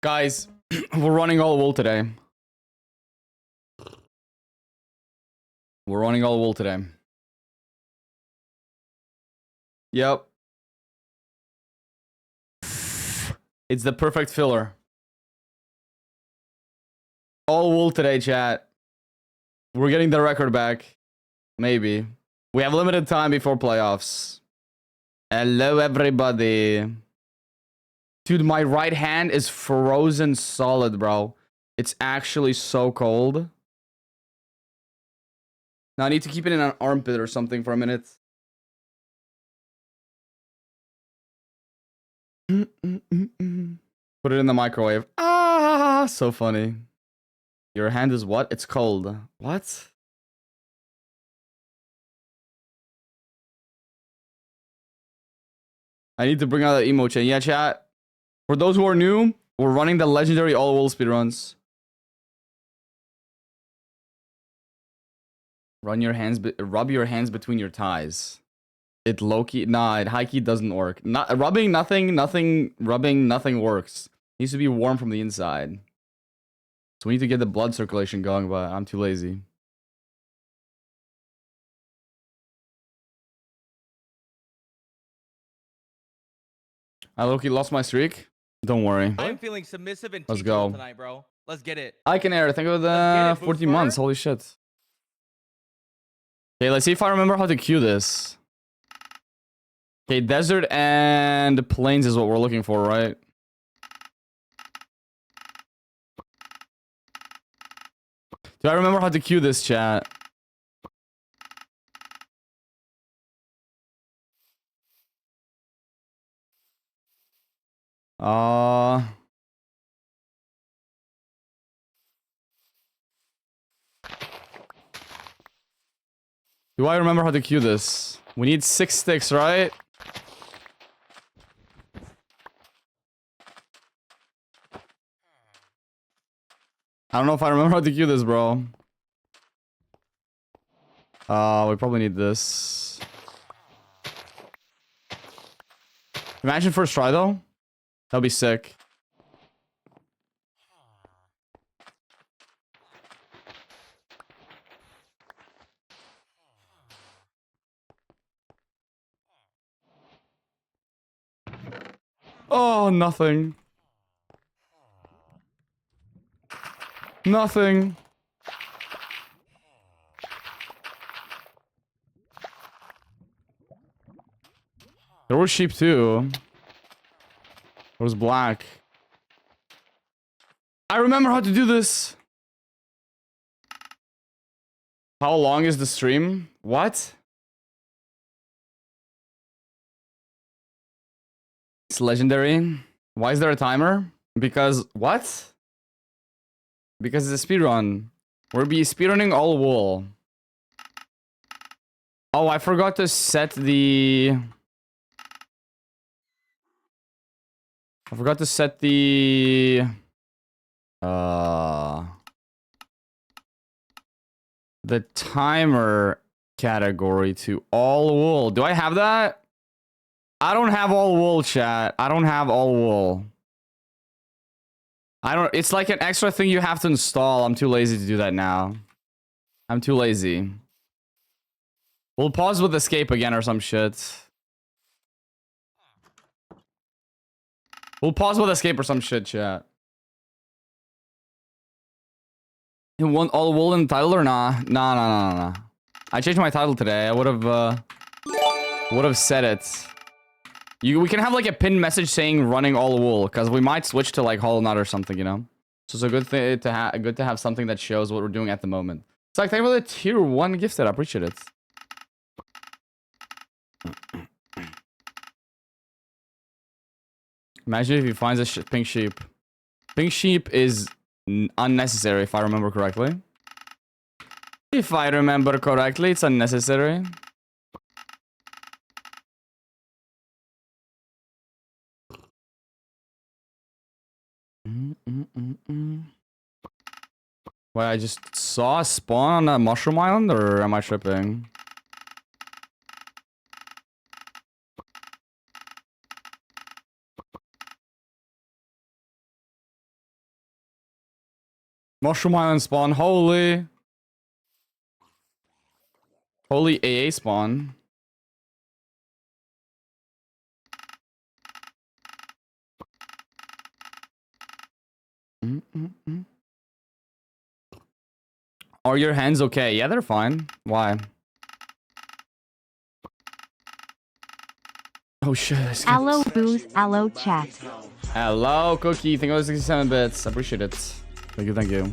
Guys, we're running all wool today. We're running all wool today. Yep. It's the perfect filler. All wool today, chat. We're getting the record back. Maybe. We have limited time before playoffs. Hello, everybody. Dude, my right hand is frozen solid, bro. It's actually so cold. Now I need to keep it in an armpit or something for a minute. Put it in the microwave. Ah, so funny. Your hand is what? It's cold. What? I need to bring out the emo chain. Yeah, chat. For those who are new, we're running the legendary all wool speedruns. Rub your hands between your thighs. It low-key, nah, it high-key doesn't work. Not rubbing nothing works. It needs to be warm from the inside. So we need to get the blood circulation going, but I'm too lazy. I low-key lost my streak. Don't worry. I'm feeling submissive and Let's teachable go tonight, bro. Let's get it. I can air. Think of the 14 months. Holy shit. Okay, let's see if I remember how to queue this. Okay, desert and plains is what we're looking for, right? Do I remember how to queue this, chat? Do I remember how to queue this? We need 6 sticks, right? I don't know if I remember how to queue this, bro. We probably need this. Imagine first try, though. That'll be sick. Oh, nothing. Nothing. There were sheep too. There was black. I remember how to do this. How long is the stream? What? It's legendary. Why is there a timer? Because what? Because it's a speedrun. We'll be speedrunning all wool. Oh, I forgot to set the... I forgot to set the... The timer category to all wool. Do I have that? I don't have all wool, chat. I don't have all wool. It's like an extra thing you have to install. I'm too lazy to do that now. I'm too lazy. We'll pause with escape again or some shit. We'll pause with escape or some shit, chat. You want all wool in the title or nah? Nah. I changed my title today. I would have said it. We can have like a pinned message saying running all wool, because we might switch to like Hollow Knight or something, you know? So it's a good thing to have something that shows what we're doing at the moment. It's like, thank you for the tier 1 gifted. I appreciate it. Imagine if he finds a pink sheep. Pink sheep is unnecessary, if I remember correctly. If I remember correctly, it's unnecessary. Wait, I just saw a spawn on a mushroom island, or am I tripping? Mushroom Island spawn. Holy AA spawn. Are your hands okay? Yeah, they're fine. Why? Oh shit. Allo booze, allo chat. Hello, Cookie. Thank you for 67 bits. I appreciate it. Thank you, thank you.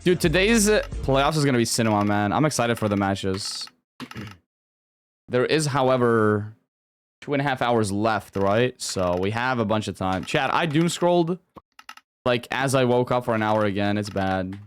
Dude, today's playoffs is gonna be cinema, man. I'm excited for the matches. There is, however, 2.5 hours left, right? So we have a bunch of time. Chat, I doom scrolled like as I woke up for an hour again. It's bad.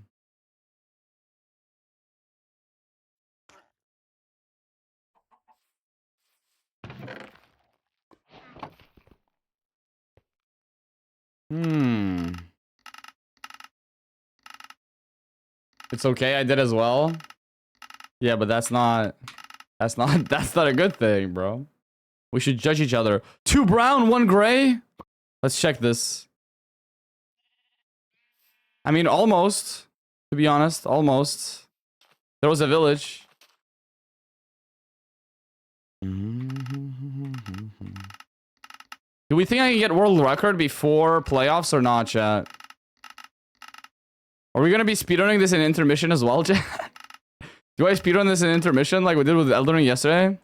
It's okay, I did as well. Yeah, but that's not a good thing, bro. We should judge each other. 2 brown, 1 gray. Let's check this. I mean, almost. To be honest, almost. There was a village. Do we think I can get world record before playoffs or not, chat? Are we gonna be speedrunning this in intermission as well, chat? Do I speedrun this in intermission like we did with Elden Ring yesterday?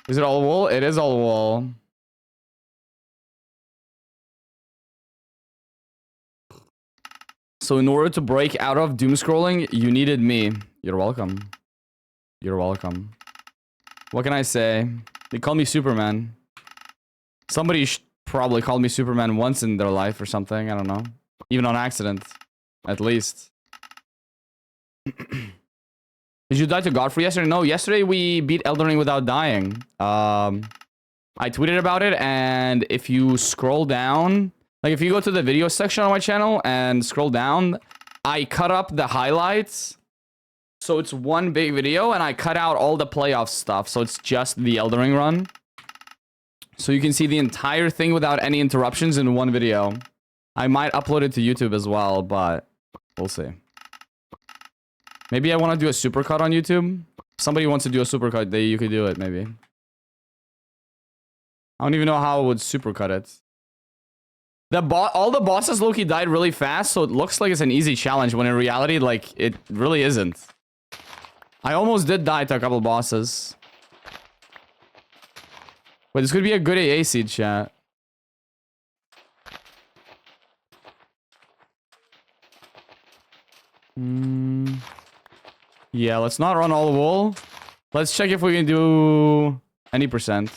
Is it all wool? It is all wool. So in order to break out of doom scrolling, you needed me. You're welcome. You're welcome. What can I say? They call me Superman. Somebody probably called me Superman once in their life or something. I don't know. Even on accident. At least. Did you die to Godfrey yesterday? No, yesterday we beat Elden Ring without dying. I tweeted about it, and if you scroll down... Like, if you go to the video section on my channel and scroll down, I cut up the highlights. So it's one big video, and I cut out all the playoff stuff. So it's just the Elden Ring run. So you can see the entire thing without any interruptions in one video. I might upload it to YouTube as well, but we'll see. Maybe I want to do a supercut on YouTube. If somebody wants to do a supercut, you could do it, maybe. I don't even know how I would supercut it. All the bosses low-key died really fast, so it looks like it's an easy challenge, when in reality, like, it really isn't. I almost did die to a couple bosses. Wait, this could be a good AA seed, chat. Yeah, let's not run all the wool. Let's check if we can do any percent.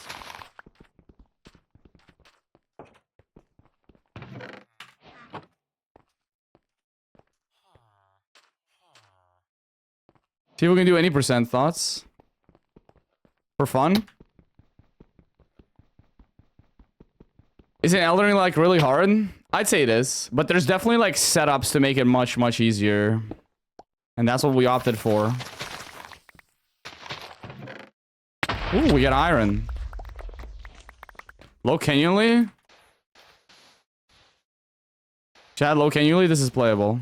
See if we can do any percent. Thoughts? For fun? Is it Elden Ring like really hard? I'd say it is, but there's definitely like setups to make it much, much easier. And that's what we opted for. Ooh, we got iron. Low Canyonly? Chad, low Canyonly, this is playable.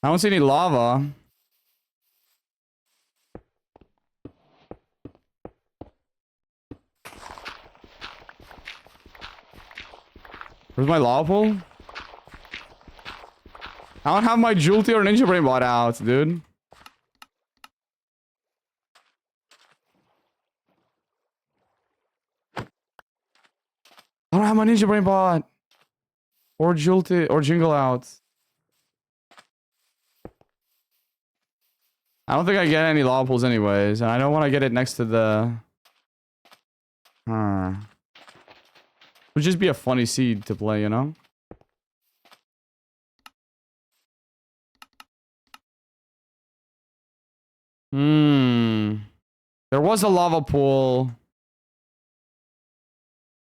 I don't see any lava. Where's my lava pool? I don't have my Julti or Ninja Brain bot out, dude. I don't have my Ninja Brain bot. Or Julti or Jingle out. I don't think I get any lava pools anyways, and I don't want to get it next to the... Would just be a funny seed to play, you know? There was a lava pool.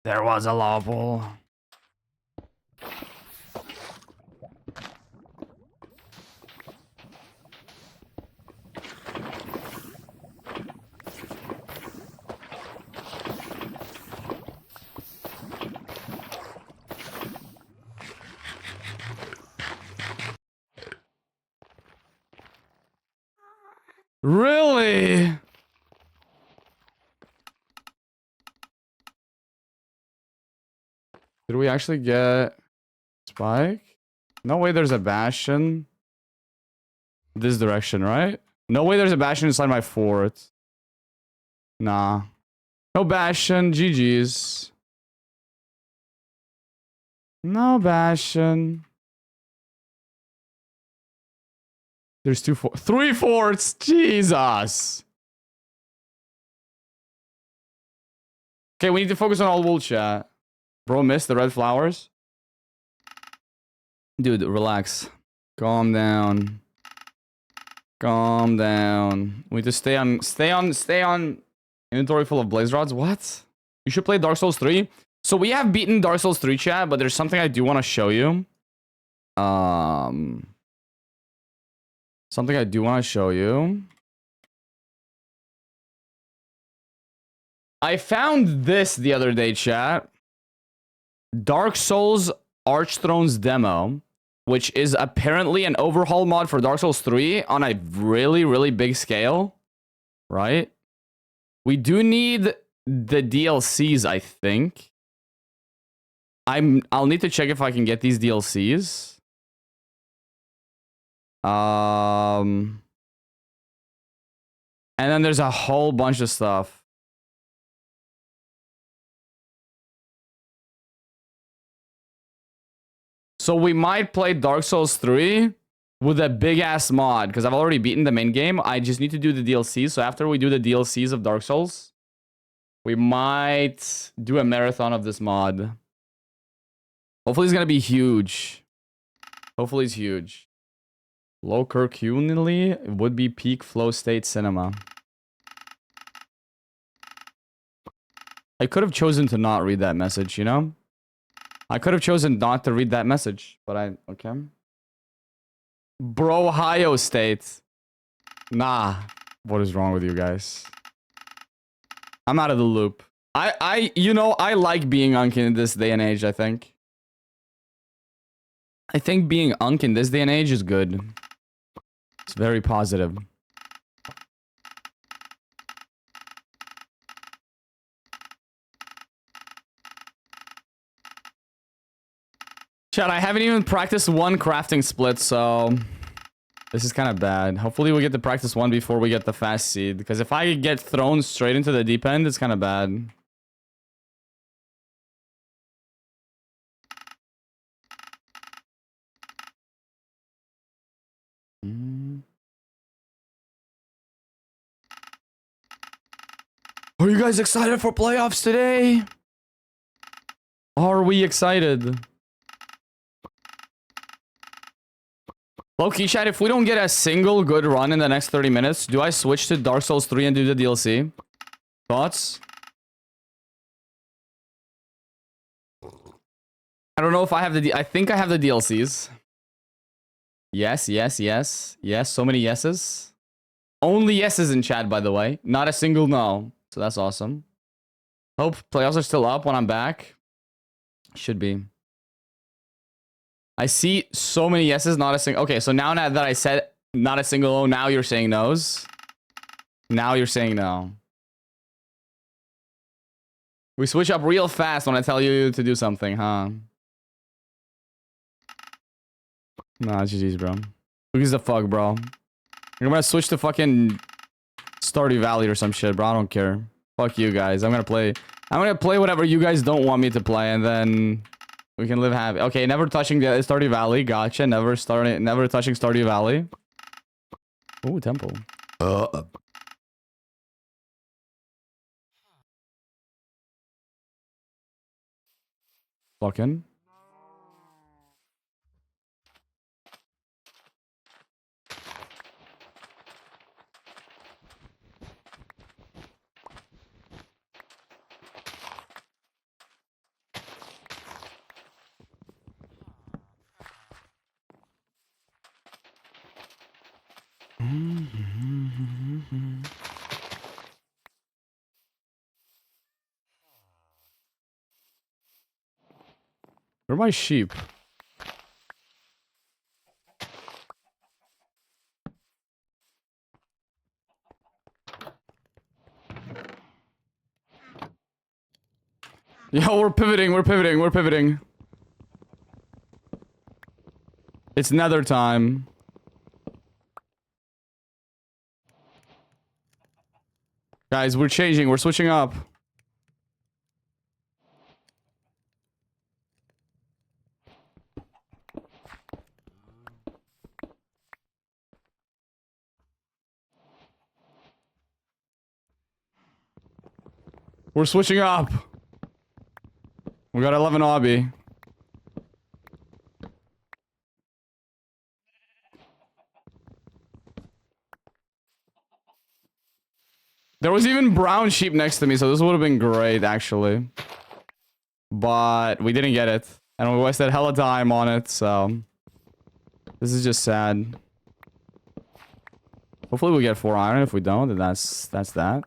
There was a lava pool. Really? Did we actually get Spike? No way there's a Bastion. This direction, right? No way there's a Bastion inside my fort. Nah. No Bastion. GG's. No Bastion. There's three forts. Jesus. Okay, we need to focus on all wool chat. Bro missed the red flowers. Dude, relax. Calm down. Calm down. We need to stay on inventory full of blaze rods. What? You should play Dark Souls 3. So we have beaten Dark Souls 3 chat, but there's something I do want to show you. Something I do want to show you. I found this the other day, chat. Dark Souls Archthrone's demo, which is apparently an overhaul mod for Dark Souls 3 on a really, really big scale. Right? We do need the DLCs, I think. I'll need to check if I can get these DLCs. And then there's a whole bunch of stuff. So we might play Dark Souls 3 with a big ass mod because I've already beaten the main game. I just need to do the DLCs. So after we do the DLCs of Dark Souls, we might do a marathon of this mod. Hopefully it's gonna be huge. Hopefully it's huge. Low Kirkunily would be peak flow state cinema. I could have chosen to not read that message, you know? I could have chosen not to read that message, but okay. Bro, Ohio State. Nah. What is wrong with you guys? I'm out of the loop. You know, I like being Unk in this day and age, I think. I think being Unk in this day and age is good. It's very positive. Chat, I haven't even practiced one crafting split, so this is kind of bad. Hopefully we get to practice one before we get the fast seed, because if I get thrown straight into the deep end, it's kind of bad. Are you guys excited for playoffs today? Are we excited? Low-key chat, if we don't get a single good run in the next 30 minutes, do I switch to Dark Souls 3 and do the DLC? Thoughts? I don't know if I have I think I have the DLCs. Yes, yes, yes. Yes, so many yeses. Only yeses in chat, by the way. Not a single no. So that's awesome. Hope playoffs are still up when I'm back. Should be. I see so many yeses, not a single... Okay, so now that I said not a single O, now you're saying no's. Now you're saying no. We switch up real fast when I tell you to do something, huh? Nah, GG's, bro. Who gives a fuck, bro? You're gonna switch to fucking Stardew Valley or some shit, bro. I don't care. Fuck you guys. I'm gonna play whatever you guys don't want me to play, and then we can live happy. Okay, never touching the Stardew Valley. Gotcha. Never touching Stardew Valley. Ooh, temple. Fucking. Where are my sheep? Yo, we're pivoting. It's nether time. Guys, we're switching up. We're switching up. We got 11 obby. There was even brown sheep next to me, so this would have been great, actually. But we didn't get it. And we wasted hella time on it, so... This is just sad. Hopefully we get 4 iron. If we don't, then that's that.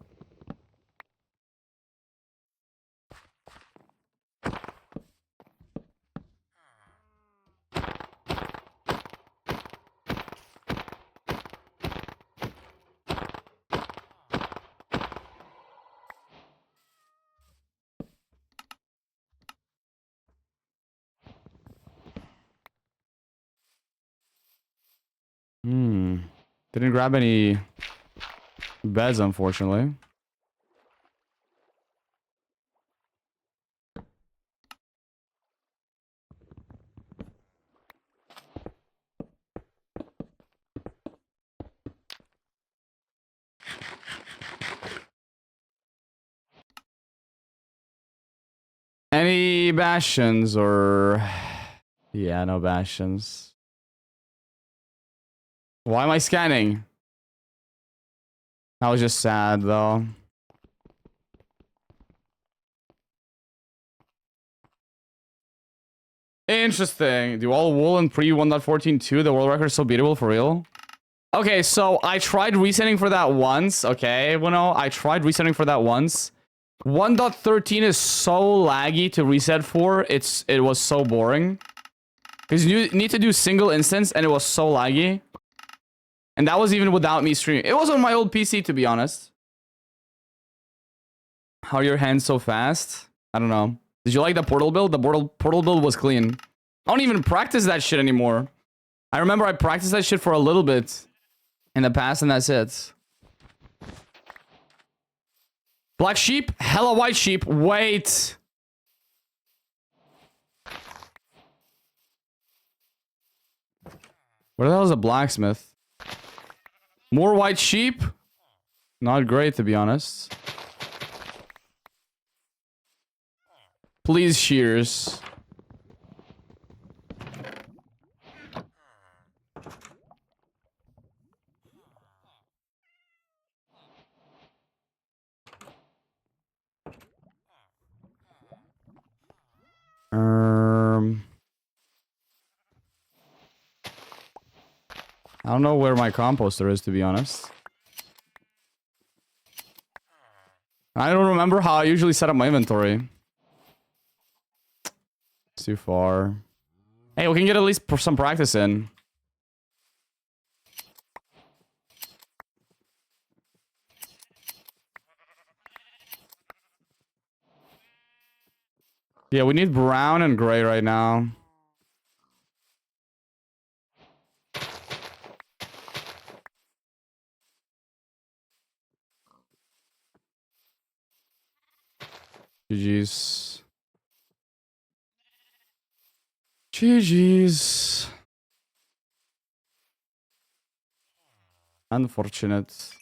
Didn't grab any beds, unfortunately. Any bastions or... Yeah, no bastions. Why am I scanning? That was just sad, though. Interesting. Do all wool in pre 1.14.2? The world record is so beatable for real? Okay, so I tried resetting for that once. Okay, well, I tried resetting for that once. 1.13 is so laggy to reset for. It was so boring. Because you need to do single instance, and it was so laggy. And that was even without me streaming. It was on my old PC, to be honest. How are your hands so fast? I don't know. Did you like the portal build? The portal build was clean. I don't even practice that shit anymore. I remember I practiced that shit for a little bit in the past, and that's it. Black sheep? Hella white sheep. Wait. Where the hell is a blacksmith? More white sheep? Not great, to be honest. Please, shears. I don't know where my composter is, to be honest. I don't remember how I usually set up my inventory. It's too far. Hey, we can get at least some practice in. Yeah, we need brown and gray right now. GG's. GG's. Unfortunate.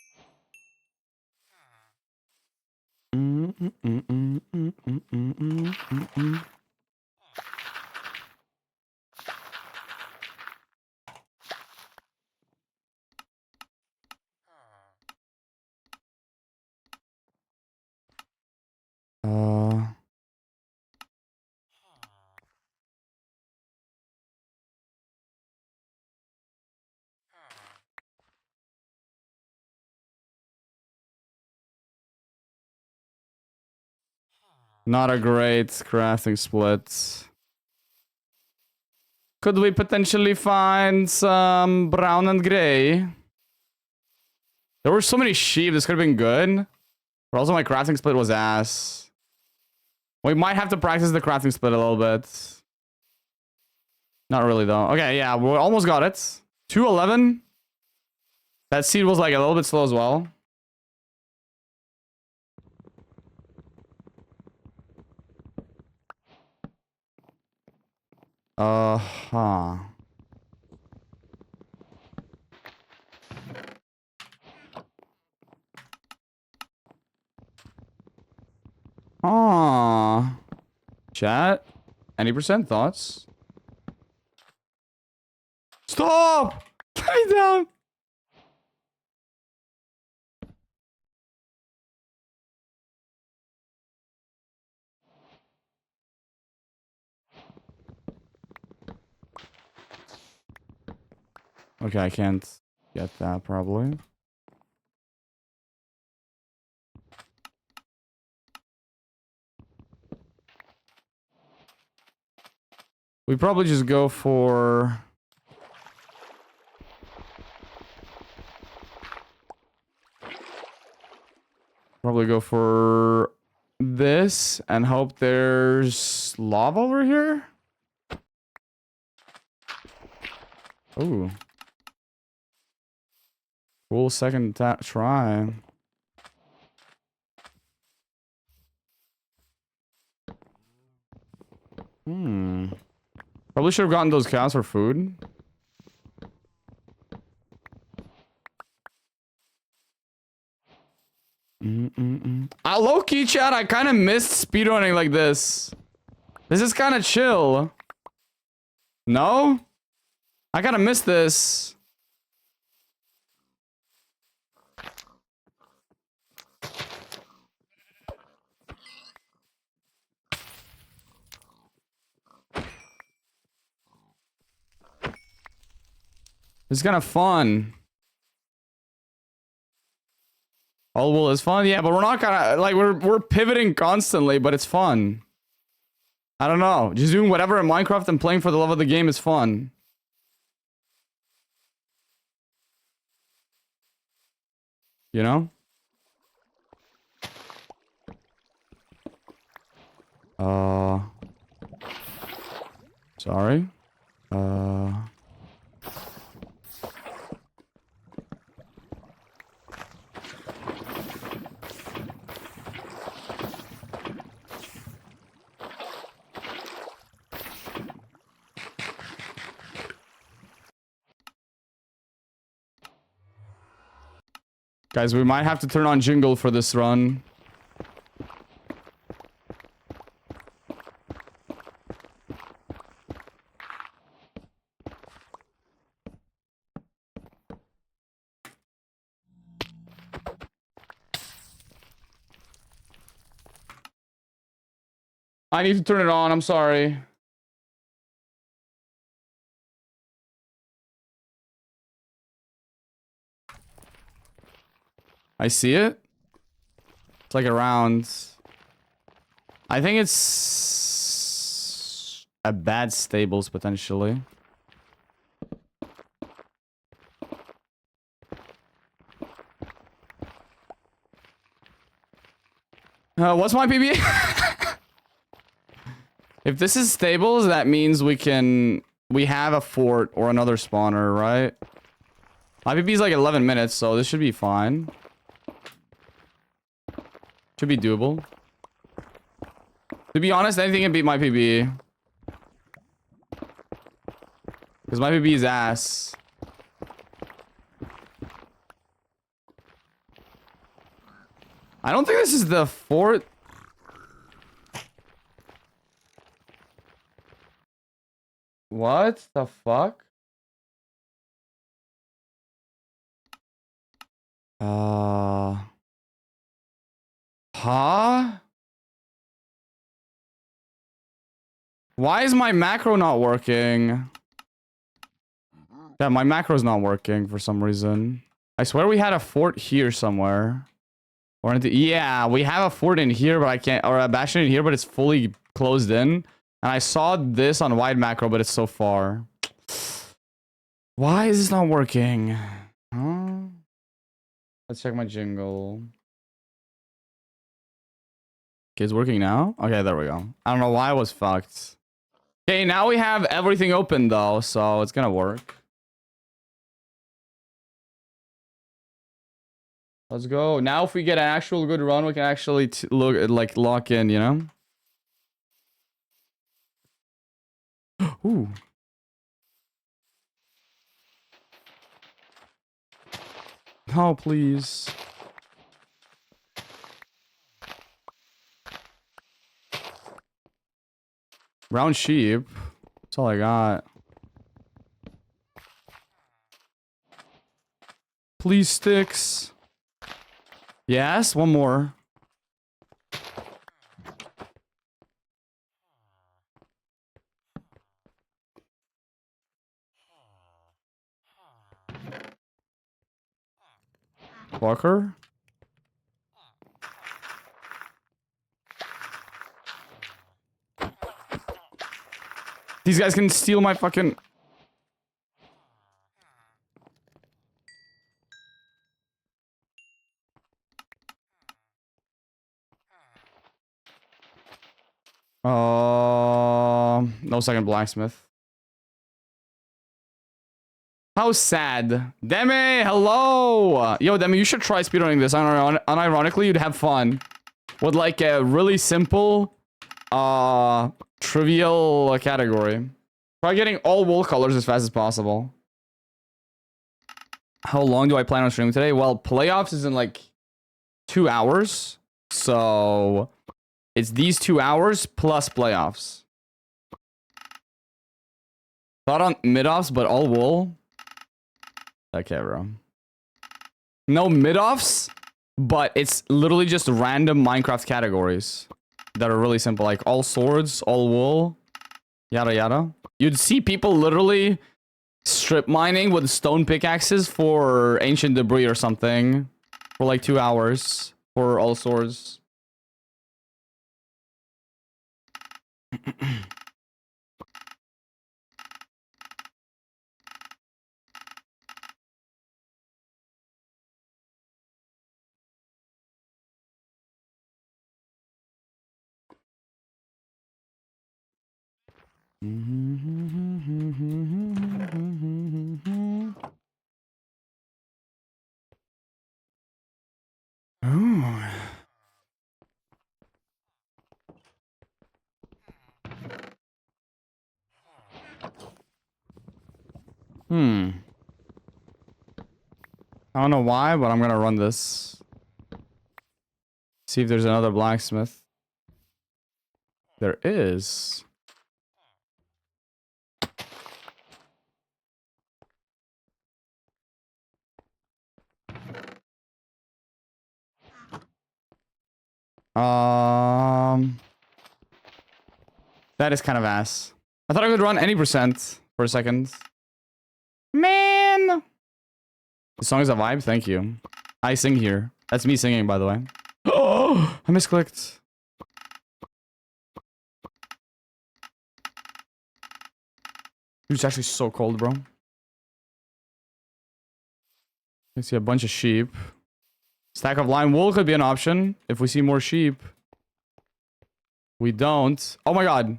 Not a great crafting split. Could we potentially find some brown and gray? There were so many sheep, this could have been good. But also my crafting split was ass. We might have to practice the crafting split a little bit. Not really though. Okay, yeah, we almost got it. 211. That seed was like a little bit slow as well. Huh. Aww. Chat? Any percent thoughts? Stop! Lay down! Okay, I can't get that probably. We probably just go for... Probably go for this and hope there's lava over here. Ooh. Cool second try. Probably should have gotten those cows for food. Low-key, chat, I kind of missed speedrunning like this. This is kind of chill. No? I kind of missed this. It's kind of fun. All wool is fun, yeah, but we're not gonna like we're pivoting constantly, but it's fun. I don't know, just doing whatever in Minecraft and playing for the love of the game is fun. You know? Sorry. Guys, we might have to turn on Jingle for this run. I need to turn it on, I'm sorry. I see it. It's like around. I think it's a bad stables potentially. What's my PB? If this is stables, that means we have a fort or another spawner, right? My PB is like 11 minutes, so this should be fine. Should be doable. To be honest, anything can beat my PB. Because my PB is ass. I don't think this is the fort. What the fuck? Huh? Why is my macro not working? Yeah, my macro's not working for some reason. I swear we had a fort here somewhere. Or yeah, we have a fort in here, but I can't, or a bastion in here, but it's fully closed in. And I saw this on wide macro, but it's so far. Why is this not working? Huh? Let's check my jingle. Okay, it's working now? Okay, there we go. I don't know why I was fucked. Okay, now we have everything open though, so it's gonna work. Let's go. Now if we get an actual good run, we can actually lock in, you know? Ooh. Oh, please. Brown sheep. That's all I got. Please, sticks. Yes, one more. Walker. These guys can steal my fucking... No second blacksmith. How sad. Demi, hello! Yo, Demi, you should try speedrunning this. Unironically, you'd have fun. With like a really simple, trivial category. Try getting all wool colors as fast as possible. How long do I plan on streaming today? Well, playoffs is in like 2 hours. So it's these 2 hours plus playoffs. Thought on mid-offs, but all wool. Okay, bro. No mid-offs, but it's literally just random Minecraft categories that are really simple. Like all swords, all wool, yada yada. You'd see people literally strip mining with stone pickaxes for ancient debris or something for like 2 hours for all swords. Ooh. I don't know why, but I'm gonna run this. See if there's another blacksmith. There is. That is kind of ass. I thought I could run any percent for a second. Man! The song is a vibe, thank you. I sing here. That's me singing, by the way. Oh! I misclicked. It's actually so cold, bro. I see a bunch of sheep. Stack of lime wool could be an option if we see more sheep. We don't. Oh my god.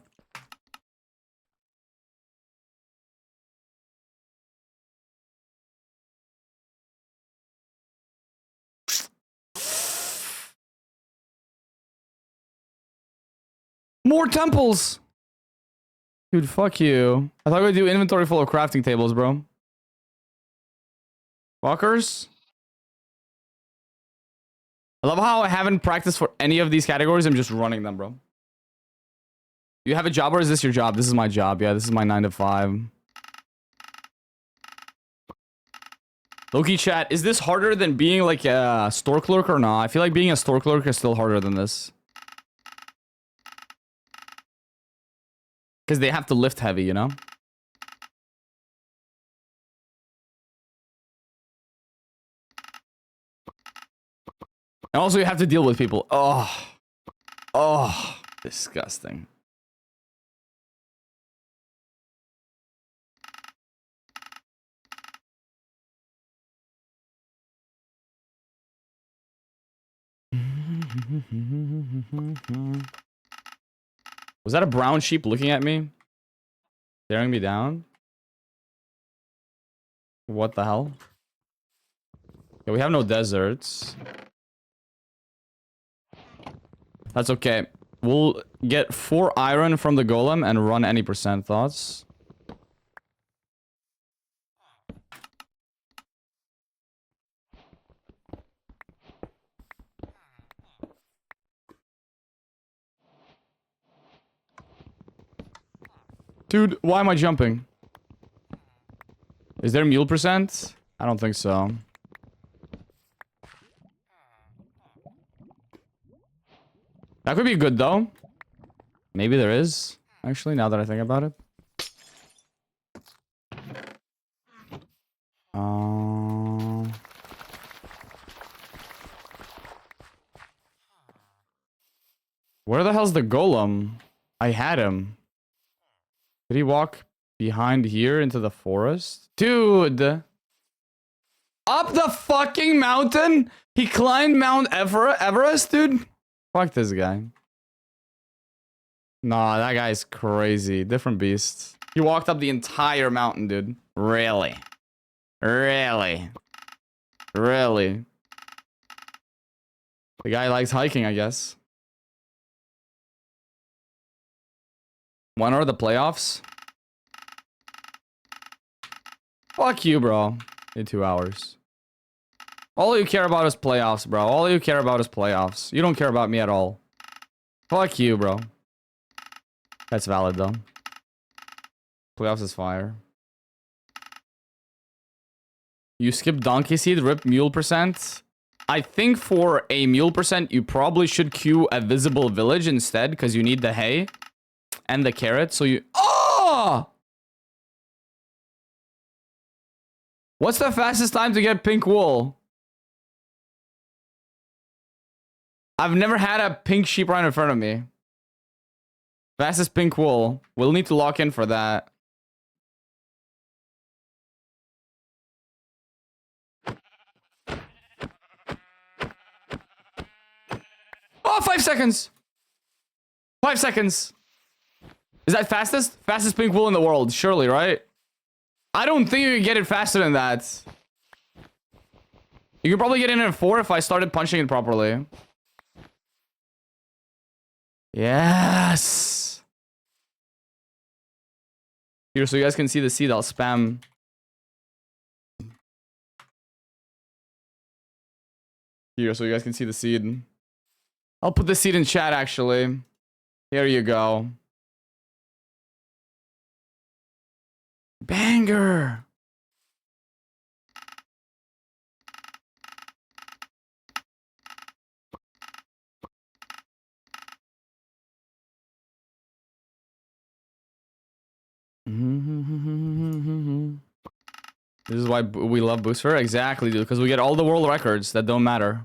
More temples! Dude, fuck you. I thought we'd do inventory full of crafting tables, bro. Fuckers. I love how I haven't practiced for any of these categories. I'm just running them, bro. You have a job or is this your job? This is my job. Yeah, this is my 9 to 5. Loki chat, is this harder than being like a store clerk or not? I feel like being a store clerk is still harder than this. Because they have to lift heavy, you know? And also you have to deal with people. Oh. Oh. Disgusting. Was that a brown sheep looking at me? Staring me down? What the hell? Yeah, we have no deserts. That's okay. We'll get 4 iron from the golem and run any percent thoughts. Dude, why am I jumping? Is there mule percent? I don't think so. That could be good though. Maybe there is. Actually, now that I think about it. Where the hell's the golem? I had him. Did he walk behind here into the forest? Dude! Up the fucking mountain? He climbed Mount Everest, dude? Fuck this guy. Nah, that guy's crazy. Different beast. He walked up the entire mountain, dude. Really? Really? Really? The guy likes hiking, I guess. When are the playoffs? Fuck you, bro. In 2 hours. All you care about is playoffs, bro. All you care about is playoffs. You don't care about me at all. Fuck you, bro. That's valid, though. Playoffs is fire. You skip donkey seed, rip mule percent. I think for a mule percent, you probably should queue a visible village instead, because you need the hay and the carrot. So you... Oh! What's the fastest time to get pink wool? I've never had a pink sheep right in front of me. Fastest pink wool. We'll need to lock in for that. Oh, 5 seconds. 5 seconds. Is that fastest? Fastest pink wool in the world, surely, right? I don't think you can get it faster than that. You could probably get in at 4 if I started punching it properly. Yes. Here, so you guys can see the seed. I'll spam. Here, so you guys can see the seed. I'll put the seed in chat, actually. Here you go. Banger. This is why we love Boosfer. Exactly, dude. Because we get all the world records that don't matter.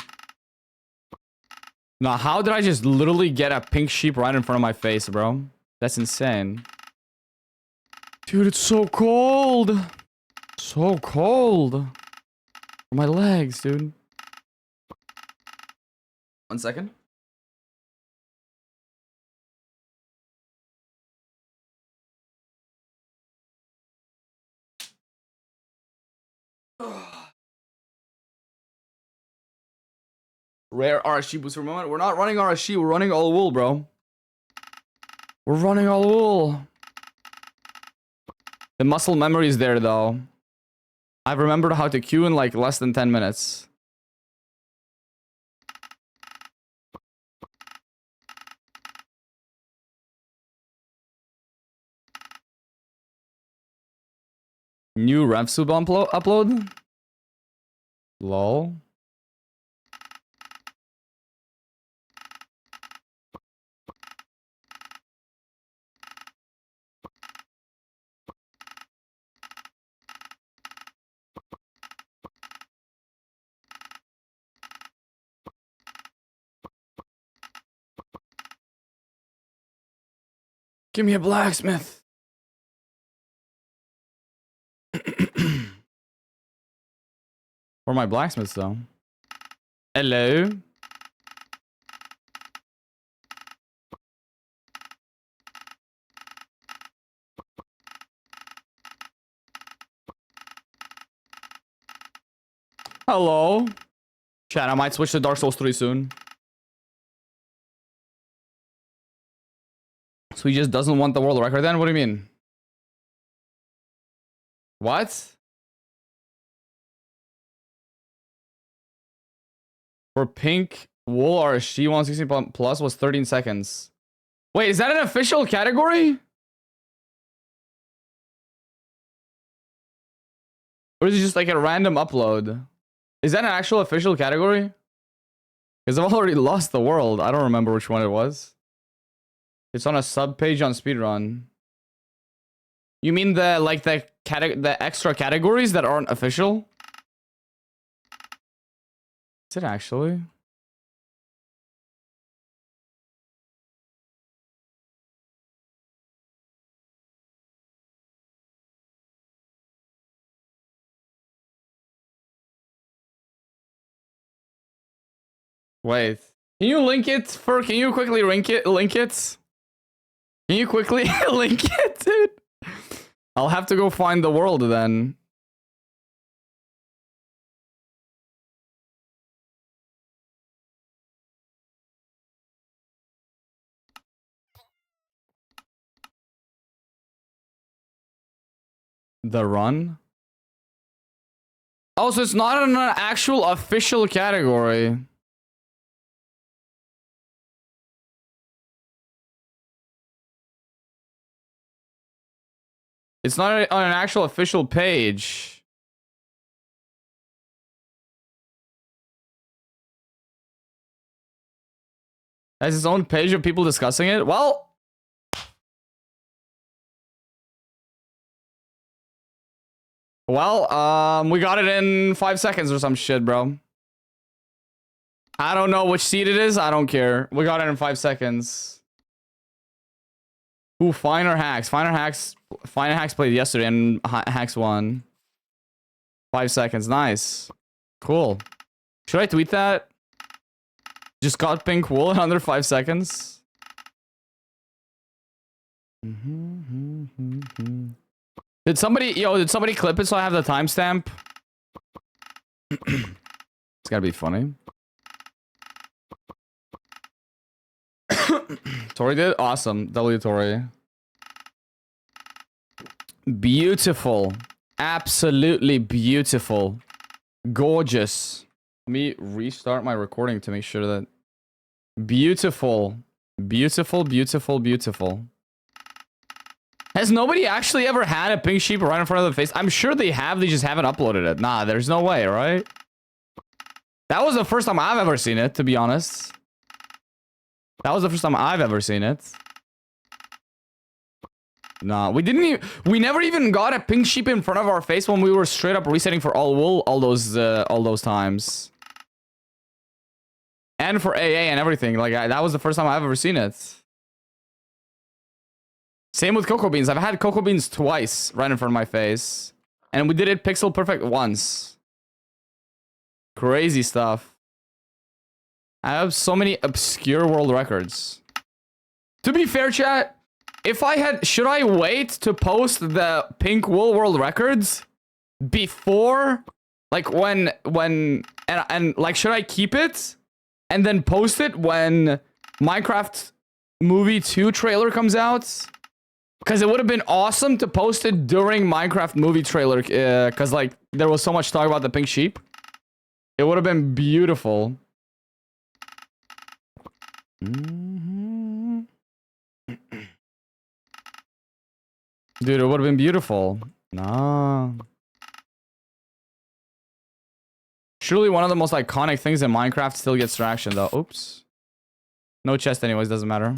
Now, how did I just literally get a pink sheep right in front of my face, bro? That's insane. Dude, it's so cold. So cold. For my legs, dude. 1 second. Rare RSG booster moment. We're not running RSG, we're running all wool, bro. We're running all wool. The muscle memory is there, though. I've remembered how to queue in like less than 10 minutes. New RevSub upload? Lol. Give me a blacksmith. Where are my blacksmiths, though? Hello? Hello? Chat, I might switch to Dark Souls 3 soon. So he just doesn't want the world record then? What do you mean? What? For pink wool RSG 160 plus was 13 seconds. Wait, is that an official category? Or is it just like a random upload? Is that an actual official category? Because I've already lost the world. I don't remember which one it was. It's on a sub page on speedrun. You mean the like the extra categories that aren't official? Is it actually? Wait. Can you link it for can you quickly link it? Can you quickly link it, dude? I'll have to go find the world then. The run? Oh, so it's not an actual official category. It's not on an actual official page. It has its own page of people discussing it. Well, we got it in 5 seconds or some shit, bro. I don't know which seed it is. I don't care. We got it in 5 seconds. Ooh, Finer Hacks. Finer Hacks played yesterday and Hacks won. 5 seconds. Nice. Cool. Should I tweet that? Just got pink wool in under 5 seconds. Did somebody clip it so I have the timestamp? It's gotta be funny. Tori did? Awesome. W Tori. Beautiful. Absolutely beautiful. Gorgeous. Let me restart my recording to make sure that... Beautiful. Beautiful, beautiful, beautiful. Has nobody actually ever had a pink sheep right in front of the face? I'm sure they have, they just haven't uploaded it. Nah, there's no way, right? That was the first time I've ever seen it, to be honest. That was the first time I've ever seen it. Nah, we never even got a pink sheep in front of our face when we were straight up resetting for all wool all those times. And for AA and everything. Like, that was the first time I've ever seen it. Same with cocoa beans. I've had cocoa beans twice right in front of my face. And we did it pixel perfect once. Crazy stuff. I have so many obscure world records. To be fair, chat, if I had... Should I wait to post the pink wool world records before... Like, when... And like, should I keep it? And then post it when Minecraft Movie 2 trailer comes out. Because it would have been awesome to post it during Minecraft movie trailer. Because, like, there was so much talk about the pink sheep. It would have been beautiful. Dude, it would have been beautiful. Nah. Surely one of the most iconic things in Minecraft still gets traction, though. Oops. No chest anyways, doesn't matter.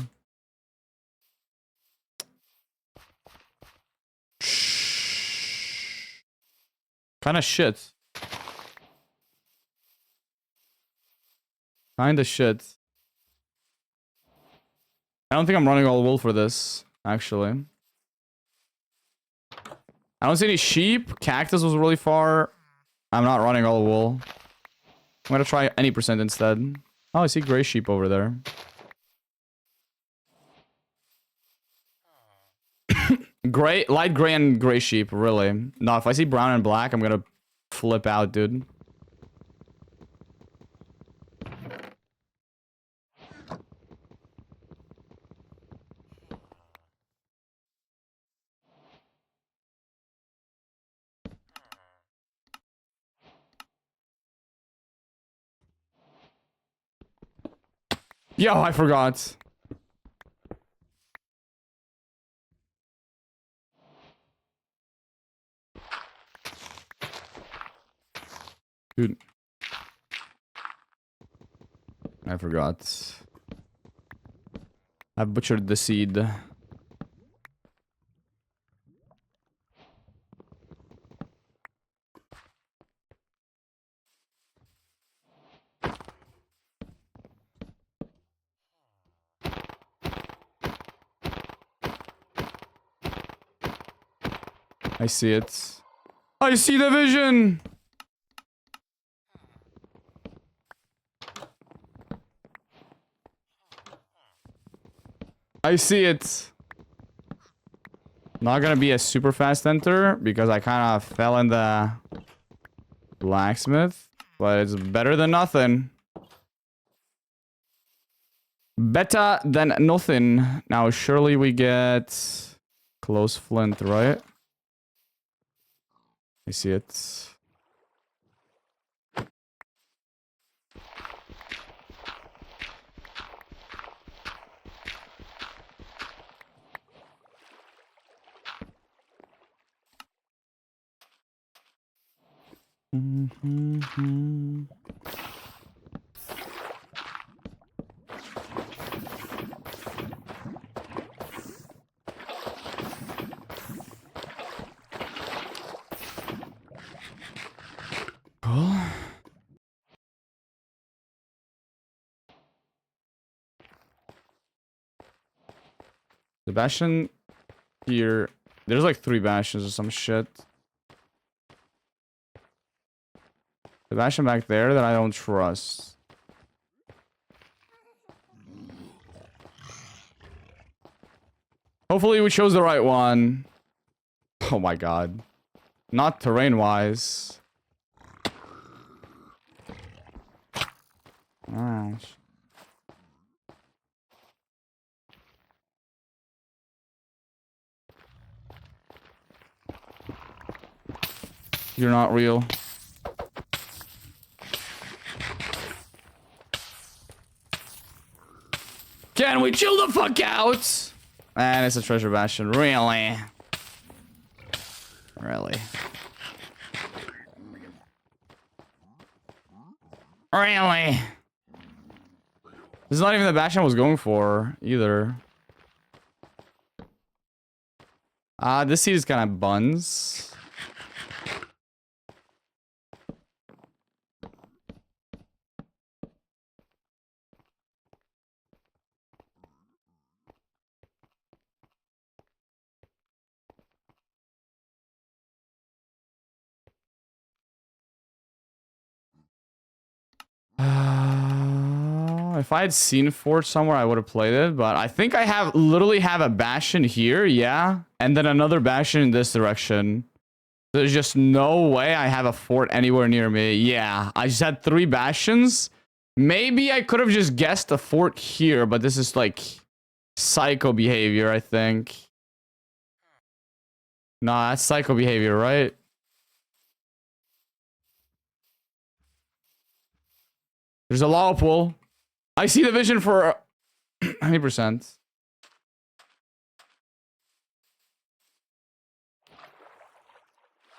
Kinda shit. Kinda shit. I don't think I'm running all wool for this, actually. I don't see any sheep. Cactus was really far. I'm not running all wool. I'm gonna try any percent instead. Oh, I see gray sheep over there. Gray, light gray and gray sheep, really. No, if I see brown and black, I'm gonna flip out, dude. Yo, I forgot. Dude. I forgot. I butchered the seed. I see it. I see the vision! I see it. Not gonna be a super fast enter because I kind of fell in the blacksmith, but it's better than nothing. Better than nothing. Now, surely we get close flint, right? I see it. The bastion here. There's like 3 bastions or some shit. The bastion back there that I don't trust. Hopefully we chose the right one. Oh my god. Not terrain-wise. Oh. You're not real. Can we chill the fuck out? And it's a treasure bastion. Really? Really? Really? This is not even the bastion I was going for, either. This seed is kind of buns. If I had seen Fort somewhere, I would have played it, but I think I literally have a bastion here, yeah, and then another bastion in this direction. There's just no way I have a fort anywhere near me. Yeah, I just had 3 bastions. Maybe I could have just guessed a fort here, but this is like psycho behavior, I think. Nah, that's psycho behavior, right? There's a lava pool. I see the vision for 90%.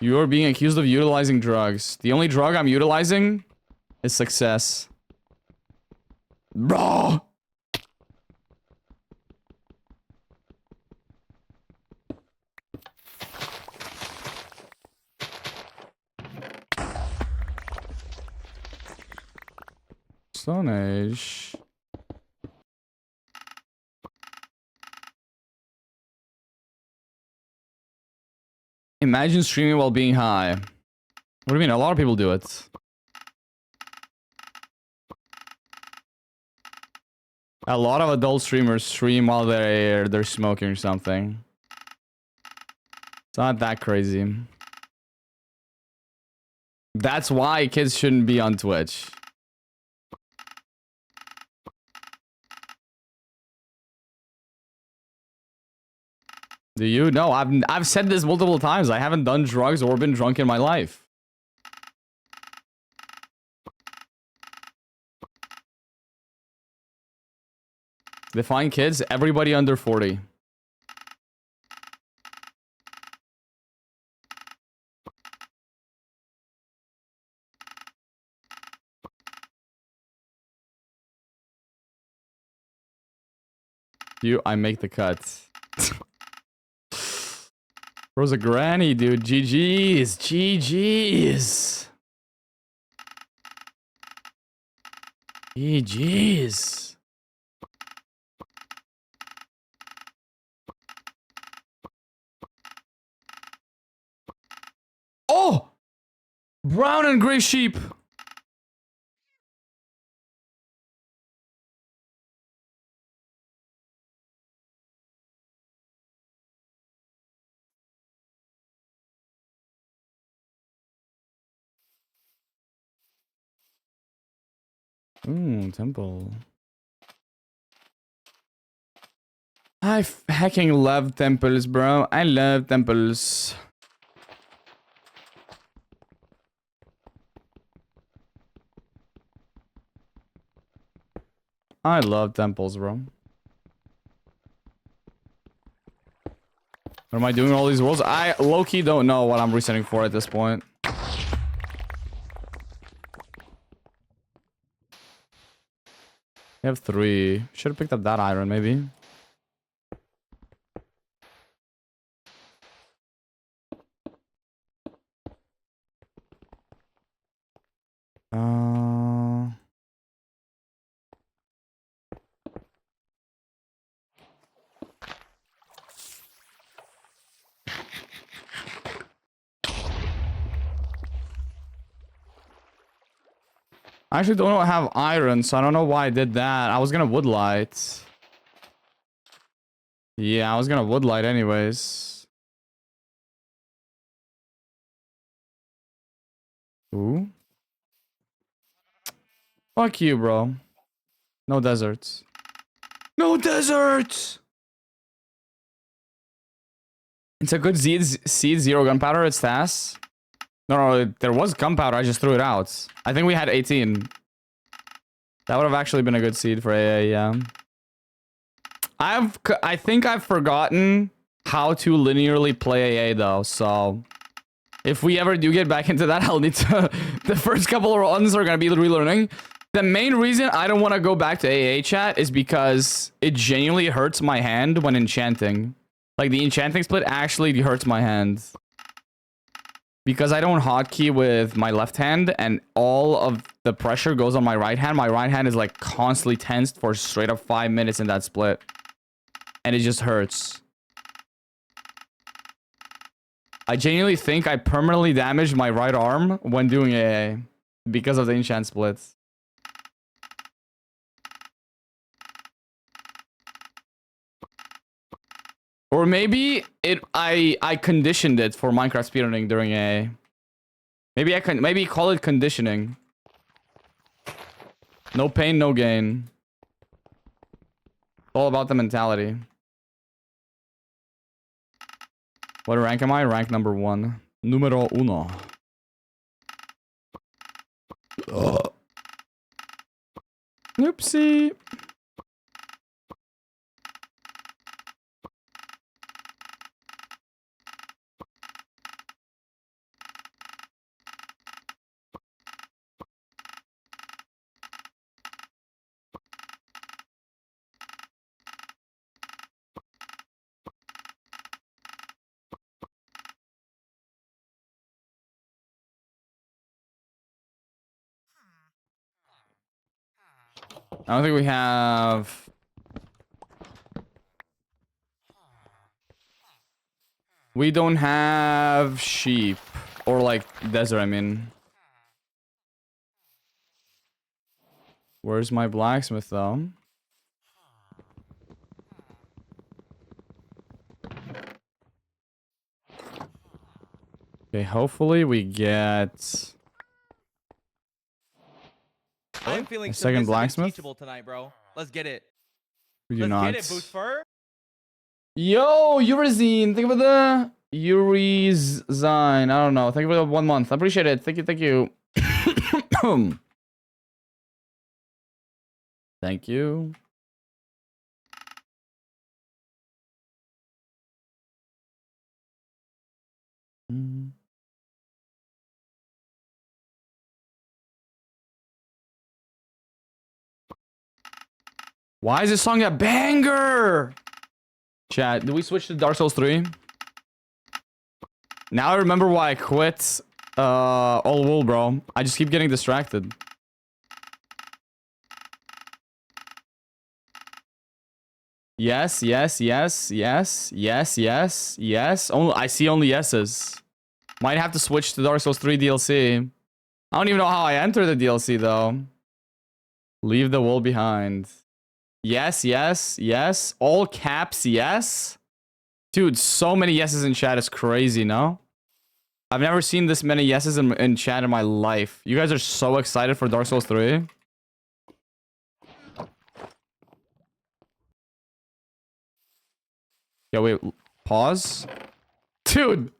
You're being accused of utilizing drugs. The only drug I'm utilizing is success. Bro! Stone Age. Imagine streaming while being high. What do you mean? A lot of people do it. A lot of adult streamers stream while they're smoking or something. It's not that crazy. That's why kids shouldn't be on Twitch. Do you? No, I've said this multiple times. I haven't done drugs or been drunk in my life. Define kids, everybody under 40. I make the cut. Bro's a granny, dude. GG's. GG's. GG's. Oh! Brown and gray sheep. Temple. I hecking love temples, bro. I love temples. I love temples, bro. What am I doing all these worlds? I low-key don't know what I'm resetting for at this point. We have 3. Should have picked up that iron, maybe. I actually don't have iron, so I don't know why I did that. I was gonna woodlight. Yeah, I was gonna woodlight anyways. Ooh. Fuck you, bro. No deserts. No deserts! It's a good seed, 0 gunpowder, it's fast. No, there was gunpowder, I just threw it out. I think we had 18. That would have actually been a good seed for AA, yeah. I think I've forgotten how to linearly play AA though, so... If we ever do get back into that, I'll need to... The first couple of runs are gonna be relearning. The main reason I don't want to go back to AA chat is because it genuinely hurts my hand when enchanting. Like, the enchanting split actually hurts my hand. Because I don't hotkey with my left hand, and all of the pressure goes on my right hand. My right hand is, like, constantly tensed for straight up 5 minutes in that split. And it just hurts. I genuinely think I permanently damaged my right arm when doing AA. Because of the enchant splits. Or maybe I conditioned it for Minecraft speedrunning during AA. Maybe call it conditioning. No pain, no gain. all about the mentality. What rank am I? Rank number 1. Numero uno. Ugh. Oopsie. I don't think we have... We don't have sheep. Or like desert, I mean. Where's my blacksmith though? Okay, hopefully we get... I'm feeling A second submissive and blacksmith? teachable tonight, bro. Let's get it. We do Let's not. get it, Boosfer. Yo, Urizine. Think of the Urizine. I don't know. Think of it 1 month. I appreciate it. Thank you. Thank you. Thank you. Why is this song a banger? Chat, did we switch to Dark Souls 3? Now I remember why I quit All Wool, bro. I just keep getting distracted. Yes, yes, yes, yes, yes, yes, yes. Only I see only yeses. Might have to switch to Dark Souls 3 DLC. I don't even know how I enter the DLC though. Leave the wool behind. Yes, yes, yes. All caps, yes. Dude, so many yeses in chat is crazy, no? I've never seen this many yeses in chat in my life. You guys are so excited for Dark Souls 3. Yeah, wait. Pause. Dude.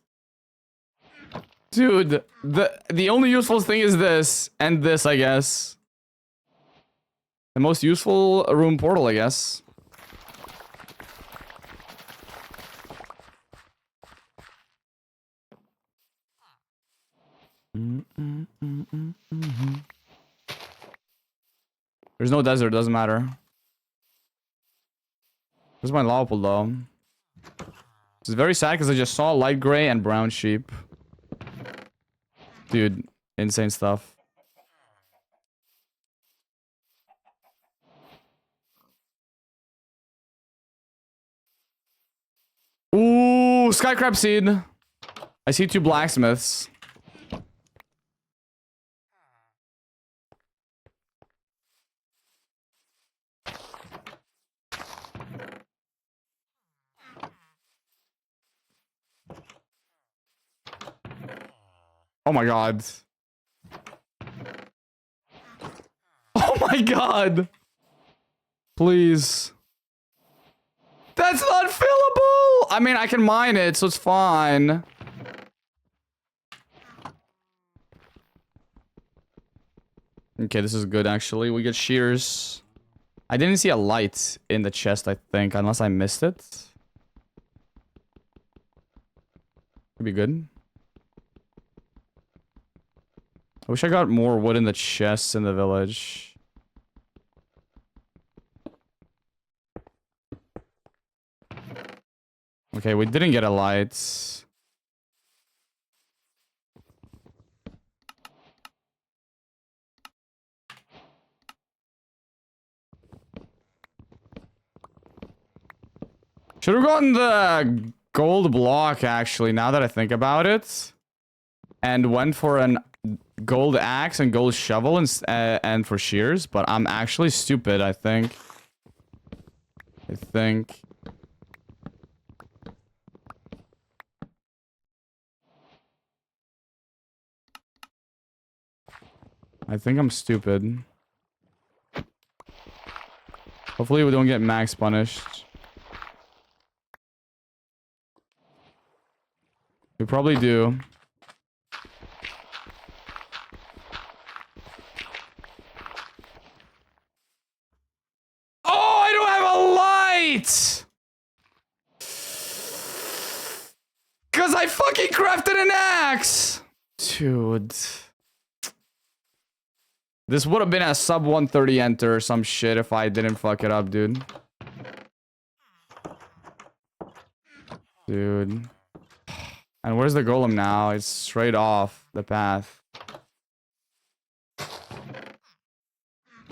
Dude, the only useful thing is this and this, I guess. The most useful room portal, I guess. There's no desert, doesn't matter. Where's my lava pool, though? It's very sad because I just saw light gray and brown sheep. Dude, insane stuff. Ooh, sky crab seed. I see 2 blacksmiths. Oh my god. Oh my god. Please. That's not fillable! I mean, I can mine it, so it's fine. Okay, this is good, actually. We get shears. I didn't see a light in the chest, I think, unless I missed it. Could be good. I wish I got more wood in the chests in the village. Okay, we didn't get a light. Should have gotten the gold block, actually, now that I think about it. And went for an gold axe and gold shovel and for shears. But I'm actually stupid, I think. I think I'm stupid. Hopefully we don't get max punished. We probably do. Oh, I don't have a light! Cause I fucking crafted an axe! Dude. This would have been a sub 130 enter or some shit if I didn't fuck it up, dude. Dude. And where's the golem now? It's straight off the path.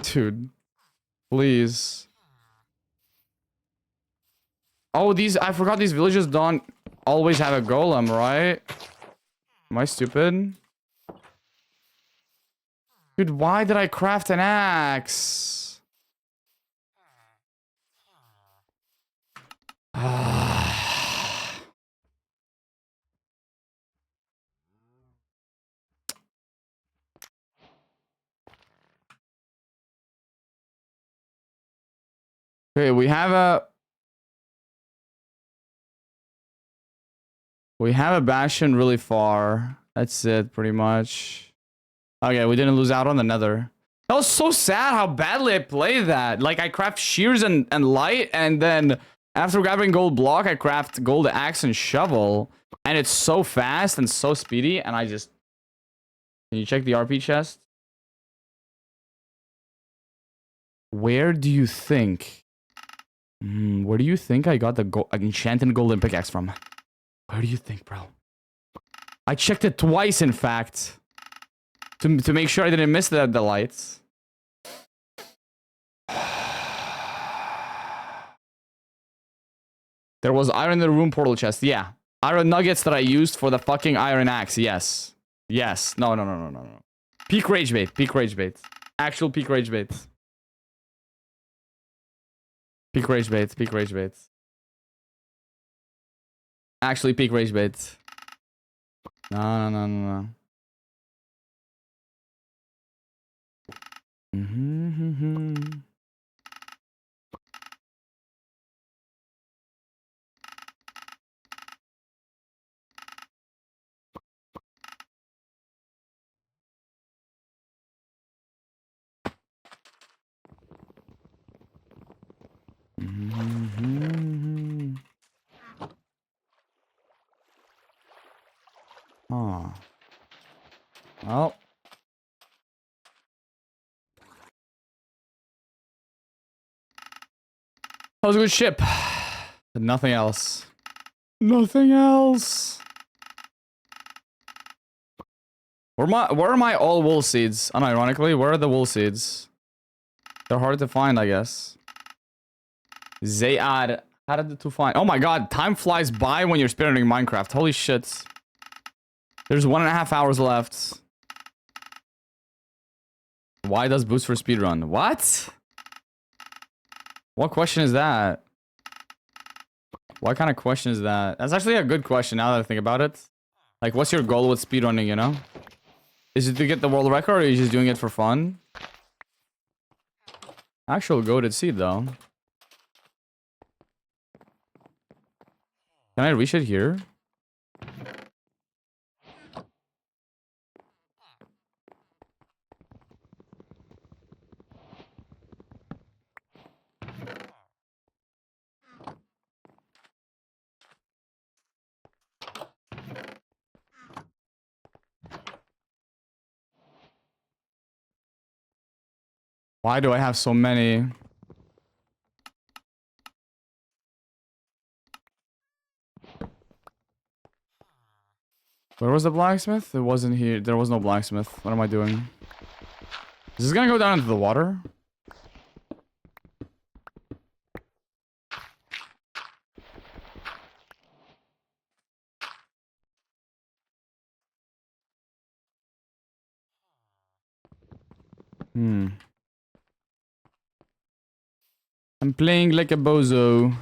Dude. Please. Oh, I forgot these villages don't always have a golem, right? Am I stupid? Dude, why did I craft an axe? Okay, we have a bastion really far. That's it, pretty much. Okay, we didn't lose out on the nether. That was so sad how badly I played that. Like, I craft shears and light, and then after grabbing gold block, I craft gold axe and shovel. And it's so fast and so speedy, and I just... Can you check the RP chest? Where do you think... where do you think I got the enchanted golden pickaxe from? Where do you think, bro? I checked it twice, in fact. To make sure I didn't miss the lights. There was iron in the room portal chest. Yeah. Iron nuggets that I used for the fucking iron axe. Yes. Yes. No. Peak rage bait. Peak rage bait. Actual peak rage bait. Peak rage bait. Peak rage bait. Actually, peak rage bait. No. Oh. Well. That was a good ship. But nothing else. Nothing else. Where are my all wool seeds? Unironically, where are the wool seeds? They're hard to find, I guess. They are hard to find. Oh my god, time flies by when you're speedrunning Minecraft. Holy shit. There's 1.5 hours left. Why does Boosfer speedrun? What? What question is that? What kind of question is that? That's actually a good question now that I think about it. Like, what's your goal with speedrunning, you know? Is it to get the world record, or are you just doing it for fun? Actual goated seed, though. Can I reach it here? Why do I have so many? Where was the blacksmith? It wasn't here. There was no blacksmith. What am I doing? Is this gonna go down into the water? I'm playing like a bozo.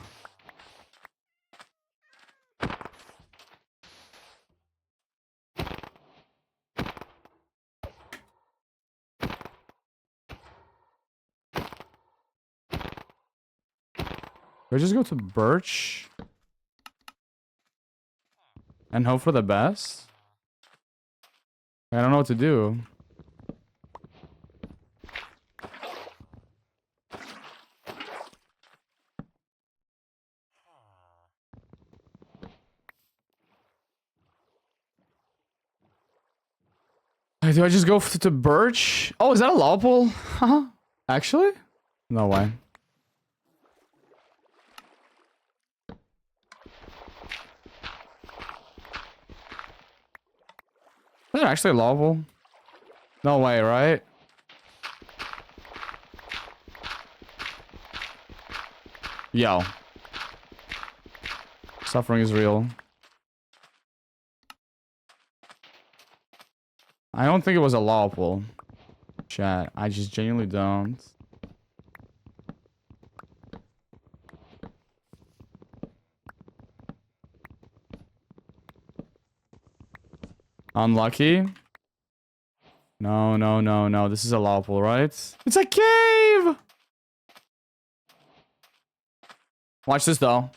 Do I just go to Birch? And hope for the best? I don't know what to do. Do I just go to Birch? Oh, is that a lava pool? Huh? Actually? No way. Is it actually a lava pool? No way, right? Yo. Suffering is real. I don't think it was a lava pool. Chat. I just genuinely don't. Unlucky. No, no, no, no. This is a lava pool, right? It's a cave! Watch this, though.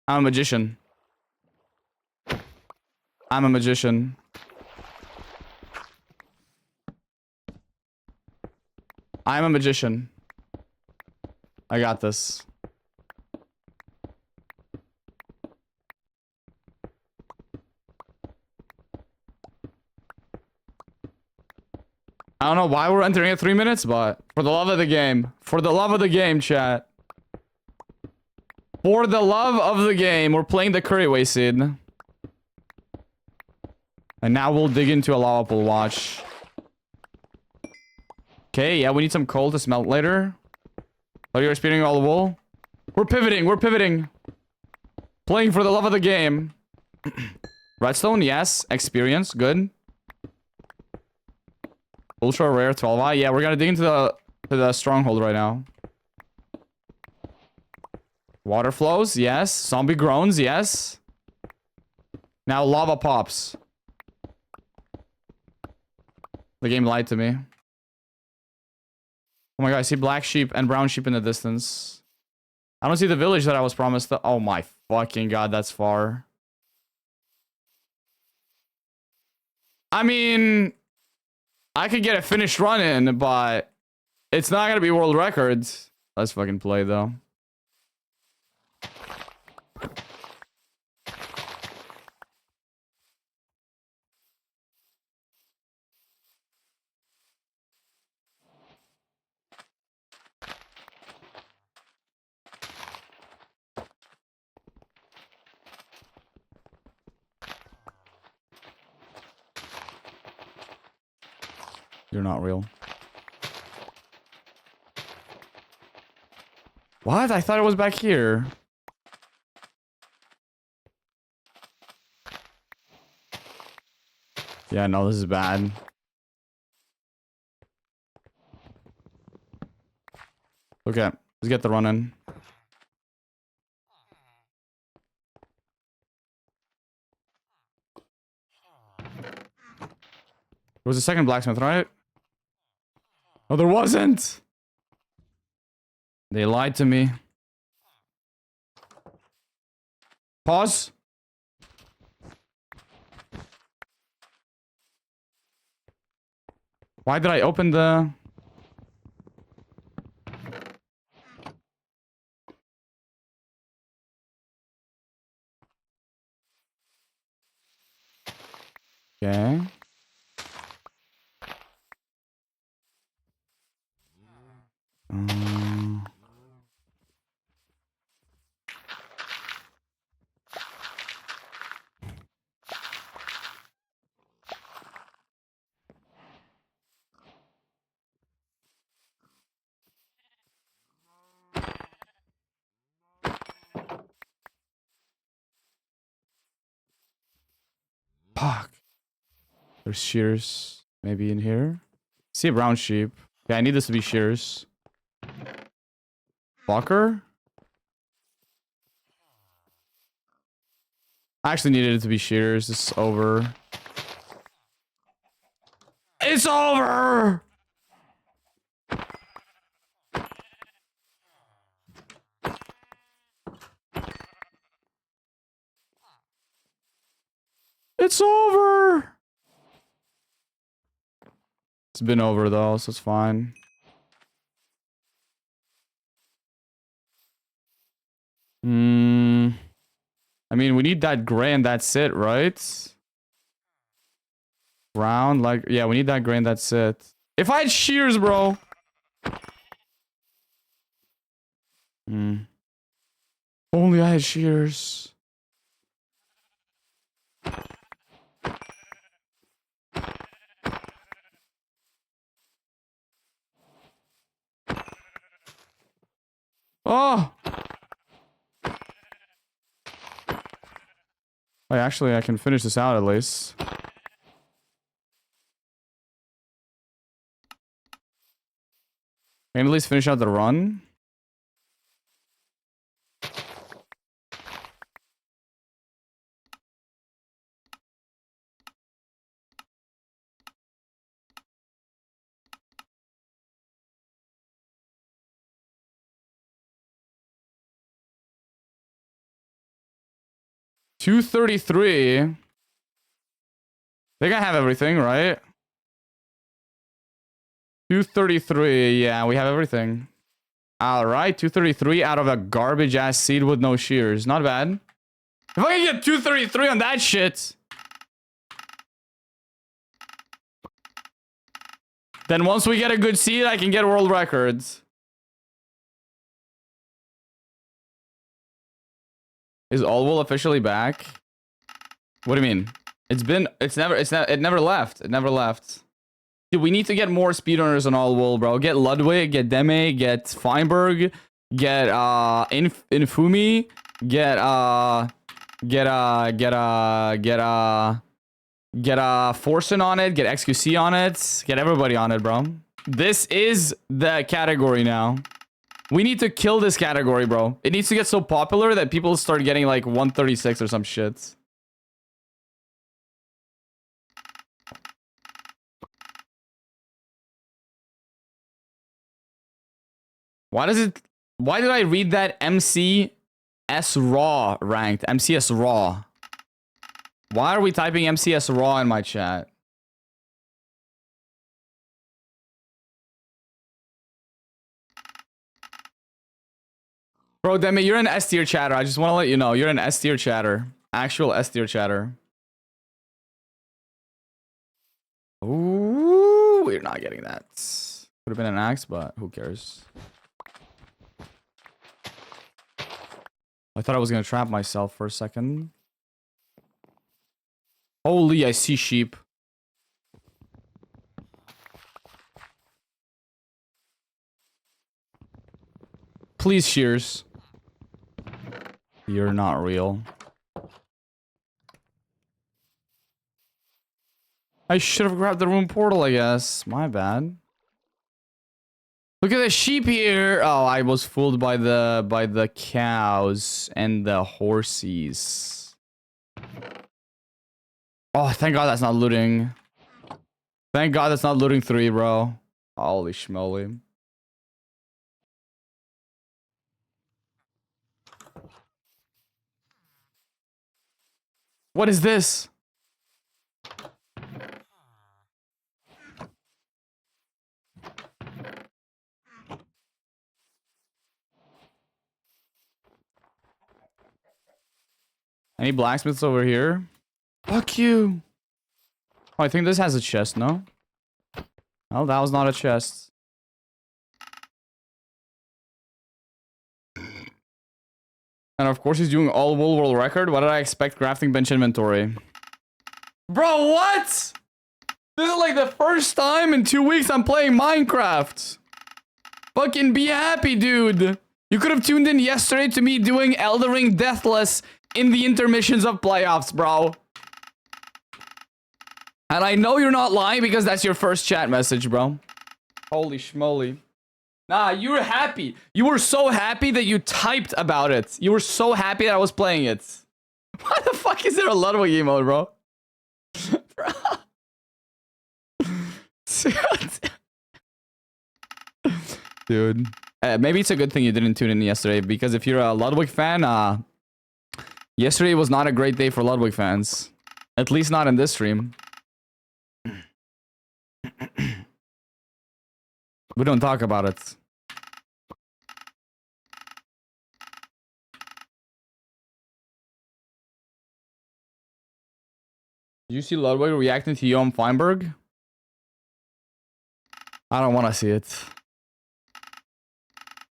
I'm a magician. I'm a magician. I'm a magician. I got this. I don't know why we're entering at 3 minutes, but for the love of the game. For the love of the game, chat. For the love of the game, we're playing the curry wasted. And now we'll dig into a lava pool, watch. Okay, yeah, we need some coal to smelt later. Oh, you're speeding all the wool? We're pivoting, we're pivoting. Playing for the love of the game. Redstone, yes. Experience, good. Ultra rare 12i. Yeah, we're gonna dig into the stronghold right now. Water flows, yes. Zombie groans, yes. Now lava pops. The game lied to me. Oh my god, I see black sheep and brown sheep in the distance. I don't see the village that I was promised. Oh my fucking god, that's far. I mean, I could get a finished run in, but it's not gonna be world records. Let's fucking play though. You're not real. What? I thought it was back here. Yeah, no, this is bad. Okay, let's get the run in. There was a second blacksmith, right? No, there wasn't! They lied to me. Pause. Why did I open the... Okay. Fuck. There's shears. Maybe in here. See a brown sheep. Yeah, I need this to be shears. Walker? I actually needed it to be shears. This is over. It's over! It's over. It's been over though, so it's fine. I mean, we need that gray and that's it, right? Round, like, yeah, we need that gray and that's it. If I had shears, bro. Only I had shears. Oh! Wait, actually, I can finish this out at least. I can at least finish out the run. $233. I think I have everything, right? 233. Yeah, we have everything. All right, 233 out of a garbage ass seed with no shears. Not bad. If I can get 233 on that shit, then once we get a good seed, I can get world records. Is Allwool officially back? What do you mean? It never left. It never left. Dude, we need to get more speedrunners on Allwool, bro. Get Ludwig, get Deme, get Feinberg, get Infumi, get Forsen on it, get XQC on it, get everybody on it, bro. This is the category now. We need to kill this category, bro. It needs to get so popular that people start getting like 136 or some shit. Why did I read that MCS Raw ranked? MCS Raw. Why are we typing MCS Raw in my chat? Bro, Demi, you're an S tier chatter. I just want to let you know. You're an S tier chatter. Actual S tier chatter. Ooh, we're not getting that. Could have been an axe, but who cares? I thought I was going to trap myself for a second. Holy, I see sheep. Please, shears. You're not real. I should have grabbed the room portal, I guess. My bad. Look at the sheep here. Oh, I was fooled by the cows and the horsies. Oh, thank God that's not looting. Thank God that's not looting 3, bro. Holy schmoly. What is this? Any blacksmiths over here? Fuck you. Oh, I think this has a chest, no? Oh, that was not a chest. And of course he's doing all wool world record. What did I expect? Crafting bench inventory. Bro, what? This is like the first time in 2 weeks I'm playing Minecraft. Fucking be happy, dude. You could have tuned in yesterday to me doing Elden Ring Deathless in the intermissions of playoffs, bro. And I know you're not lying because that's your first chat message, bro. Holy schmoly. Nah, you were happy. You were so happy that you typed about it. You were so happy that I was playing it. Why the fuck is there a Ludwig emote, bro? Dude. Maybe it's a good thing you didn't tune in yesterday, because if you're a Ludwig fan, yesterday was not a great day for Ludwig fans. At least not in this stream. We don't talk about it. Did you see Ludwig reacting to Johan Feinberg? I don't want to see it.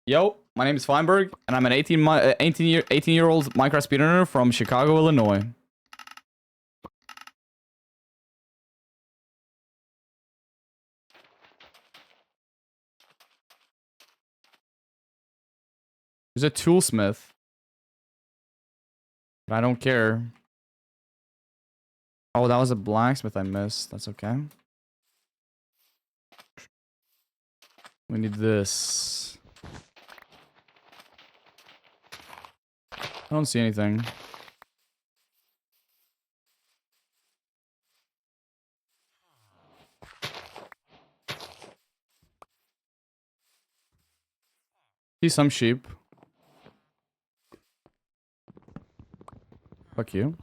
Yo, my name is Feinberg, and I'm an 18-year-old Minecraft speedrunner from Chicago, Illinois. There's a toolsmith. But I don't care. Oh, that was a blacksmith I missed. That's okay. We need this. I don't see anything. See some sheep. Fuck you.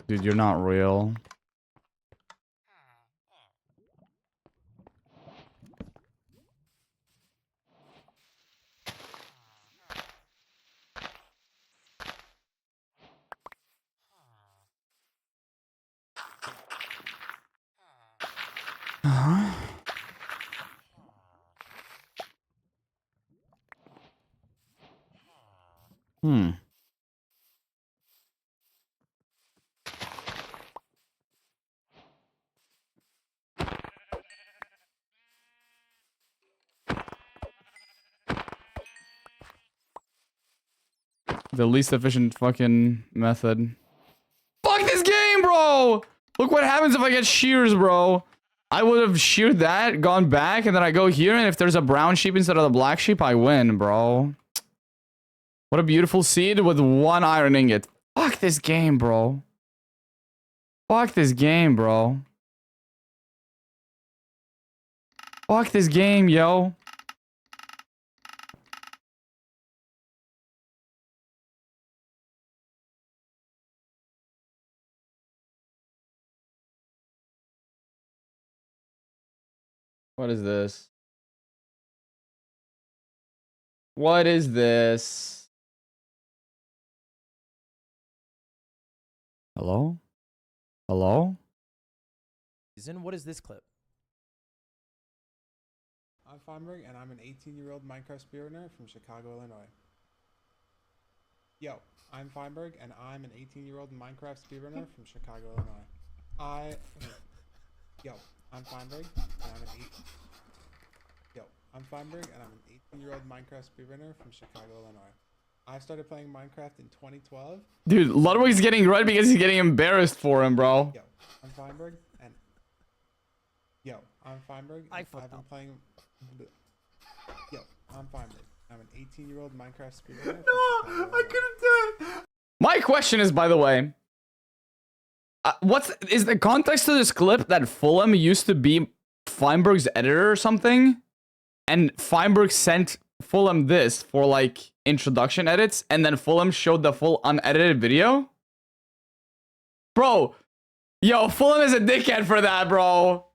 Dude, you're not real. Hmm. The least efficient fucking method. Fuck this game, bro! Look what happens if I get shears, bro. I would have sheared that, gone back, and then I go here, and if there's a brown sheep instead of the black sheep, I win, bro. What a beautiful seed with one iron ingot. Fuck this game, bro. Fuck this game, bro. Fuck this game, yo. What is this? What is this? Hello? Hello? What is this clip? I'm Feinberg, and I'm an 18-year-old Minecraft speedrunner from Chicago, Illinois. Yo, I'm Feinberg, and I'm an 18-year-old Minecraft speedrunner from Chicago, Illinois. Yo, I'm Feinberg, and I'm an 18-year-old Minecraft speedrunner from Chicago, Illinois. I started playing Minecraft in 2012. Dude, Ludwig's getting red because he's getting embarrassed for him, bro. Yo, I'm Feinberg, and I've been playing. Yo, I'm Feinberg. I'm an 18-year-old Minecraft speedrunner. No, I couldn't do it. My question is, by the way, is the context to this clip that Fulham used to be Feinberg's editor or something, and Feinberg sent Fulham this for like introduction edits, and then Fulham showed the full unedited video? Bro, yo, Fulham is a dickhead for that, bro.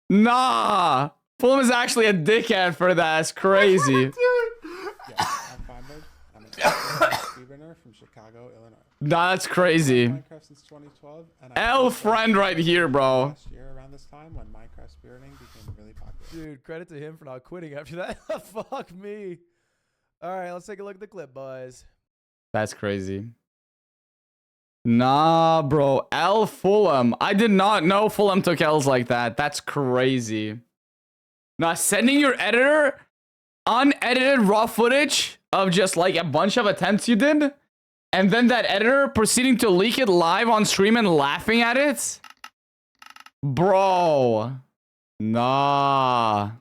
Nah, Fulham is actually a dickhead for that. It's crazy. Yeah, I'm Feinberg. I'm an speedrunner from Chicago, Illinois. Nah, that's crazy. Minecraft since 2012, and L friend right here, bro. last year around this time when Minecraft speedrunning became really popular. Dude, credit to him for not quitting after that. Fuck me. All right, let's take a look at the clip, boys. That's crazy. Nah, bro. L Fulham. I did not know Fulham took L's like that. That's crazy. Nah, sending your editor unedited raw footage of just like a bunch of attempts you did, and then that editor proceeding to leak it live on stream and laughing at it? Bro. Nah.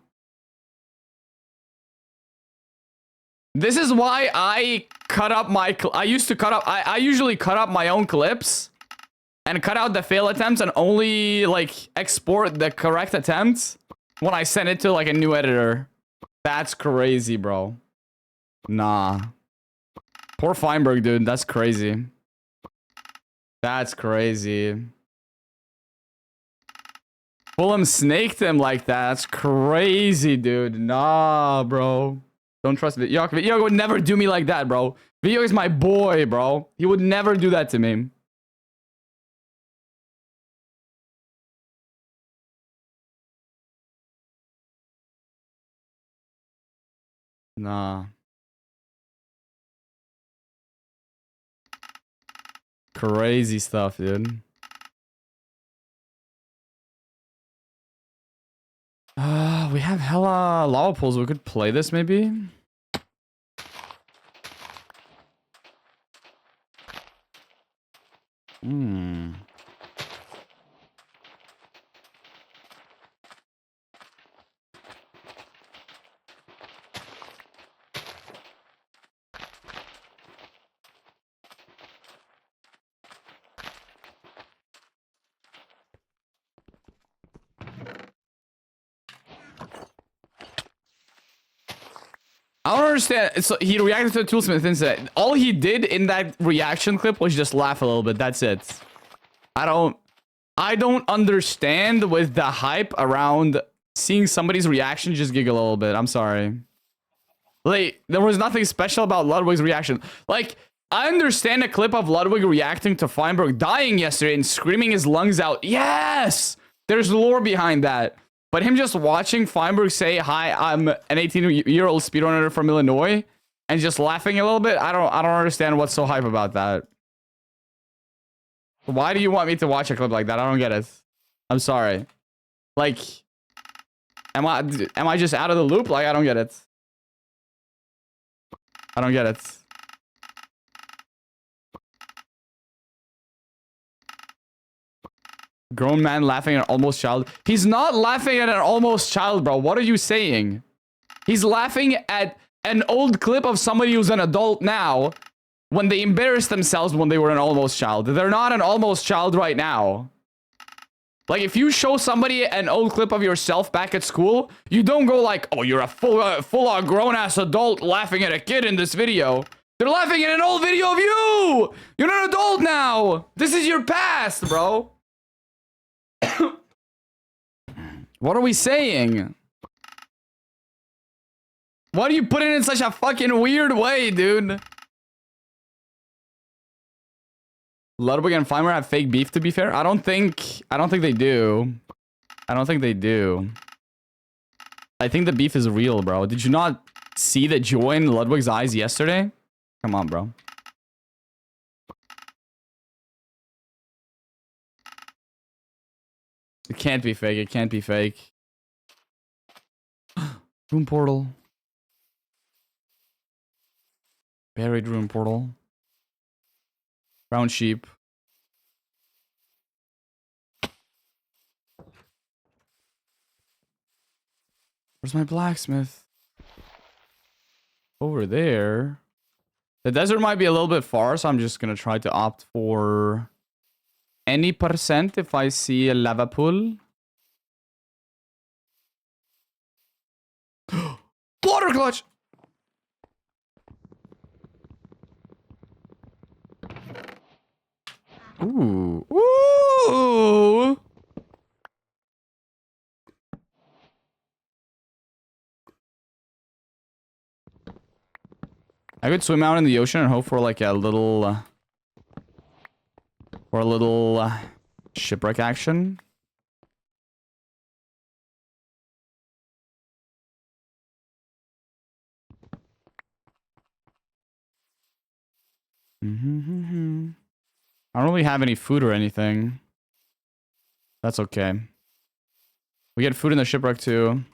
This is why I cut up my... I usually cut up my own clips and cut out the fail attempts and only, like, export the correct attempts when I send it to, like, a new editor. That's crazy, bro. Nah. Poor Feinberg, dude. That's crazy. That's crazy. Fulham snaked him like that. That's crazy, dude. Nah, bro. Don't trust Videog. Videog would never do me like that, bro. Videog is my boy, bro. He would never do that to me. Nah. Crazy stuff, dude. We have hella lava pools. We could play this maybe. Hmm. I don't understand. So he reacted to the Toolsmith incident. All he did in that reaction clip was just laugh a little bit. That's it. I don't understand with the hype around seeing somebody's reaction just giggle a little bit. I'm sorry. Like, there was nothing special about Ludwig's reaction. Like, I understand a clip of Ludwig reacting to Feinberg dying yesterday and screaming his lungs out. Yes! There's lore behind that. But him just watching Feinberg say, hi, I'm an 18-year-old speedrunner from Illinois, and just laughing a little bit, I don't understand what's so hype about that. Why do you want me to watch a clip like that? I don't get it. I'm sorry. Like, am I just out of the loop? Like, I don't get it. I don't get it. Grown man laughing at an almost child. He's not laughing at an almost child, bro. What are you saying? He's laughing at an old clip of somebody who's an adult now when they embarrassed themselves when they were an almost child. They're not an almost child right now. Like, if you show somebody an old clip of yourself back at school, you don't go like, oh, you're a full-on grown-ass adult laughing at a kid in this video. They're laughing at an old video of you! You're an adult now! This is your past, bro. What are we saying? Why do you put it in such a fucking weird way, dude? Ludwig and Feimer have fake beef, to be fair. I don't think they do. I don't think they do. I think the beef is real, bro. Did you not see the joy in Ludwig's eyes yesterday? Come on, bro. It can't be fake. It can't be fake. Room portal. Buried room portal. Brown sheep. Where's my blacksmith? Over there. The desert might be a little bit far, so I'm just gonna try to opt for any percent if I see a lava pool. Water clutch! Ooh. Ooh! I could swim out in the ocean and hope for like a little... shipwreck action. I don't really have any food or anything. That's okay. We get food in the shipwreck too.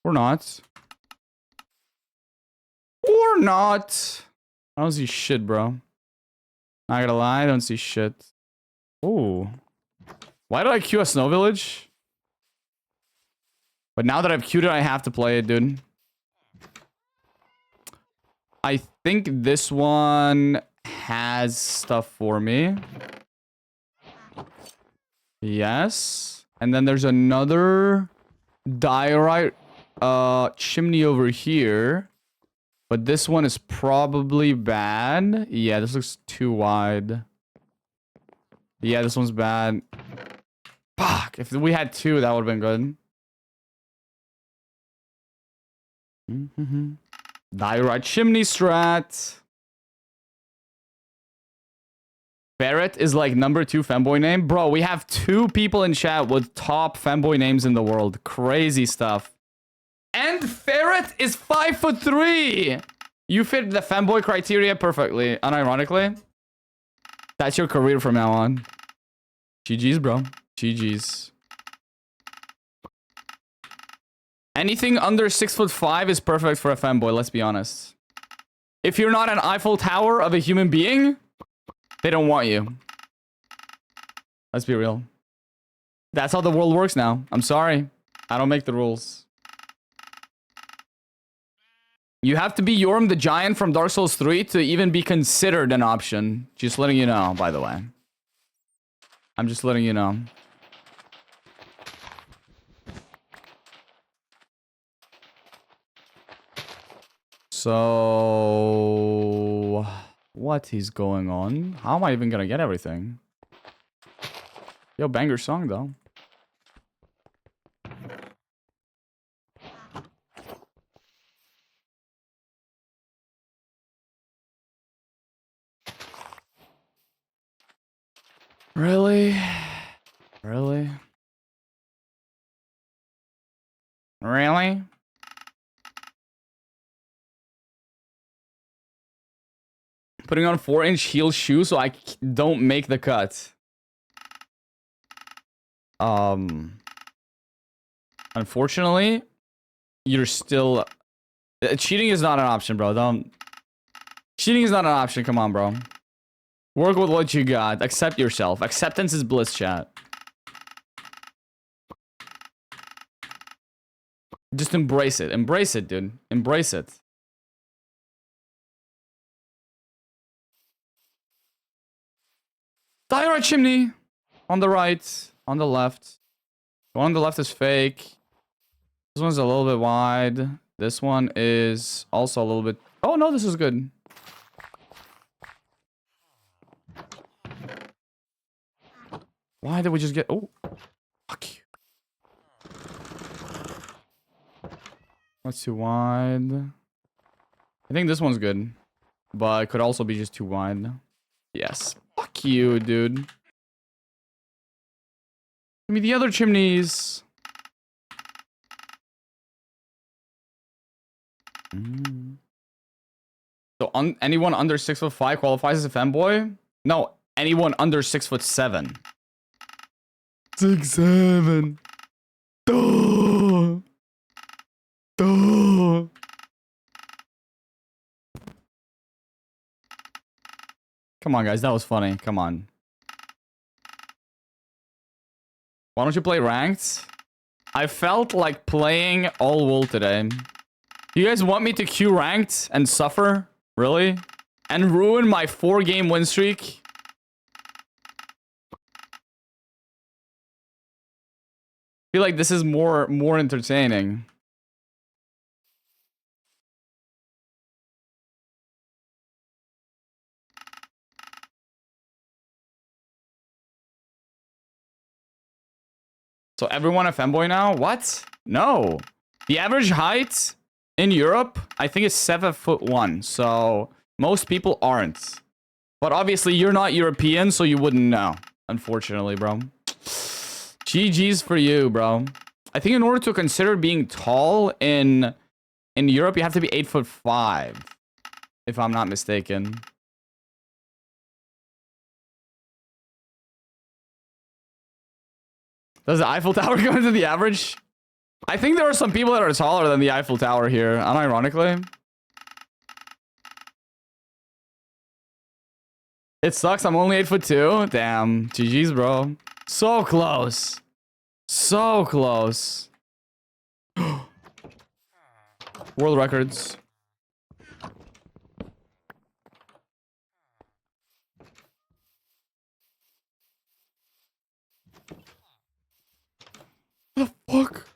Or not. Or not. I don't see shit, bro. Not gonna lie, I don't see shit. Ooh. Why did I queue a snow village? But now that I've queued it, I have to play it, dude. I think this one has stuff for me. Yes. And then there's another diorite chimney over here. But this one is probably bad. Yeah, this looks too wide. Yeah, this one's bad. Fuck. If we had two, that would have been good. Diorite chimney strat. Barrett is like #2 femboy name. Bro, we have 2 people in chat with top femboy names in the world. Crazy stuff. And Ferret is 5'3". You fit the femboy criteria perfectly, unironically. That's your career from now on. GG's, bro. GG's. Anything under 6'5" is perfect for a femboy, let's be honest. If you're not an Eiffel Tower of a human being, they don't want you. Let's be real. That's how the world works now. I'm sorry. I don't make the rules. You have to be Yorm the Giant from Dark Souls 3 to even be considered an option. Just letting you know, by the way. I'm just letting you know. So... what is going on? How am I even gonna get everything? Yo, banger song, though. Really? Really? Really? Putting on 4-inch heel shoes so I don't make the cut. Unfortunately, you're still... cheating is not an option, bro. Don't... cheating is not an option. Come on, bro. Work with what you got. Accept yourself. Acceptance is bliss, chat. Just embrace it. Embrace it, dude. Embrace it. Diorite chimney. On the right. On the left. The one on the left is fake. This one's a little bit wide. This one is also a little bit... oh, no, this is good. Why did we just get... oh. Fuck you. That's too wide. I think this one's good. But it could also be just too wide. Yes. Fuck you, dude. Give me the other chimneys. So anyone under 6'5" qualifies as a femboy? No, anyone under 6'7". 6'7". Duh. Duh. Come on, guys. That was funny. Come on. Why don't you play ranked? I felt like playing all wool today. You guys want me to queue ranked and suffer? Really? And ruin my 4-game win streak? I feel like this is more entertaining. So everyone a femboy now? What? No. The average height in Europe, I think, is 7'1". So most people aren't. But obviously, you're not European, so you wouldn't know. Unfortunately, bro. GG's for you, bro. I think in order to consider being tall in Europe, you have to be 8'5", if I'm not mistaken. Does the Eiffel Tower go into the average? I think there are some people that are taller than the Eiffel Tower here, unironically. It sucks, I'm only 8'2". Damn. GG's, bro. So close. So close. World records. The fuck?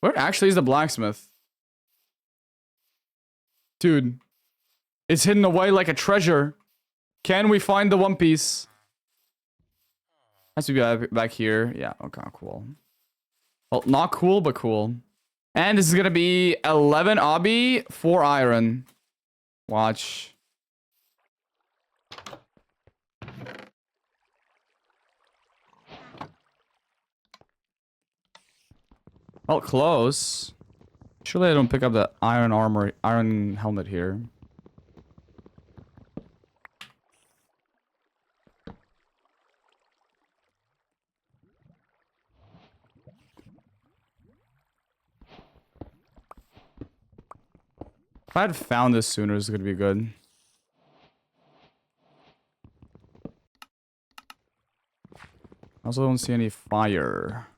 Where actually is the blacksmith? Dude. It's hidden away like a treasure. Can we find the One Piece? Has to be back here. Yeah, okay, cool. Well, not cool, but cool. And this is gonna be 11 obby, 4 iron. Watch. Well, close. Surely I don't pick up the iron armor, iron helmet here. If I had found this sooner, this is gonna be good. I also don't see any fire.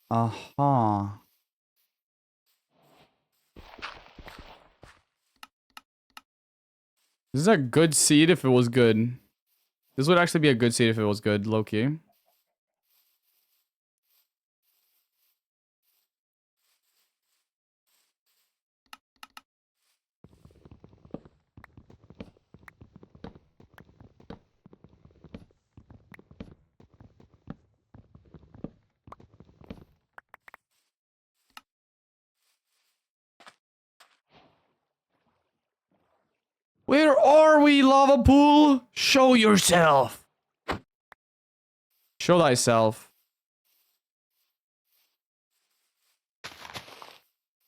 Aha. This is a good seed if it was good. This would actually be a good seed if it was good, low-key. Where are we, lava pool? Show yourself. Show thyself.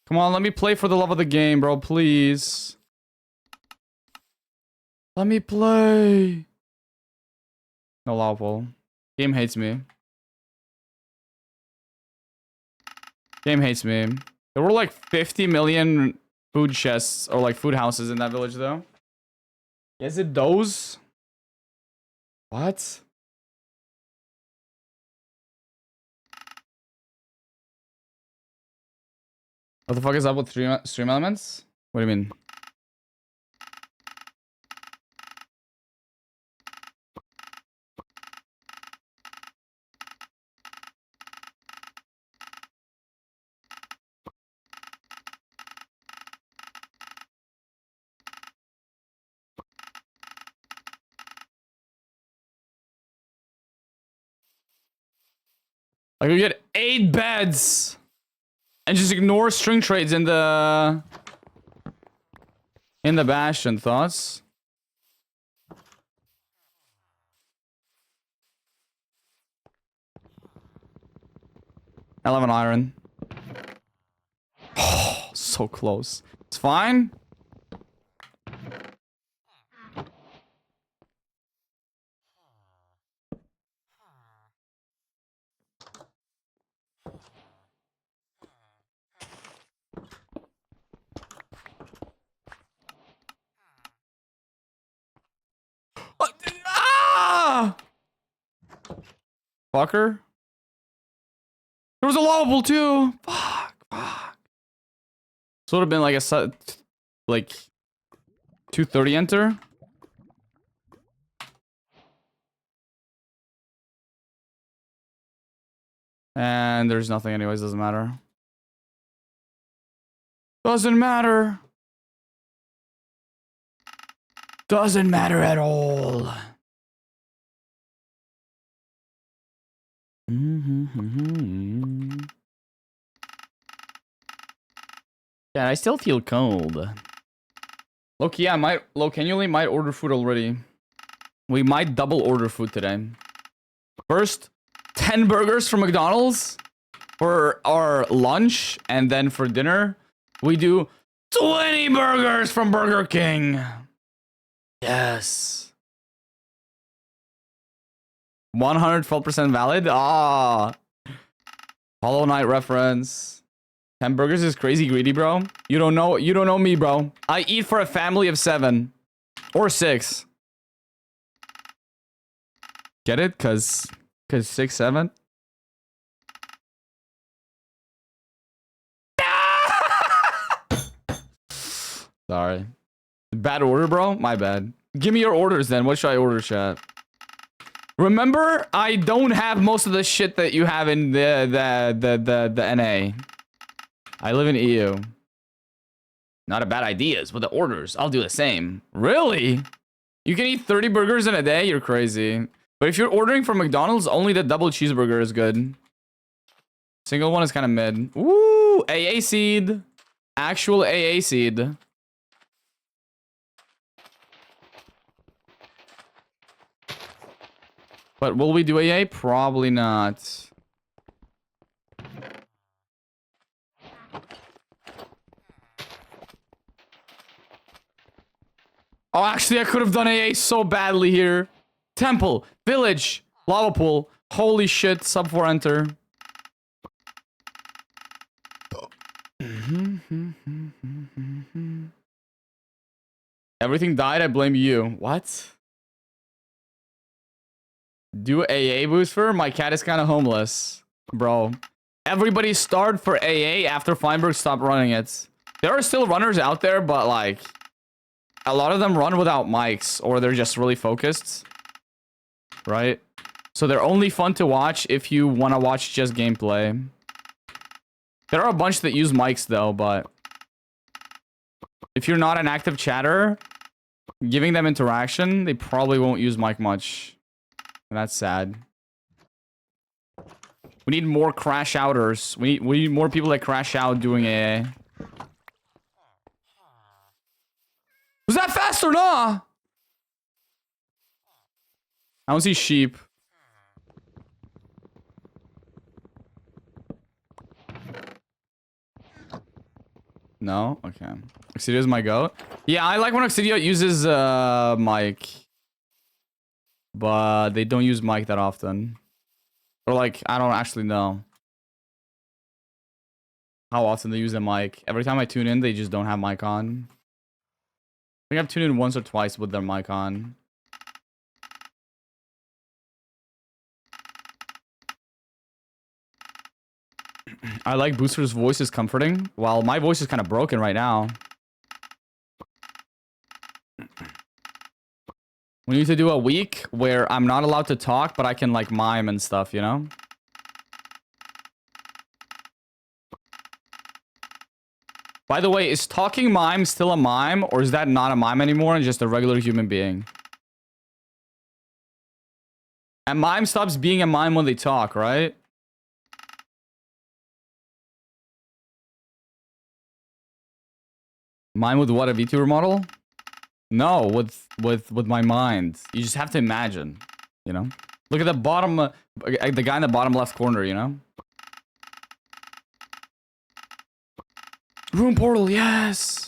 Come on, let me play for the love of the game, bro, please. Let me play. No lava pool. Game hates me. Game hates me. There were like 50 million food chests or like food houses in that village, though. Is it those? What? What the fuck is up with stream elements? What do you mean? Like we get 8 beds and just ignore string trades in the bastion. Thoughts? $11 iron. Oh, so close. It's fine. Ah! Fucker. There was a lava pool too. Fuck. So it would have been like a set, like 230 enter. And there's nothing anyways, doesn't matter. Doesn't matter. Doesn't matter at all. Yeah, I still feel cold. Loki, yeah, Locanually might order food already. We might double order food today. First, 10 burgers from McDonald's for our lunch, and then for dinner, we do 20 burgers from Burger King. Yes. 112% valid? Ah. Hollow Knight reference. 10 burgers is crazy greedy, bro. You don't know me, bro. I eat for a family of 7 or 6. Get it? Cause 6, 7. Sorry. Bad order, bro? My bad. Give me your orders then. What should I order, chat? Remember, I don't have most of the shit that you have in the NA. I live in EU. Not a bad idea with the orders. I'll do the same. Really? You can eat 30 burgers in a day? You're crazy. But if you're ordering from McDonald's, only the double cheeseburger is good. Single one is kind of mid. Ooh, AA seed. Actual AA seed. But will we do AA? Probably not. Oh, actually, I could have done AA so badly here. Temple, village, lava pool. Holy shit, sub 4 enter. Everything died, I blame you. What? Do AA Boosfer? My cat is kind of homeless. Bro. Everybody started for AA after Feinberg stopped running it. There are still runners out there, but like... a lot of them run without mics, or they're just really focused. Right? So they're only fun to watch if you want to watch just gameplay. There are a bunch that use mics though, but... if you're not an active chatter, giving them interaction, they probably won't use mic much. And that's sad. We need more crash outers. We need more people that crash out doing AA. Was that fast or not? I don't see sheep. No? Okay. Oxidio's my goat. Yeah, I like when Oxidio uses mic. But they don't use mic that often. Or like, I don't actually know how often they use the mic. Every time I tune in, they just don't have mic on. I think I've tuned in once or twice with their mic on. I like Booster's voice is comforting, while my voice is kind of broken right now. We need to do a week where I'm not allowed to talk, but I can like mime and stuff, you know? By the way, is talking mime still a mime, or is that not a mime anymore and just a regular human being? And mime stops being a mime when they talk, right? Mime with what, a VTuber model? No, with my mind. You just have to imagine, you know? Look at the bottom, the guy in the bottom left corner, you know? Room portal, yes!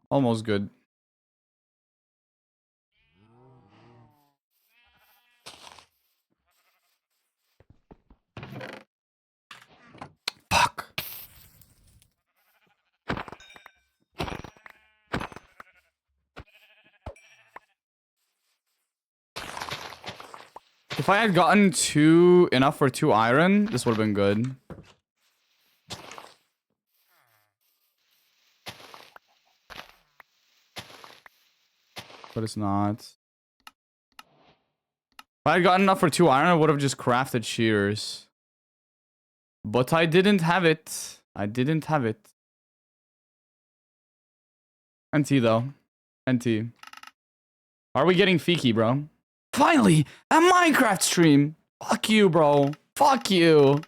Almost good. Fuck. If I had gotten enough for 2 iron, this would have been good. But it's not. If I had gotten enough for 2 iron, I would have just crafted shears. But I didn't have it. I didn't have it. NT though. NT. Are we getting Fiki, bro? Finally! A Minecraft stream! Fuck you, bro. Fuck you.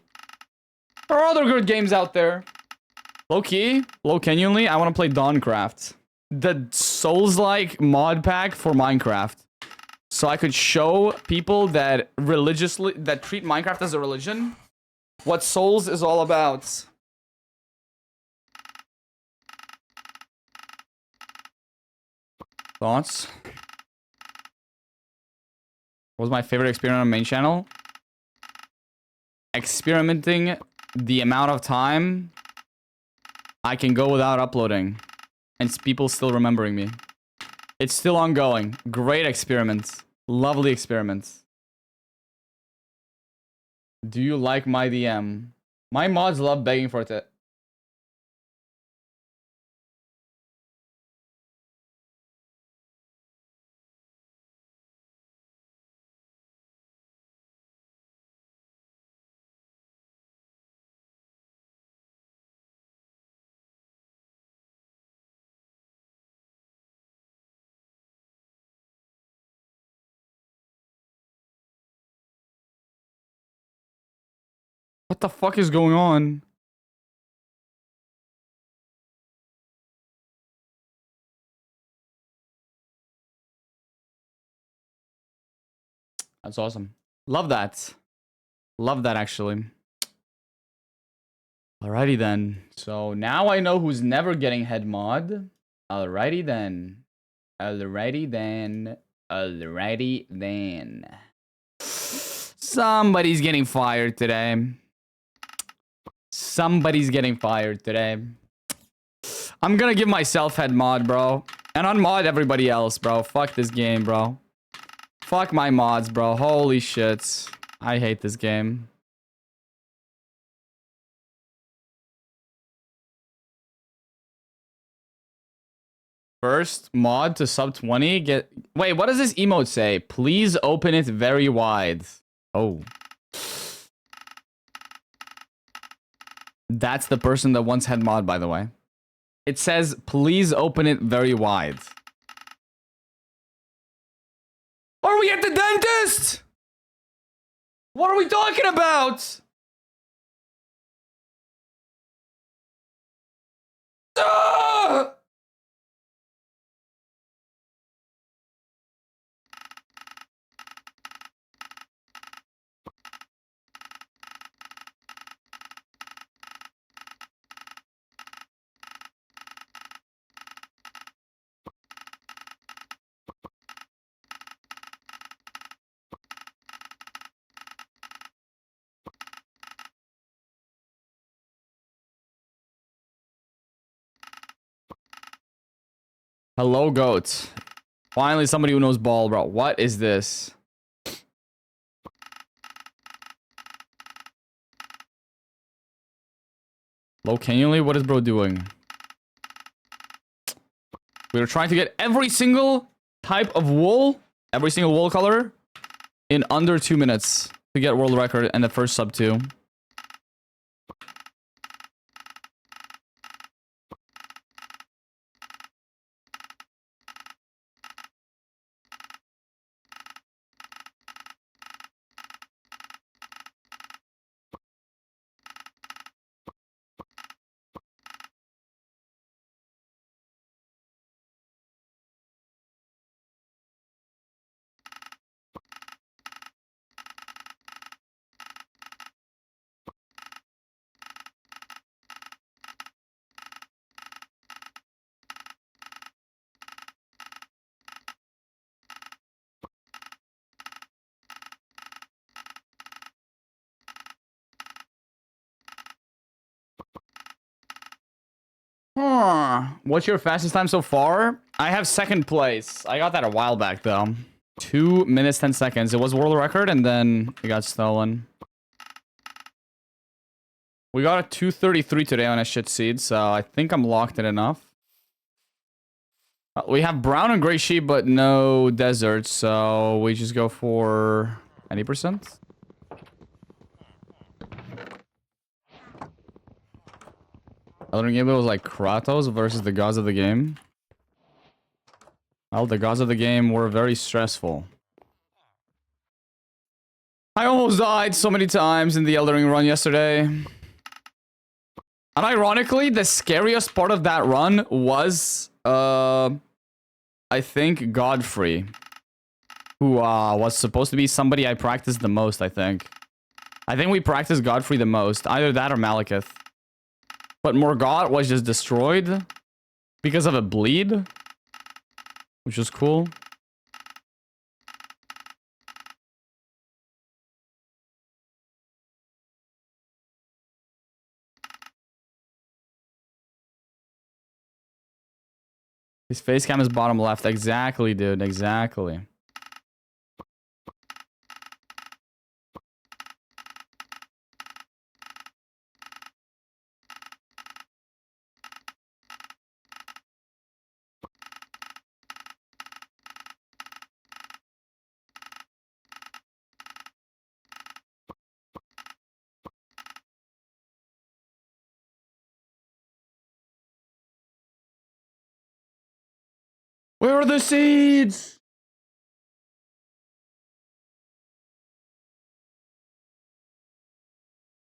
There are other good games out there. Low-key, low-canyonly, I want to play Dawncraft. The Souls-like mod pack for Minecraft. So I could show people that treat Minecraft as a religion what Souls is all about. Thoughts? What was my favorite experiment on main channel? Experimenting the amount of time I can go without uploading and people still remembering me. It's still ongoing. Great experiments. Lovely experiments. Do you like my DM? My mods love begging for it. What the fuck is going on? That's awesome. Love that. Love that, actually. Alrighty then. So now I know who's never getting head mod. Alrighty then. Alrighty then. Alrighty then. Somebody's getting fired today. Somebody's getting fired today. I'm gonna give myself head mod, bro. And unmod everybody else, bro. Fuck this game, bro. Fuck my mods, bro. Holy shit. I hate this game. First mod to sub 20. Wait, what does this emote say? Please open it very wide. Oh. That's the person that wants head mod, by the way. It says, please open it very wide. Are we at the dentist? What are we talking about? Ah! Hello, goat. Finally, somebody who knows ball, bro. What is this? Low cannuli? What is bro doing? We are trying to get every single type of wool, every single wool color, in under 2 minutes to get world record and the first sub 2. What's your fastest time so far? I have second place. I got that a while back, though. 2 minutes, 10 seconds. It was world record, and then it got stolen. We got a 2:33 today on a shit seed, so I think I'm locked in enough. We have brown and gray sheep, but no desert, so we just go for 90%. Other game was like Kratos versus the gods of the game. Well, the gods of the game were very stressful. I almost died so many times in the Elden Ring run yesterday. And ironically, the scariest part of that run was, I think, Godfrey. Who was supposed to be somebody I practiced the most, I think. I think we practiced Godfrey the most. Either that or Malekith. But Morgott was just destroyed because of a bleed, which is cool. His face cam is bottom left. Exactly, dude. Exactly. Where are the seeds?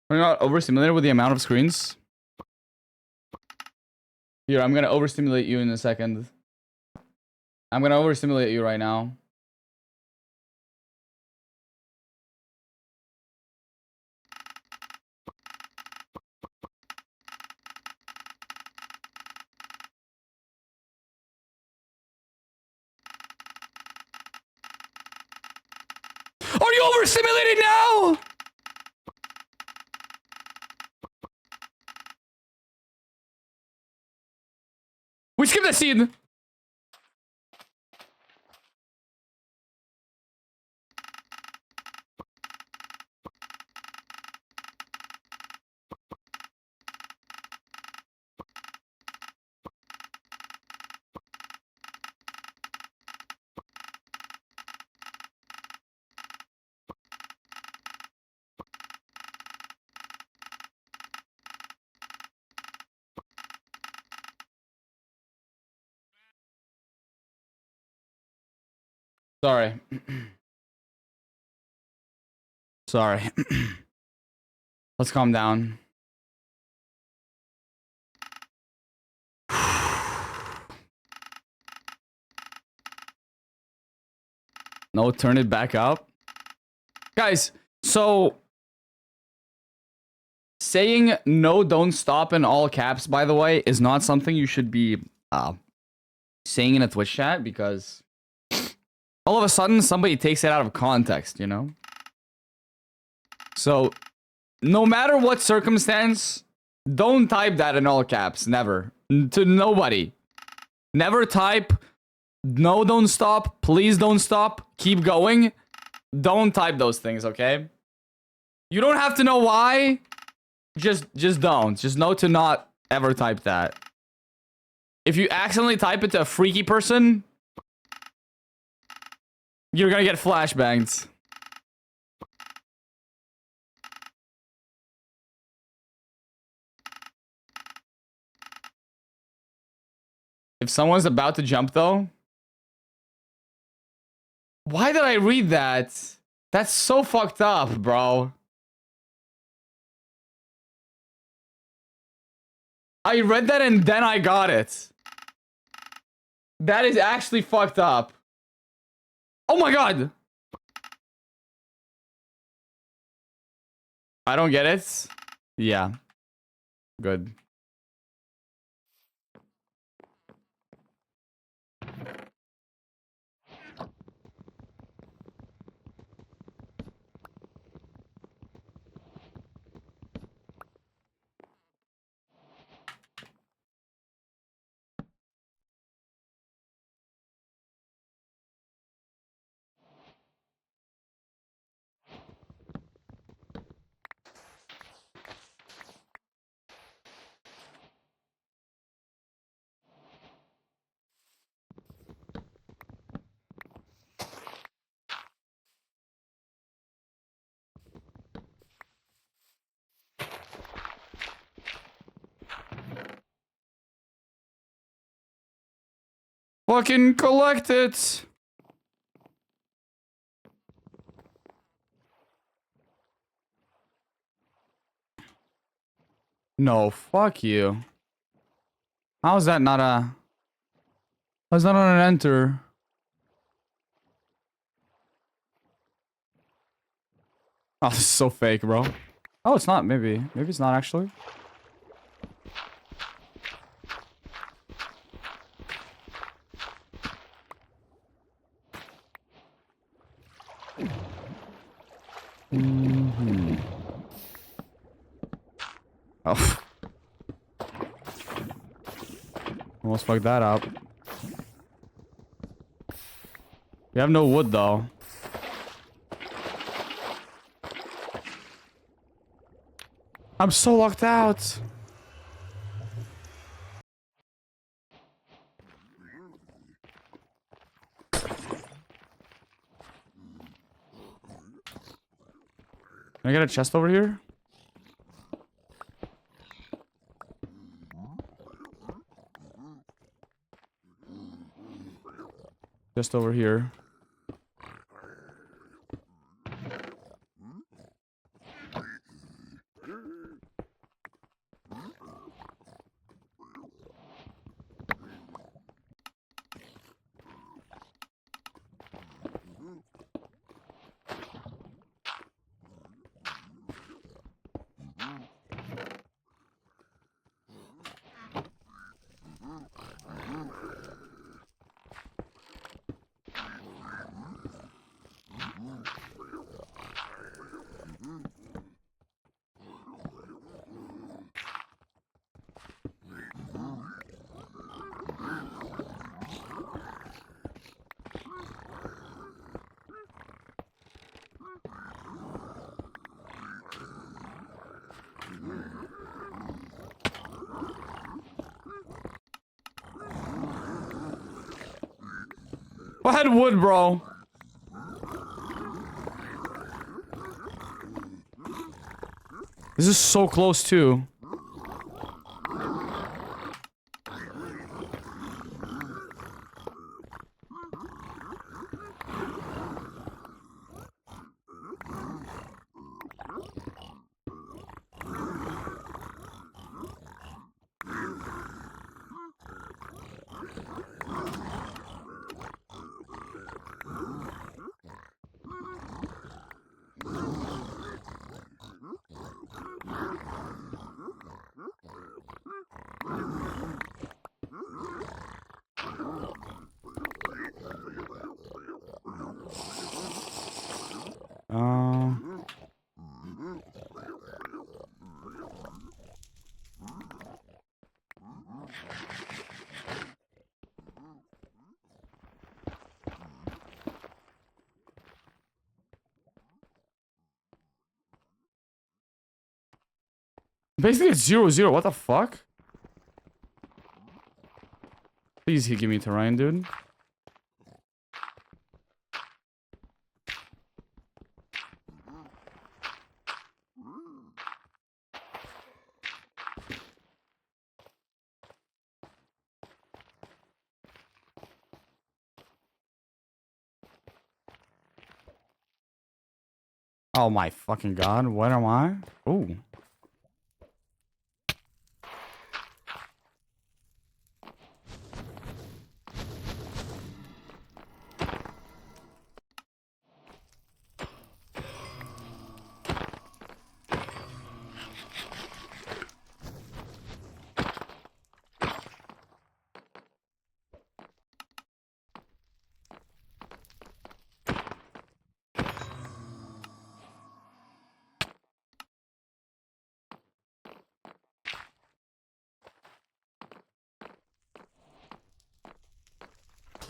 We're not overstimulated with the amount of screens. Here, I'm gonna overstimulate you in a second. I'm gonna overstimulate you right now. Are you overstimulated now? We skipped that scene. Sorry. Sorry. Let's calm down. No, turn it back up. Guys, so saying no, don't stop in all caps, by the way, is not something you should be saying in a Twitch chat, because all of a sudden somebody takes it out of context, you know? So no matter what circumstance, don't type that in all caps. Never. To nobody. Never type no, don't stop. Please don't stop. Keep going. Don't type those things, okay? You don't have to know why. Just don't. Just know to not ever type that. If you accidentally type it to a freaky person, you're gonna get flashbangs. If someone's about to jump, though... Why did I read that? That's so fucked up, bro. I read that and then I got it. That is actually fucked up. Oh my god! I don't get it. Yeah. Good. Fucking collect it. No, fuck you. How is that not a... How's that not an enter? Oh, this is so fake, bro. Oh, it's not, maybe. Maybe it's not, actually. Mm-hmm. Oh. Almost fucked that up. We have no wood though. I'm so locked out. Can I get a chest over here? Just over here. I had wood, bro. This is so close too. Uh, Basically, it's 0-0. What the fuck? Please, he give me terrain, dude. Oh my fucking god, where am I? Ooh.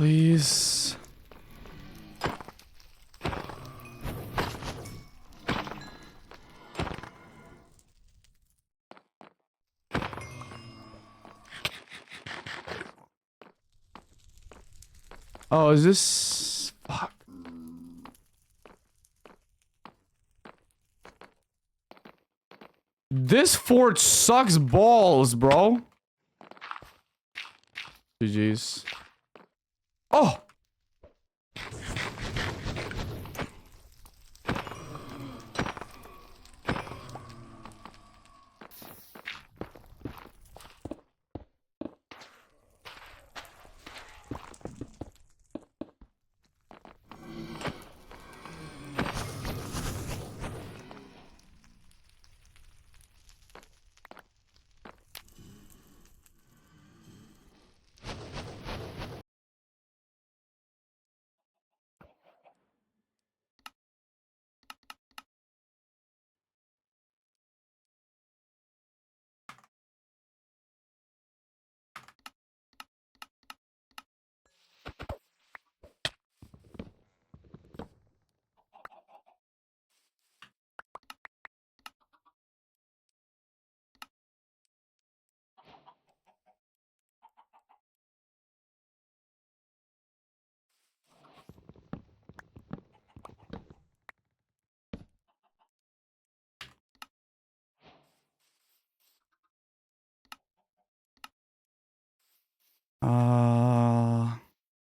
Please. Oh, is this... Fuck. This fort sucks balls, bro. GG's. Oh!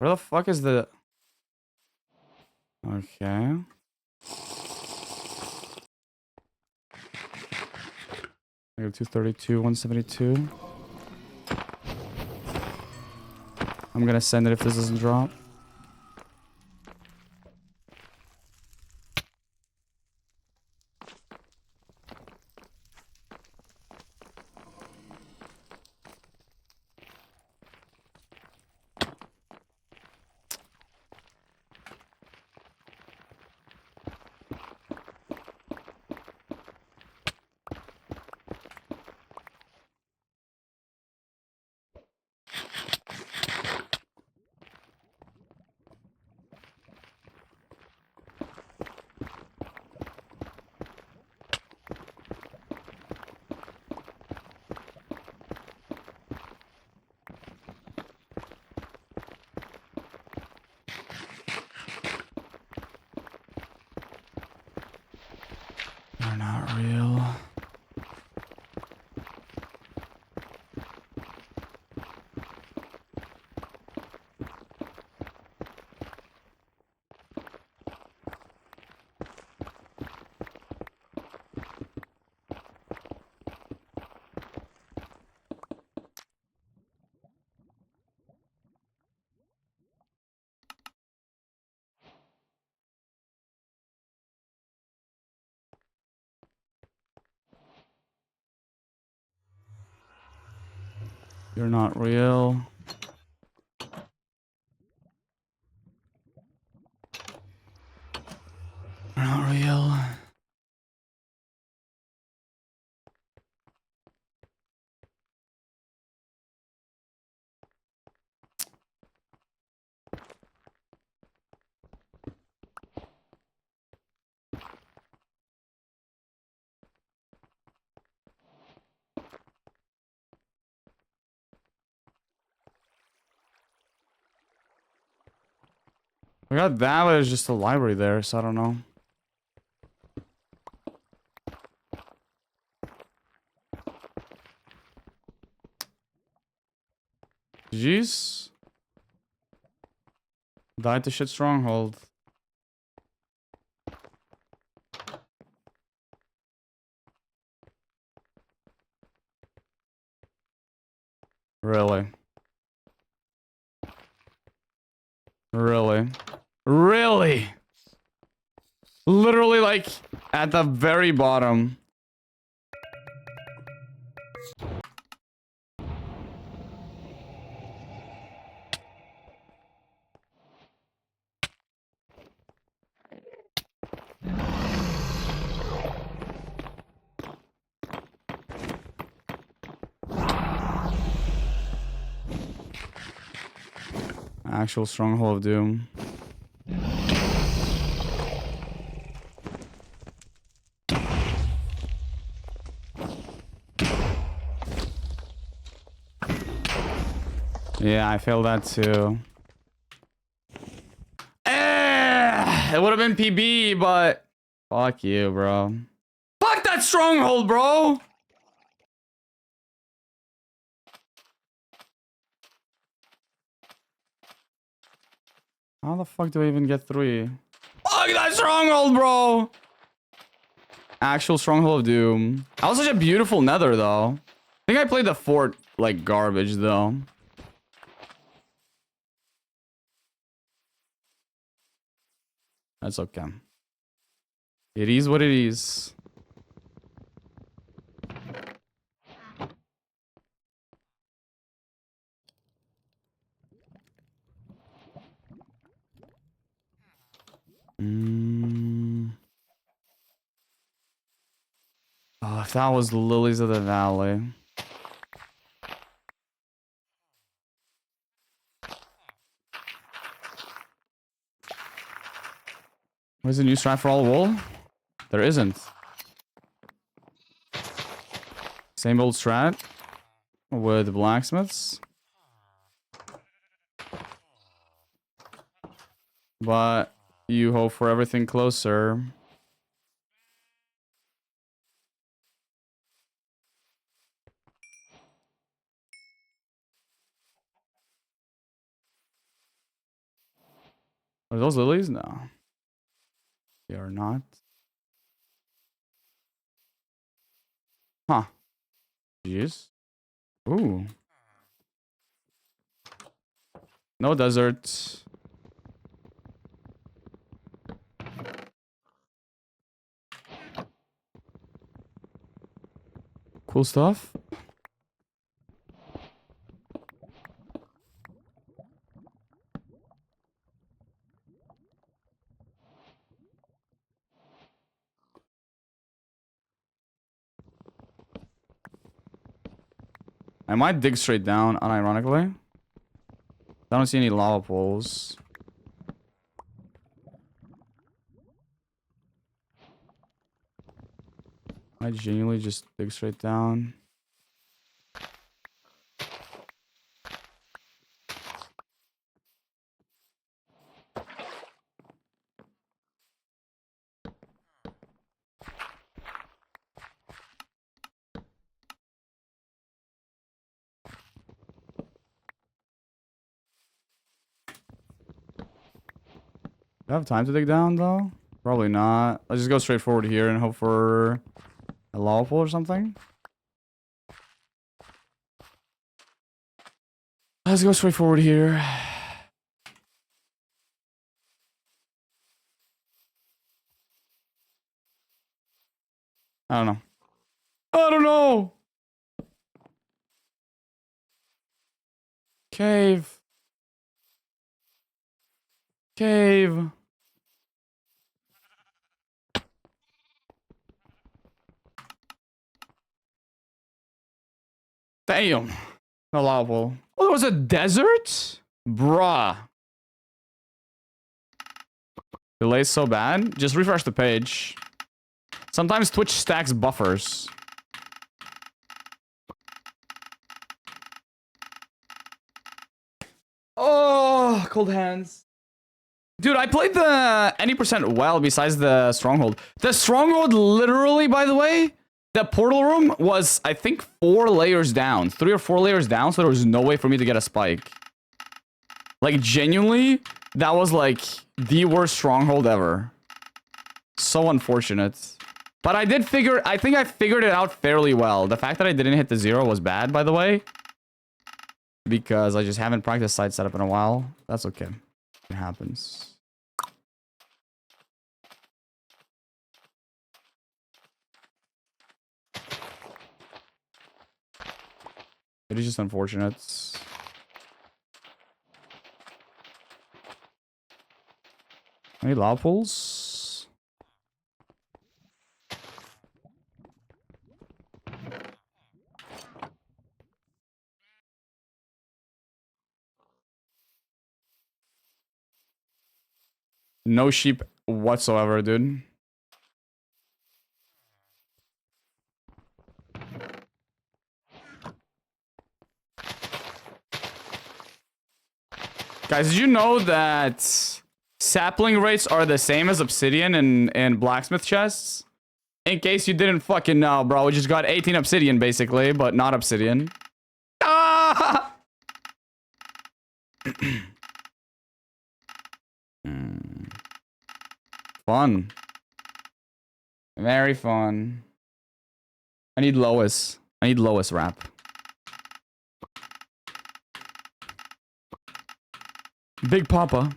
Where the fuck is the... Okay. I got 232, 172. I'm gonna send it if this doesn't drop. They're not real. You're not real. You're not real. We got that, but it's just a library there, so I don't know. Jeez. Died to shit stronghold. Really? Really? Really? Literally, like, at the very bottom. Actual stronghold of doom. Yeah, I failed that too. It would have been PB, but fuck you, bro. Fuck that stronghold, bro. How the fuck do I even get 3? Fuck that stronghold, bro. Actual stronghold of doom. That was such a beautiful nether, though. I think I played the fort like garbage, though. That's okay. It is what it is. Oh, if that was Lilies of the Valley. Where's a new strat for all wool? There isn't. Same old strat with the blacksmiths. But you hope for everything closer. Are those lilies? No. They are not. Huh. Jeez. Ooh. No desert. Cool stuff. I might dig straight down, unironically. I don't see any lava pools. I genuinely just dig straight down. Do I have time to dig down, though? Probably not. Let's just go straight forward here and hope for a lava pool or something. Let's go straight forward here. I don't know. I don't know! Cave. Cave. Damn. No lava pool. Oh, there was a desert? Bruh. Delay's so bad. Just refresh the page. Sometimes Twitch stacks buffers. Oh, cold hands. Dude, I played the any percent well besides the stronghold. The stronghold literally, by the way, the portal room was, I think, 4 layers down. 3 or 4 layers down, so there was no way for me to get a spike. Like, genuinely, that was, like, the worst stronghold ever. So unfortunate. But I think I figured it out fairly well. The fact that I didn't hit the 0 was bad, by the way. Because I just haven't practiced side setup in a while. That's okay. It happens. It is just unfortunate. Any lava pools? No sheep whatsoever, dude. Guys, did you know that sapling rates are the same as obsidian in blacksmith chests? In case you didn't fucking know, bro. We just got 18 obsidian, basically, but not obsidian. Ah! Fun. Very fun. I need Lois. I need Lois rap. Big Papa.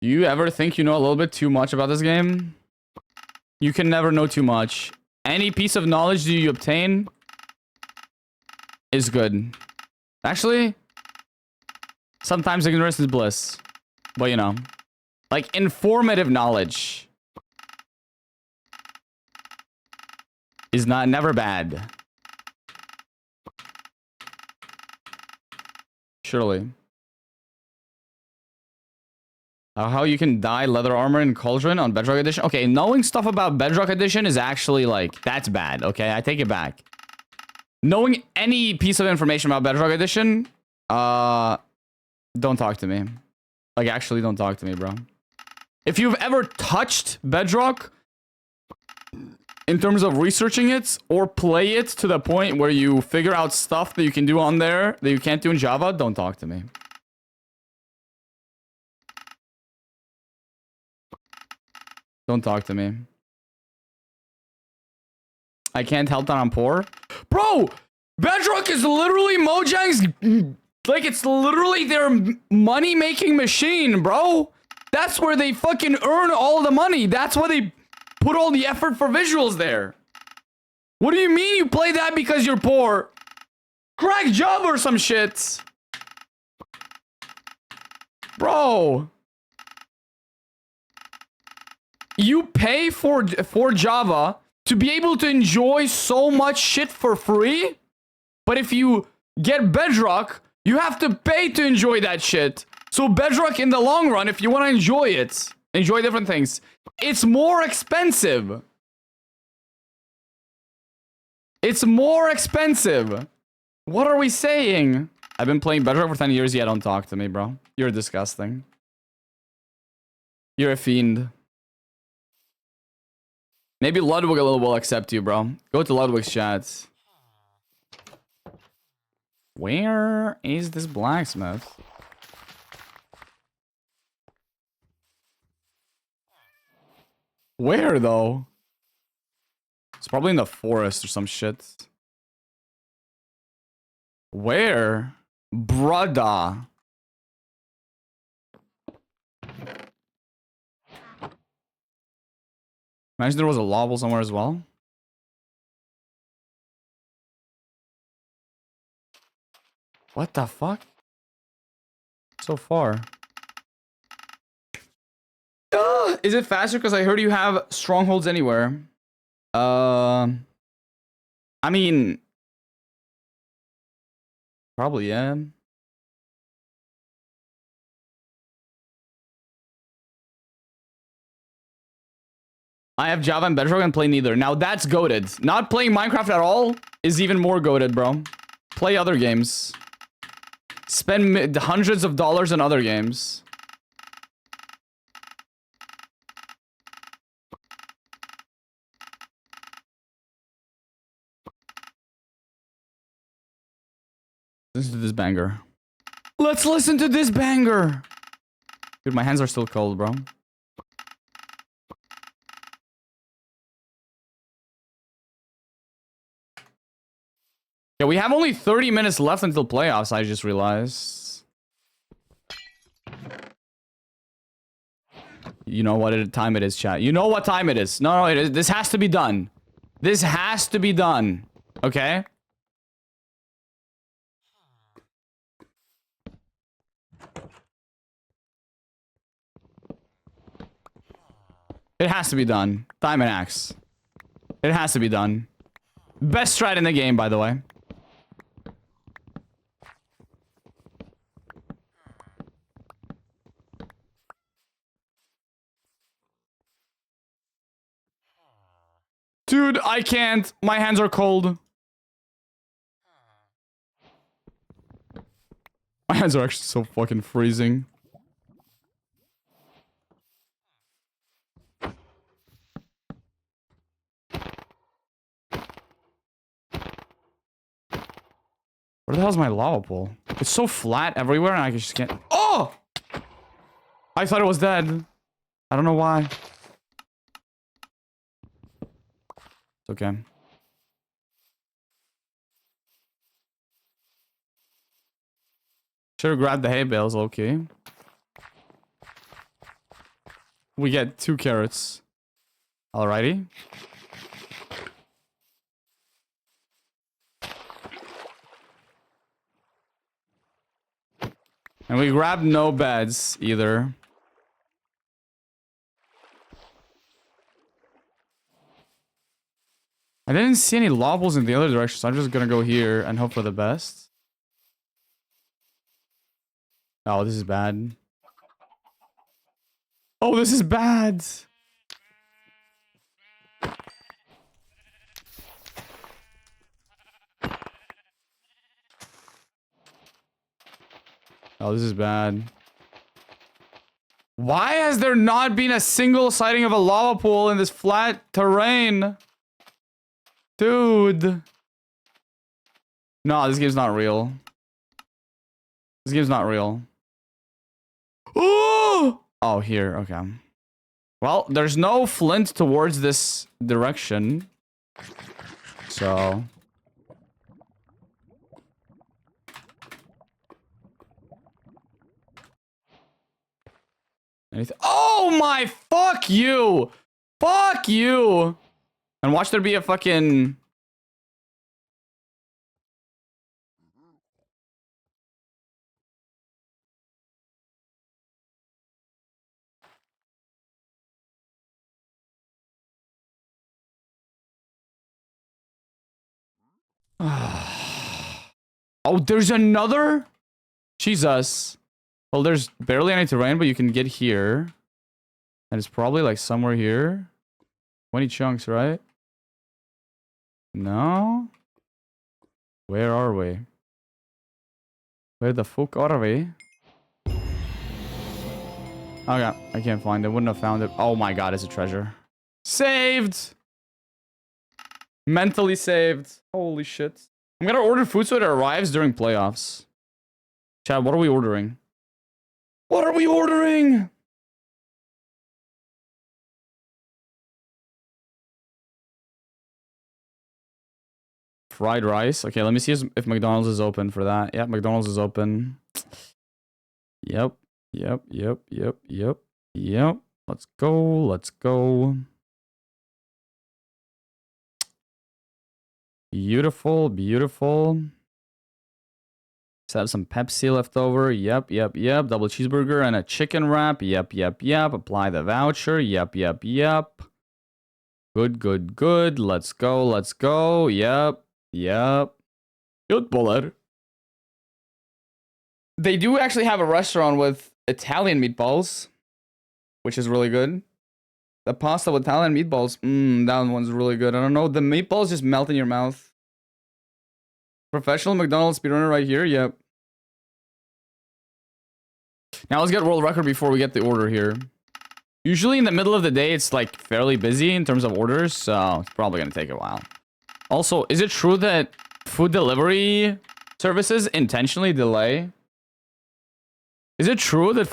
Do you ever think you know a little bit too much about this game? You can never know too much. Any piece of knowledge that you obtain is good. Actually, sometimes ignorance is bliss. But you know, like informative knowledge is never bad. Surely. How you can dye leather armor in Cauldron on Bedrock Edition? Okay, knowing stuff about Bedrock Edition is actually like, that's bad. Okay, I take it back. Knowing any piece of information about Bedrock Edition, don't talk to me. Like, actually, don't talk to me, bro. If you've ever touched Bedrock, in terms of researching it or play it to the point where you figure out stuff that you can do on there that you can't do in Java, don't talk to me. Don't talk to me. I can't help that I'm poor. Bro, Bedrock is literally Mojang's... Like, it's literally their money-making machine, bro. That's where they fucking earn all the money. That's why they put all the effort for visuals there. What do you mean you play that because you're poor? Crack Java or some shit. Bro. You pay for Java to be able to enjoy so much shit for free. But if you get Bedrock, you have to pay to enjoy that shit. So Bedrock in the long run, if you want to enjoy it, enjoy different things, it's more expensive. It's more expensive. What are we saying? I've been playing Bedrock for 10 years. Yeah, don't talk to me, bro. You're disgusting. You're a fiend. Maybe Ludwig will accept you, bro. Go to Ludwig's chat. Where is this blacksmith? Where, though? It's probably in the forest or some shit. Where? Brada. Imagine there was a lobble somewhere as well. What the fuck? So far. Is it faster? Because I heard you have strongholds anywhere. I mean... Probably, yeah. I have Java and Bedrock and play neither. Now that's goated. Not playing Minecraft at all is even more goated, bro. Play other games. Spend hundreds of dollars on other games. Listen to this banger. Let's listen to this banger. Dude, my hands are still cold, bro. Yeah, we have only 30 minutes left until playoffs, I just realized. You know what time it is, chat. You know what time it is. No, it is. This has to be done. This has to be done. Okay? It has to be done. Diamond axe. It has to be done. Best strat in the game, by the way. Dude, I can't. My hands are cold. My hands are actually so fucking freezing. Where the hell is my lava pool? It's so flat everywhere and I just can't... Oh! I thought it was dead. I don't know why. It's okay. Should've grabbed the hay bales, okay. We get 2 carrots. Alrighty. And we grabbed no beds either. I didn't see any lobbles in the other direction, so I'm just gonna go here and hope for the best. Oh, this is bad. Oh, this is bad. Oh, this is bad. Why has there not been a single sighting of a lava pool in this flat terrain? Dude. No, this game's not real. This game's not real. Oh! Oh, here. Okay. Well, there's no flint towards this direction. So... anything? Oh my, fuck you! Fuck you! And watch there be a fucking... oh, there's another? Jesus. Well, there's barely any terrain, but you can get here. And it's probably like somewhere here. 20 chunks, right? No? Where are we? Where the fuck are we? Okay, I can't find it. Wouldn't have found it. Oh my god, it's a treasure. Saved! Mentally saved. Holy shit. I'm gonna order food so it arrives during playoffs. Chad, what are we ordering? What are we ordering? Fried rice. Okay, let me see if McDonald's is open for that. Yeah, McDonald's is open. Yep. Yep. Let's go. Beautiful. Let's have some Pepsi left over. Yep. Double cheeseburger and a chicken wrap. Yep. Apply the voucher. Yep. Good. Let's go. Yep. Good bullet. They do actually have a restaurant with Italian meatballs, which is really good. The pasta with Italian meatballs, that one's really good. I don't know, the meatballs just melt in your mouth. Professional McDonald's speedrunner right here, yep. Now let's get world record before we get the order here. Usually in the middle of the day, it's like fairly busy in terms of orders, so it's probably gonna take a while. Also, is it true that food delivery services intentionally delay? Is it true that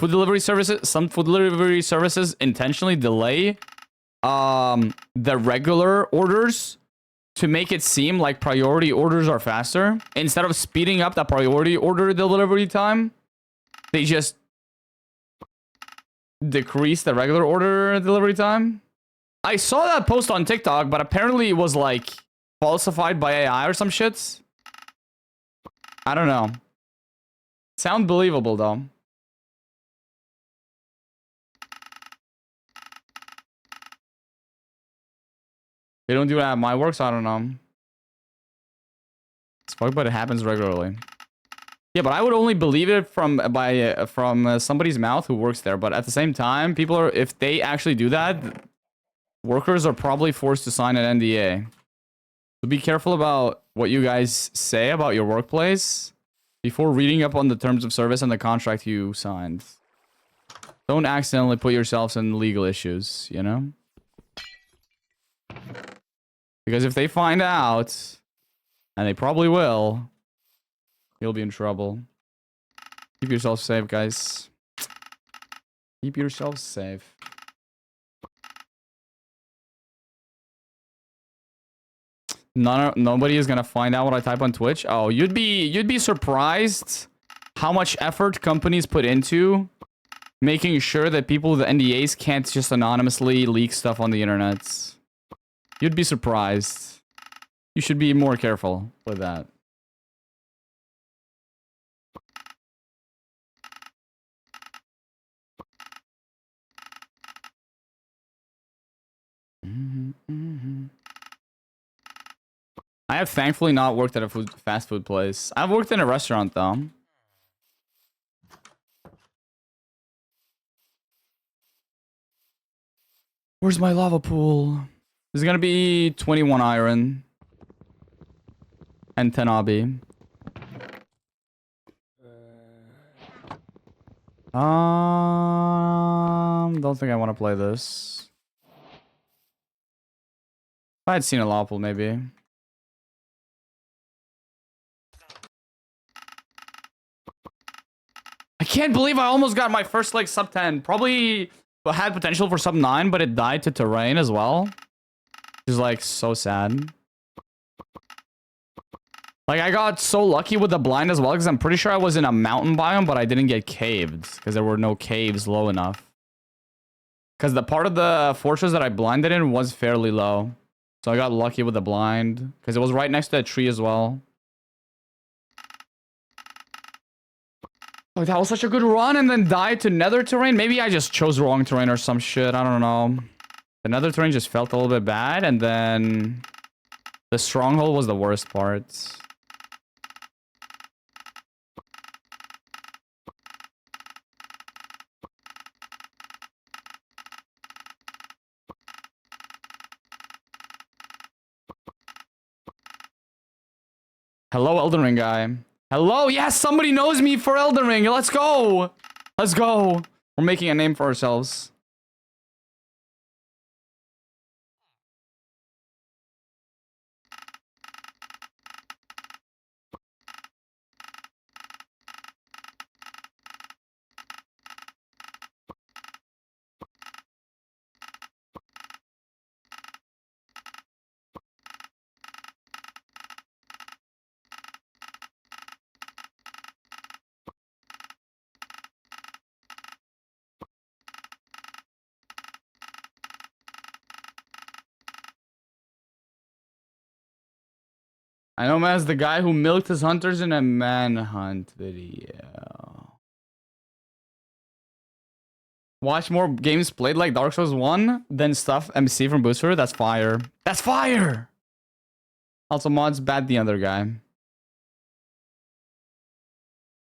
some food delivery services intentionally delay the regular orders to make it seem like priority orders are faster? Instead of speeding up the priority order delivery time, they just decrease the regular order delivery time? I saw that post on TikTok, but apparently it was like falsified by AI or some shits. I don't know. Sound believable though. They don't do that at my work, so I don't know. It's fucked, but it happens regularly. Yeah, but I would only believe it from somebody's mouth who works there. But at the same time, people are, if they actually do that, workers are probably forced to sign an NDA. So be careful about what you guys say about your workplace before reading up on the terms of service and the contract you signed. Don't accidentally put yourselves in legal issues, you know? Because if they find out, and they probably will, you'll be in trouble. Keep yourself safe, guys. Keep yourself safe. Nobody is gonna find out what I type on Twitch. Oh, you'd be surprised how much effort companies put into making sure that people with NDAs can't just anonymously leak stuff on the internet. You'd be surprised. You should be more careful with that. I have thankfully not worked at a fast food place. I've worked in a restaurant though. Where's my lava pool? This is gonna be 21 iron and 10 obby. Don't think I want to play this. If I had seen a lava pool, maybe. can't believe I almost got my first like sub 10. Probably had potential for sub 9, but it died to terrain as well. Which is like so sad. Like I got so lucky with the blind as well because I'm pretty sure I was in a mountain biome, but I didn't get caved because there were no caves low enough. Because the part of the fortress that I blinded in was fairly low. So I got lucky with the blind because it was right next to a tree as well. Oh, that was such a good run and then died to nether terrain. Maybe I just chose wrong terrain or some shit. I don't know. The nether terrain just felt a little bit bad. And then the stronghold was the worst part. Hello, Elden Ring guy. Hello, yes, somebody knows me for Elden Ring. Let's go. Let's go. We're making a name for ourselves. I know him as the guy who milked his hunters in a manhunt video. Watch more games played like Dark Souls 1 than stuff MC from Boosfer. That's fire. That's fire! Also, mods bad the other guy.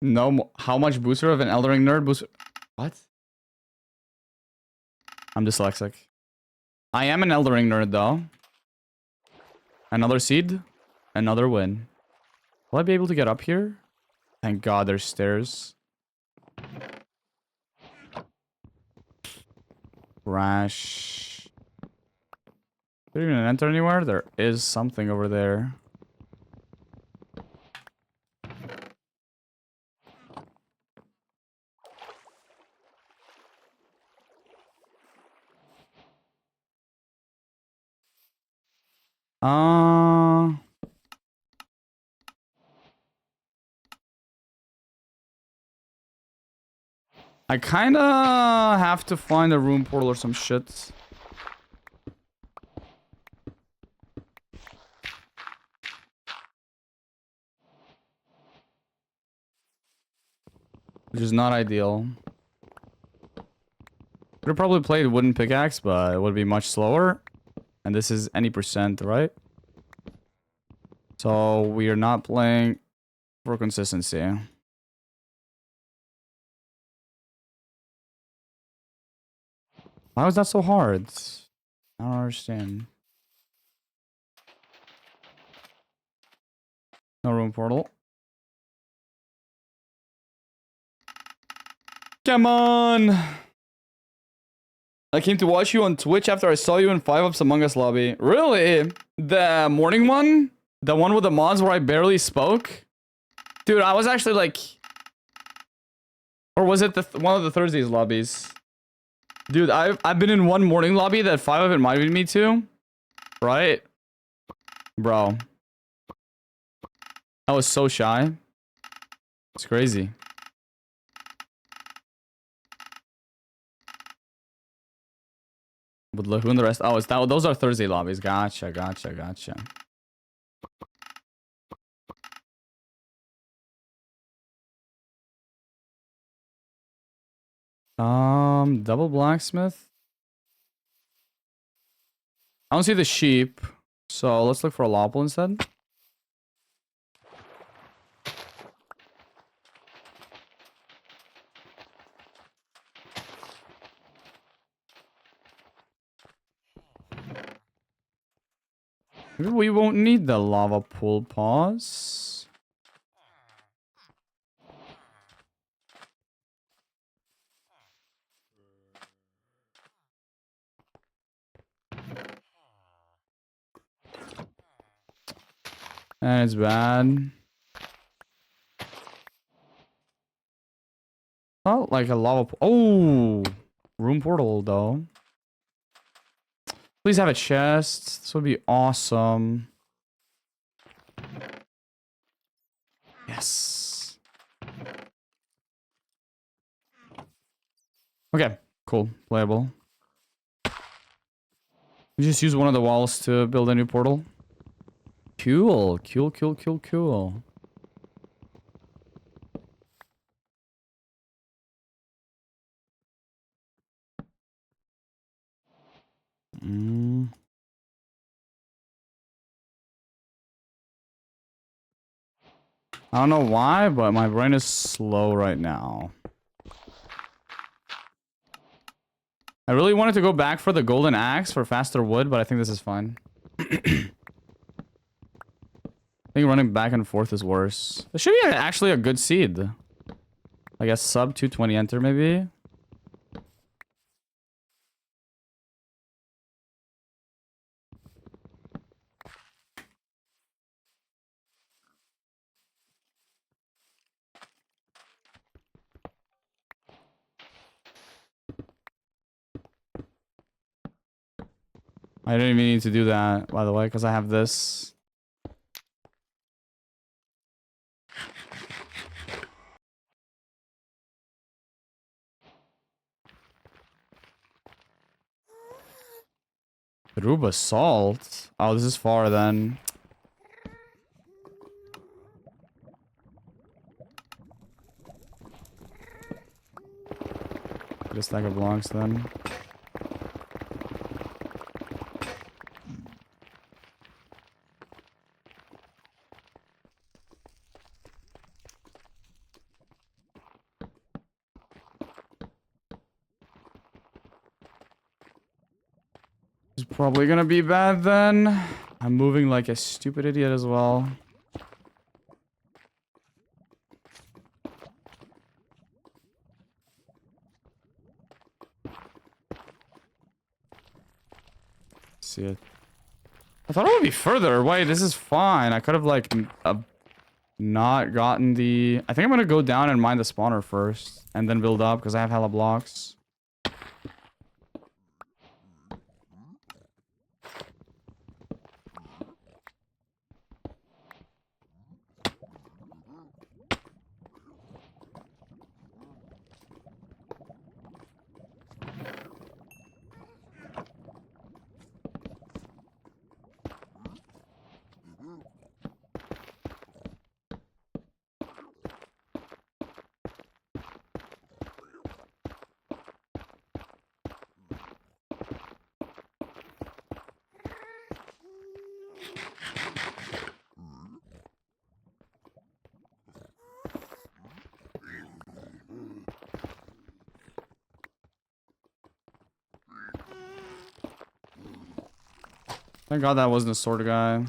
No, how much Boosfer of an Elden Ring nerd? Boosfer. What? I'm dyslexic. I am an Elden Ring nerd though. Another seed. Another win. Will I be able to get up here? Thank God there's stairs. Crash. Did you even enter anywhere? There is something over there. I kinda have to find a room portal or some shit. Which is not ideal. Could have probably played wooden pickaxe, but it would be much slower. And this is any percent, right? So we are not playing for consistency. Why was that so hard? I don't understand. No room portal. Come on! I came to watch you on Twitch after I saw you in 5-Ups Among Us lobby. Really? The morning one? The one with the mods where I barely spoke? Dude, I was actually like... Or was it the one of the Thursdays lobbies? Dude, I've been in one morning lobby that 5-Up invited me to. Right? Bro. I was so shy. It's crazy. With who and the rest? Oh, it's that. Those are Thursday lobbies. Gotcha, gotcha, gotcha. Double blacksmith. I don't see the sheep, so let's look for a lopple instead. Maybe we won't need the lava pool pause. And it's bad. Not like a lava. Oh, room portal though. Please have a chest. This would be awesome. Yes. Okay, cool. Playable. We just use one of the walls to build a new portal. Cool. Cool, cool, cool, cool. I don't know why, but my brain is slow right now. I really wanted to go back for the golden axe for faster wood, but I think this is fine. I think running back and forth is worse. This should be actually a good seed. I guess sub 220 enter maybe. I didn't even need to do that, by the way, because I have this. Through basalt? Oh, this is far then. Get a stack of blocks then. It's probably gonna be bad then. I'm moving like a stupid idiot as well. See it. I thought it would be further. Wait, this is fine. I could have like not gotten the... I think I'm gonna go down and mine the spawner first. And then build up because I have hella blocks. Thank God that wasn't a sword guy.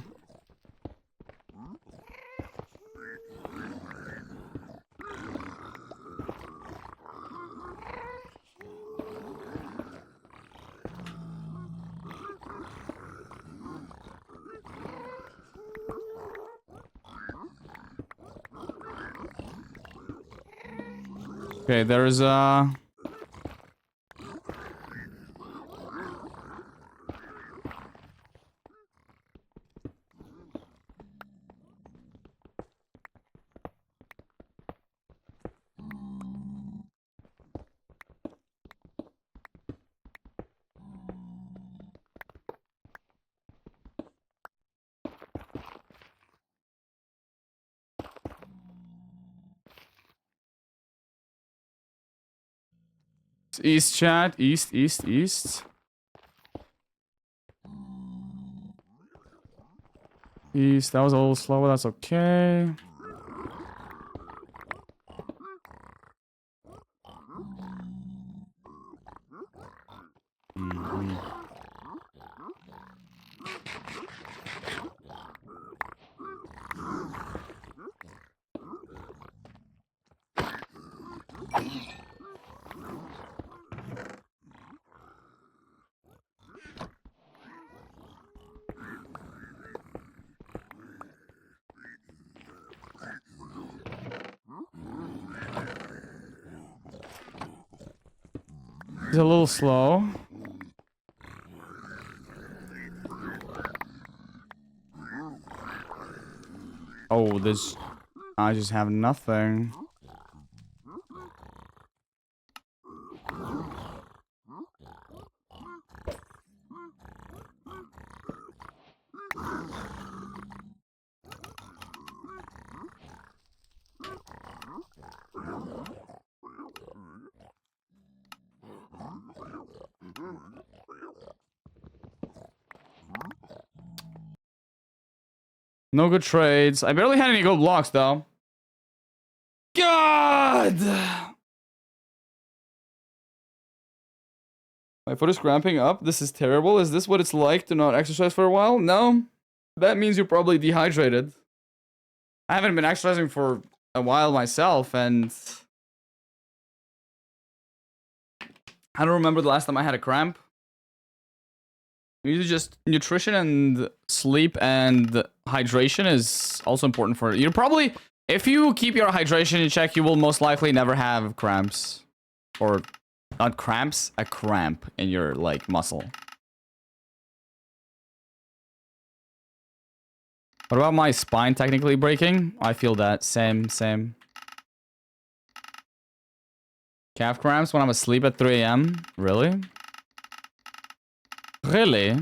Okay, there's east chat, east, east, east. East, that was a little slow, that's okay. He's a little slow. Oh, this... I just have nothing. No good trades. I barely had any gold blocks, though. God! My foot is cramping up. This is terrible. Is this what it's like to not exercise for a while? No. That means you're probably dehydrated. I haven't been exercising for a while myself, and... I don't remember the last time I had a cramp. Usually just nutrition and sleep and hydration is also important for you. Probably, if you keep your hydration in check, you will most likely never have cramps. Or, not cramps, a cramp in your, like, muscle. What about my spine technically breaking? I feel that. Same. Calf cramps when I'm asleep at 3 AM? Really? Really?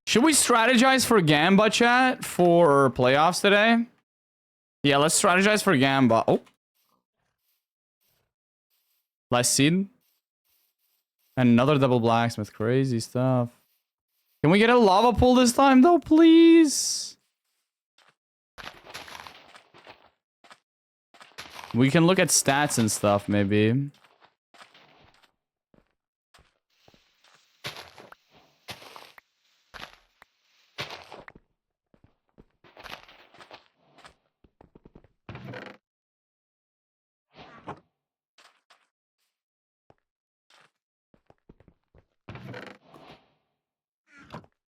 Should we strategize for Gamba, chat, for playoffs today? Yeah, let's strategize for Gamba. Oh. Last seed. Another double blacksmith. Crazy stuff. Can we get a lava pool this time, though, please? We can look at stats and stuff, maybe.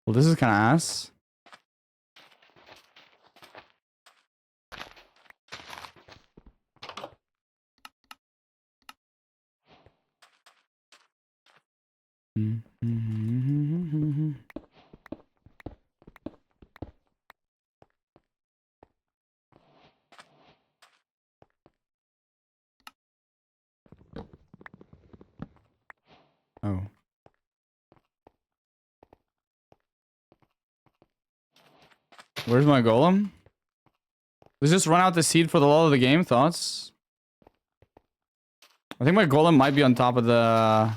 Well, this is kind of ass. Oh. Where's my golem? Let's just run out the seed for the lull of the game. Thoughts? I think my golem might be on top of the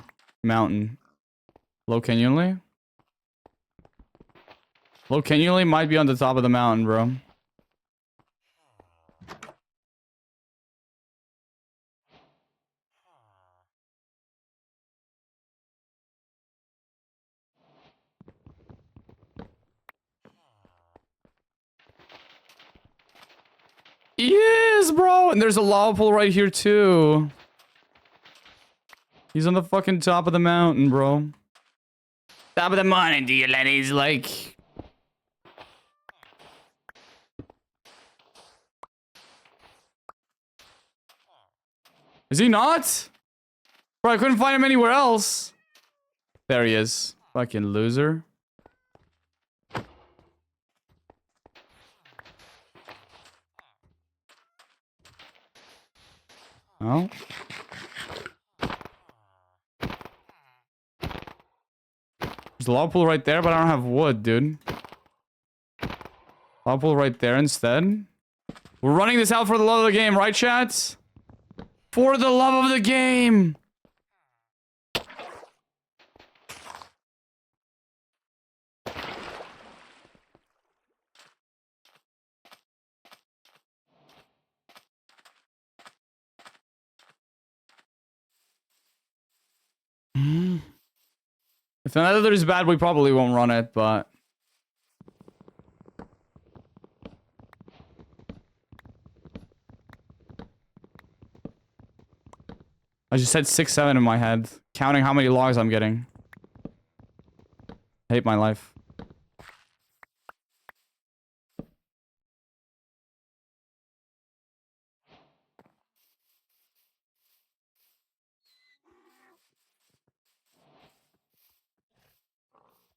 mountain. Low Canyon. Low Canyon might be on the top of the mountain, bro. Yes, bro. And there's a lava pool right here, too. He's on the fucking top of the mountain, bro. Top of the mountain, do you ladies like? Is he not? Bro, I couldn't find him anywhere else. There he is. Fucking loser. Oh. There's a lava pool right there, but I don't have wood, dude. Lava pool right there instead. We're running this out for the love of the game, right, chat? For the love of the game! If the nether is bad, we probably won't run it, but... I just said 6-7 in my head. counting how many logs I'm getting. I hate my life.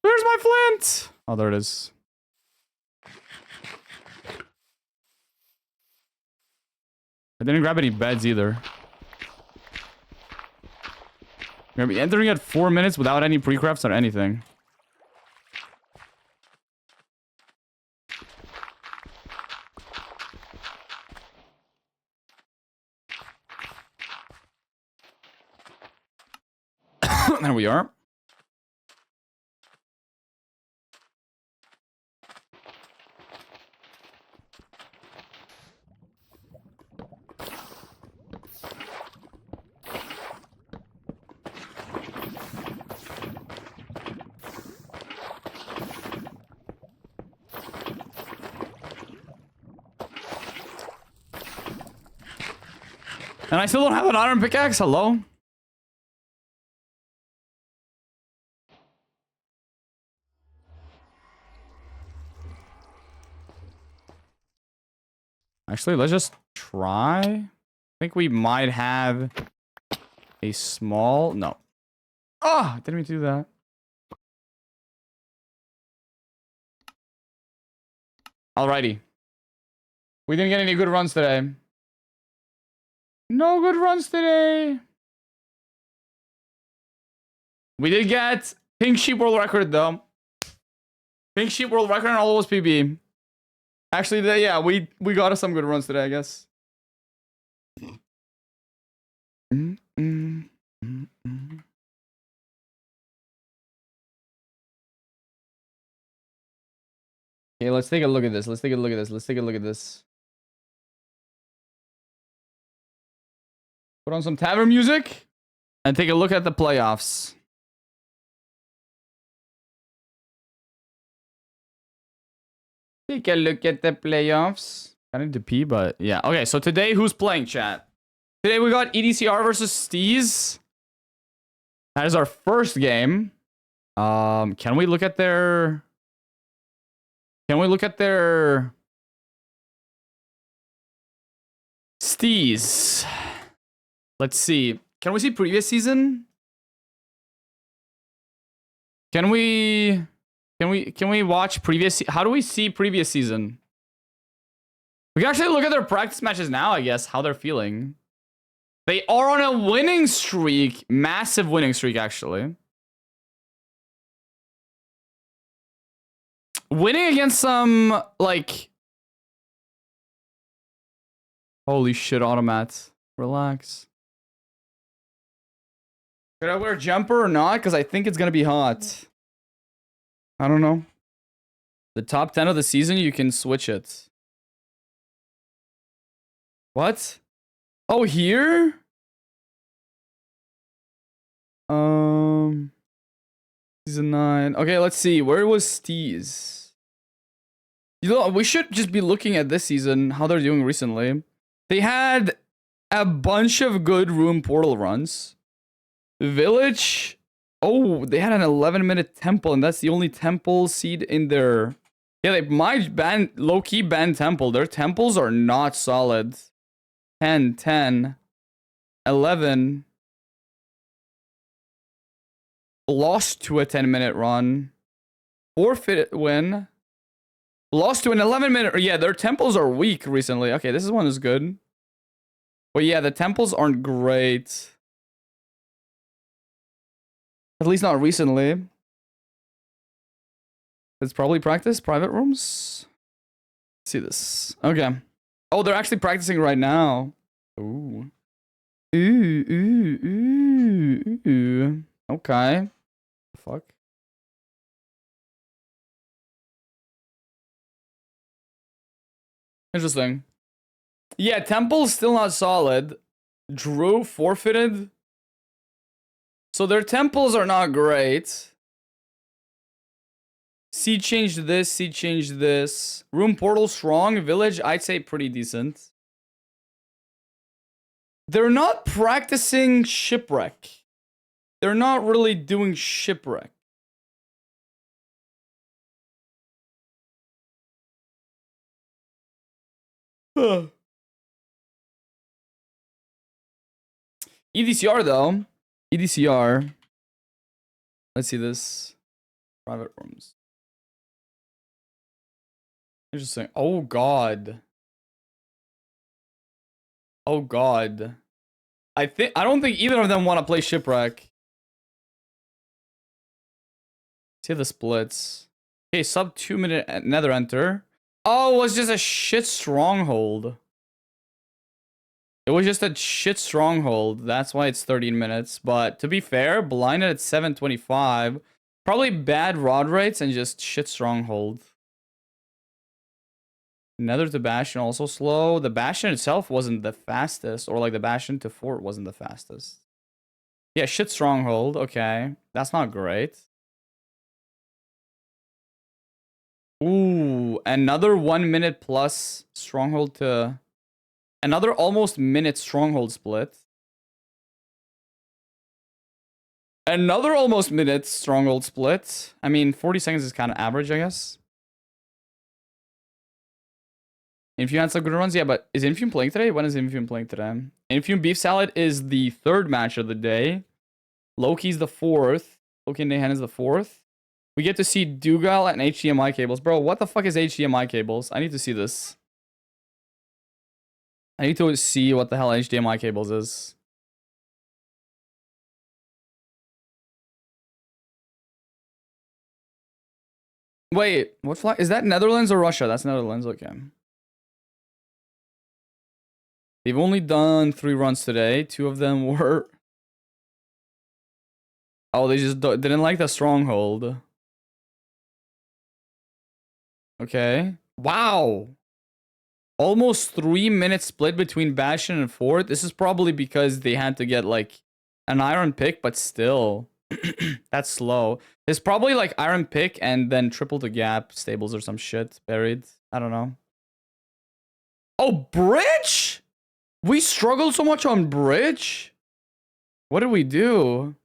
Where's my flint? Oh, there it is. I didn't grab any beds either. We're gonna be entering at 4 minutes without any pre-crafts or anything. There we are. And I still don't have an iron pickaxe. Hello? Actually, let's just try. I think we might have a small... No. Ah, didn't mean to do that. Alrighty. We didn't get any good runs today. No good runs today. We did get Pink Sheep World Record, though. Pink Sheep World Record and all those PB. Actually, yeah, we got us some good runs today, I guess. Okay, let's take a look at this. Let's take a look at this. Let's take a look at this. Put on some tavern music and take a look at the playoffs. Take a look at the playoffs. I need to pee, but yeah. Okay, so today, who's playing, chat? Today we got EDCR versus Steez. That is our first game. Can we look at their... Can we look at their... Steez. Let's see. Can we see previous season? Can we watch previous... How do we see previous season? We can actually look at their practice matches now, I guess, how they're feeling. They are on a winning streak. Massive winning streak, actually. Winning against some, like... Holy shit, automat. Relax. Should I wear a jumper or not? Because I think it's going to be hot. I don't know. The top 10 of the season, you can switch it. What? Oh, here? Season 9. Okay, let's see. Where was Steez? You know, we should just be looking at this season, how they're doing recently. They had a bunch of good room portal runs. Village. Oh, they had an 11-minute temple, and that's the only temple seed in their... Yeah, they might ban... Low-key ban temple. Their temples are not solid. 10, 10, 11. Lost to a 10-minute run. Forfeit win. Lost to an 11-minute... Yeah, their temples are weak recently. Okay, this one is good. But yeah, the temples aren't great. At least not recently. It's probably practice. Private rooms. Let's see this. Okay. Oh, they're actually practicing right now. Ooh. Ooh, ooh, ooh, ooh. Okay. Fuck. Interesting. Yeah, Temple's still not solid. Drew forfeited. So their temples are not great. Seed changed this, seed changed this. Room portal strong. Village, I'd say pretty decent. They're not practicing shipwreck. They're not really doing shipwreck. EDCR though. EDCR. Let's see this. Private rooms. Interesting. Oh god. Oh god. I don't think either of them want to play shipwreck. See the splits. Okay, sub 2-minute nether enter. Oh, it was just a shit stronghold. It was just a shit stronghold. That's why it's 13 minutes. But to be fair, blinded at 725. Probably bad rod rates and just shit stronghold. Nether to Bastion also slow. The Bastion itself wasn't the fastest. Or like the Bastion to Fort wasn't the fastest. Yeah, shit stronghold. Okay. That's not great. Ooh, another 1 minute plus stronghold to... Another almost minute stronghold split. Another almost minute stronghold split. I mean, 40 seconds is kind of average, I guess. Infume had some good runs. Yeah, but is Infume playing today? When is Infume playing today? Infume Beef Salad is the 3rd match of the day. Loki's the 4th. Loki and Nehan is the 4th. We get to see Dougal and HDMI cables. Bro, what the fuck is HDMI cables? I need to see this. I need to see what the hell HDMI cables is. Wait, what flag? Is that Netherlands or Russia? That's Netherlands, okay. They've only done 3 runs today. 2 of them were... Oh, they just didn't like the stronghold. Okay. Wow. Almost 3 minutes split between Bastion and Fort. This is probably because they had to get like an iron pick, but still. That's slow. There's probably like iron pick and then triple the gap stables or some shit buried. I don't know. Oh, bridge? We struggled so much on bridge? What did we do?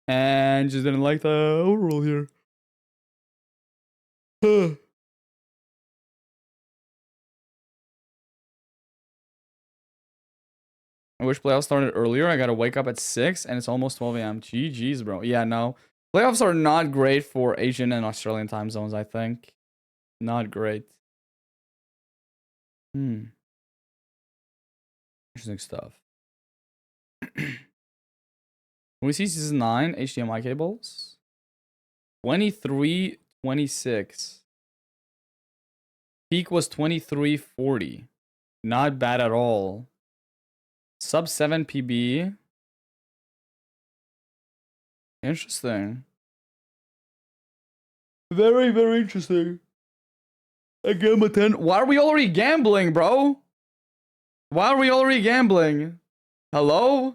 And just didn't like the overall here. I wish playoffs started earlier. I gotta wake up at 6 and it's almost 12 a.m. GG's, bro. Yeah, no. Playoffs are not great for Asian and Australian time zones, I think. Not great. Interesting stuff. We see season 9 HDMI cables. 23.26. Peak was 23.40. Not bad at all. Sub 7 PB. Interesting. Very, very interesting. I gave him a 10. Why are we already gambling, bro? Why are we already gambling? Hello?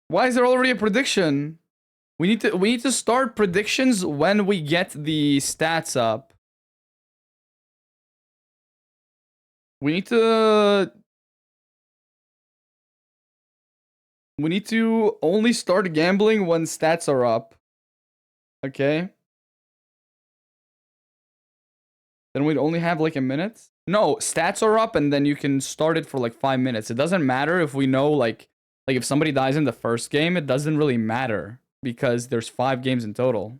Why is there already a prediction? We need to start predictions when we get the stats up. We need to only start gambling when stats are up. Okay? Then we'd only have like a minute. No, stats are up and then you can start it for like 5 minutes. It doesn't matter if we know like if somebody dies in the first game, it doesn't really matter because there's 5 games in total.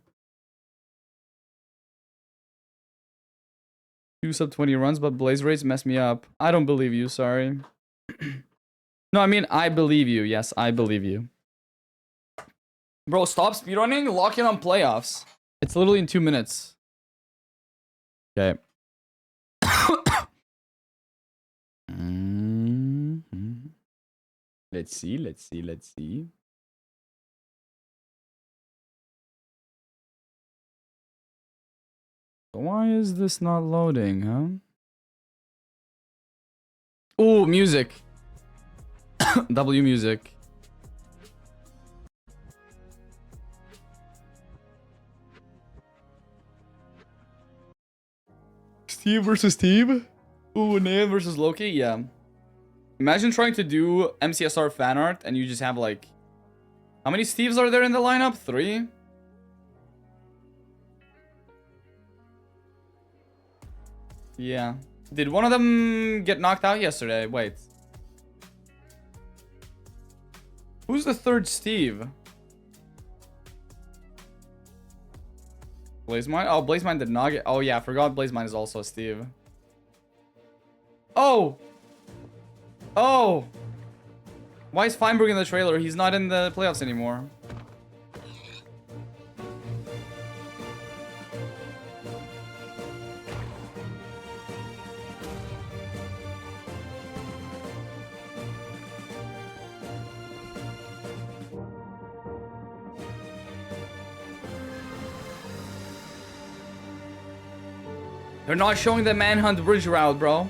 2 sub 20 runs, but blaze rates mess me up. I don't believe you, sorry. No, I mean, I believe you. Yes, I believe you. Bro, stop speedrunning. Lock in on playoffs. It's literally in 2 minutes. Okay. Let's see. Why is this not loading, huh? Ooh, music. W music. Steve versus Steve? Ooh, Nan versus Loki? Yeah. Imagine trying to do MCSR fan art and you just have like... How many Steves are there in the lineup? 3? Yeah. Did one of them get knocked out yesterday? Wait. Who's the third Steve? Blazemine? Oh, Blazemine did not get... Oh, yeah. I forgot Blazemine is also a Steve. Oh! Oh! Why is Feinberg in the trailer? He's not in the playoffs anymore. They're not showing the Manhunt Bridge route, bro.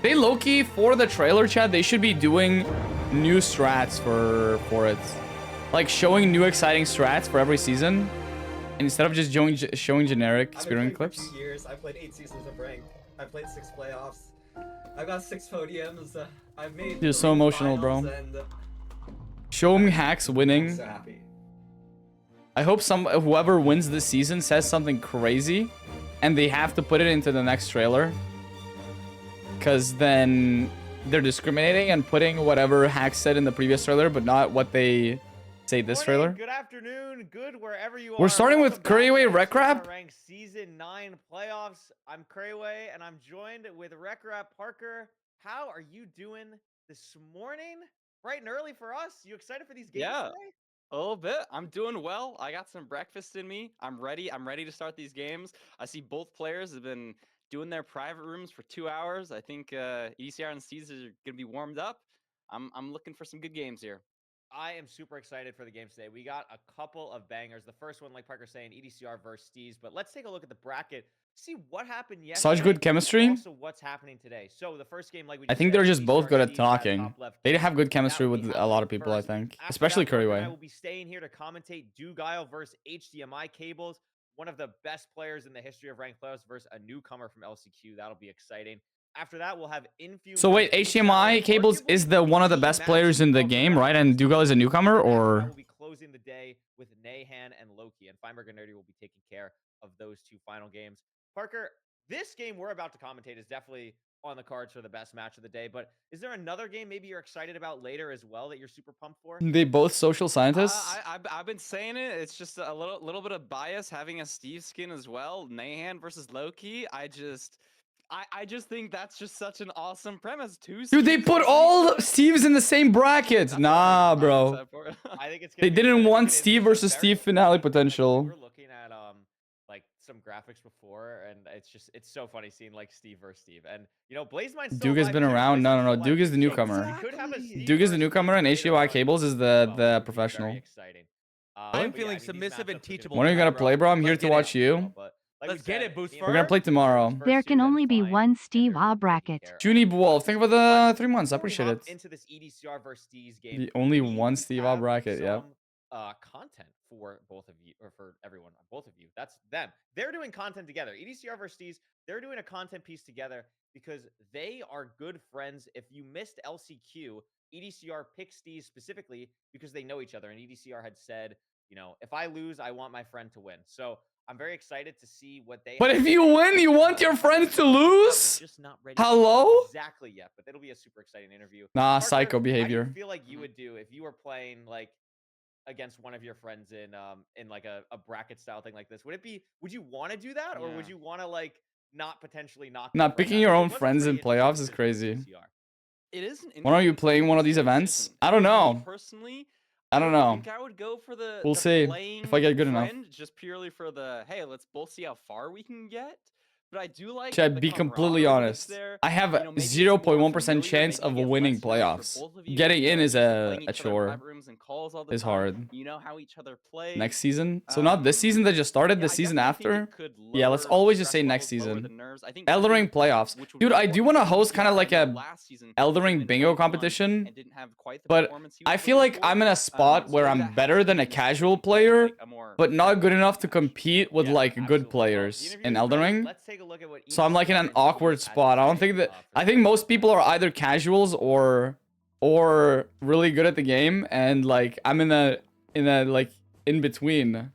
They low-key, for the trailer, chat, they should be doing new strats for it. Like, showing new exciting strats for every season. Instead of just showing generic speedrun clips. For 2 years. I played 8 seasons of ranked. I played 6 playoffs. I've got 6 podiums. I've made... You're so emotional, bro. And, Show me hacks winning. I'm so happy. I hope whoever wins this season says something crazy. And they have to put it into the next trailer. Because then they're discriminating and putting whatever Hack said in the previous trailer, but not what they say this trailer. Good afternoon, good wherever you are. We're starting with Crayway Recrap. Ranked Season 9 playoffs. I'm Crayway, and I'm joined with Recrap Parker. How are you doing this morning? Bright and early for us. You excited for these games today? A little bit. I'm doing well. I got some breakfast in me. I'm ready. I'm ready to start these games. I see both players have been doing their private rooms for 2 hours. I think EDCR and Steez are going to be warmed up. I'm looking for some good games here. I am super excited for the games today. We got a couple of bangers. The first one, like Parker's saying, EDCR versus Steez. But let's take a look at the bracket. See what happened yesterday. Such good chemistry. Also, what's happening today. So the first game, like we I just think said, they're just both EDCR good at Steez talking. They have good chemistry with a lot of people, I first. think. After Especially that, Parker and I Curryway. will be staying here to commentate Dugile versus HDMI Cables. One of the best players in the history of ranked playoffs versus a newcomer from LCQ. That'll be exciting. After that, we'll have Infume. So wait, HDMI Cables is one of the best players in the game, right? And Dougal is a newcomer, or? We'll be closing the day with Nahan and Loki, and Feinberg and Nerdy will be taking care of those 2 final games. Parker, this game we're about to commentate is definitely on the cards for the best match of the day, but is there another game maybe you're excited about later as well that you're super pumped for? They both social scientists? I've been saying it. It's just a little bit of bias having a Steve skin as well. Nahan versus Loki. I just think that's just such an awesome premise. Dude, they put all Steves in the same bracket. Nah, bro. I think it's They didn't want Steve versus Steve finale potential. We're looking at like some graphics before, and it's so funny seeing like Steve versus Steve, and you know Blazemine. Duke has been around. No. Duke is the newcomer. Duke is the newcomer, and HDMI Cables is the professional. Very exciting. I'm feeling submissive and teachable. When are you gonna play, bro? I'm here to watch you. Let's get it, Boosfer. We're gonna play tomorrow. There can only be one Steve A bracket. Junie Wolf, thank you for the 3 months. I appreciate it. Into this EDCR versus Steez game. The only one Steve A bracket, yeah. Content for both of you, or for everyone, both of you. That's them. They're doing content together. EDCR versus Steez, they're doing a content piece together because they are good friends. If you missed LCQ, EDCR picked Steez specifically because they know each other, and EDCR had said, you know, if I lose, I want my friend to win. So I'm very excited to see what they. But if you win, you want your friends to lose? Just not ready. Hello? Exactly yet, but it'll be a super exciting interview. Nah, Parker, psycho how do you behavior. feel like you would do if you were playing like against one of your friends in like a bracket style thing like this? Would you want to do that, or would you want to like not potentially knock? Nah, picking your own friends in playoffs is crazy. It is. When are you playing one of these events? I don't know. Personally, I don't know. I think I would go for the. We'll see if I get good enough. Just purely for the hey, let's both see how far we can get. But I do like. Should I be completely honest? I have a 0.1% chance of winning playoffs. Getting in is a chore. Is hard. You know how each other play. Next season? So not this season that just started, the season after? Yeah, let's always just say next season. Elden Ring playoffs. Dude, I do want to host kind of like a Elden Ring bingo competition. But I feel like I'm in a spot where I'm better than a casual player, but not good enough to compete with like good players in Elden Ring. a look at what. So I'm like in EDCR an and awkward TD spot. I don't think that. I think most people are either casuals or really good at the game, and like I'm in a like in between.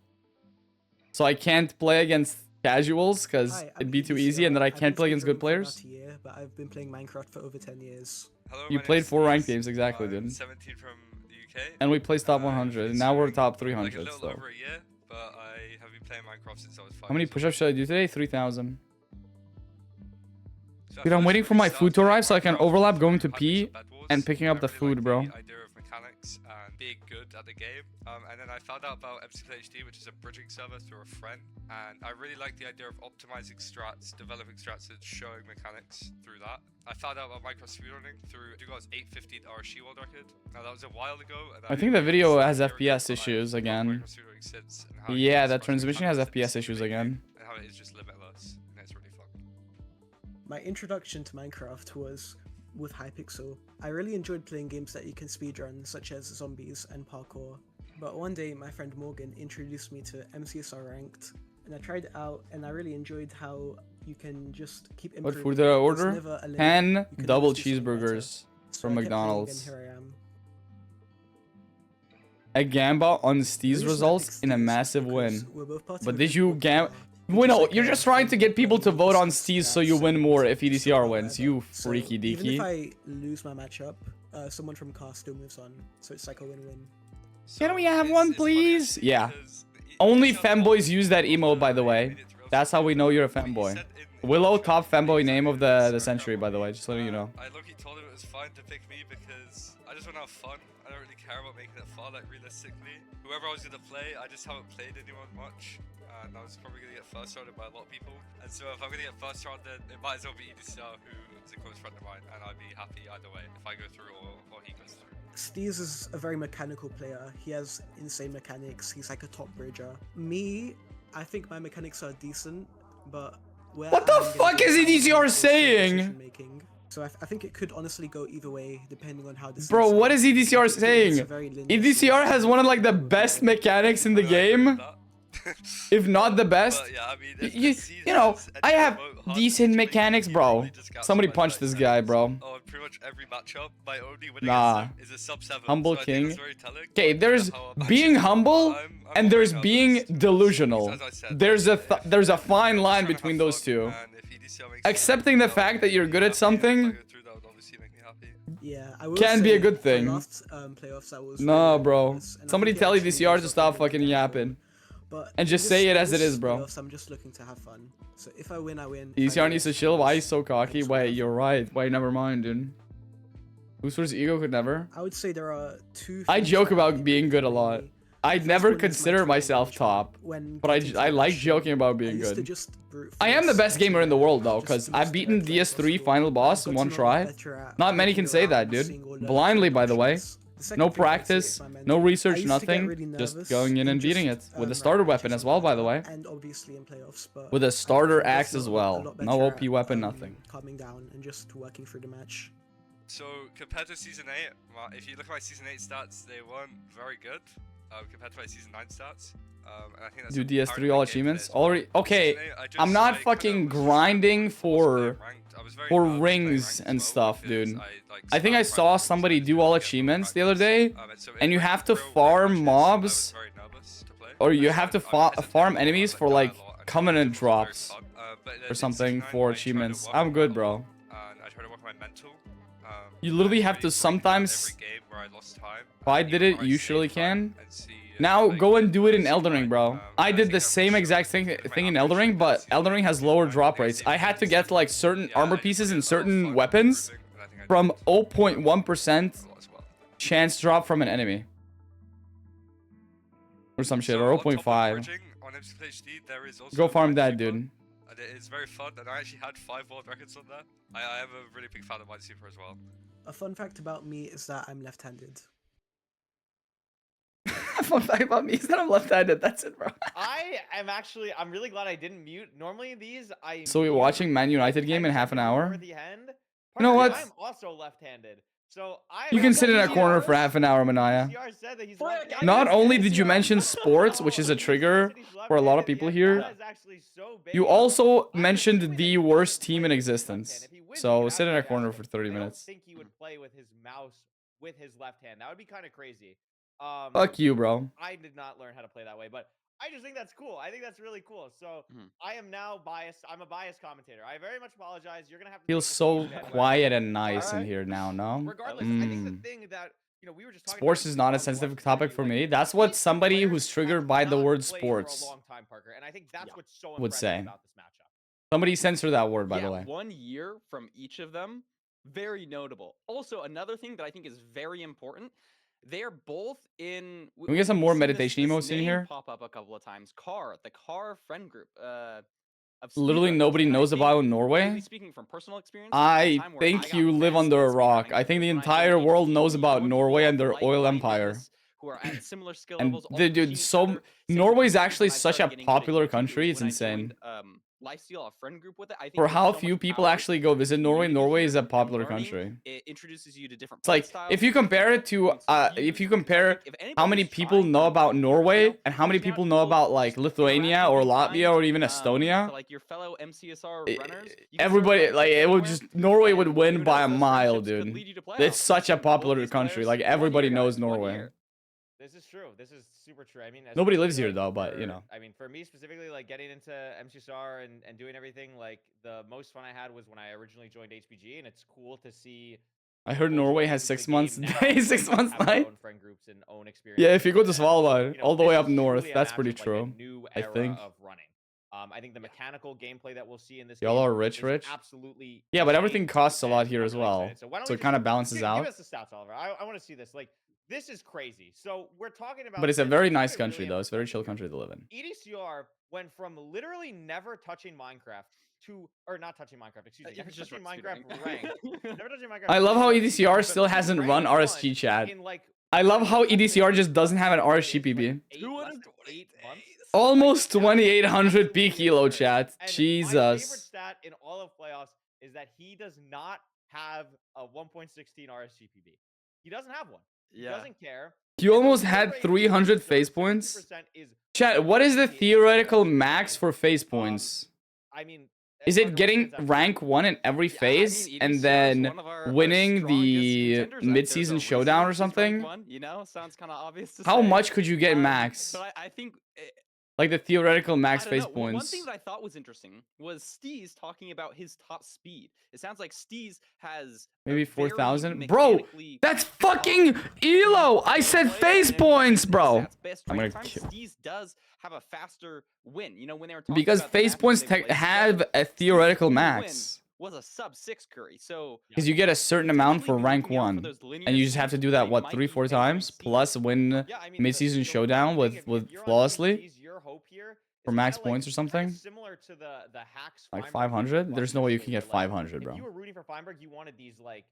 So I can't play against casuals because Hi, I'm it'd be too easy, EDCR. and then I I've can't been play against good speedrunning for about players. a year, but I've been playing Minecraft for over 10 years. Hello, You my played name's 4 ranked Steve. games, exactly, I'm dude. 17 from the UK. And we placed top 100, and now we're top Like a 300 little still. over a year, but I have been playing Minecraft since I was 5 How many years old. push-ups should I do today? 3,000. So I Dude, feel I'm like waiting it's for really my food to started arrive so I can Minecraft overlap with going to Hypixel pee Bed Wars. and picking up I the really food, liked bro. The idea of mechanics and being good at the game. And then I found out about MCPHD, which is a bridging server through a friend. And I really like the idea of optimizing strats, developing strats, and showing mechanics through that. I found out about Minecraft speedrunning through Dugar's 815 RSG world record. Now that was a while ago. And I think the video has a year ago, FPS but I've issues loved again. Minecraft speedrunning since, and how it Yeah, is that expressing transmission has mechanics FPS in issues the game, again. and how it is just limitless, and it's really fun. My introduction to Minecraft was with Hypixel. I really enjoyed playing games that you can speedrun, such as zombies and parkour. But one day, my friend Morgan introduced me to MCSR Ranked, and I tried it out, and I really enjoyed how you can just keep What improving. food did I There's order? never a limit. 10 You can double always do something better. cheeseburgers So from I kept playing, McDonald's. and here I am. I gamble on The Steve's reason I results picked in a Steve's massive because win. we're both part of But a did good you group gam? together. Well, Just no, like you're a just trying to friend get people to when we vote on discuss Steve's so stats you win and more if so EDCR wins. whatever. You So freaky even if deaky. I lose my matchup, someone from cast still moves on, so it's like a win-win. Can we have one, please? Yeah. Only femboys use that emote, by the way. That's how we know you're a femboy. Willow, top femboy name of the century, by the way. Just letting you know. I look, he told him it was fine to pick me because I just want to have fun. I don't really care about making it fun, like realistically. Whoever I was going to play, I just haven't played anyone much. And I was probably going to get first rounded by a lot of people. And so if I'm going to get first rounded, it might as well be EDCR, who is a close friend of mine. And I'd be happy either way if I go through or he goes through. Steez is a very mechanical player. He has insane mechanics. He's like a top bridger. Me, I think my mechanics are decent, but where What the I am getting fuck is better EDCR is saying? decision-making. So I think it could honestly go either way, depending on how this. Bro, what is EDCR It's a saying? very linear EDCR has one of like the best mechanics in the game, if not the best. But, yeah, I mean, You know, I have decent mechanics, bro. Somebody punch this guy, bro. Oh, pretty much every matchup, my only winning Nah. is a sub 7. Humble so I think king. that's very telling. Okay, there's How I'm being actually- humble I'm and there's always being honest. delusional. As I said, There's a fine line trying to between have those fun, two. and if EDCR makes Accepting the me fact that you're good at happy, something if I go through, that would obviously make me happy. Yeah, I will can be a say good the thing. last, playoffs I was No, really bro. nervous, and I Somebody think it tell actually EDCR was to a stop really fucking good yapping. But And just this- say it as it this is, bro. playoffs, I'm just looking to have fun. So if I win, I win. If I EDCR lose, needs to I chill. Why lose. he's so cocky? just wanna Wait, have you're fun. right. Wait, never mind, dude. Boosfer's ego could never. I would say there are two. I things joke that about make being me good a really- lot. The I'd first never one is my consider training myself management. top, When but getting to I like match, joking about I being used to good. just brute I am the force best gamer in the world though, just because to I've most beaten direct levels DS3 possible. final boss I've in got one to know what try. I'm better at, Not many looking can say that, around, dude. seeing all the Blindly, by the way. options. The second No thing I would say practice, is my no mental. I research, used to get nothing. really Just nervous going in and beating it just, with a rank starter weapon matches as well, like by the that, way. And obviously in playoffs, but With a I starter think I've axe as gotten a well. lot No better OP at, weapon, nothing. calming down and just working through the match. So compared to season 8, if you look at my season 8 stats, they weren't very good compared to my season 9 stats. And I think that's Do DS3 apparent all in my gameplay achievements? as well. Already. Okay, Season 8, I I'm just, not like, fucking kinda was just grinding forced to play for ranked. I was very for nervous to play rings ranked and as well stuff, because dude. like, I think I started saw practice somebody and do stuff all to get achievements the practice. other day, So and you in have to real farm matches, I mobs, was very nervous to play. or you I have to was hesitant farm a lot, enemies I for died like a lot, and covenant it was very drops fun. But then or in something season 9, for I tried to achievements. work I'm on good, that a bro. lot, and I tried to work on my mental. You literally and have to really break down sometimes. every game where I lost time, If I and did even it, where I you saved surely time, can. and see, Now like, go and do it in see, Elden Ring, like, bro. I did the same exact thing in Elden Ring, but Elden Ring has lower drop rates. I had to get like certain armor pieces and certain weapons from 0.1% chance drop from an enemy. Or some shit, or 0.5. Go farm that, dude. And it's very fun, and I actually had 5 world records on there. I am a really big fan of Minesweeper as well. A fun fact about me is that I'm left-handed. Fun fact about me is that I'm left-handed. That's it, bro. I'm really glad I didn't mute. Normally these I So we're mute watching Man United game in 10 half an seconds hour. before the end. You know Partly, what? I'm also left-handed. So I. You can sit in a corner for half an hour, Manaya. ECR said that he's Not only did you mention sports, which is a trigger for a lot of people here, you also mentioned the worst team in existence. So sit in a corner for 30 minutes. I don't think he would play with his mouse with his left hand. That would be kind of crazy. Fuck you, bro. I did not learn how to play that way, but I just think that's cool. I think that's really cool. So I am now biased. I'm a biased commentator. I very much apologize. You're gonna have to. Feels so quiet and nice in here now, no? Regardless, I think the thing that we were just talking Sports about is not a sensitive topic for me. That's what somebody who's triggered by the word sports would say. Somebody censor that word, by the way. 1 year from each of them, very notable. Also, another thing that I think is very important, they're both in. Can we get some more we've seen meditation this emotes in name here? Pop up a couple of times. The Car friend group. Of Literally speedrunners, nobody and I knows think, about really Norway. speaking from personal experience, I time where think got you live friends under a in rock. speedrunning I think the when entire really world need knows people about who Norway and their are oil like-mindedness, empire. who are at similar skill And levels. all dude, pushing each so other. Same Norway's thing actually when I such a started getting into popular YouTube, country. It's when I insane. joined, Lifesteal, a friend group with it. I think For there's how so few much people power actually go visit in Norway, community Norway is here a and popular learning. country. It introduces you to different It's like styles, if you compare it to if you compare how many people know about Norway and how many people know about like Lithuania or Latvia or even Estonia, like your fellow MCSR runners, everybody like it would just Norway would win by a mile, dude. It's such a popular country. Like everybody knows Norway. This is true. This is super true. I mean, Nobody lives especially, here like, though, but you for- know. I mean, for me specifically, like getting into MCSR and doing everything, like the most fun I had was when I originally joined HPG, and it's cool to see. I heard people Norway join has the 6 game months now, day, like, 6 months have their night. own friend groups and own Yeah, if you go to experiences, and, Svalbard, you know, all the this way is up north, truly a that's match pretty of, like, a true. new I era think. of running. I think the mechanical gameplay that we'll see in this Y'all game are rich. is absolutely Yeah, but insane, everything costs a lot and here I'm as really well, excited. So why don't so we it just kind of balances give out. us the stats, Oliver? I want to see this. Like, this is crazy. So we're talking about. But it's a this. very Let's nice get country really though. It's a very chill emphasize country to live in. EDCR went from literally never touching Minecraft to, or not touching Minecraft, excuse me, never touching Minecraft ranked. Never touching Minecraft. I love how ranked, EDCR but still hasn't run ranked RSG chat. in, like, I love how less than EDCR just 8 doesn't have an months. RSG PB. Less than 8 months. Almost Like, 2,800 P kilo absurd. chat. And my favorite Jesus. stat in all of playoffs is that he does not have a 1.16 RSGPB. He doesn't have one. He doesn't care. You almost had 300 face points. Chat, what is the theoretical max for face points? I mean, Is it getting rank 1 in every phase and then winning the mid-season showdown or something? You know, sounds kind of obvious to How say. much could you get max? But I think Like the theoretical max I don't face know. One points. thing that I thought was interesting was Steez talking about his top speed. It sounds like Steez has Maybe a very 4,000? Bro, mechanically that's fucking ELO! I said face points, bro! Best I'm strike gonna time, kill. Steez does have a faster win. You know, when they were talking Because about the face matches points they played have together, a theoretical Steez's max. win was a sub 6 Curry. So Because you get a certain amount for potentially rank looking out for 1. those linear And you just have to speeds, do that, they what, might 3-4 be favoring times? Steez. Plus win Yeah, I mean, mid-season the showdown thing, if with you're on Team flawlessly? Steez, your hope here For is max kinda, like, points or kinda something? similar to the hacks Like Feinberg 500? did There's no way you previously, can get where, like, 500, bro. If you were rooting for Feinberg, you wanted these, like,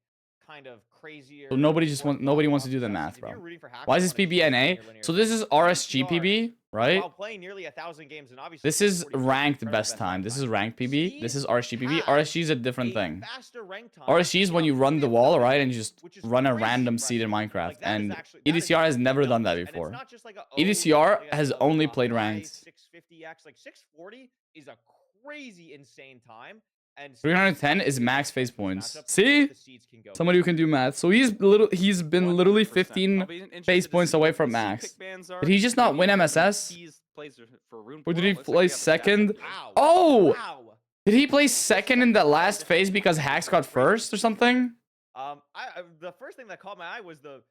kind of crazier. So nobody wants to do the the math, bro. If you're rooting for hacks, Why is you this wanted PBNA? super linear So this is RSG EDCR, PB, right? While playing nearly 1,000 games, and obviously This is 40% ranked incredible best time. This is time. ranked PB. This is RSG PB. has RSG is a different thing. faster rank time RSG is when than you run the fifth wall, place, right, and you just which is run a crazy random seed in impressive. Minecraft. Like, that is And actually- that is EDCR has never done that numbers. And it's before. not just like a, EDCR like a- has a- only a played high ranked. 650x, like 640 is a crazy insane time. And 310 is max face points. matchups, See? the seeds can go. Somebody who can do math. So he's been literally 15 face points away from max. Did he just not win MSS? Or did he play second? Wow. Oh! Wow. Did he play second in the last phase because Hacks got first or something? The first thing that caught my eye was the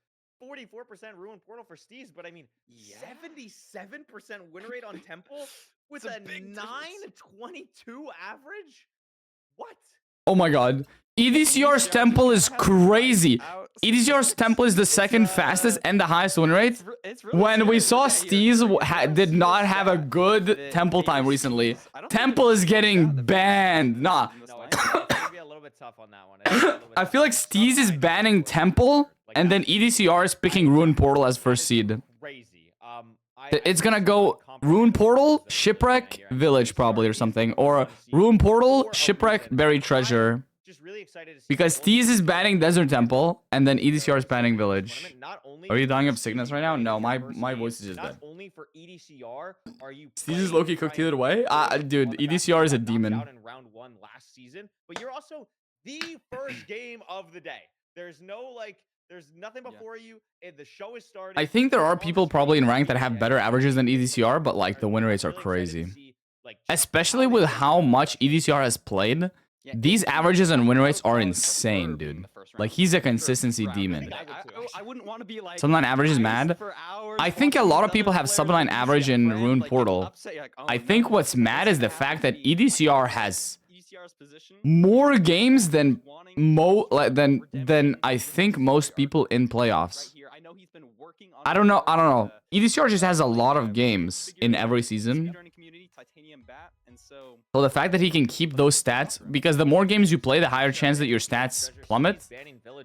44% ruin portal for Steez, but I mean, 77% win rate on Temple with a 922 average? What? Oh my god. EDCR's temple is crazy. EDCR's temple is the second fastest and the highest win rate. When we saw Steez did not have a good temple time recently. Temple is getting banned. Nah. No, it's gonna be a little bit tough on that one. I feel like Steez is banning temple and then EDCR is picking Ruin Portal as first seed. Crazy. It's gonna go Ruin Portal, Shipwreck, Village probably or something. Or Ruin Portal, Shipwreck, Buried Treasure. just really excited to see Because both of these Steez is players banning play Desert together. Temple, and then EDCR is Very banning excited for this Village. tournament. Not only Are you for dying of Steez sickness right winning now? his No, my first game, voice is just not dead. only for EDCR are you Steez is playing low-key to try cooked and either way. improve Dude, on the fact that you EDCR is a got knocked demon. out in round 1 last season, but you're also the first game of the day. There's no like, there's nothing before you. The show is starting. I think there You're are on the people screen probably in for ranked that have EDCR, better averages than and it's EDCR, but the like the winners. win I'm rates are really excited to crazy. see, like, just Especially how with they how play much the rest of EDCR has played. Yeah, These if he averages and wins, win I rates would are probably insane, prefer winning dude. the first Like round. he's a For sure, consistency for hours. demon. I wouldn't want to be like Subline average is guys mad. for hours I think a watching lot these of people other have players subline that average EDCR in friends, Rune like, get Portal. upset. You're like, oh, I no, think what's this mad is the happens fact to that be EDCR has EDCR's position. more games than Wanting than I think most people in playoffs. right here. I know he's been working on I don't know. the EDCR just has a lot of games in every season. speedrunning community, titanium bat, and so So the fact that he can keep those stats, because the more games you play, the higher chance that your stats plummet.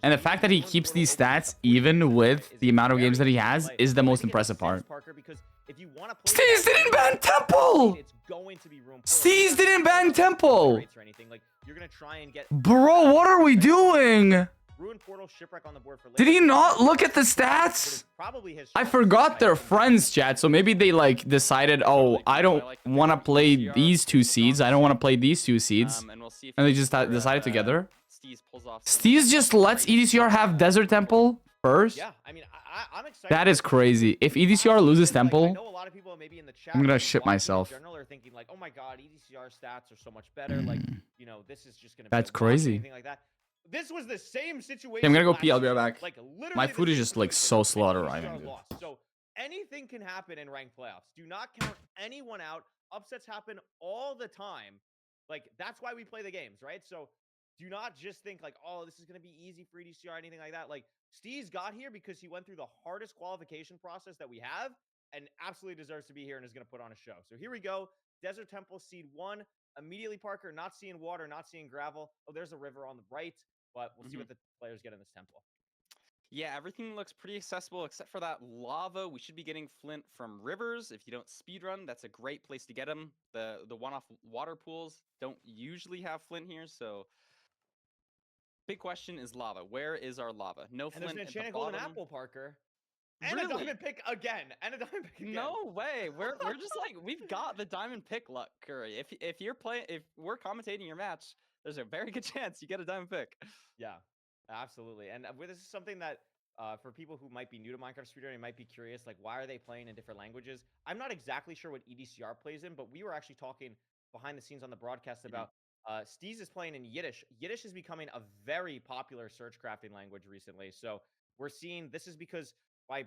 And the fact that he keeps these stats even with the amount of games that he has is the most impressive part. Steez didn't ban Temple! Steez didn't ban Temple! Bro, what are we doing? Did he not look at the stats? I forgot they're friends, chat. So maybe they like decided, oh, I don't want to play these two seeds. I don't want to play these two seeds. And they just decided together. Steez just lets EDCR have Desert Temple first? Yeah, I mean, I'm excited. That is crazy. If EDCR loses Temple, I know a lot of people maybe in the chat, I'm gonna maybe shit watching in myself. general are thinking like, oh my god, EDCR stats are so much better. Like, you know, this is just gonna be That's a wash, crazy. anything like that. This was the same situation. Okay, I'm gonna go last pee. I'll be right year. back. Like, literally My the food is same just like situation, so slow and to EDCR arriving, dude. lost. So anything can happen in ranked playoffs. Do not count anyone out. Upsets happen all the time. Like, that's why we play the games, right? So do not just think like, oh, this is gonna be easy for EDCR, anything like that. Like, Steez got here because he went through the hardest qualification process that we have and absolutely deserves to be here and is going to put on a show. So here we go. Desert Temple seed 1. Immediately, Parker, not seeing water, not seeing gravel. Oh, there's a river on the right, but we'll see what the players get in this temple. Yeah, everything looks pretty accessible except for that lava. We should be getting flint from rivers. If you don't speedrun, that's a great place to get them. The one-off water pools don't usually have flint here, so big question is lava. Where is our lava? No And there's flint an at the enchanted golden bottom. apple, Parker. And Really? a diamond pick again. And a diamond pick again. No way. We're just like, we've got the diamond pick luck, Curry. If you're playing, if we're commentating your match, there's a very good chance you get a diamond pick. Yeah, absolutely. And this is something that for people who might be new to Minecraft speedrunning, might be curious, like, why are they playing in different languages? I'm not exactly sure what EDCR plays in, but we were actually talking behind the scenes on the broadcast about Steez is playing in Yiddish. Yiddish is becoming a very popular search crafting language recently. So we're seeing this is because by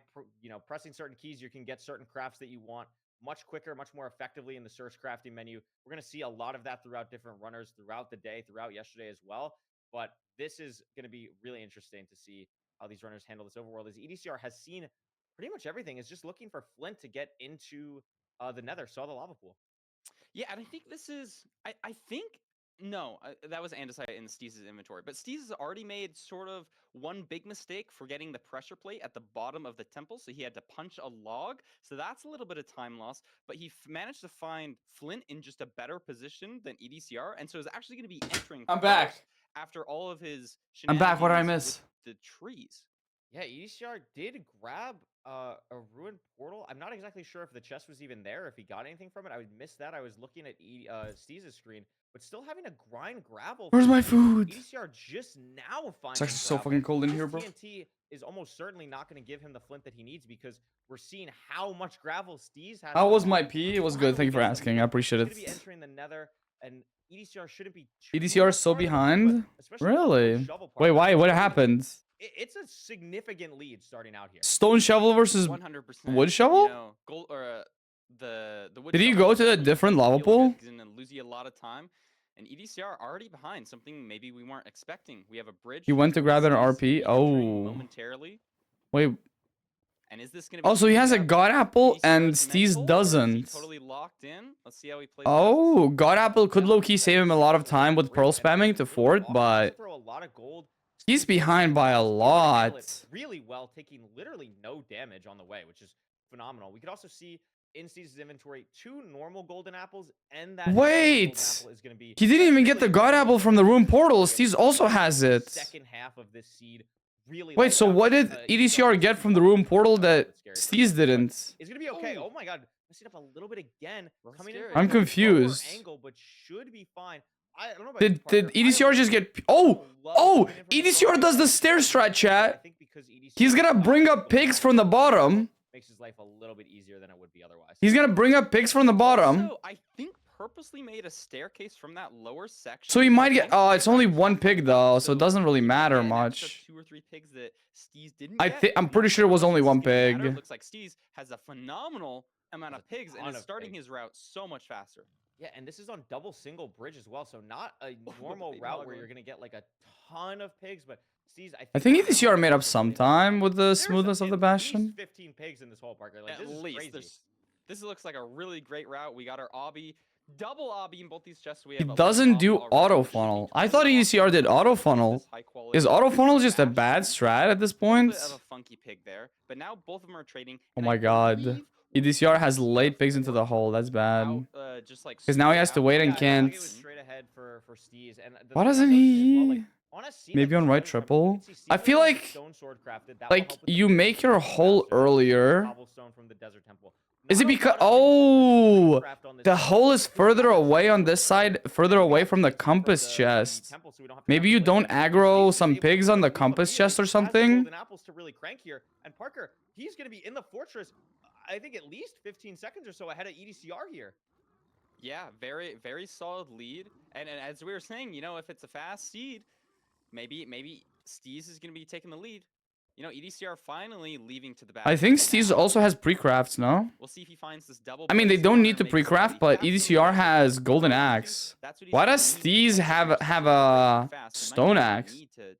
pressing certain keys, you can get certain crafts that you want much quicker, much more effectively in the search crafting menu. We're going to see a lot of that throughout different runners throughout the day, throughout yesterday as well. But this is going to be really interesting to see how these runners handle this overworld. As EDCR has seen pretty much everything, is just looking for Flint to get into the Nether, saw the lava pool. Yeah, and I think this is, I think, no, that was andesite in Steez's inventory. But Steez has already made sort of one big mistake forgetting the pressure plate at the bottom of the temple, so he had to punch a log. So that's a little bit of time loss. But he managed to find Flint in just a better position than EDCR, and so is actually going to be entering. I'm back. After all of his I'm back. What did I shenanigans miss? with the trees. Yeah, EDCR did grab a ruined portal. I'm not exactly sure if the chest was even there, if he got anything from it. I missed that. I was looking at Steez's screen, but still having to grind gravel. Where's my food? EDCR just now finding It's actually so gravel. fucking cold in This here, bro. TNT is almost certainly not going to give him the flint that he needs because we're seeing how much gravel Steez has. How was my pee? It was good. Thank you for asking. I appreciate He's gonna be it. entering the Nether, and EDCR shouldn't be too EDCR is so far behind, behind? but especially with the wood Really? shovel part, Wait, why? What it's happened? it's a significant lead starting out here. Stone shovel versus 100%. wood shovel? You know, gold or the wood. Did he shovel go is to a definitely different lava feel pool? good. He's gonna lose you a lot of time, and EDCR already behind something maybe we weren't expecting. We have a bridge. He went to grab an Steez RP? entering Oh. momentarily. Wait. And is this gonna be? Oh, so he has a God Apple and EDCR's Steez mental, or is he doesn't. Totally locked in. Let's see how he plays. Oh, God Apple could low-key save him a lot of time with pearl spamming to fort, but throw a lot of gold. he's behind by a lot. Really well, taking literally no damage on the way, which is phenomenal. We could also see in Steez's inventory 2 normal golden apples, and that Wait! golden apple is going to be He didn't even get the really god apple from the room portal. Steez also has the it. second half of this seed. Really Wait, lights so out. what did EDCR get from the room portal that Steez Steez didn't? It's gonna be okay. Oh my god, I see up a little bit again. Coming in scary. from I'm a lower confused. Angle, but should be fine. I don't know about Did you, Parker. EDCR just get? Oh, EDCR does the stair strat, I chat. think because EDCR He's gonna bring up pigs from the bottom. makes his life a little bit easier than it would be otherwise. He's gonna bring up pigs from the bottom. Also, I think purposely made a staircase from that lower section. So he might get. against Oh, the it's only right one pig though, so it doesn't really he might matter get an extra much. 2 or 3 pigs that Steez didn't I get, think I'm and pretty that's sure it was why only it's one gonna matter. pig. It looks like Steez has a phenomenal amount of pigs and ton is of starting pigs. his route so much faster. Yeah, and this is on double single bridge as well, so not a normal Big route dog where one. you're gonna get like a ton of pigs, but Steez, I think right now EDCR made up is some really time nice. with the There's smoothness of the at least bastion. 15 pigs in this whole Parker. Like, At this is least crazy. this looks like a really great route. We got our obby, double obby in both these chests. We He have a doesn't obby do already, auto which should be funnel. I 20 thought blocks EDCR did of auto this funnel. high quality Is auto funnel bastion. just a bad strat at this A point? little bit of a funky pig there, but now both of them are trading. Oh and my I god. believe EDCR has we'll see laid a pigs into the hole. That's bad. route, just like Because now he has straight to wait out. and Yeah, I can't. think it was straight ahead for Steez. And the Why thing I doesn't noticed as well, he? like, on a seed Maybe like on this right Stone Triple, you triple? can see I Steez feel already like stone sword crafted. That will like help with the you pigs make your much hole faster. earlier. Cobblestone from the Desert Temple. Is Not it a because lot of things that oh craft on this the side. hole is This further is away on stone this sword, side, right? further We away have from the TNT for compass the chest. temple, so we don't have to Maybe craft you the don't blades. aggro Steez is some able to pigs on the move compass immediately, chest or has the something. golden apples to really crank here. And Parker, he's going to be in the fortress, I think at least 15 seconds or so ahead of EDCR here. Yeah, very, very solid lead. And as we were saying, if it's a fast seed, maybe Steez is going to be taking the lead. EDCR finally leaving to the back. I think and Steez now also has pre-crafts, no? We'll see if he finds this double. I mean, they blaze don't spawner, need to makes it pre-craft, really but fast. EDCR has golden axe. That's what he's Why gonna does need. Steez He's have gonna have need to a break fast. He might stone not axe? need to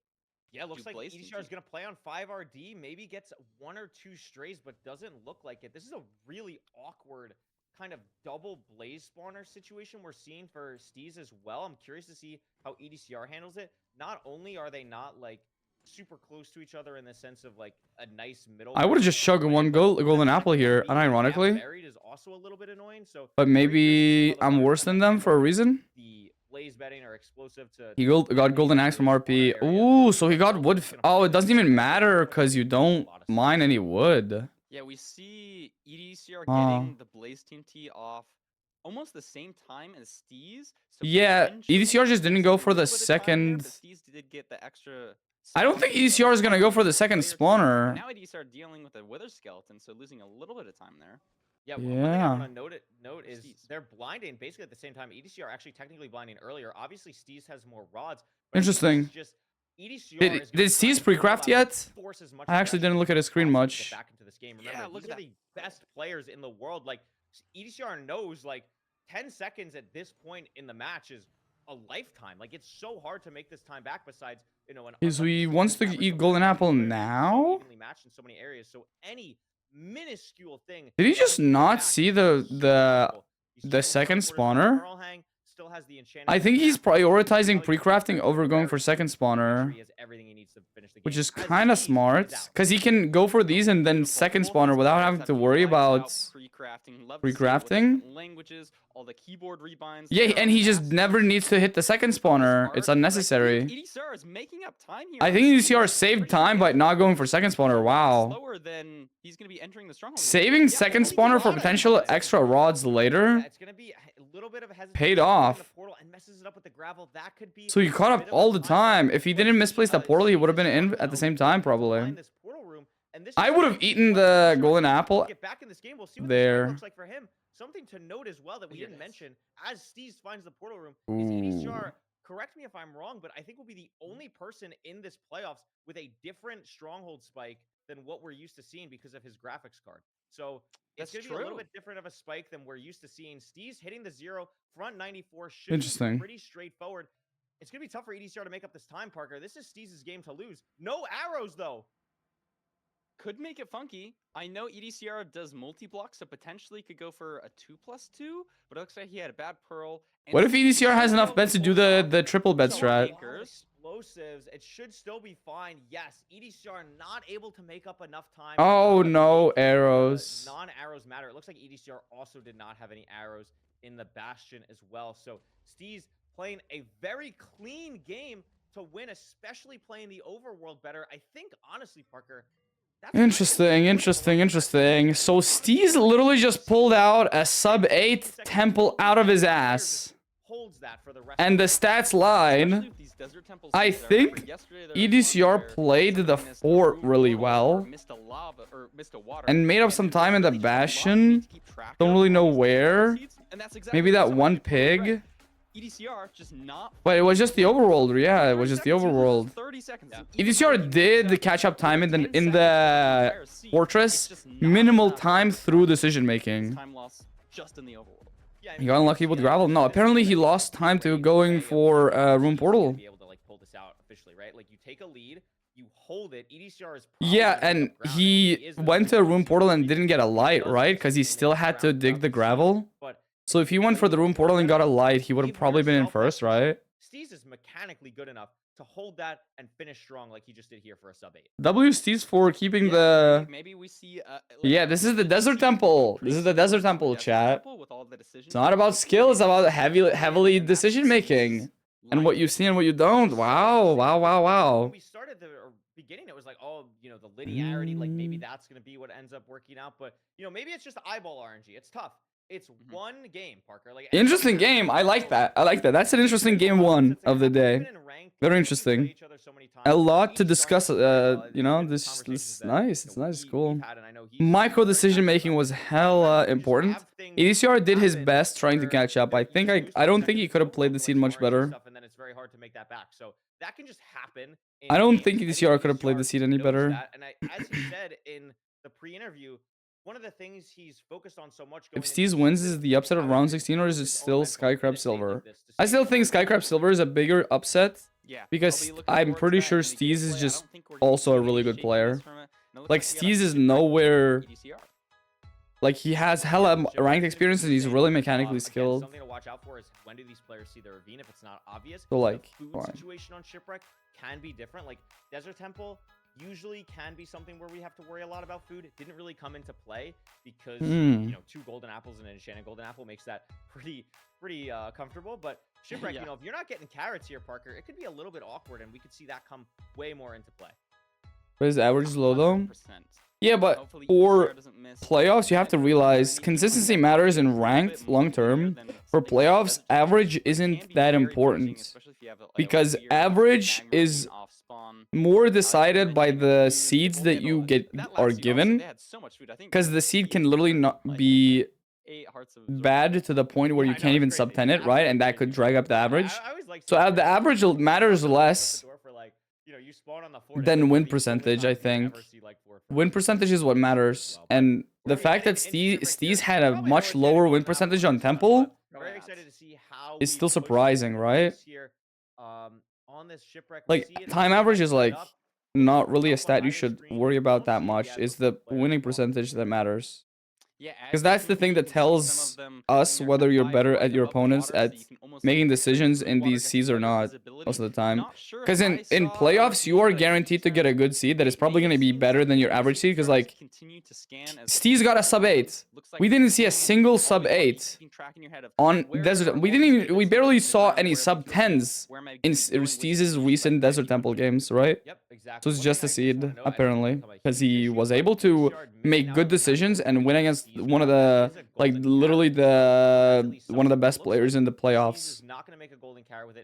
Yeah, looks do like blaze EDCR is TNT. going to play on 5RD, maybe gets 1 or 2 strays, but doesn't look like it. This is a really awkward kind of double blaze spawner situation we're seeing for Steez as well. I'm curious to see how EDCR handles it. Not only are they not like super close to each other in the sense of like a nice middle. I would have just chugged one golden apple here, unironically. Buried is also a little bit annoying. So But very curious to see maybe how the I'm players worse than kinda them for a handle reason. the blaze bedding or explosive to He got golden axe from RP. Ooh, so he got wood. Oh, it doesn't even matter because you don't mine any wood. Yeah, we see EDCR Huh. getting the blaze TNT off almost the same time as Steez. So Yeah, potentially EDCR just didn't there's go a for the little bit of time there, but second. Steez did get the extra. I don't think spawn. EDCR is gonna go for the second Player two, but spawner. Now EDCR dealing with a wither skeleton, so losing a little bit of time there. Yeah, one thing I Yeah. want to note is Steez. they're blinding basically at the same time. EDCR actually technically blinding earlier. Obviously, Steez has more rods. But I think Interesting. it's just EDCR Did is gonna try Steez and pre-craft pull out yet? force as much I actually aggression didn't look at his as screen possible to get much. back into this game. Yeah, Remember, look these at are the best players in the world. Like EDCR knows, like 10 seconds at this point in the match is a lifetime. Like it's so hard to make this time back. Besides, an So he unlucky wants to single eat map or golden something, apple where it's so now? evenly matched in so many areas. So any minuscule thing. Did he that just holds you not back see is the so the critical. You see the that second quarters of the spawner? Pearl Hang still has the enchanted I think he's apple. prioritizing Probably pre-crafting over going for very second soon. Make sure spawner, he has everything he needs to finish the which game. is As kind of Steez smart finds out. because he can go for these and then second Both spawner these without players having have to been worry lights out about pre-crafting. Love to see it with pre-crafting. different languages, all the keyboard rebinds. Yeah, there and are he just massive. never needs to hit the second spawner. It's Smart, but I unnecessary. think EDCR is making up time here. I on think Steez. EDCR saved Pretty time by quick. not going for second spawner. Wow. Slower than he's going to be entering the stronghold. Saving Yeah, second only spawner for Colada potential has it. extra rods Yeah, later. it's gonna be a little bit of a hesitation. Paid in the off. portal and messes it up with the gravel. That could be So he caught a up bit of a all the time. time. If he didn't misplace the portal, he would have been in at the same time probably. This portal room, and this I is would have something eaten once the EDCR golden can apple get back in this game, we'll see what there. this game looks like for him. Something to note as well that we didn't Yes. mention as Steez finds the portal room is Ooh. EDCR. Correct me if I'm wrong, but I think will be the only person in this playoffs with a different stronghold spike than what we're used to seeing because of his graphics card. So it's That's going to be a little true. bit different of a spike than we're used to seeing. Steez hitting the 0, front 94 should Interesting. be pretty straightforward. It's going to be tough for EDCR to make up this time, Parker. This is Steez's game to lose. No arrows, though. Could make it funky. I know EDCR does multi-block, so potentially could go for a 2+2, but it looks like he had a bad pearl. And What if EDCR has Steez enough still beds to do pulls off the triple bed some strat? anchors. explosives, it should still be fine. Yes, EDCR not able to make up enough time. Oh to no, make the, arrows. non-arrows matter. It looks like EDCR also did not have any arrows in the Bastion as well. So Steez playing a very clean game to win, especially playing the overworld better. I think, honestly, Parker, that's Interesting. So Steez literally just pulled out a sub-8 temple out of his ass. Holds that for the rest And the stats line, I think EDCR played the fort really well. And made up some time in the Bastion. Don't really know where. Maybe that one pig. EDCR just not. But it was just the overworld. Yeah, it was just the overworld. 30 seconds. EDCR did catch up time in the fortress. Minimal time through decision making. Time loss just in the overworld. He got unlucky with gravel. No, apparently he lost time to going for room portal. Be able to like pull this out officially, right? Like you take a lead, you hold it. EDCR is Yeah, and he went to a room portal and didn't get a light, right? Because he still had to dig the gravel. So if he went for the room portal and got a light, he would have probably been in first, right? Steez is mechanically good enough to hold that and finish strong like he just did here for a sub-8. W Steez for keeping the... Maybe we see Yeah, this is the Desert Temple. This is the Desert Temple, chat. It's not about skill, it's about heavily decision making. And what you see and what you don't. Wow. When we started the beginning, it was like, oh, you know, the linearity, like maybe that's going to be what ends up working out. But, you know, maybe it's just eyeball RNG. It's tough. It's one game, Parker. Like interesting game. I like that. That's an interesting game one of the day. Very interesting. A lot to discuss. You know, this is nice. It's nice. It's cool. Micro decision making was hella important. EDCR did his best trying to catch up. I don't think he could have played the seed much better. And then it's very hard to make that back. So that can just happen. I don't think EDCR could have played the seed any better. And as he said in the pre-interview, one of the things he's focused on so much. If Steez wins, is the upset of round 16 or is it still Skycrab Silver? I still think Skycrab Silver is a bigger upset. Because I'm pretty sure Steez is just also a really good player. Like Steez is nowhere. Like he has hella ranked experience and he's really mechanically skilled. Something to watch out for is when do these players see the ravine if it's not obvious. So like, the food situation on Shipwreck can be different. Like Desert Temple usually can be something where we have to worry a lot about food. It didn't really come into play because you know 2 golden apples and an enchanted golden apple makes that pretty comfortable. But Shipwreck, you know, if you're not getting carrots here, Parker, it could be a little bit awkward, and we could see that come way more into play. But is average low though? Yeah, but for playoffs, you have to realize consistency matters in ranked long term. For playoffs, average isn't that important because average is more decided by the seeds that you are given. Because the seed can literally not be bad to the point where you can't even sub 10 it, right? And that could drag up the average. So the average matters less than win percentage, I think. Win percentage is what matters. And the fact that Steez had a much lower win percentage on Temple is still surprising, right? Like, time average is like not really a stat you should worry about that much. It's the winning percentage that matters. Because that's the thing that tells us whether you're better at your opponents at making decisions in these seeds or not most of the time. Because in playoffs, you are guaranteed to get a good seed that is probably going to be better than your average seed. Because like, Steez got a sub 8. We didn't see a single sub 8 on Desert. We barely saw any sub 10s in Steez's recent Desert Temple games, right? So it's just a seed, apparently, because he was able to make good decisions and win against one of the, like, literally one of the best players in the playoffs.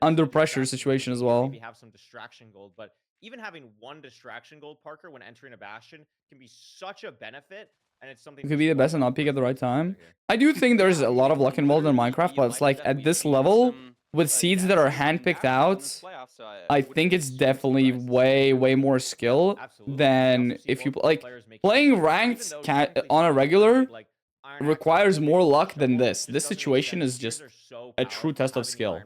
Under pressure situation as well. Maybe have some distraction gold, but even having 1 distraction gold, Parker, when entering a Bastion can be such a benefit. And it's something you could be the best and not peak at the right time. I do think there's a lot of luck involved in Minecraft, but it's like at this level, with seeds that are handpicked out, I think it's definitely way more skill than if you like playing ranked on a regular requires more luck than this. This situation is just a true test of skill.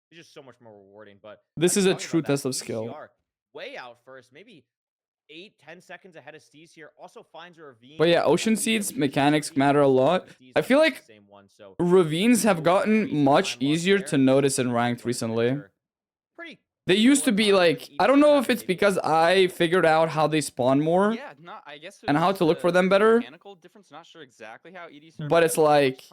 It's just so much more rewarding. But this is a true test of skill. Way out first, maybe 8-10 seconds ahead of Steez here. Also finds a ravine. But yeah, ocean seeds mechanics matter a lot. I feel like ravines have gotten much easier to notice in ranked recently. They used to be like, I don't know if it's because I figured out how they spawn more, Yeah, not I guess. It and was how just to look for a them better. Mechanical difference. Not sure exactly how EDCR. But it's like,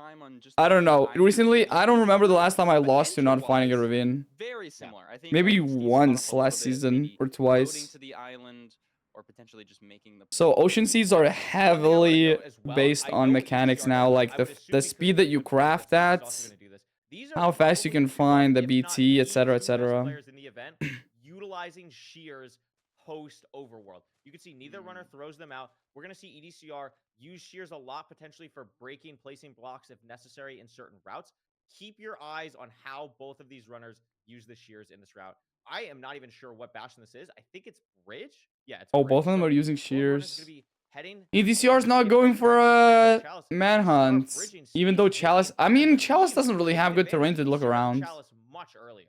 I don't know. Recently, I don't remember the last time I lost to not finding a ravine. Very similar. I think Maybe Steve's caught up once a little last bit, season maybe or loading twice. to the island, or potentially just making the. So ocean seeds are heavily as well, based I on know mechanics EDCR now, does, like I would the assume speed because that of you the players craft that at, Steve's also gonna do this. These are how fast you probably can two of, find the if not BT, the etc., two best etc. players in the event utilizing shears post overworld. You can see neither runner throws them out. We're going to see EDCR use shears a lot, potentially for breaking, placing blocks if necessary in certain routes. Keep your eyes on how both of these runners use the shears in this route. I am not even sure what bastion this is. I think it's bridge. Yeah, it's Oh, bridge. both of them So are using both runners are shears. going to be heading. EDCR is not If going they're for correct, a Chalice, EDCR manhunt, bridging even Steez though with Chalice. the I mean, with Chalice Steez doesn't really taking have good advantage. terrain to look EDCR had around. Chalice much earlier.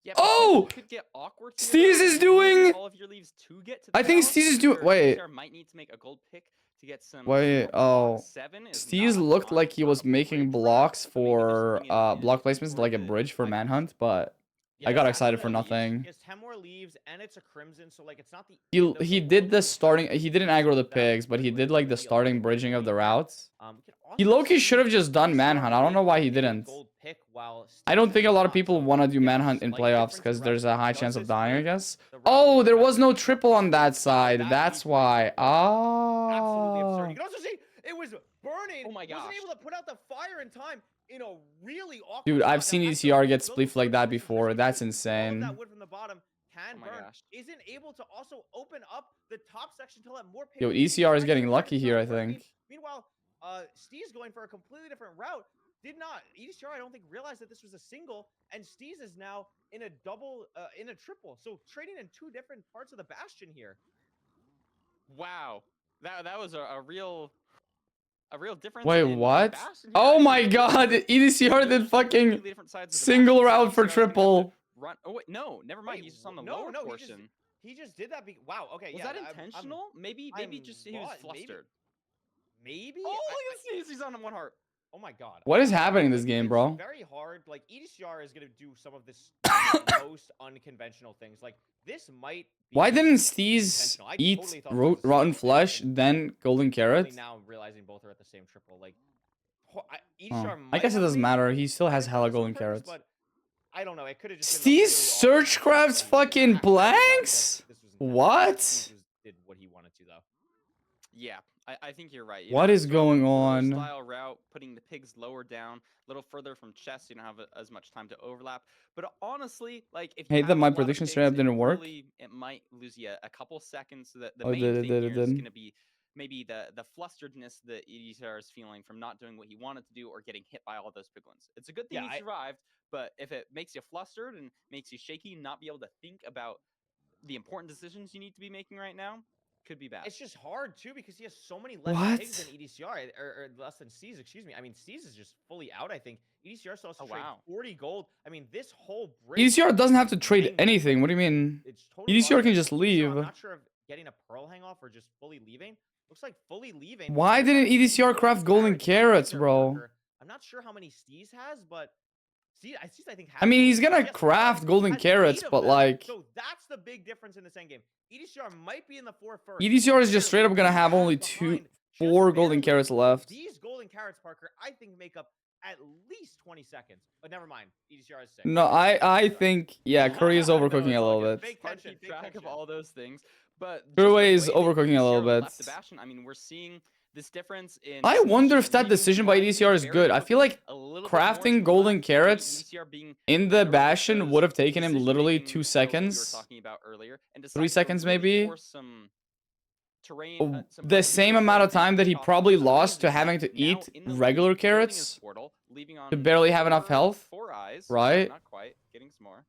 Yeah, Oh! could get awkward here, Steez though, is if doing. all of your leaves to get to the I think chalice, Steez is doing. or Wait. EDCR might need to make a gold pick to get some. Wait. Block. Oh. 7 is Steez not a looked ton like he for was a making bridge blocks route, but maybe just for swinging in block placements for like a the bridge for high manhunt, but Yeah, I got that's excited the for leaves. nothing. He has 10 more leaves, and it's a crimson, so like it's not the He end of he the did world the when starting. Chalice He didn't uses aggro the them, pigs, but he it's did gonna like the be a starting little bit bridging of the relief. routes. We can He also low-key see should have just done EDCR manhunt. I don't know why he maybe a didn't. gold pick while I don't Steez think a has lot of not, people so want to do yeah, manhunt in slight playoffs difference in because there's a high routes. chance Does of this dying, I make guess. the route Oh, look there better was no for triple on parkour? that Would side. that That's be crazy? why. Absolutely absurd. You Ah. can also see it was burning. Oh my Wasn't gosh. able to put out the fire in time in a really awkward Dude, I've spot. seen Now, as the ECR wood get is built, spleefed like it's that nice and before. crispy, That's but all of that insane. wood from the bottom can Oh my burn. gosh. Isn't able to also open up the top section to let more Yo, pigs. ECR is Right getting there, lucky it's here, not I working. think. Meanwhile, Steez going for a completely different route. Did not EDCR, I don't think, realized that this was a single, and Steez is now in a double, in a triple. So trading in two different parts of the bastion here. Wow, that was a real difference. Wait, in what? bastion here. Oh I my think god, EDCR did fucking completely different sides of the single bastion, so route for EDCR is gonna have to triple. Run. Oh wait, no, never mind. Wait, He's just on the no, lower no, portion. He just did that. Wow. Okay. Was Yeah. that intentional? Maybe just he was flustered. Maybe. Oh, look at Steez. He's on one heart. Oh my god. What is happening in this game, bro? It's very hard. Like EDCR is gonna do some of this most unconventional things. Like this might. Be Why didn't Steez intentional. I eat totally thought this was a rotten single flesh, and then golden only carrot? now realizing both are at the same triple. Like EDCR Oh. I might guess it have doesn't made matter. He still has plans hella for this on golden purpose, carrots. but I don't know. It could have just been a Steez really search awesome crafts play. fucking I doubt blanks? this was intentional. What? Steez did what he wanted to though. Yeah, I think you're right. What is going on? Style route, putting the pigs lower down, a little further from chest, so you don't have as much time to overlap. But honestly, like if you Hey, have that a my lot of prediction pigs, straight up it didn't work. really- it might lose you a couple seconds. So that the Oh, main it thing here is didn't. going to be maybe the flusteredness that EDCR is feeling from not doing what he wanted to do or getting hit by all those piglins. It's a good thing he survived, but if it makes you flustered and makes you shaky, not be able to think about the important decisions you need to be making right now, could be bad. It's just hard too because he has so many less pigs than EDCR, or less than Steez. Excuse me. I mean, Steez is just fully out. I think EDCR still has to trade 40 gold. I mean, this whole EDCR doesn't have to trade anything. What do you mean? It's totally EDCR can lost. just EDCR, leave. I'm not sure if getting a pearl hang off or just fully leaving. Looks like fully leaving. Why didn't EDCR craft golden carrots, bro? I'm not sure how many Steez has, but Steez, I think. I mean, he's gonna craft golden carrots, but like, So that's the big difference in this end game. EDCR might be in the 4 first. EDCR is just straight up gonna have only 4 golden carrots left. These golden carrots, Parker, I think make up at least 20 seconds. But never mind. EDCR is 6. No, I think, yeah, Curry is overcooking a little bit. Fake Hard to tension, keep track of all those things, but Curry is overcooking a little bit. left the bastion. I mean, we're seeing this difference in. I wonder if that decision by EDCR is good. I feel like crafting golden carrots in the bastion would have taken him literally 2 seconds. 3 seconds maybe. The same amount of time that he probably lost to having to eat regular carrots to barely have enough health, right? Not quite, getting some more.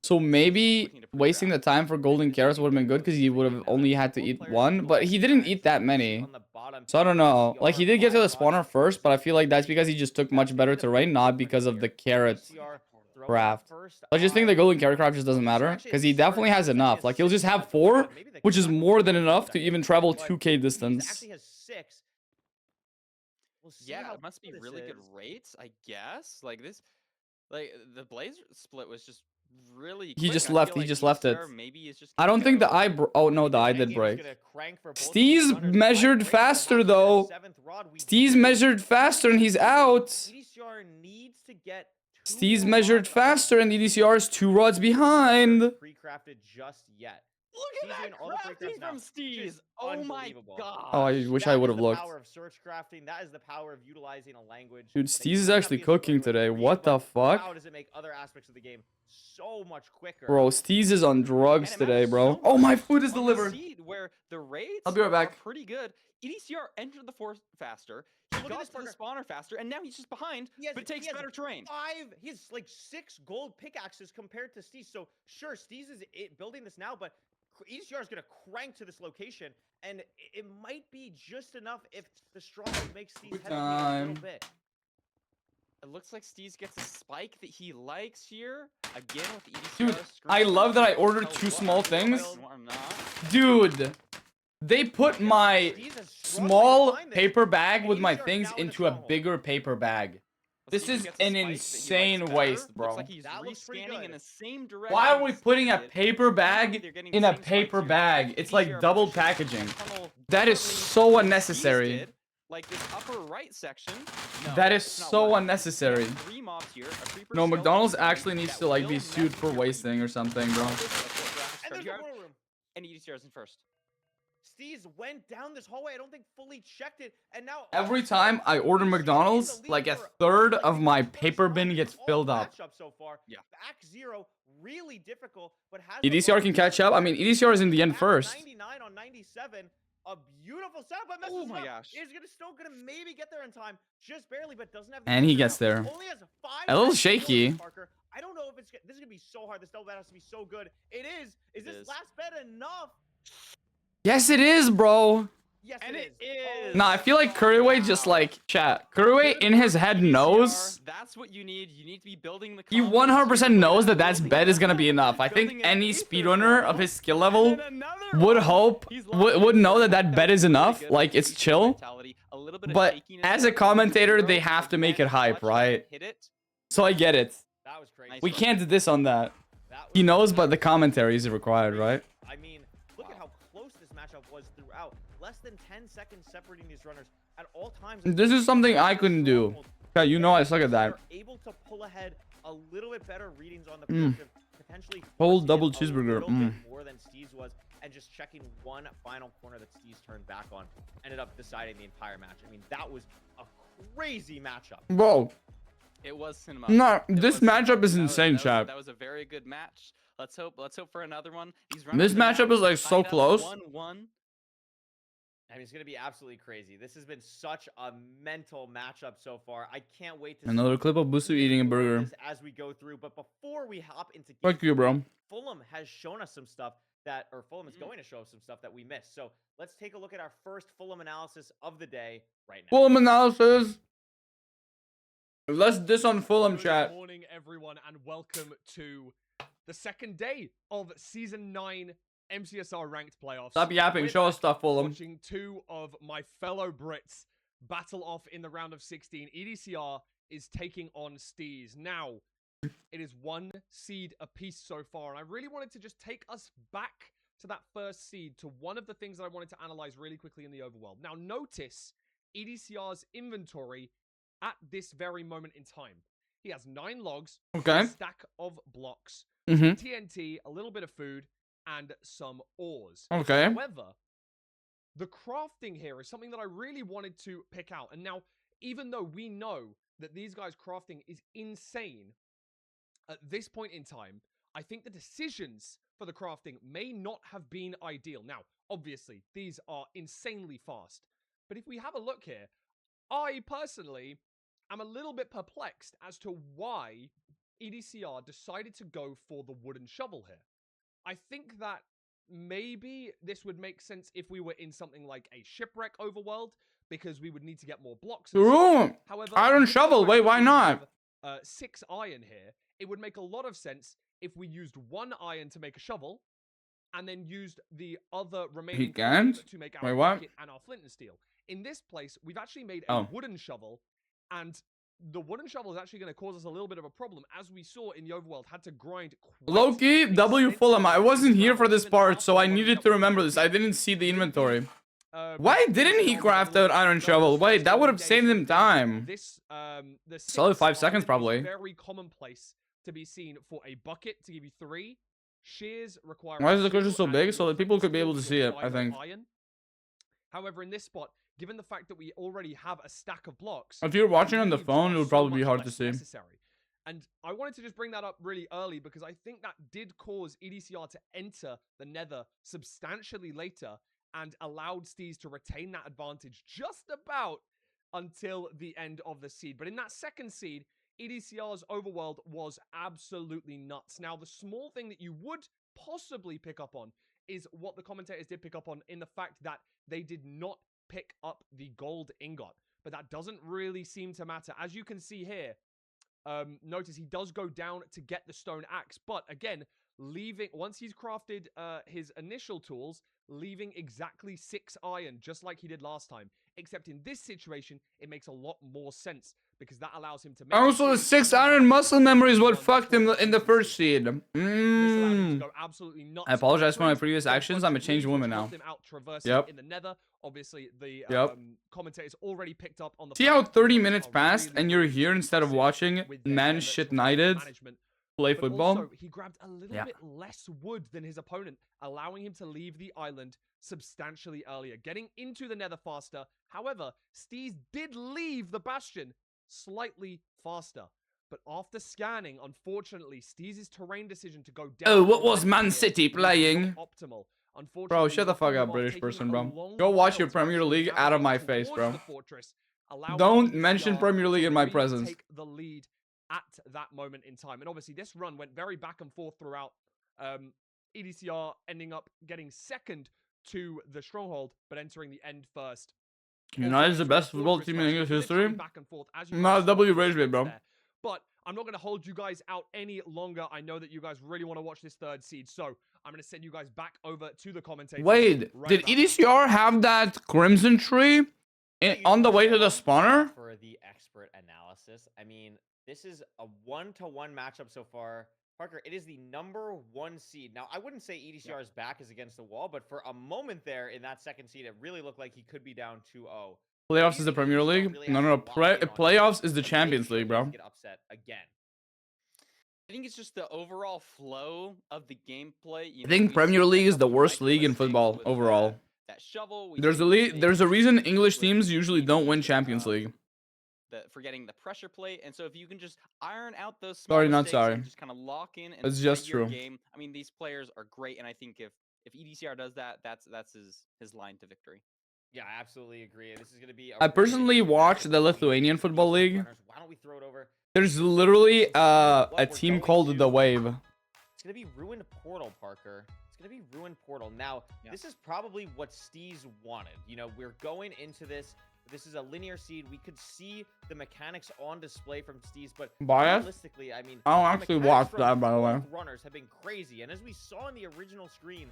So maybe wasting the time for golden carrots would have been good because he would have only had to eat one, but he didn't eat that many. So I don't know. Like, he did get to the spawner first, but I feel like that's because he just took much better terrain, not because of the carrot craft. I just think the golden carrot craft just doesn't matter because he definitely has enough. Like, he'll just have 4, which is more than enough to even travel 2k distance. Yeah, it must be really good rates, I guess. Like this, like the blaze split was just really. He quick. just I left. feel He like just left it. EDCR maybe is just I don't gonna think the go- eye. Oh no, the eye This did game is break. gonna crank for both of Steez these runners. measured Five breaks, faster, perhaps get a though. seventh rod. We Steez do. measured faster and he's out. EDCR needs to get two Steez more measured rods up at faster and least. EDCR is 2 rods behind. Pre-crafted just yet. Look Steez at doing that all the pre-crafts crafting now. from Steez. Just Oh my unbelievable. god. Oh, I wish I would have That is looked. the power of search crafting. That is the power of utilizing a language. Dude, that Steez you is might not actually be as familiar cooking with today. reading, What the but fuck? Wow, does it make other aspects of the game so much quicker? Bro, Steez is on drugs And it today, matters bro. so Oh, my much food is on the delivered. seed where the rates I'll be right back. are pretty good. EDCR entered the force faster. He Look at got this to the fucker. spawner faster, and now he's just behind, He has- but takes he has better terrain. He has like 6 gold pickaxes compared to Steez. So sure, Steez is building this now, but EDCR is gonna crank to this location, and it might be just enough if the stronghold makes Steez Good hesitate a time. little bit. It looks like Steez gets a spike that he likes here. Again with the EDCR. Dude, screen I shot. love that I Tell ordered what, 2 small things. or not. Dude, they put my Steez is struggling to small find this, paper bag and with my EDCR is things now in the into a stronghold. bigger paper bag. Let's This see if is he gets a an spike that he insane likes waste, better. bro. Looks like he's That looks pretty rescanning good. in the same direction. Why are we as putting a Steez did. paper They're bag getting in the a same paper spikes here. bag? It's like EDCR double positioning packaging. the tunnel That is differently so than Steez unnecessary. did. Like this upper right section. No, That is it's not so working. unnecessary. We have 3 mobs here, a creeper No, skeleton McDonald's coming actually needs that to like will be sued mess for with your wasting or something, bro. And there's You a have- war room. And EDCR's in first. Steez went down this hallway. I don't think fully checked it, and now Every time I order McDonald's, like a third of my paper bin gets filled up. So far. Yeah. Back 0, really difficult, but has EDCR can catch up. I mean, EDCR is in the end Back first. 99 on 97. A beautiful setup, but messes Oh it my up. gosh. Is still gonna maybe get there in time, just barely, but doesn't have. And he answer gets now. there. Only has 5 A little seconds to go, shaky. Parker. I don't know if this is gonna be so hard. This double bet has to be so good. It is. Is this is. last bet enough? Yes, it is, bro. Yes, And it it is. is. Nah, I feel like Curryway just like chat. Curryway in his head knows. That's what you need. You need to be building the. He confidence 100% here. knows that that's Building bet is gonna that, be enough. I think building an any ether speedrunner funnel, of his skill and level then another would one. hope He's would locked in. know that That bet was is really enough. good Like with it's EDCR chill. mentality, a little bit of But shakiness as there a from commentator, zero, they have to but make then it hype, clutch right? hit it. So I get it. That was crazy. Nice We one. can't diss on that. That He was- knows, but the commentary is required, right? I mean, look at how close this matchup was throughout. Less than 10 seconds separating these runners at all times. This is something I couldn't do. Okay, you know I suck at that. They're able to pull ahead a little bit better readings on the Mm. field, potentially Whole forcing double it a cheeseburger, little mm. bit more than Steez was, and just checking one final corner that Steez turned back on, ended up deciding the entire match. I mean, that was a crazy matchup. Bro, It was cinema. no, It this was matchup cinema. is insane, chat. That was a very good match. Let's hope for another one. This runners are matchup now is like so tied up close. 1-1. I mean, it's going to be absolutely crazy. This has been such a mental matchup so far. I can't wait to Another see clip of Boosfer eating a burger. this as we go through. But before we hop into Fuck you, bro. Fulham has shown us some stuff Fulham is going to show us some stuff that we missed. So let's take a look at our first Fulham analysis of the day right now. Fulham analysis. Let's diss on Fulham, chat. Good morning, everyone, and welcome to the second day of Season 9 MCSR Ranked Playoffs. Stop yapping. We're Show us back stuff, Fulham. watching 2 of my fellow Brits battle off in the round of 16. EDCR is taking on Steez. Now, it is 1 seed apiece so far, and I really wanted to just take us back to that first seed, to one of the things that I wanted to analyze really quickly in the overworld. Now, notice EDCR's inventory at this very moment in time. He has 9 logs, Okay. a stack of blocks, Mm-hmm. TNT, a little bit of food, and some ores. Okay. However, the crafting here is something that I really wanted to pick out. And now, even though we know that these guys' crafting is insane, at this point in time, I think the decisions for the crafting may not have been ideal. Now, obviously, these are insanely fast. But if we have a look here, I personally am a little bit perplexed as to why EDCR decided to go for the wooden shovel here. I think that maybe this would make sense if we were in something like a shipwreck overworld, because we would need to get more blocks. And Ooh, however, iron given the shovel. fact Wait, that why we not? have, 6 iron here, it would make a lot of sense if we used 1 iron to make a shovel, and then used the other remaining can't? 5 to make Wait, our what? bucket and our flint and steel. In this place, we've actually made a Oh. wooden shovel, and the wooden shovel is actually going to cause us a little bit of a problem, as we saw in the overworld. Had to grind. Loki, W Fulham. I wasn't here for this part, so I needed to remember this. I didn't see the inventory. Why didn't he craft an iron shovel? Wait, that would have saved him time. This Solid 5 seconds, probably. Very commonplace to be seen for a bucket to give you 3. Shears require. Why is the cushion so big? So that people could be able to see it, I think. However, in this spot, given the fact that we already have a stack of blocks, If you're watching on the phone, it would probably be hard to see. Necessary. And I wanted to just bring that up really early because I think that did cause EDCR to enter the nether substantially later and allowed Steez to retain that advantage just about until the end of the seed. But in that second seed, EDCR's overworld was absolutely nuts. Now, the small thing that you would possibly pick up on is what the commentators did pick up on in the fact that they did not pick up the gold ingot. But that doesn't really seem to matter. As you can see here, notice he does go down to get the stone axe. But again, once he's crafted his initial tools, leaving exactly 6 iron, just like he did last time. Except in this situation, it makes a lot more sense because that allows him to make... Also, the 6 iron muscle memory is what fucked him in the first seed. I apologize for my previous actions. I'm a changed woman now. Yep. In the nether. Obviously, the commentators already picked up on the... See how 30 minutes passed and you're here instead of watching Man Shit Knighted play football? Also, he grabbed a little bit less wood than his opponent, allowing him to leave the island substantially earlier, getting into the nether faster. However, Steez did leave the bastion slightly faster. But after scanning, unfortunately, Steez's terrain decision to go down... Oh, what was Man City playing? Optimal. Bro, shut the fuck up, British person, bro. Go watch your Premier League out of my face, bro. Don't mention Premier League in my presence. Take the lead at that moment in time. And obviously, this run went very back and forth throughout. EDCR ending up getting second to the stronghold, but entering the end first. United is the best football team in English history. Not W Rage Bait, bro. But I'm not going to hold you guys out any longer. I know that you guys really want to watch this third seed, so I'm going to send you guys back over to the commentators. Wait, did EDCR have that Crimson Tree on the way to the spawner? For the expert analysis, I mean, this is a 1-to-1 matchup so far. Parker, it is the #1 seed. Now, I wouldn't say EDCR's back is against the wall, but for a moment there in that second seed, it really looked like he could be down 2-0. Playoffs is the Premier League? No. Playoffs is the Champions League, bro. Get upset again. I think it's just the overall flow of the gameplay. I think Premier League is the worst league in football overall. That shovel. There's a reason English teams usually don't win Champions League. Forgetting the pressure play, and so if you can just iron out those small mistakes and just kind of lock in and it's just your true. Game. I mean, these players are great, and I think if EDCR does that, that's his line to victory. Yeah, I absolutely agree. This is going to be... I personally watched the Lithuanian Football League. Why don't we throw it over? There's literally a team called the Wave. It's going to be Ruined Portal, Parker. It's going to be Ruined Portal. Now, this is probably what Steez wanted. You know, we're going into this. This is a linear seed. We could see the mechanics on display from Steez, but realistically, I mean... I don't actually watch that, by the way. Runners have been crazy, and as we saw in the original screen,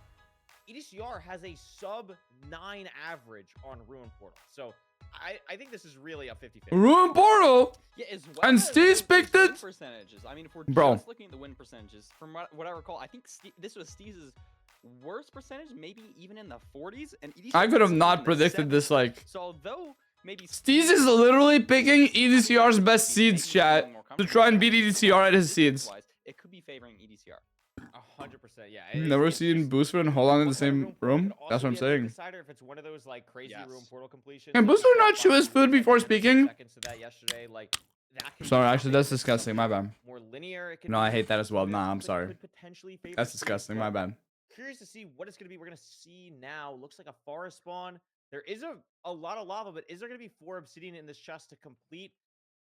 EDCR has a sub-9 average on Ruin Portal. So I think this is really a 50-50. Ruin Portal? Yeah, as well and as Steez picked it? Percentages. I mean, if we're just looking at the win percentages, from what I recall, I think this was Steez's worst percentage, maybe even in the 40s. And EDCR I could have not predicted this, like... So although maybe... Steez is literally picking EDCR's best seeds, chat, to try and beat EDCR at his seeds. It could be favoring EDCR. 100%, yeah. Never seen Boosfer and Hold On in the same room? That's what I'm saying. If it's one of those like crazy Ruin Portal completions. Can Boosfer not chew his food before speaking? Sorry, actually, that's disgusting. My bad. More linear. No, I hate that as well. Nah, I'm sorry. That's disgusting. My bad. Curious to see what it's going to be. We're going to see now. Looks like a forest spawn. There is a lot of lava, but is there going to be 4 obsidian in this chest to complete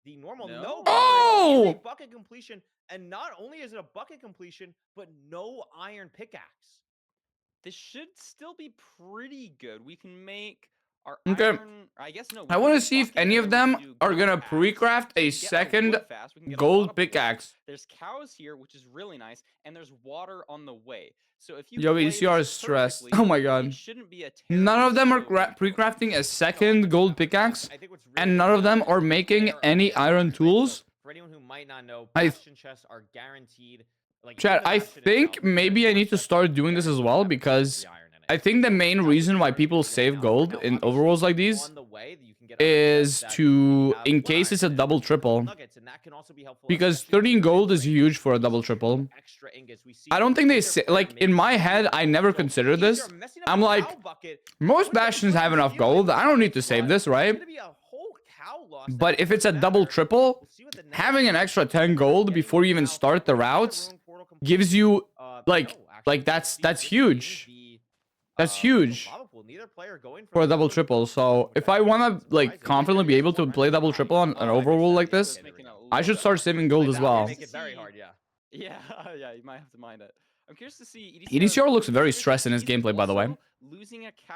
the normal? No. Oh! It's a bucket completion. And not only is it a bucket completion, but no iron pickaxe. This should still be pretty good. We can make Our Okay. iron, I guess no. I want to see if any of them are gonna pre-craft a second gold pickaxe. There's cows here, which is really nice, and there's water on the way. So if you Yo, play ECR this is stressed. perfectly, Oh my it god. shouldn't be a None of them are terribly slow game. pre-crafting a second gold pickaxe, I think what's really and none of them are is making they're any aware of iron it, right? So, tools. for anyone who might not know, I- bastion chests are guaranteed. Like Chat, even the I bastion think itself, maybe I need to start doing this as well, because I think the main reason why people save gold in overworlds like these is to, in case it's a double triple, because 13 gold is huge for a double triple. I don't think they say, like, in my head, I never considered this. I'm like, most bastions have enough gold. I don't need to save this, right? But if it's a double triple, having an extra 10 gold before you even start the routes gives you, like that's huge. That's huge for a double triple. So if I want to like confidently be able to play double triple on an overworld like this, I should start saving gold as well. Make it very hard, yeah. Yeah, yeah, you might have to mind it. I'm curious to see EDCR looks very stressed in his gameplay, by the way.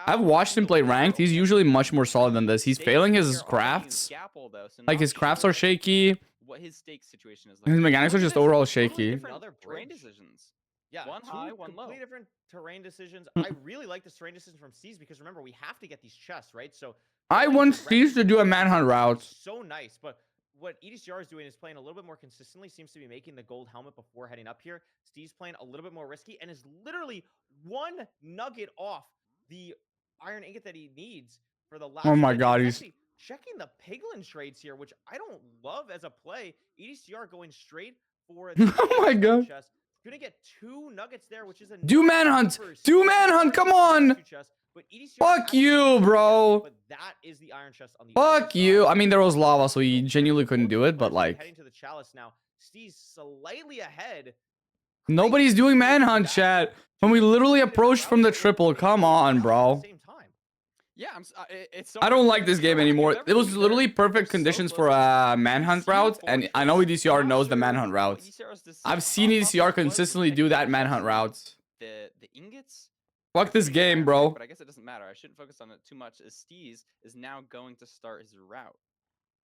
I've watched him play ranked. He's usually much more solid than this. He's failing his crafts. Like, his crafts are shaky. What his stake situation is. His mechanics are just overall shaky. Terrain decisions. Yeah, One high, one low. completely different terrain decisions. I really like the terrain decisions from Steez because remember we have to get these chests, right? So I want Steez to do a manhunt route. so nice, but what EDCR is doing is playing a little bit more consistently. Seems to be making the gold helmet before heading up here. Steve's playing a little bit more risky and is literally one nugget off the iron ingot that he needs for the last. Oh my trade. god, He's he's actually checking the piglin trades here, which I don't love as a play. EDCR going straight for the oh my god. chest. Gonna get 2 nuggets there, which is a Do manhunt. Do manhunt. Come on. Fuck you, bro. But that is the iron chest on the Fuck you. I mean, there was lava, so he genuinely couldn't do it, but like, heading to the chalice now. Steve's slightly ahead. nobody's doing manhunt, chat. When we literally approached from the triple, come on, bro. Yeah, it's so I don't like this game anymore. It was literally perfect conditions for a manhunt route, and I know EDCR knows the manhunt route. I've seen EDCR consistently do that manhunt route. The ingots. Fuck this game, bro. But I guess it doesn't matter. I shouldn't focus on it too much. As Steez is now going to start his route.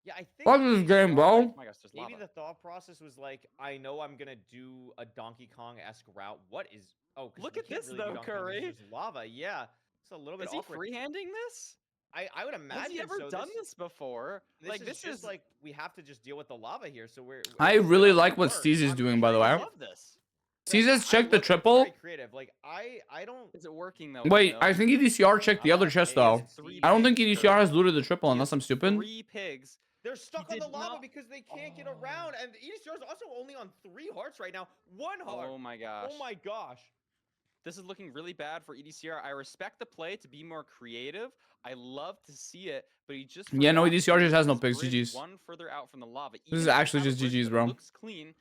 Yeah, I think. Fuck this game, bro. Oh my gosh, there's Maybe lava. the thought process was like, I know I'm gonna do a Donkey Kong-esque route. What is? Oh, 'cause Look we at can't this really do though, Donkey Kong 'cause Curry. there's lava. Yeah, it's a little bit Is he awkward. freehanding this? I would imagine. Has he ever so. done this before? This Like is this just is like we have to just deal with the lava here. So we're. I really like what Steez is doing, by the way. I love this. Steez has checked the triple. Very creative. Like I don't. Is it working though? Wait, No? I think EDCR checked the other chest, though. I don't think EDCR has looted the triple, unless I'm stupid. 3 pigs. They're stuck on did the lava not- because they can't get around, and EDCR is also only on 3 hearts right now. 1 heart. Oh my gosh. Oh my gosh. This is looking really bad for EDCR. I respect the play to be more creative. I love to see it, but he just Yeah, no, forgot EDCR just to has no his pigs, bridge GG's. One further out from the lava. This is Even if actually you have a just bridge GG's, that bro. Looks clean.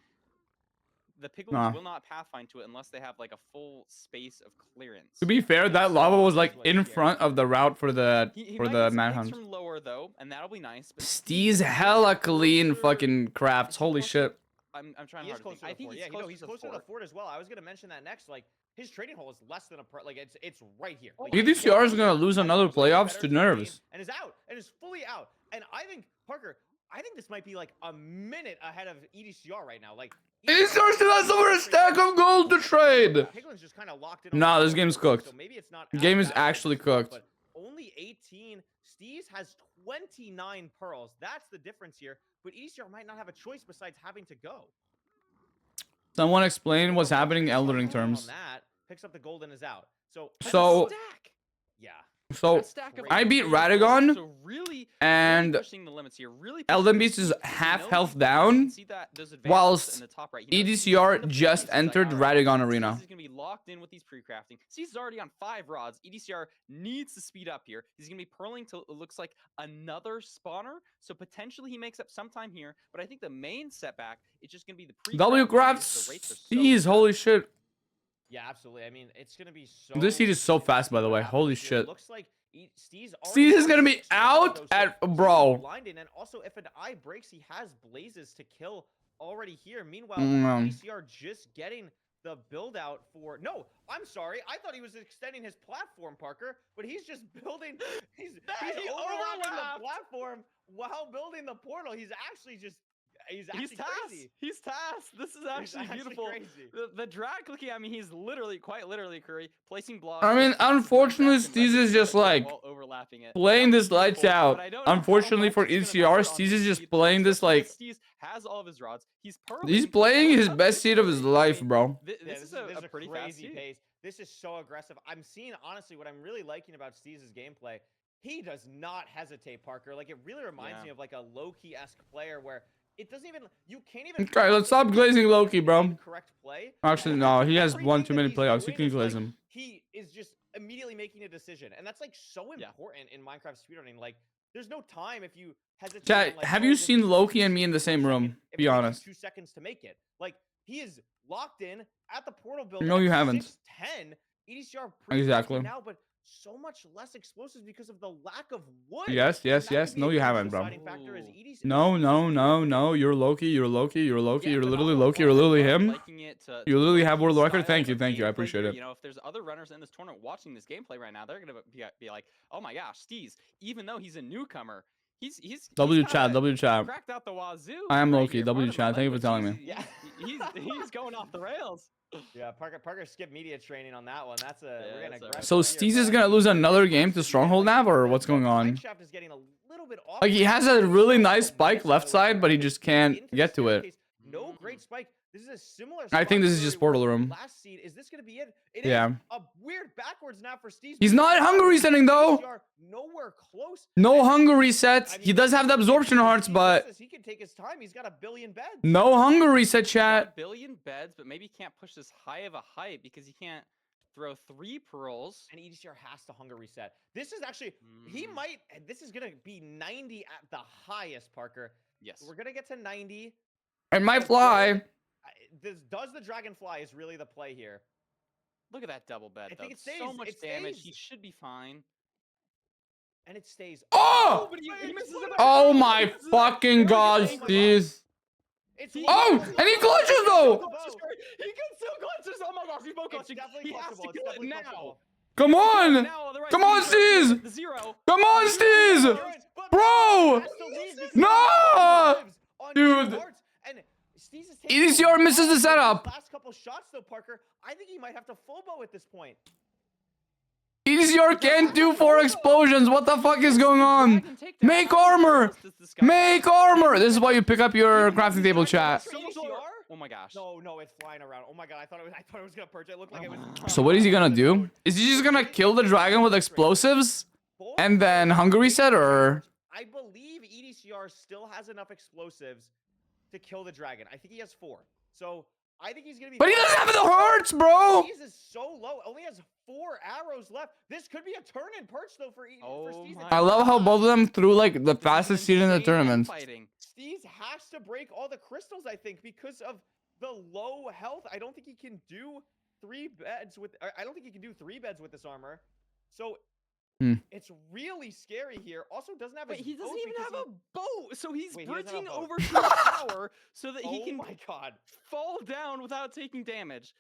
The piglins Nah. will not pathfind to it unless they have like a full space of clearance. To be fair, that lava was like in front of the route for the He for might the get some pigs manhunt. from lower though, and that'll be nice. But Steez hella clean fucking crafts. Holy shit. I'm trying He is hard to close think. to I the think fort. he's Yeah, close, he's to, close the to the fort. fort as well. I was gonna mention that next. Like his trading hole is less than a like it's right here. Oh Like, my EDCR is gonna he's lose another playoffs to nerves. and is out and is fully out. And I think Parker, I think this might be like a minute ahead of EDCR right now. Like EDCR still has over a stack of gold to trade. Piglin's just kind of locked in. Nah, on this the game's board, cooked. So maybe it's not. The as game is bad as actually this was, cooked. But only 18. Steez has 29 pearls. That's the difference here. But EDCR might not have a choice besides having to go. Someone explain what's happening in Elden Ring On terms. that, picks up the gold and is out. So Stack. yeah. So That stack of I beat gold is Radagon, so really and pushing the limits here. Really Elden pushing Beast the is limits. half You know, health you can down, see that those advantages whilst in the top right. He knows he's EDCR in the just place. He's like, entered "All right, Radagon Arena. He's gonna be locked in with these pre-crafting. He's already on 5 rods. EDCR needs to speed up here. He's gonna be purling till it looks like another spawner. So potentially he makes up some time here. But I think the main setback is just gonna be the pre. W crafts Steez, holy shit. Yeah, absolutely. I mean, it's gonna be so. This heat is so fast, by the way. Holy It shit. looks like Steez Steez is gonna be out at bro. Blinding, and also if an eye breaks, he has blazes to kill already here. Meanwhile, Mm. ECR just getting the build out for no, I'm sorry. I thought he was extending his platform, Parker, but he's just building he's overlapping the platform while building the portal. He's actually crazy. He's tasked. This is actually beautiful. Crazy. The drag clicking, I mean, he's quite literally, Curry, placing blocks. I mean, unfortunately, Steez is just like overlapping it. playing this lights out. Unfortunately Unfortunately for ECR, Steez is just playing this like Steez has all of his rods. he's playing his best seat of his life, bro. This is a pretty crazy fast pace. This is so aggressive. I'm seeing, honestly, what I'm really liking about Steez's gameplay. He does not hesitate, Parker. Like, it really reminds me of like a Loki-esque player where it doesn't even, you can't even. Okay, let's stop glazing Loki, bro. Correct play. Actually, no, he has won too many he's playoffs. You doing can is, glaze like, him. He is just immediately making a decision, and that's like so important in Minecraft speedrunning. Like, there's no time if you hesitate. Chat, like, have oh, you this seen is Loki and me in the 2 same room? seconds, if Be it takes you honest. 2 seconds to make it. Like, he is locked in at the portal build. No, you haven't. 610. EDCR pretty Exactly. now, but so much less explosives because of the lack of wood. Yes. No, you haven't, bro. No. You're Loki. You're literally Loki. You're literally him. You literally have world record. Thank you. I appreciate it. You know, if there's other runners in this tournament watching this gameplay right now, they're gonna be like, "Oh my gosh, Steez! Even though he's a newcomer, he's W chat. cracked out the wazoo." I am right Loki. here. W Pardon chat. my Thank you for telling language. me. He's going off the rails. Yeah, Parker skipped media training on that one. That's we're gonna aggressive So here, Steez is gonna lose another game to Stronghold Nav, or what's going on? Mineshaft is getting a little bit off. Like, he has a really nice spike left side, but he just can't get to it. No great spike. This is a similar. I think this is spot just where portal room. Last seed. Is this gonna be it? It Yeah. is a weird backwards now for Steez. He's not hunger resetting though. Nowhere close. No hunger reset. I mean, He does have the absorption hearts, but he can take his time. He's got a billion beds. no hunger reset, Got a chat. billion beds, but maybe he can't push this high of a height because he can't throw 3 pearls. And EDCR has to hunger reset. This is actually he might. This is gonna be 90 at the highest, Parker. Yes. We're gonna get to 90. It might fly. Does the dragonfly is really the play here? Look at that double bed. I think though. it So stays, much it damage. stays. He should be fine. And it stays. Oh! But he misses it. Oh my fucking god, Steez. It's Oh, and he glitches though. He can still glitches. Oh my gosh, he's both It's glitching. definitely He has to possible. It's kill it definitely now. possible. Come on. Now on the right Come on, side, Steez. the 0. Come on, Steez. Bro. No. Dude. EDCR misses the setup. Last couple shots though, Parker. I think he might have to full bow at this point. EDCR can't do 4 explosions. What the fuck is going on? Make armor. Make armor. This is why you pick up your crafting table, chat. Oh my gosh. No, it's flying around. Oh my god, I thought it was gonna perch. It looked like it was. So what is he gonna do? Is he just gonna kill the dragon with explosives and then hunger reset, or? I believe EDCR still has enough explosives to kill the dragon. I think he has 4. So I think he's gonna be. But he doesn't have the hearts, bro. Steez is so low. Only has 4 arrows left. This could be a turn and perch though for Steez. I love how both of them threw like the fastest seed in the tournament. Steez has to break all the crystals, I think, because of the low health. I don't think he can do 3 beds with. I don't think he can do 3 beds with this armor. So it's really scary here. Also, doesn't have. Wait, he doesn't even have a boat, so he's Wait, he doesn't have bridging a boat. over to the tower so that he can Oh my god. fall down without taking damage.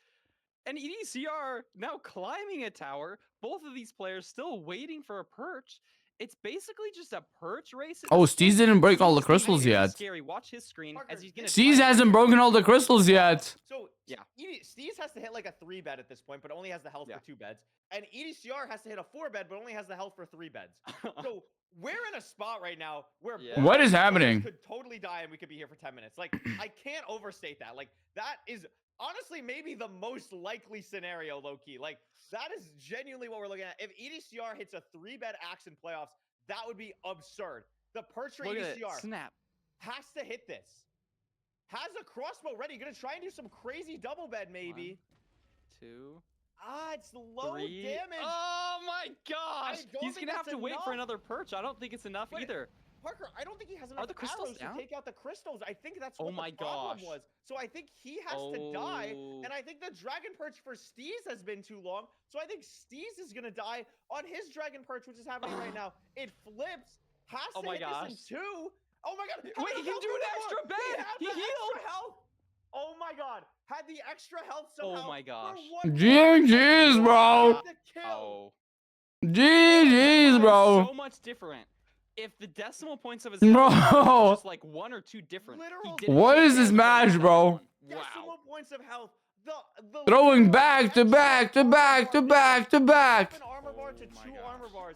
And EDCR now climbing a tower. Both of these players still waiting for a perch. It's basically just a perch race. Oh, Steez didn't break all the crystals yet. Scary. Watch his screen as he's gonna. Steez hasn't broken all the crystals yet. So yeah, Steez has to hit like a 3 bed at this point, but only has the health for 2 beds. And EDCR has to hit a 4 bed, but only has the health for 3 beds. So we're in a spot right now where What is happening? Could totally die and we could be here for 10 minutes. Like I can't overstate that. Like that is honestly maybe the most likely scenario, low-key. Like that is genuinely what we're looking at. If EDCR hits a 3-bed axe in playoffs, that would be absurd. The perch for EDCR snap has to hit this. Has a crossbow ready. Gonna try and do some crazy double bed maybe. 1, 2. It's low 3. damage. Oh my gosh! He's think gonna have that's to wait for enough. another perch. I don't think it's enough either. Parker, I don't think he has enough the crystals arrows down? to take out the crystals. I think that's Oh what my the problem gosh. was. So I think he has to die, and I think the dragon perch for Steez has been too long. So I think Steez is gonna die on his dragon perch, which is happening right now. It flips. Has to hit this in 2. Oh my god! Wait, he can do an extra bed. He healed. Health. Oh my god. Had the extra health somehow. Oh my gosh. GG's, bro. Oh. GG's, bro. So much different. If the decimal points of his Bro. health were just like 1 or 2 different. Literal he didn't What take is this damage match, on bro? that one. Decimal Wow. points of health. The Throwing literal back to back to back to back to back. An armor bar to Oh my 2 gosh. armor bars.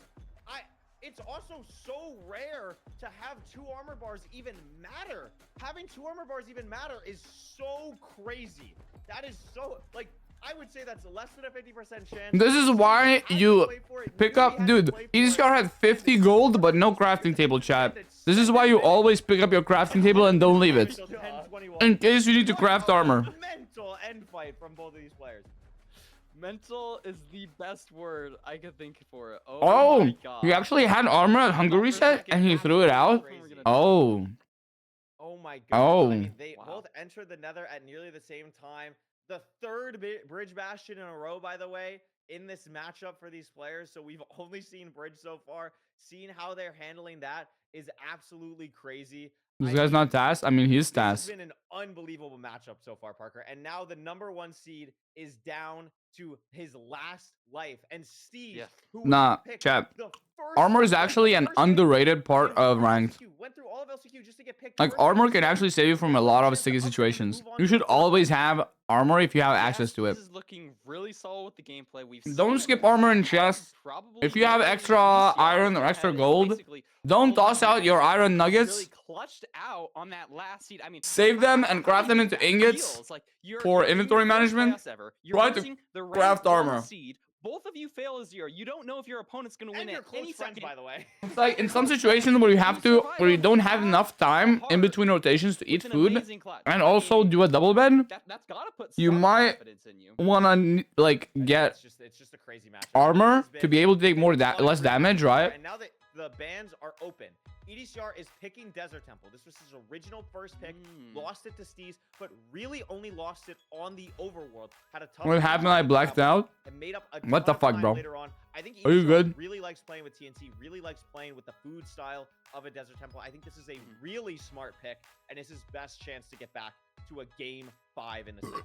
It's also so rare to have 2 armor bars even matter. Having 2 armor bars even matter is so crazy. That is so, like, I would say that's less than a 50% chance. This is why you pick up, dude. EasyScar had 50 gold, but no crafting table, chat. This is why you always pick up your crafting table and don't leave it, in case you need to craft armor. Mental end fight from both of these players. Mental is the best word I could think for it. Oh, my god. he actually had armor at Hunger Reset and he threw it out. Oh. Oh my god. Oh. I mean, they both entered the Nether at nearly the same time. The third Bridge Bastion in a row, by the way, in this matchup for these players. So we've only seen Bridge so far. Seeing how they're handling that is absolutely crazy. This guy's not TAS? I mean, he's This has TAS. been an unbelievable matchup so far, Parker. And now the #1 seed is down to his last life. And Steve, who was Nah, picked chat. the first- Armor is actually an first pick underrated part in of all ranked. LCQ, went through all of LCQ just to get picked Like, first. armor can actually save you from a lot of sticky situations. You should always have armor if you have access to it. This is looking really solid with the gameplay. We've Don't seen skip it armor and chest. probably If you have more than extra ECR iron or has extra had gold, basically don't all toss of out your iron really nuggets. clutched out on that last seed. I mean, Save them and craft them into that ingots feels like you're for in the inventory first management. playoffs ever. You're Try to facing the ranked craft 1 armor. seed. Both of you fail a 0. You don't know if your opponent's going to win And your at close any friends, second. by the way. It's like in some situations where you have to, where you don't have enough time in between rotations to eat With an food amazing clutch. and I also mean, do a double bed, that's gotta put you some might confidence in you. wanna like get It's just a crazy matchup. armor This has to been be able to take more a lot of less great damage, matchups, right? And now that the bans are open, EDCR is picking Desert Temple. This was his original first pick. Lost it to Steez, but really only lost it on the overworld. Had a tough What happened? I blacked out. and made up a What the ton of fuck, time bro? later on. I think Are you EDCR good? really likes playing with TNT, really likes playing with the food style of a Desert Temple. I think this is a really smart pick, and it's his best chance to get back to a game 5 in this matchup.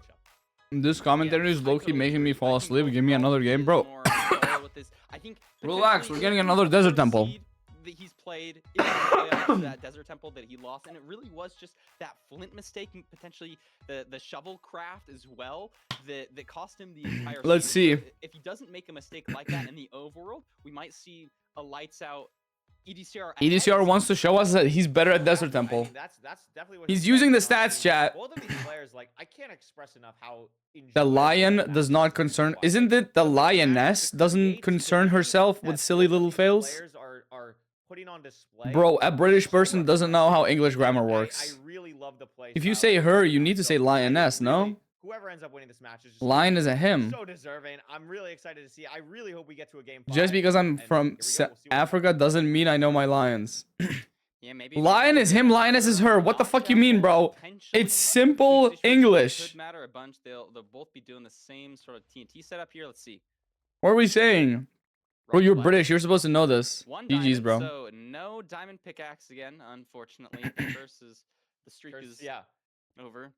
This commentary is I low-key totally making me agree. fall I think asleep. Give me overall another he game, is bro. more solid with this. I think Relax, potentially we're getting the another Desert first Temple. seed that he's played in the playoffs, that Desert Temple that he lost, and it really was just that Flint mistake and potentially the shovel craft as well that cost him the entire Let's series. see. So if he doesn't make a mistake like that in the overworld, we might see a lights out EDCR. EDCR wants to show us that he's better at Desert Temple. I mean, that's definitely what He's he's using the banking on. I stats, mean, chat. Both of these players, like, I can't express enough how The enjoyable lion this does matchup not is concern. so far. Isn't it the The lioness mechanics, the doesn't creates, the concern things herself that with silly both of little these fails? players are putting on display. Bro, a British So person doesn't know how English grammar I works. really love the play. If you style say of her, this you need match. to say So lioness, no? really, whoever ends up winning this match is just Lion is a him. so deserving. I'm really excited to see. I really hope we get to a game 5. Just because I'm and from here we go. We'll see what Africa doesn't mean I know my lions. Yeah, maybe Lion is him, lioness is her. What the fuck you mean, bro? It's simple English. Could matter a bunch. They'll both be doing the same sort of TNT setup here. Let's see. What are we saying? Bro, you're British. You're supposed to know this. One GG's, diamond, bro. So no diamond pickaxe again, unfortunately. The streak Curse- is yeah. over.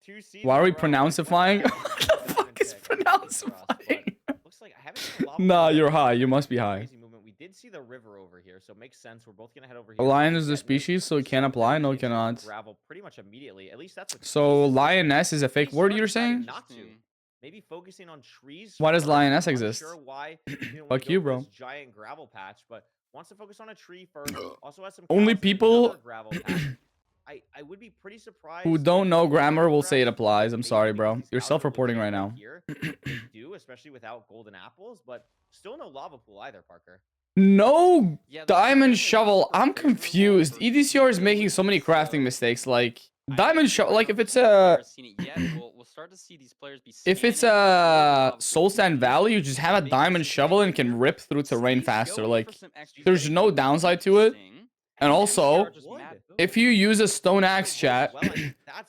2 seasons Why are we in a row. pronouncifying? That's What the diamond fuck is pick for us, but pronouncifying? Looks like I haven't seen a lot Nah, of you're high. You must be high. crazy movement. We did see the river over here, so it makes sense. We're both gonna head over A here. lion is the That species, so it can't apply. No, it cannot. Gravel pretty much immediately. At least that's what So Steez lioness is a fake Steez word started you're deciding saying? Not to. Interesting. Maybe focusing on trees. Why does first. lioness I'm exist? Unsure why. he didn't wanna Fuck go you, for bro. this giant gravel patch, but wants to focus on a tree first. Also has some Only cows and people another gravel patch. I would be pretty surprised. Who don't know if grammar will say it grass applies. I'm maybe sorry, because bro. these You're cows are self-reporting legit right now. here. They do, especially without golden apples, but still no lava pool either, Parker. No Yeah, the diamond series is shovel. super I'm favorable confused. for EDCR is making so many so crafting mistakes. Like I diamond think shovel. Like if it's we've a never seen it yet. We'll start to see these players be. if it's scanning a lava soul pools. sand valley, you just have a Maybe diamond some shovel and extra can rip through terrain Steez faster. going Like for some extra there's safe no moves. downside to it. Interesting. And also, EDCR just mad good. if you use a stone axe, chat,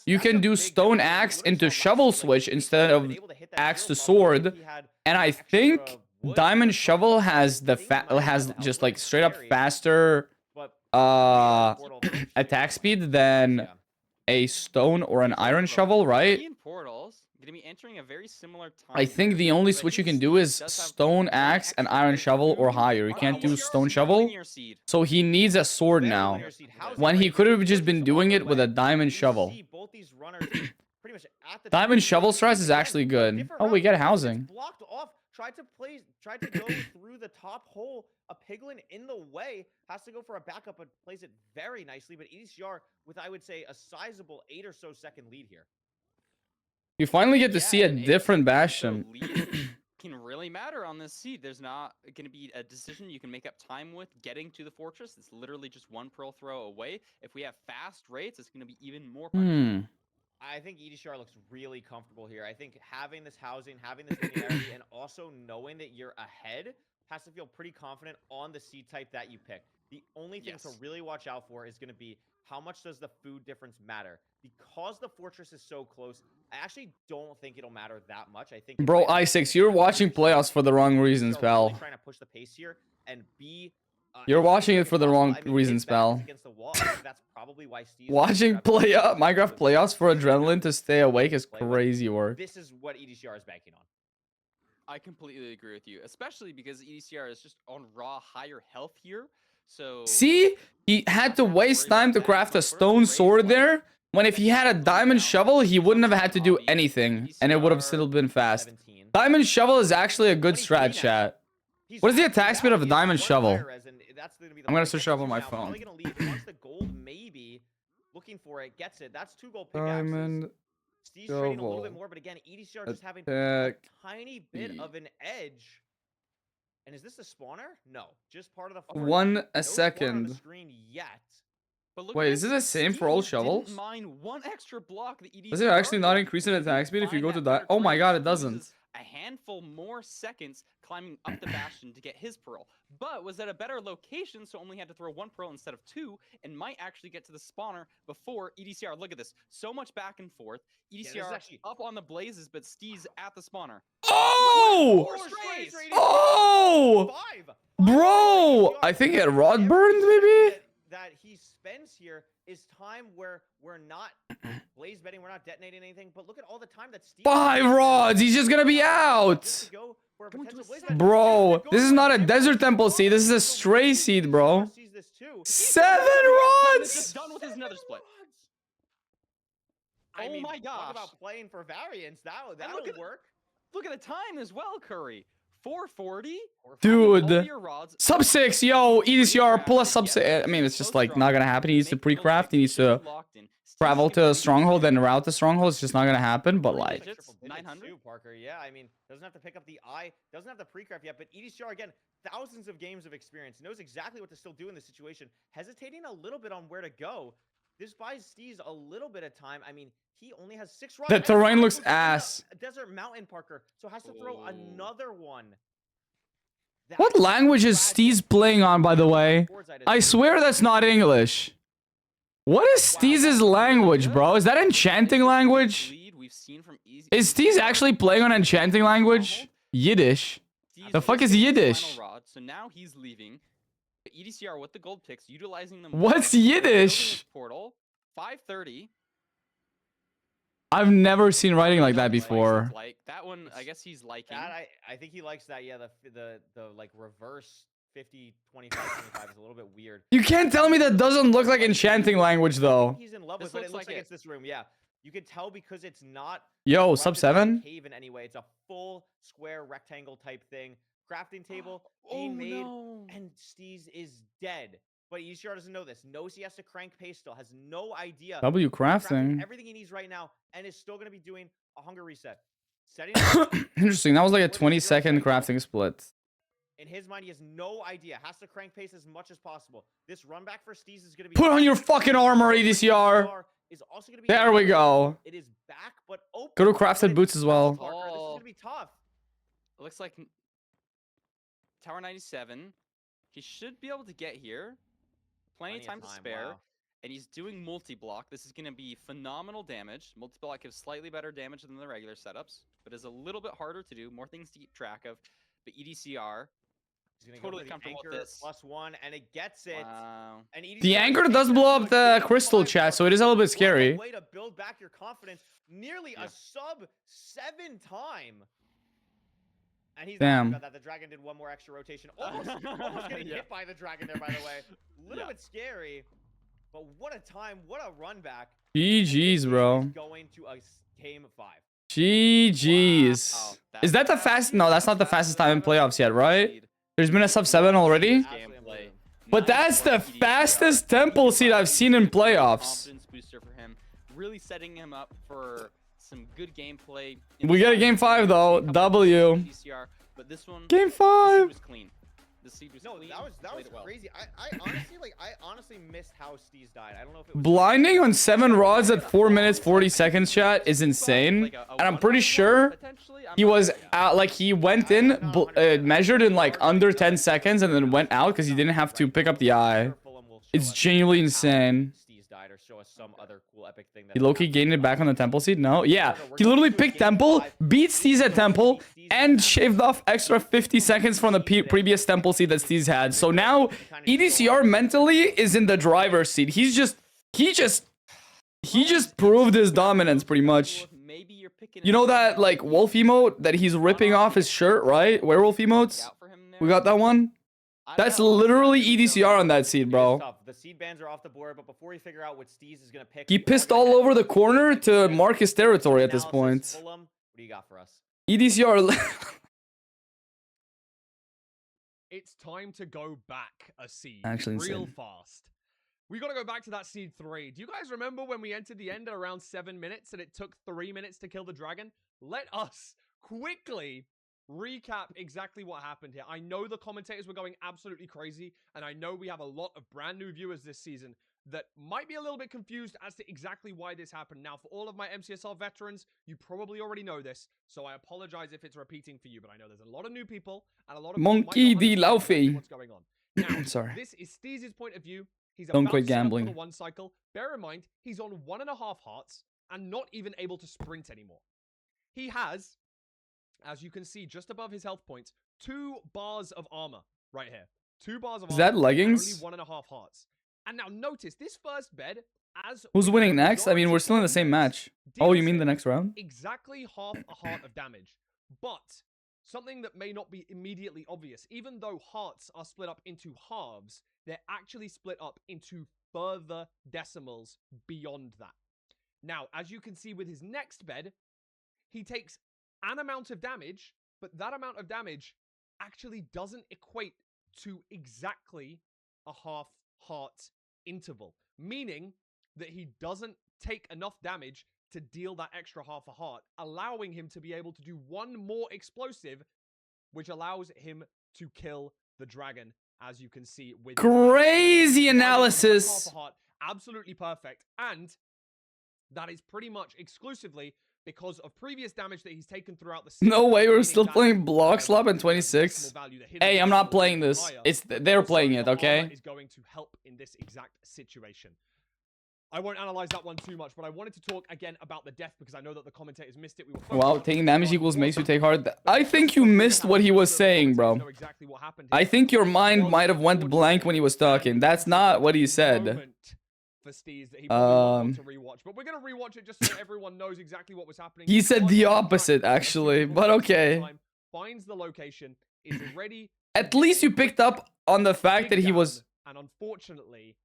you can do stone axe into shovel switch instead of axe to sword. And I think diamond shovel has the has just like straight up faster attack speed than a stone or an iron shovel, right? And portals gonna be entering a very similar time. I think the only switch you can do is stone axe and iron shovel or higher. You can't do stone shovel. So he needs a sword now. When he could have just been doing it with a diamond shovel. Both these runners pretty much at the Diamond shovel stress is actually good. Oh, we get housing. Blocked off. Tried to go through the top hole. A piglin in the way has to go for a backup, but plays it very nicely. But EDCR with, I would say, a sizable 8 or so second lead here. You finally get to see a different Bastion. Can really matter on this seed. There's not going to be a decision you can make up time with getting to the fortress. It's literally just one pearl throw away. If we have fast rates, it's going to be even more punishing. I think EDCR looks really comfortable here. I think having this housing, having this linearity, and also knowing that you're ahead has to feel pretty confident on the seed type that you pick. The only thing to really watch out for is going to be how much does the food difference matter? Because the fortress is so close, I actually don't think it'll matter that much. I think, bro, I6, you're watching playoffs for the wrong reasons, pal. Really trying to push the pace here and be. You're watching it for the wrong reasons, pal. That's probably why Steve Watching Minecraft playoffs for adrenaline to stay awake is crazy work. This is what EDCR is banking on. I completely agree with you, especially because EDCR is just on raw higher health here. So see, he had to waste time to craft a stone sword there, when if he had a diamond shovel, he wouldn't have had to do anything, and it would have still been fast. Diamond shovel is actually a good strat, chat. What is the attack speed of a diamond shovel? I'm gonna search it up on my phone. Once the gold maybe looking for it gets it. That's 2 gold pickaxes. Diamond Steve's trading a little bit more, but again, EDCR just having a tiny bit of an edge. And is this a spawner? No, just part of the forest. One a No second. on the screen yet. But wait, is it the same for all shovels? Mine one extra block the EDCR Does it actually not increase in attack speed if you go to die? Oh my god, it doesn't. A handful more seconds climbing up the bastion to get his pearl, but was at a better location, so only had to throw 1 pearl instead of 2, and might actually get to the spawner before EDCR. Look at this, so much back and forth. EDCR up on the blazes, but Steez at the spawner. Oh! Oh! Bro! I think it rod burned, maybe? That he spends here is time where we're not blaze betting, we're not detonating anything, but look at all the time that Steve 5 rods, he's just gonna be out! Bro, this is not a desert temple seed, this is a stray seed, bro. 7 rods! Just done with his nether split. I mean, my gosh. talk about playing for variance, that'll work. Look at the time as well, Curry. 440? Dude. Sub 6, yo, EDCR, pull a sub 6. I mean, it's just like not gonna happen. He needs to pre-craft, he needs to travel to a stronghold, then route the stronghold. It's just not gonna happen, but like. 900? Parker, yeah, I mean, doesn't have to pick up the eye, doesn't have the pre-craft yet, but EDCR, again, thousands of games of experience, knows exactly what to still do in this situation, hesitating a little bit on where to go. This buys Steez a little bit of time. I mean, he only has 6 rods. The terrain looks ass. Desert Mountain, Parker, so has to throw another one. What language is Steez playing on, by the way? I swear that's not English. What is Steez's language, bro? Is that enchanting language? Is Steez actually playing on enchanting language? Yiddish. The fuck is Yiddish? So now he's leaving. EDCR with the gold picks, utilizing them. What's Yiddish? Portal 530. I've never seen writing like that before. Like that one, I guess he's liking. That I think he likes that. Yeah, the like reverse 50 25 25 is a little bit weird. You can't tell me that doesn't look like enchanting language though. He's in love with it. It looks like it's this room. Yeah, you could tell because it's not. Yo, sub 7. Cave in any way. It's a full square rectangle type thing. Crafting table being made, and Steez is dead. But EDCR doesn't know this. Knows he has to crank pace still. Has no idea. W crafting. Everything he needs right now, and is still going to be doing a hunger reset. Setting. Interesting. That was like a 20-second crafting split. In his mind, he has no idea. Has to crank pace as much as possible. This run back for Steez is going to be. Put on your fucking armor, EDCR. Is also gonna be there we go. It is back, but open. Go to crafted boots as well. This is going to be tough. It looks like Tower 97. He should be able to get here. Plenty of time to spare. Wow. And he's doing multi-block. This is going to be phenomenal damage. Multi-block gives slightly better damage than the regular setups, but is a little bit harder to do. More things to keep track of. But EDCR He's gonna Totally go for comfortable the with anchor this. +1, and it gets it. Wow. And The EDCR anchor takes does it blow to up a the game crystal 5 chat, so it point. is a little bit What a scary. way to build back your confidence. Nearly a sub-7 time. And he's not happy Damn. about that. The dragon did one more extra rotation. Almost getting hit by the dragon there, by the way. A little bit scary. But what a time. What a run back. GG's, bro. Going to a game 5. GG's. Wow. Is that the fast? No, that's not the fastest time in playoffs yet, right? There's been a sub-7 already? Gameplay. But that's the fastest temple seed I've seen in playoffs. Confidence booster for him. Really setting him up for some good gameplay. We get a game 5 though. W. DCR, but this one, Game the 5. seed was clean. The seed was No, clean. that was played it well. crazy. I honestly missed how Steez died. I don't know if it was Blinding on 7 rods at 4 minutes 40 seconds, chat, is insane. And I'm pretty sure he was out, like he went in, measured in like under 10 seconds and then went out because he didn't have to pick up the eye. It's genuinely insane. Steez died, or show us some other cool epic thing that He low-key gained it back on the temple seed? No? Yeah. He literally picked temple, beat Steez at temple, and shaved off extra 50 seconds from the previous temple seed that Steez had. So now EDCR mentally is in the driver's seat. He just proved his dominance pretty much. You know that like wolf emote that he's ripping off his shirt, right? Werewolf emotes? We got that one? That's literally EDCR on that seed, bro. The seed bans are off the board, but before you figure out what Steez is gonna pick, He pissed all over the corner to mark his territory at this point. Fulham, what do you got for us? EDCR. It's time to go back a seed Actually real insane. fast. We got to go back to that seed 3. Do you guys remember when we entered the end at around 7 minutes and it took 3 minutes to kill the dragon? Let us quickly recap exactly what happened here. I know the commentators were going absolutely crazy, and I know we have a lot of brand new viewers this season that might be a little bit confused as to exactly why this happened. Now, for all of my MCSR veterans, you probably already know this, so I apologize if it's repeating for you, but I know there's a lot of new people, and a lot of people might not Monkey D. understand exactly Laufey. what's going on. Now, Sorry. this is Steez's point of view. He's Don't about quit set up for gambling. the 1 cycle. Bear in mind, he's on 1.5 hearts and not even able to sprint anymore. He has, as you can see just above his health points, 2 bars of armor right here. 2 bars of armor. Is that and leggings? only 1.5 hearts. And now notice this first bed, as Who's with winning the next? I mean, majority we're still in the of same beds, match. Oh, you deals mean the him next round? exactly half a heart of damage. But something that may not be immediately obvious, even though hearts are split up into halves, they're actually split up into further decimals beyond that. Now, as you can see with his next bed, he takes an amount of damage, but that amount of damage actually doesn't equate to exactly a half heart interval, meaning that he doesn't take enough damage to deal that extra half a heart, allowing him to be able to do 1 more explosive, which allows him to kill the dragon, as you can see with Crazy analysis. half a heart, absolutely perfect, and that is pretty much exclusively because of previous damage that he's taken throughout the season. No way, we're meaning still that playing Block Slap in the 26. decimal value, the hidden Hey, I'm not decimal playing value is this. higher. They're Also, playing it, the okay? armor is going to help in this exact situation. I won't analyze that one too much, but I wanted to talk again about the death because I know that the commentators missed it. We were Wow, taking damage equals makes you take hard. I think you missed what he was saying, bro. I think your mind might have went blank when he was talking. That's not what he said. For Steez that he probably wants to rewatch, but we're gonna rewatch it just so everyone knows exactly what was happening. He said the opposite, actually, but okay. Finds the location, is ready. At least you picked up on the fact that he was... And unfortunately...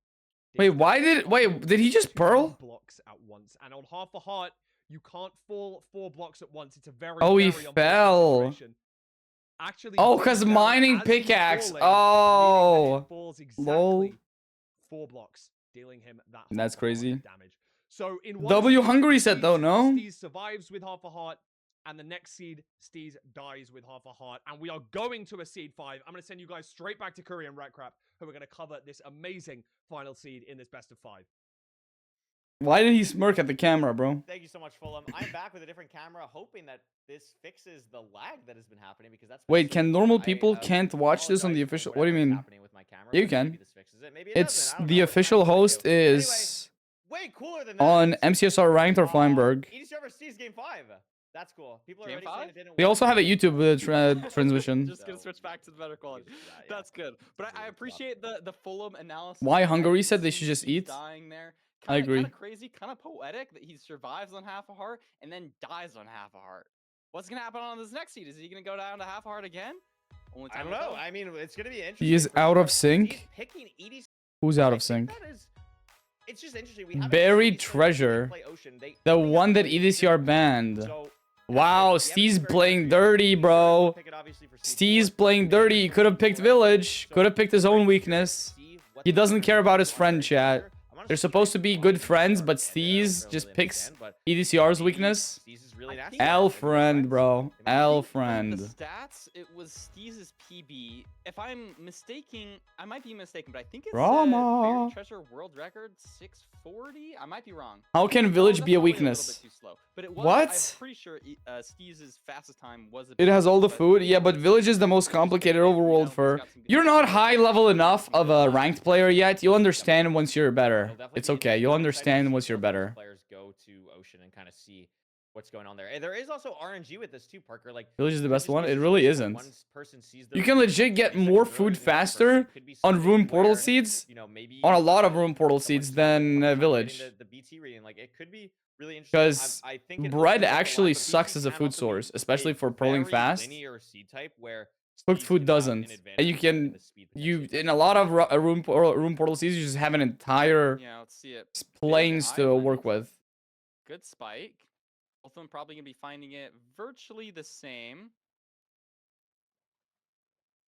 Wait, did he just pearl? Blocks at once, and on half a heart, you can't fall 4 blocks at once. It's a very, Oh, he very fell. situation. Actually, Oh, he because fell mining as he's pickaxe. falling, meaning that it Oh. falls exactly Lol. 4 blocks, dealing him that That's half a heart crazy. of damage. So in one W seed, Hungry said though, no? Steez survives with half a heart, and the next seed, Steez dies with half a heart, and we are going to a seed 5. I'm going to send you guys straight back to Curry and Ratcrap, who are going to cover this amazing final seed in this best of 5. Why did he smirk at the camera, bro? Thank you so much, Fulham. I'm back with a different camera, hoping that this fixes the lag that has been happening because that's. Wait, can normal people can't watch this on the official? What do you mean? Yeah, you can. It's the official host is way cooler than that. on MCSR ranked or Feinberg. EDC over Steez game 5. That's cool. People are Game already saying five? it didn't They work. also have a YouTube transmission. Just gonna switch back to the better quality. Yeah. That's good. But I appreciate the Fulham analysis. Why there. Hungary You said they see should just Steve eat? Dying there. I agree. Kind of crazy, kind of poetic that he survives on half a heart and then dies on half a heart. What's gonna happen on this next seed? Is he gonna go down to half a heart again? Only I time don't will know. tell. I mean, it's gonna be interesting. He is for out sure. of sync. He's picking EDC. Who's out I of think sync? that is- It's just interesting. We haven't Buried seen so many Treasure. play Ocean. They The only one have that two EDCR different- banned. So, Wow, that's it. We Steve's haven't seen very playing much. dirty, He's bro. pick it obviously for Steve's C4. playing dirty. He could have picked Village. Could have picked his own weakness. He doesn't care about his friend, chat. They're supposed to be good friends, but Steez just picks EDCR's weakness. L friend, bro. L friend. The stats, it was Steez's PB. If I'm mistaking, I might be mistaken, but I think it's Drama. Buried Treasure world record 640. I might be wrong. How can No, Village that's be a probably weakness? little bit too slow. But it was, What? I'm pretty sure Steez's fastest time was. It has all the but food. Yeah, but Village is the most complicated overworld for... You're not high level enough of a ranked player yet. You'll understand once you're better. It's okay. You'll understand once you're better. Players go to Ocean and kind of see what's going on there. And there is also RNG with this too, Parker. Like Village is the best just one? be It really seeing isn't. one person sees their You can food, legit get 30 more seconds food earlier than the other person. faster It could be on something room portal where, seeds, you know, maybe on a lot of room portal someone's seeds seeing than someone getting Village. The BT reading, like it could be really interesting. Because I think it bread opens up a lot, actually but BT sucks as a can food also be source, especially a for pulling very fast. linear seed type where Cooked Steez food can have an doesn't. advantage And you in can... the speed You potentially. in a lot of room portal seeds, you just have an entire Yeah, let's see it. planes to Island. work with. Good spike. Both of them probably gonna be finding it virtually the same.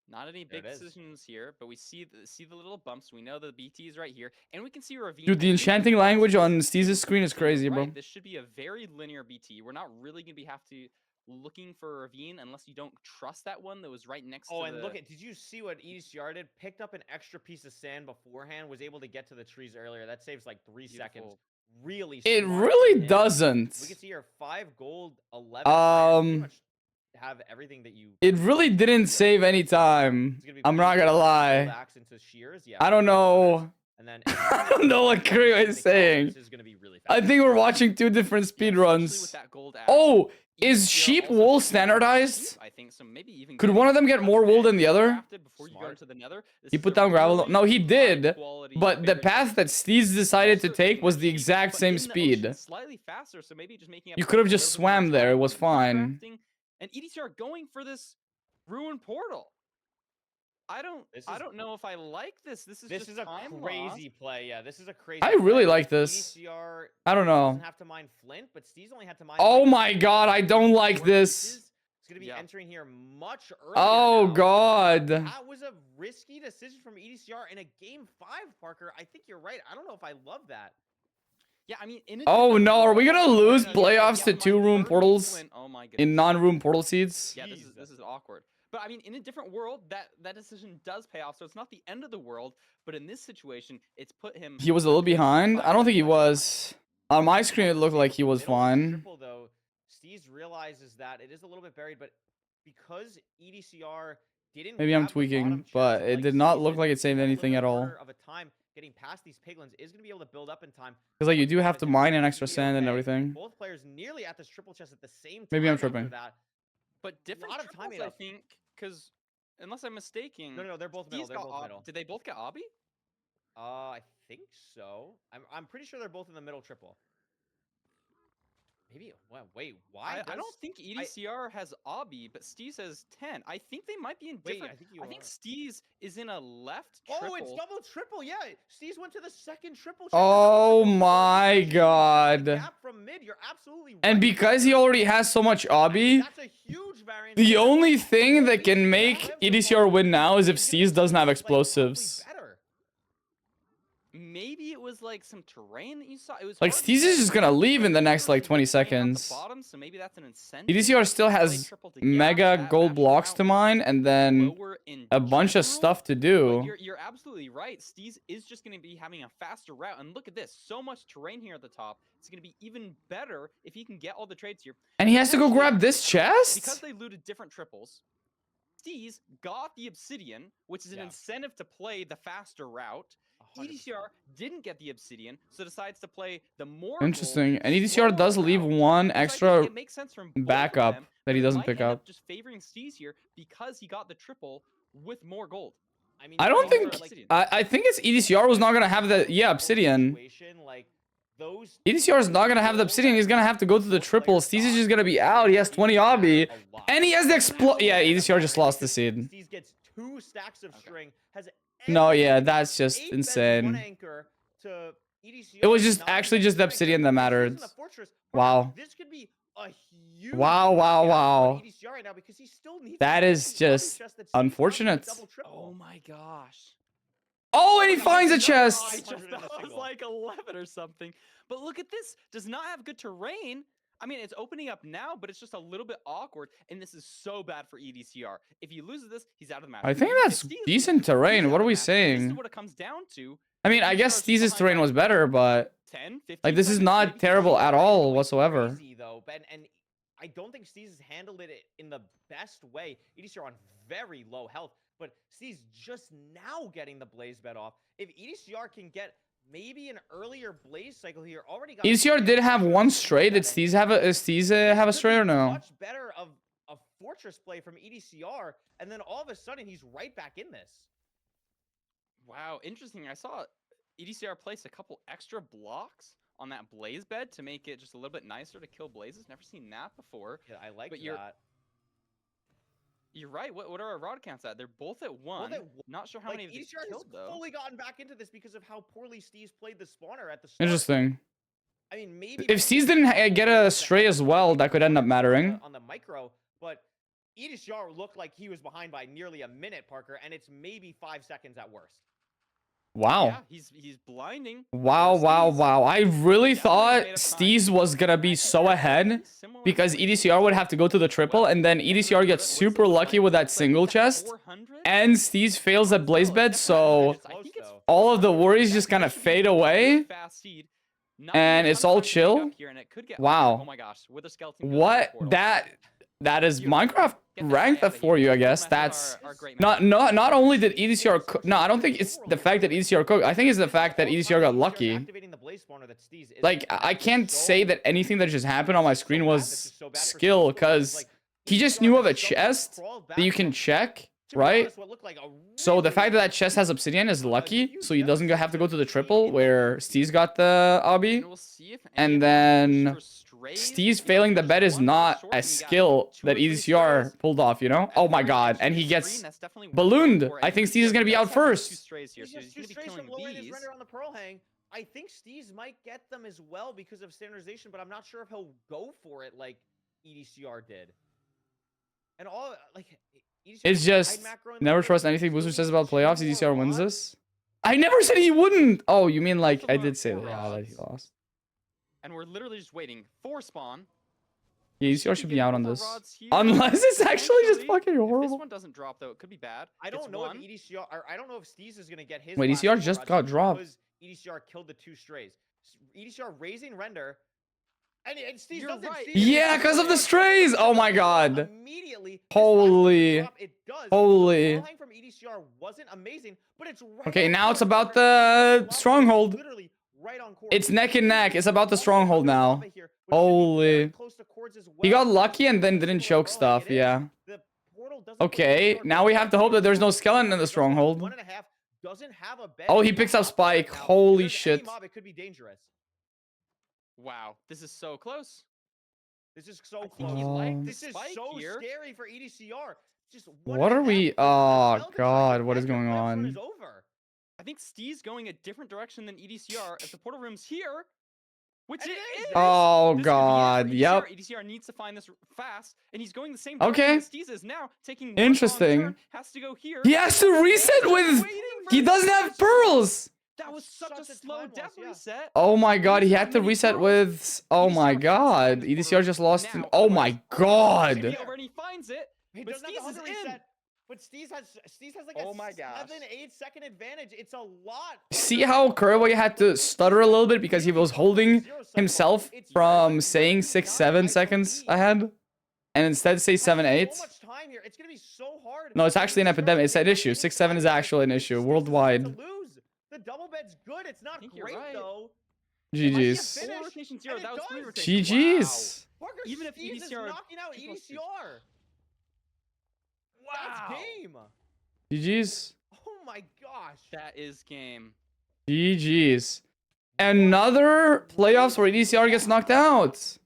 Not any There big it is. decisions here, but we see the little bumps. We know the BT is right here, and we can see Ravine. Dude, the I think enchanting this language is- on Steez's screen is you're crazy, bro. right, this should be a very linear BT. We're not really gonna be have to looking for a Ravine unless you don't trust that one that was right next Oh, to and the... look at, did you see what EDCR did? Picked up an extra piece of sand beforehand, was able to get to the trees earlier. That saves like 3 seconds. Beautiful. Really It smart really from him. doesn't. We can see here 5 gold, 11 iron, pretty Um, much have everything that you... It really didn't save any time. It's gonna be I'm not pretty gonna gold lie. axe into shears. Yeah, I don't know. And then I don't know what Curry is saying. This is gonna be really I fast. think we're watching two different Yeah, especially speedruns. with that gold axe. Oh, is EDCR sheep also wool should be more standardized? sheep, I think so. Maybe even Could getting one of them get more wool than the other? crafted before you go Smart. into the nether. This He is put a down gravel. really No, he did. high-quality But the buried path that Steez decided to Also take eating was the the sheep, exact but same in the speed. ocean, slightly faster, so maybe just making up You for could have a just little bit more swam there. It time was for fine. crafting. And EDCR going for this ruined portal. I don't know if I like this. This is a time crazy lost. play. Yeah, this is a crazy I really play. like this. EDCR I don't know. doesn't have to mine flint, but Steez only had to mine... Oh like, my god, I don't like 4 this. pieces. It's gonna be Yeah. entering here much earlier Oh now. god. That was a risky decision from EDCR in a game 5, Parker. I think you're right. I don't know if I love that. Yeah, I mean, in a Oh different no, are we world, gonna lose yeah, playoffs to yeah, 2 my room third portals win- Oh my in goodness. non-room portal seeds? Yeah, this is awkward. But I mean, in a different world, that decision does pay off. So it's not the end of the world. But in this situation, it's put him. He was a little behind. I don't think he was. On my screen, it looked like he was Middle fine. Triple, though, Steez realizes that it is a little bit buried, but because EDCR didn't Maybe I'm grab the tweaking, bottom but chest it like did not Steez look did, like it saved a little anything bit at all. harder of a time getting past these piglins is going to be able to build up in time. Because like you do have to mine an It's extra gonna be sand and okay. everything. Both players nearly at this triple chest at the same time. Maybe I'm after tripping. That. But different lot of triples, timing I up. think, because unless I'm mistaken, No, they're both middle. Steez They're got both middle. Did they both get Obby? I think so. I'm pretty sure they're both in the middle triple. Maybe. Wait, why? I don't think EDCR has Obby, but Steez has 10. I think they might be in Wait, different. I think you I think are. Steez is in a left triple. Oh, it's double triple. Yeah, Steez went to the second triple. check. Oh Double triple. my Steez god. gap from mid. You're absolutely right. And because he already has so much Obby, That's a huge variance. the only thing that can make EDCR win now is if Steez doesn't have explosives. Maybe it was like some terrain that you saw. It was Like hard to Steez is say. just gonna leave in the next like 20 At the seconds. bottom, so maybe that's an incentive. EDCR still to play has triple to gap mega that gold bash blocks to route mine and then lower in a bunch of general. stuff to But do. you're absolutely right. Steez is just going to be having a faster route. And look at this. So much terrain here at the top. It's going to be even better if he can get all the trades here. And he has to go Actually, grab this Because chest? they looted different triples, Steez got the obsidian, which is an Yeah. incentive to play the faster route. EDCR didn't get the obsidian, so decides to play the more Interesting. gold, And EDCR does slower leave route, one which I think extra it makes sense from both of backup them, that but he it doesn't might pick end up. just favoring Steez here because he got the triple with more gold. I mean, I don't think. Obsidian. I think it's EDCR was not gonna have the obsidian. situation, like those EDCR is not gonna have the obsidian. He's gonna have to go to the triple. Steez is just gonna be out. He has 20 obby, and he has the explode. Yeah, EDCR just lost the seed. Steez gets 2 stacks of string. Has No, yeah, everything, that's just 8 beds, 1 insane. anchor to EDCR, It was just 9 actually beds, just the 1 obsidian anchor. that Steez mattered. in the fortress. Wow. This could be a huge Wow, gap wow. for EDCR right now because he still needs That to is get the obby just chest that Steez got with the unfortunate. double, triple. Oh my gosh. Oh, and he finds a I chest. just thought it was like 11 or something. But look at this. Does not have good terrain. I mean, it's opening up now, but it's just a little bit awkward. And this is so bad for EDCR. If he loses this, he's out of the match. I think If that's Steez decent loses, he's terrain. out What of are we the match. This is saying? what it comes down to. I mean, I guess EDCR is Steez's behind terrain by was better, but 10, 15 like this is seconds, not maybe terrible 20. at all whatsoever. Crazy, though, and I don't think Steez has handled it in the best way. EDCR on very low health, but Steez just now getting the blaze bed off. If EDCR can get maybe an earlier blaze cycle here, already got EDCR did have one stray. Did Steez have a have a stray or no? Much better of a fortress play from EDCR, and then all of a sudden he's right back in this. Wow, interesting. I saw EDCR place a couple extra blocks on that blaze bed to make it just a little bit nicer to kill blazes. Never seen that before. Yeah, I like But that. You're right. What are our rod counts at? They're both at 1. at one. Not sure how many of these EDCR has killed though. fully gotten back into this because of how poorly Steez played the spawner at the start. Interesting. I mean, maybe If Steez didn't get a stray as well, that could end up mattering. on the micro, but EDCR looked like he was behind by nearly a minute, Parker, and it's maybe 5 seconds at worst. Wow. Yeah, he's blinding. Wow, for wow, Steez. wow. I really Definitely thought made up time. Steez was gonna be so ahead Similar because to EDCR would have to go to the triple, and then EDCR gets super lucky with that single chest, 400? and Steez fails at blaze bed, so I think it's all of the worries just kind of fade away. fast seed. Not and really it's all tons of time to make chill. up here, and it could get Wow. awkward. Oh my gosh, Wither Skeleton goes to the What portal. that is Minecraft Get that ranked guy that outta for here. you, I Don't guess. mess with That's our great not match. not only did EDCR no, I don't think it's the fact that EDCR cooked. I think it's the fact that EDCR got lucky. Activating the blaze spawner that Steez is Like I can't say that anything that just happened on my screen was skill, because he just knew of a chest that you can check, right? So the fact that that chest has obsidian is lucky, so he doesn't have to go to the triple where Steez got the obby. And we'll see if any And of then those extra strays Steez can failing the push bet is one not short, a and you got skill 2 or that 3 EDCR strays. pulled off, you know? Oh my god, and he gets ballooned. I think Steez is gonna be out first. He's just 2 strays from lowering his render on the pearl hang. I think Steez might get them as well because of standardization, but I'm not sure if he'll go for it like EDCR did. And all like EDCR It's just never trust anything Boosfer says about playoffs. EDCR wins this. I never said he wouldn't. Oh, you mean like I did say that? Yeah, that he lost. And we're literally just waiting for spawn. Yeah, Should EDCR we should get be out both on our this, rods here? unless it's actually just Potentially. fucking If this horrible. one doesn't drop though, it could be bad. I don't It's know one. if EDCR or I don't know if Steez is gonna get his. Wait, last EDCR four just rods got dropped. because EDCR killed the 2 strays. EDCR raising render, and Steez You're doesn't. right. Steez Yeah, doesn't because of the stray. strays. Oh my god. Immediately. his last Holy. drop, it does. Holy. The pearl hang from EDCR wasn't amazing, but it's right Okay, on now it's course. about Parker, the stronghold. Literally right on course. It's neck and neck. It's about the stronghold now. Here, which should be very Holy. close to cords as He well. got lucky and then didn't choke stuff. Yeah. The portal doesn't Okay, look now we have to hope that there's no skeleton in the stronghold. 1.5 doesn't have a bed Oh, he on picks up top Spike. right now. If Holy there's any shit. mob, it could be dangerous. Wow, this is so close. This is so I think close. he liked the This is spike so here. scary for EDCR. Just What are 1.5 we? seconds, the Oh skeleton god, strike, what is and your going last run on? is over. I think Steez going a different direction than EDCR. If the portal room's here, which And it it is. is. Oh This could be it for god, yep. EDCR needs to find this fast, and he's going the same Okay. direction as Steez is now, taking one Interesting. long turn, has to go here. He has to reset with. He doesn't have pearls. That was such a Such a slow time death loss, yeah. reset. Oh my god, he He's had got to many reset pearls. with. Oh my EDCR has to god, find this EDCR portal just lost. now, Oh otherwise- my Maybe god. over and he finds it, He but doesn't Steez have is the in. reset. But Steez has like a Oh my gosh. 7-8 second advantage. It's a lot. See how Curway had to stutter a little bit because he was holding himself from saying 6-7 seconds ahead, and instead say 7-8. So much time here. It's gonna be so hard. No, it's actually an epidemic. It's an issue. 6-7 is actually an issue worldwide. To lose. The The double bed's good. It's not think you're great right. though. GG's. Finish, Four rotation zero. and That it was three does. rotations. GG's. Parker Even if Steves is EDCR knocking out 2+2. EDCR. Wow. That's game. GG's. Oh my gosh. That is game. GG's. Another playoffs where EDCR gets knocked out.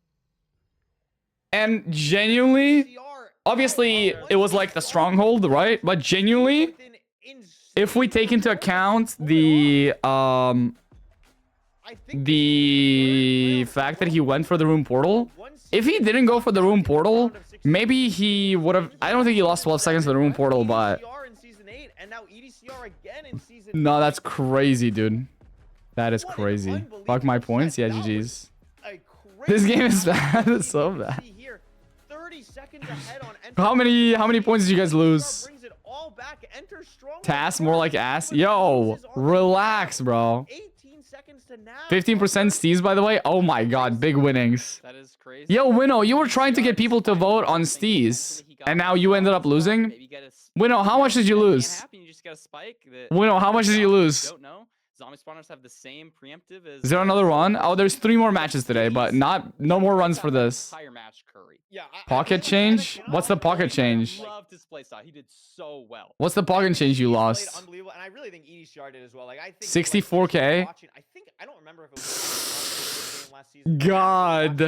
And genuinely, EDCR obviously, out it was like the stronghold, right? But genuinely, with an insane if we take into account the I think fact that he went for the room portal, if he didn't go for the room portal, maybe he would have. I don't think he lost 12 seconds to the room portal, but EDCR in season 8 and now EDCR again in season no, 8. that's crazy, dude. That is What an crazy. unbelievable Fuck my points. set. Yeah, That GG's. A This crazy game is match. bad. It's so You can bad. see here, 30 seconds ahead on How many points did you guys lose? brings it all back. Enter strong. Tass more like ass. Yo, relax, bro. 18 seconds to now. 15% Steez, by the way. Oh my god, big winnings. That is crazy. Yo, Winnow, you were trying to get people to vote on Steez, and now you ended up losing? Maybe get a Winnow, how much did you that can't lose? happen, you just got a spike that Winnow, how much did you lose? Don't know. Zombie spawners have the same preemptive as. Is there another run? Oh, there's 3 more matches today, but no more runs for this. Entire match Curry. Yeah. Pocket change? What's the pocket change? Loved his playstyle. He did so well. What's the pocket change you Played lost? unbelievable, and I really think EDCR did as well. Like I think 64K? I don't remember if it was last season. God.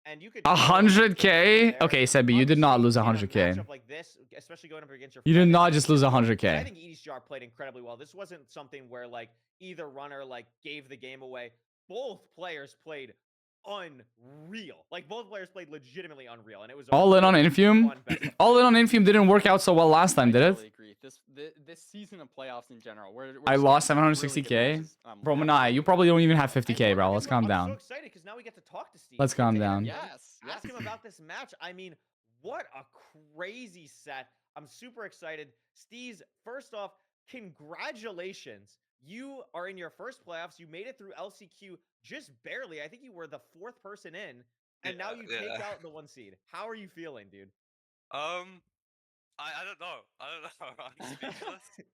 And you could 100K? Okay, Sebi, you did not lose 100K. Like this, especially going up against your You did friend, not just lose I 100K. think EDCR played incredibly well. This wasn't something where like either runner like gave the game away. Both players played unreal. Like both players played legitimately unreal, and it was a All in on really Infume? fun best of All in on Infume didn't work out so well last time, did I it? totally agree. This season of playoffs in general, I lost seeing really good 760K. matches. Bro, Manai, you probably don't even have 50K, bro. And Let's calm I'm down. so excited because now we get to talk to Steve. Let's We get calm to down. interview him, Yes, Ask him about this match. I mean, what a crazy set. I'm super excited. Steez, first off, congratulations. You are in your first playoffs. You made it through LCQ just barely. I think you were the 4th person in, and now you take out the 1 seed. How are you feeling, dude? I don't know. I don't know. I'm speechless.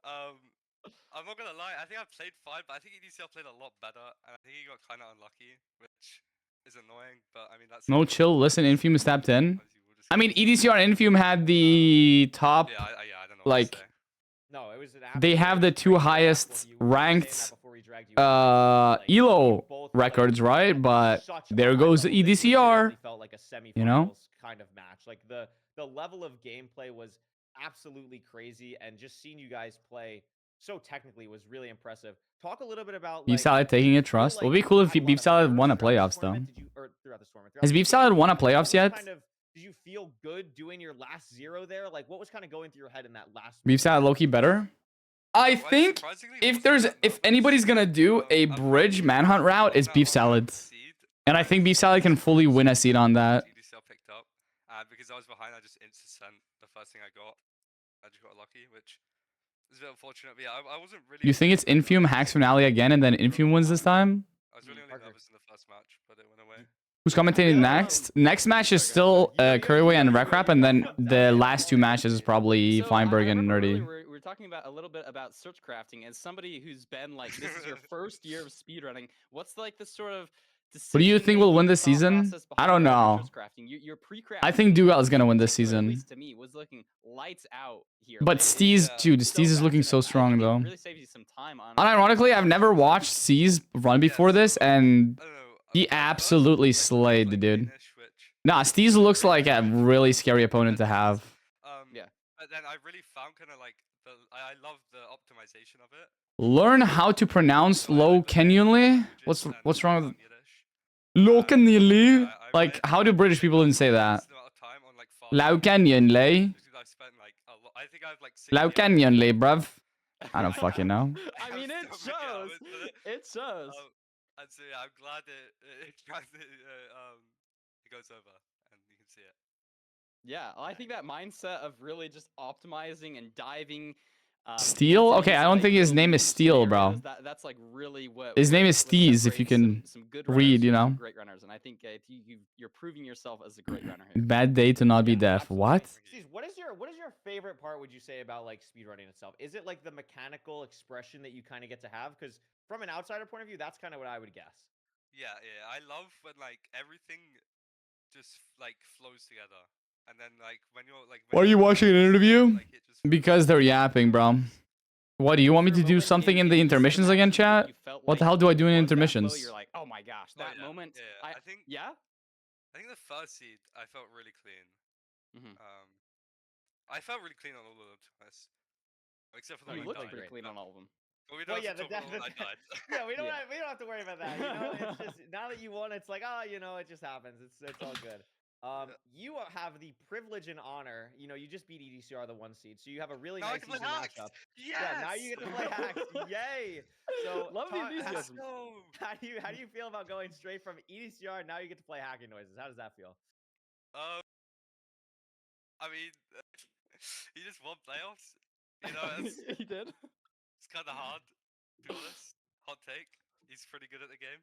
I'm not gonna lie. I think I played fine, but I think EDCL played a lot better, and I think he got kind of unlucky, which is annoying. But I mean, that's No chill. Listen, Infume is tapped in. I mean, EDCR and Infume had the top, Yeah, I don't know. like, What to say. No, it was an they have the 2 highest ranked ELO records, right? But there goes the EDCR. Felt like a semifinals You know? kind of match. Like the level of gameplay was absolutely crazy, and just seeing you guys play so technically was really impressive. Talk a little bit about Beef Salad taking a trust. It would be cool if Beef Salad won a playoffs, though. Has Beef Salad won a playoffs yet? Did you feel good doing your last 0 there? Like, what was kind of going through your head in that last? Beef Salad low-key better? I think if anybody's gonna do a bridge manhunt route, it's Beef Salad. And I think Beef Salad can fully win a seed on that. EDCL picked up, because I was behind, I just instant sent the first thing I got. I just got lucky, which is a bit unfortunate. But yeah, I wasn't really. You think it's Infume hacks finale again and then Infume wins this time? I was really nervous in the first match, but it went away. Who's commentating next? Next match is still Curryway and Rekrap, and then the last 2 matches is probably So, Feinberg and remember Nerdy. earlier we were talking about a little bit about search crafting. As somebody who's been like, this is your first year of speedrunning, what's like the sort of What do you think will win this season? I don't know. Your I think Dugal is gonna win this at season. least to me, was looking lights out here. But Steez, dude, Steez is looking so strong though. Really saves you some time on. Unironically, I've never watched Steez run before this, and he absolutely slayed the dude. Nah, Steez looks like a really scary opponent to have. Yeah. But then I really found kind of like I love the optimization of it. Learn how to pronounce low canyonly. What's wrong with low canyonly? Like, how do British people even say that? Low canyonly. Low canyonly, bruv. I don't fucking know. I mean, it shows. It shows. And so yeah, I'm glad it goes over and you can see it. Yeah, I think that mindset of really just optimizing and diving Steel? saying Okay, I so, don't like, think his those name is Steel, bro. That's like really what His name is what Steez, if you separates can some good read, runners you from know. some great runners, and I think you're proving yourself as a great runner here. Bad day to not be deaf. What? Steve, what is your favorite part? Would you say about like speedrunning itself? Is it like the mechanical expression that you kind of get to have? Because from an outsider point of view, that's kind of what I would guess. Yeah, yeah. I love when like everything just like flows together, and then like when you're like. Why are you watching an interview? Like, it just Because they're yapping, bro. What, do you want me to do something in the intermissions again, chat? What the hell do I do in intermissions? You're like, oh my gosh, that moment. Yeah, I think the first seed I felt really clean. I felt really clean on all of them, to be honest. Except for the one You look I died. pretty clean on all of them. But we don't have to talk about the one I died. Yeah, we don't have to worry about that. You know, it's just now that you won, it's like, oh, you know, it just happens. It's all good. You have the privilege and honor. You know, you just beat EDCR, the 1 seed, so you have a really nice easy matchup. Yes! Yeah, now you get to play hacks. Yay! So Love the enthusiasm. How do you feel about going straight from EDCR? Now you get to play hacking noises. How does that feel? I mean, he just won playoffs. You know, he did. It's kind of hard, to be honest. Hot take. He's pretty good at the game.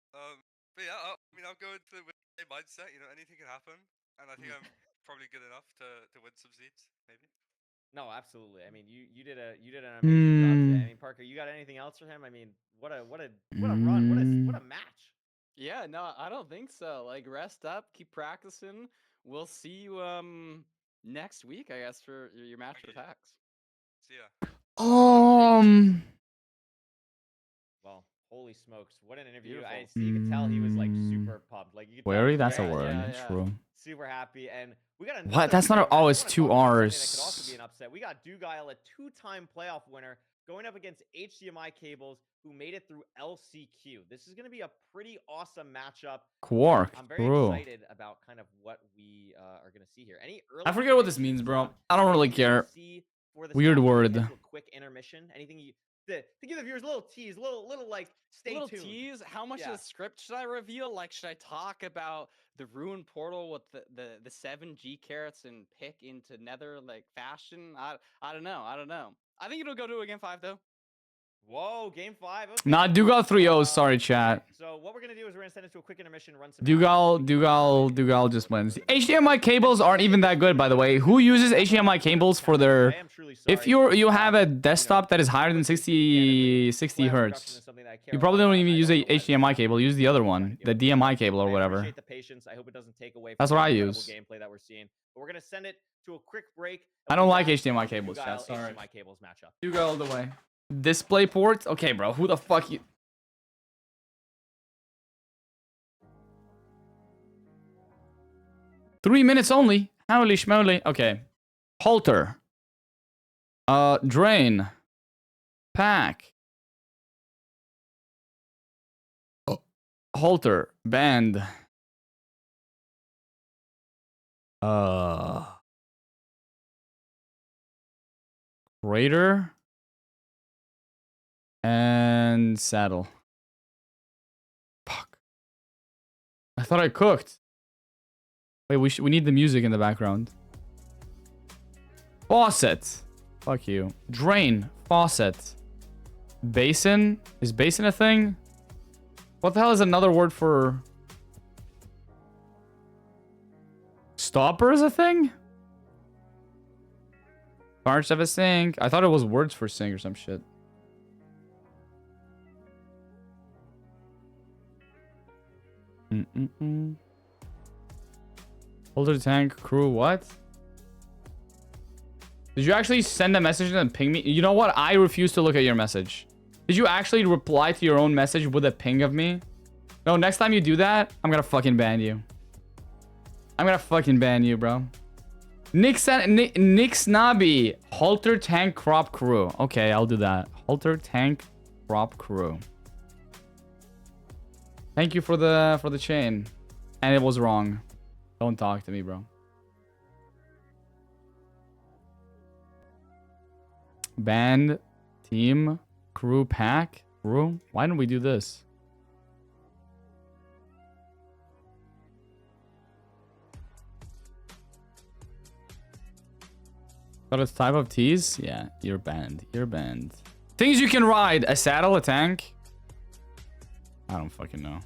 But yeah, I mean, I'll go into with a mindset. You know, anything can happen, and I think I'm probably good enough to win some seeds, maybe. No, absolutely. I mean, you did an amazing job today. I mean, Parker, you got anything else for him? I mean, what a run! What a match! Yeah, no, I don't think so. Like, rest up, keep practicing. We'll see you next week, I guess, for your match with hacks. See ya. Well, holy smokes, what an interview! You could tell he was like super pumped. Like you could tell Wary? he was That's a word. True. super happy, and we got What? That's not. Oh, it's 2 R's. That could also be an upset. We got Dugile, a 2-time playoff winner, going up against HDMI Cables, who made it through LCQ. This is going to be a pretty awesome matchup. Quark. I'm very excited about kind of what we are going to see here. Any early I forget what this means, bro. I don't really care. Weird word. A quick intermission. Anything you to give the viewers a little tease, little like stay tuned. Little tease. How much of the script should I reveal? Like, should I talk about the ruined portal with the 7 G carrots and pick into Nether like fashion? I don't know. I think it'll go to a game 5 though. Whoa, game 5. Okay. Nah, Dugal 3-0. Sorry, chat. So what we're gonna do is we're gonna send it to a quick intermission. Run some. Dugal just wins. HDMI cables aren't even that good, by the way. Who uses HDMI cables for their? If you have a desktop that is higher than 60 hertz, you probably don't even use a HDMI cable. Use the other one, the DMI cable or whatever. Appreciate the patience. I hope it doesn't take away. That's what I use. Gameplay that we're seeing, but we're gonna send it to a quick break. I don't like HDMI cables, chat. Sorry. HDMI cables matchup. Dugal the way. Display port? Okay, bro. Who the fuck you? Three minutes only. Holy schmoly. Okay. Halter. Drain. Pack. Halter. Band. Crater. And saddle. Fuck. I thought I cooked. Wait, we need the music in the background. Faucet. Fuck you. Drain. Faucet. Basin. Is basin a thing? What the hell is another word for... Stopper is a thing? Parts of a sink. I thought it was words for sink or some shit. Holder tank crew, what? Did you actually send a message and ping me? You know what? I refuse to look at your message. Did you actually reply to your own message with a ping of me? No, next time you do that, I'm gonna fucking ban you. I'm gonna fucking ban you, bro. Nick Snobby. Halter tank crop crew. Okay, I'll do that. Halter tank crop crew. Thank you for the chain. And it was wrong. Don't talk to me, bro. Band, team, crew, pack, crew. Why don't we do this? But it's type of teas? Yeah, you're banned. You're banned. Things you can ride. A saddle, a tank? I don't fucking know.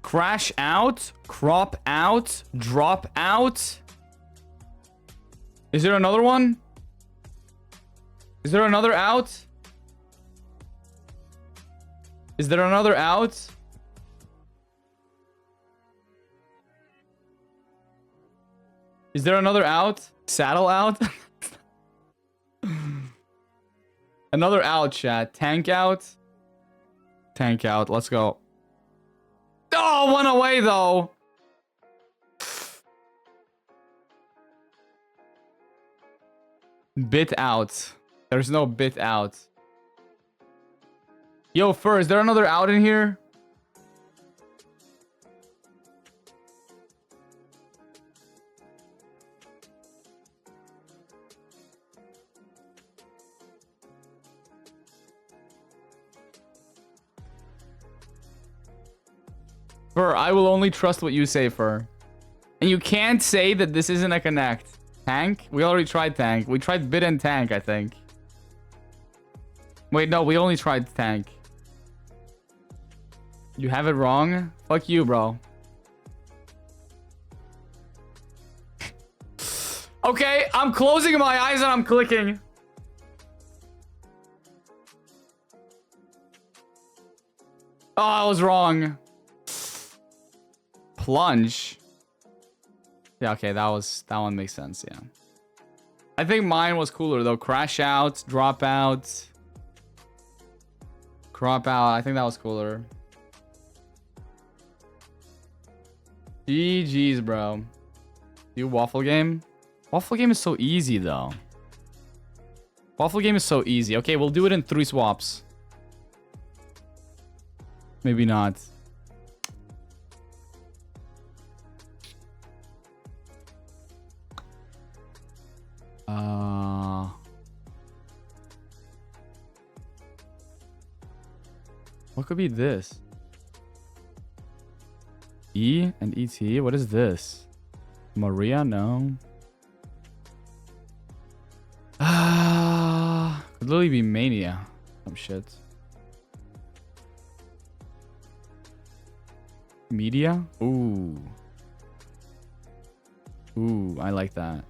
Crash out, crop out, drop out. Is there another one? Is there another out? Is there another out? Is there another out? Saddle out? Another out, chat. Tank out? Tank out. Let's go. Oh, one away, though. Bit out. There's no bit out. Yo, Fur, is there another out in here? Fur, I will only trust what you say, Fur. And you can't say that this isn't a connect. Tank? We already tried tank. We tried bit and tank, I think. Wait, no, we only tried tank. You have it wrong? Fuck you, bro. Okay, I'm closing my eyes and I'm clicking. Oh, I was wrong. Plunge. Yeah, okay, that one makes sense, yeah. I think mine was cooler though. Crash out, drop out. Crop out. I think that was cooler. GG's, bro. Do waffle game? Waffle game is so easy though. Waffle game is so easy. Okay, we'll do it in 3 swaps. Maybe not. What could be this? E and ET? What is this? Maria? No. Could literally be Mania. Some shit. Media? Ooh. Ooh, I like that.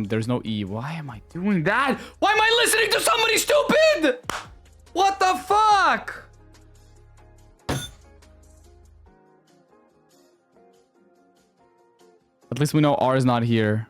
There's no E. Why am I doing that? Why am I listening to somebody stupid? What the fuck? At least we know R is not here.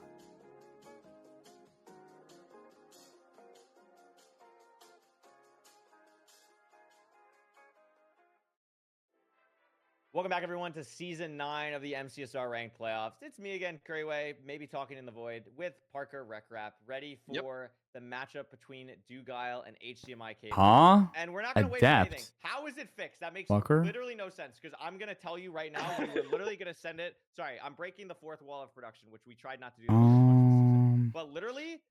Welcome back, everyone, to Season 9 of the MCSR Ranked Playoffs. It's me again, Curryway, maybe talking in the void, with Parker Recrap, ready for the matchup between Dugile and HDMI Cable. Huh? And we're not going to wait for anything. How is it fixed? That makes literally no sense, because I'm going to tell you right now, we were literally going to send it. Sorry, I'm breaking the 4th wall of production, which we tried not to do. But literally,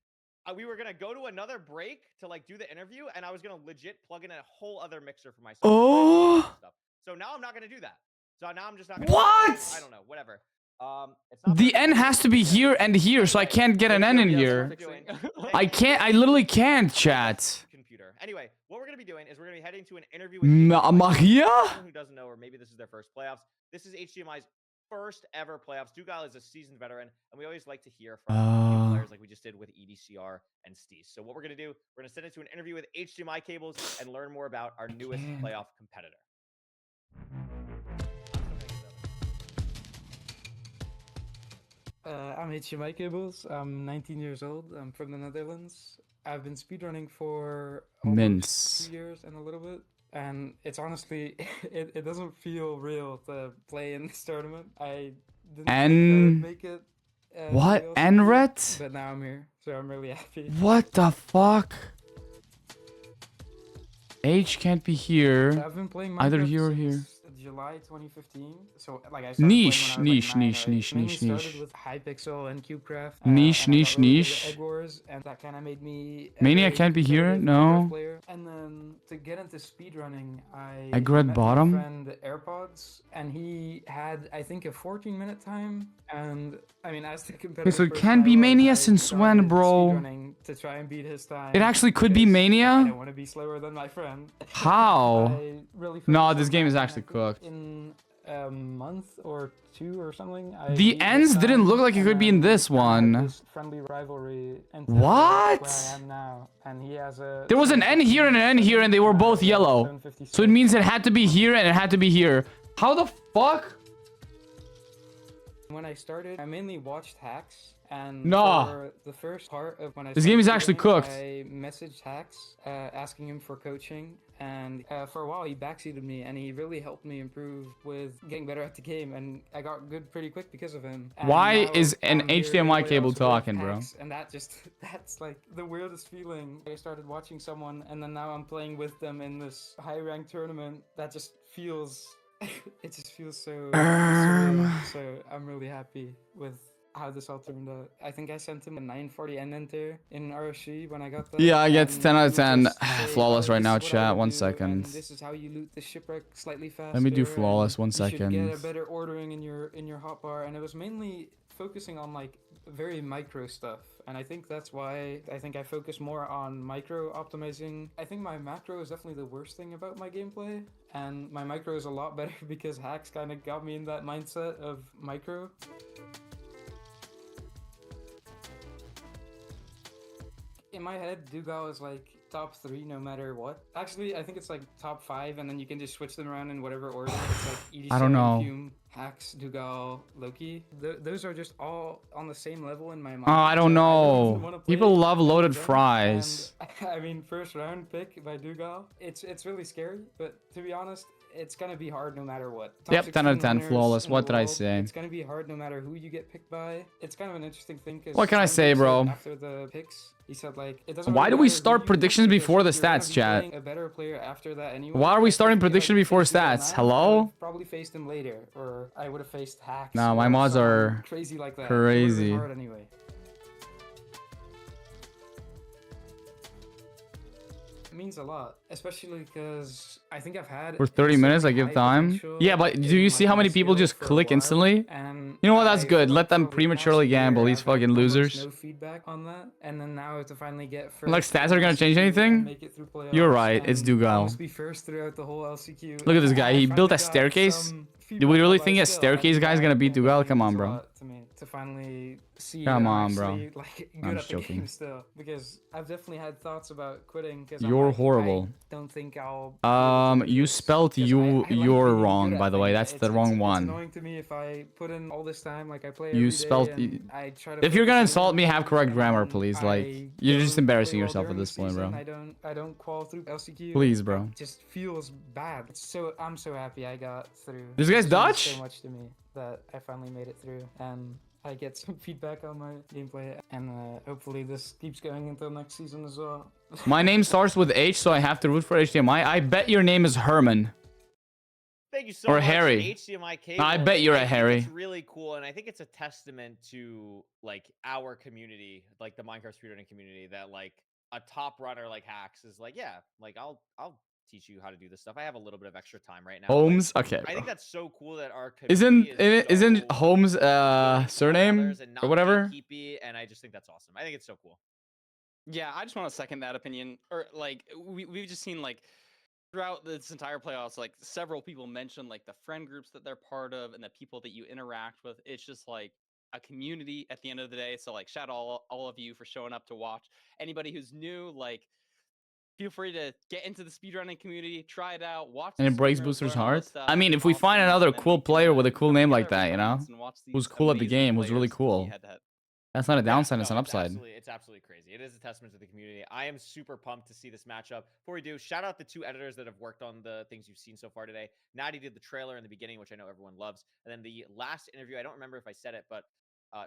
we were going to go to another break to like do the interview, and I was going to legit plug in a whole other mixer for myself. Oh! So now I'm not going to do that. So now I'm just not gonna I don't know, whatever. It's not the N has to be here and here, so I can't get an N in here. I can't. I literally can't, chat. Computer. Anyway, what we're gonna be doing is we're gonna be heading to an interview with Magia? Who doesn't know, or maybe this is their first playoffs. This is HDMI's first ever playoffs. Dugile is a seasoned veteran, and we always like to hear from players like we just did with EDCR and Steez. So what we're gonna do, we're gonna send it to an interview with HDMI Cables and learn more about our newest playoff competitor. I'm HDMI Cables. I'm 19 years old. I'm from the Netherlands. I've been speedrunning for almost 2 years and a little bit. And it's honestly, it doesn't feel real to play in this tournament. I didn't make it. What? Enret? But now I'm here, so I'm really happy. What the fuck? H can't be here. I've been playing either Minecraft here or here. July 2015. So like I started Niche, playing when I was niche, like 9, niche, right? niche, Mainly niche, started niche. with Hypixel and CubeCraft. Niche, and I got niche, really good at niche. Egg Wars, and that kind of made me a Mania very can't be here? competitive Minecraft No. player. And then to get into speedrunning, I Egg red met bottom? my friend AirPods, and he had, I think, a 14-minute time. And I mean, as the competitive so it person can I be was, Mania I since when, started bro? speedrunning to try and beat his time. It actually could be because I Mania? don't want to be slower than my friend. How? I really No, focused this on game that, is and I actually think cooked. in a month or 2 or something, I The beat his ends didn't time, look like it and could be in then this I had one. this friendly rivalry until What? where I am now, and he has a There was an N here and an N here, and they were both yellow. So it means it had to be here and it had to be here. How the fuck? When I started, I mainly watched hacks, and Nah. for the first part of when I This game is started actually speedrunning, cooked. I messaged hacks, asking him for coaching, and for a while he backseated me, and he really helped me improve with getting better at the game, and I got good pretty quick because of him. And Why now is an I'm here in HDMI playoffs cable with talking, bro? hacks, and that's like the weirdest feeling. I started watching someone, and then now I'm playing with them in this high-ranked tournament. That just feels. It just feels so surreal. So I'm really happy with how this all turned out. I think I sent him a 940 end enter in RSG when I got that. Yeah, I get and 10 out he of would 10. just say, Flawless "Oh, right this now, is what I chat. would 1 do, second. and this is how you loot the shipwreck slightly faster. Let me do and flawless. 1 you should second. get a better ordering in your hotbar." And it was mainly focusing on like very micro stuff. And I think that's why I think I focus more on micro optimizing. I think my macro is definitely the worst thing about my gameplay, and my micro is a lot better because hacks kind of got me in that mindset of micro. In my head, Dougal is like top 3 no matter what. Actually, I think it's like top 5, and then you can just switch them around in whatever order. It's like EDC, I don't know. Fume, Hacks, Dougal, Loki. Those are just all on the same level in my mind. Oh, I don't So know. wanna play People love against loaded them, fries. and, I mean, first round pick by Dougal. It's really scary, but to be honest, it's gonna be hard no matter what. Top Yep, 10 out of 16 10. winners Flawless. in What the did I world, say? It's gonna be hard no matter who you get picked by. It's kind of an interesting thing because What can I say, bro? after the picks, he said like it doesn't Why really do we matter who start you pick predictions because before the you're gonna stats, be chat? playing a better player after that anyway. Why are we Like, starting if you, prediction like, before faced Dougal stats? now, I Hello? would've probably faced him later, or I would have faced Hacks. Nah, my or mods someone are crazy like that. crazy. It would've been hard anyway. It means a lot, especially because I think I've had For 30 minutes, I insanely give high time. potential Yeah, but do in, you see like, how my many people skill just for a click while, instantly? and You know what? That's I good. feel Let like them for the prematurely past year, gamble, these I've had fucking almost losers. no feedback on that, and then now to finally get first. Like, stats are in gonna change LCQ anything? and make it through You're playoffs right, it's and Dougal. almost be first throughout the whole LCQ. Look at this guy. I He finally built a got staircase. some Do we feedback really on my think a skill, staircase and guy's gonna beat that Dougal? definitely Come on, means a bro. lot to me to finally see Come that I'm on, bro. actually like I'm good just at the joking. game still, because I've definitely had thoughts about quitting because You're like, horrible. I don't think I'll be able to do You this, spelled 'cause you. I like You're being wrong, good by at the way. things. That's the wrong It's one. annoying to me if I put in all this time, like I play You every day spelled. and I try to If you're focus gonna on insult me, different have things, correct and grammar, then please. Like, I you're just don't play embarrassing well yourself at during the this point, bro. season. I don't qual through LCQ. Please, bro. It just feels bad. I'm so happy I got through. This guy's It means Dutch? so much to me that I finally made it through, and I get some feedback on my gameplay, and hopefully this keeps going until next season as well. My name starts with H, so I have to root for HDMI. I bet your name is Herman. Thank you so Or much, Harry. HDMI cable. I bet you're a think Harry. It's really cool, and I think it's a testament to like our community, like the Minecraft speedrunning community, that like a top runner like Hacks is like, yeah, like I'll teach you how to do this stuff. I have a little bit of extra time right now. Holmes? Like, Okay, I think bro. that's so cool that our community Isn't so Holmes willing to help surname others and not or whatever? gatekeepy, and I just think that's awesome. I think it's so cool. Yeah, I just want to second that opinion. Or like we've just seen like throughout this entire playoffs, like several people mention like the friend groups that they're part of and the people that you interact with. It's just like a community at the end of the day. So like shout out all of you for showing up to watch. Anybody who's new, like feel free to get into the speedrunning community, try it out, watch. And the it breaks speedrunners, Booster's learn all this heart. stuff. I mean, It's if we find awesome, another and then cool we can, player with a cool come name together like that, with you know, friends and watch who's these cool at the amazing game, who's really players cool. be head-to-head. That's not a Yeah, downside, it's no, an upside. It's absolutely crazy. It is a testament to the community. I am super pumped to see this matchup. Before we do, shout out the 2 editors that have worked on the things you've seen so far today. Natty did the trailer in the beginning, which I know everyone loves. And then the last interview, I don't remember if I said it, but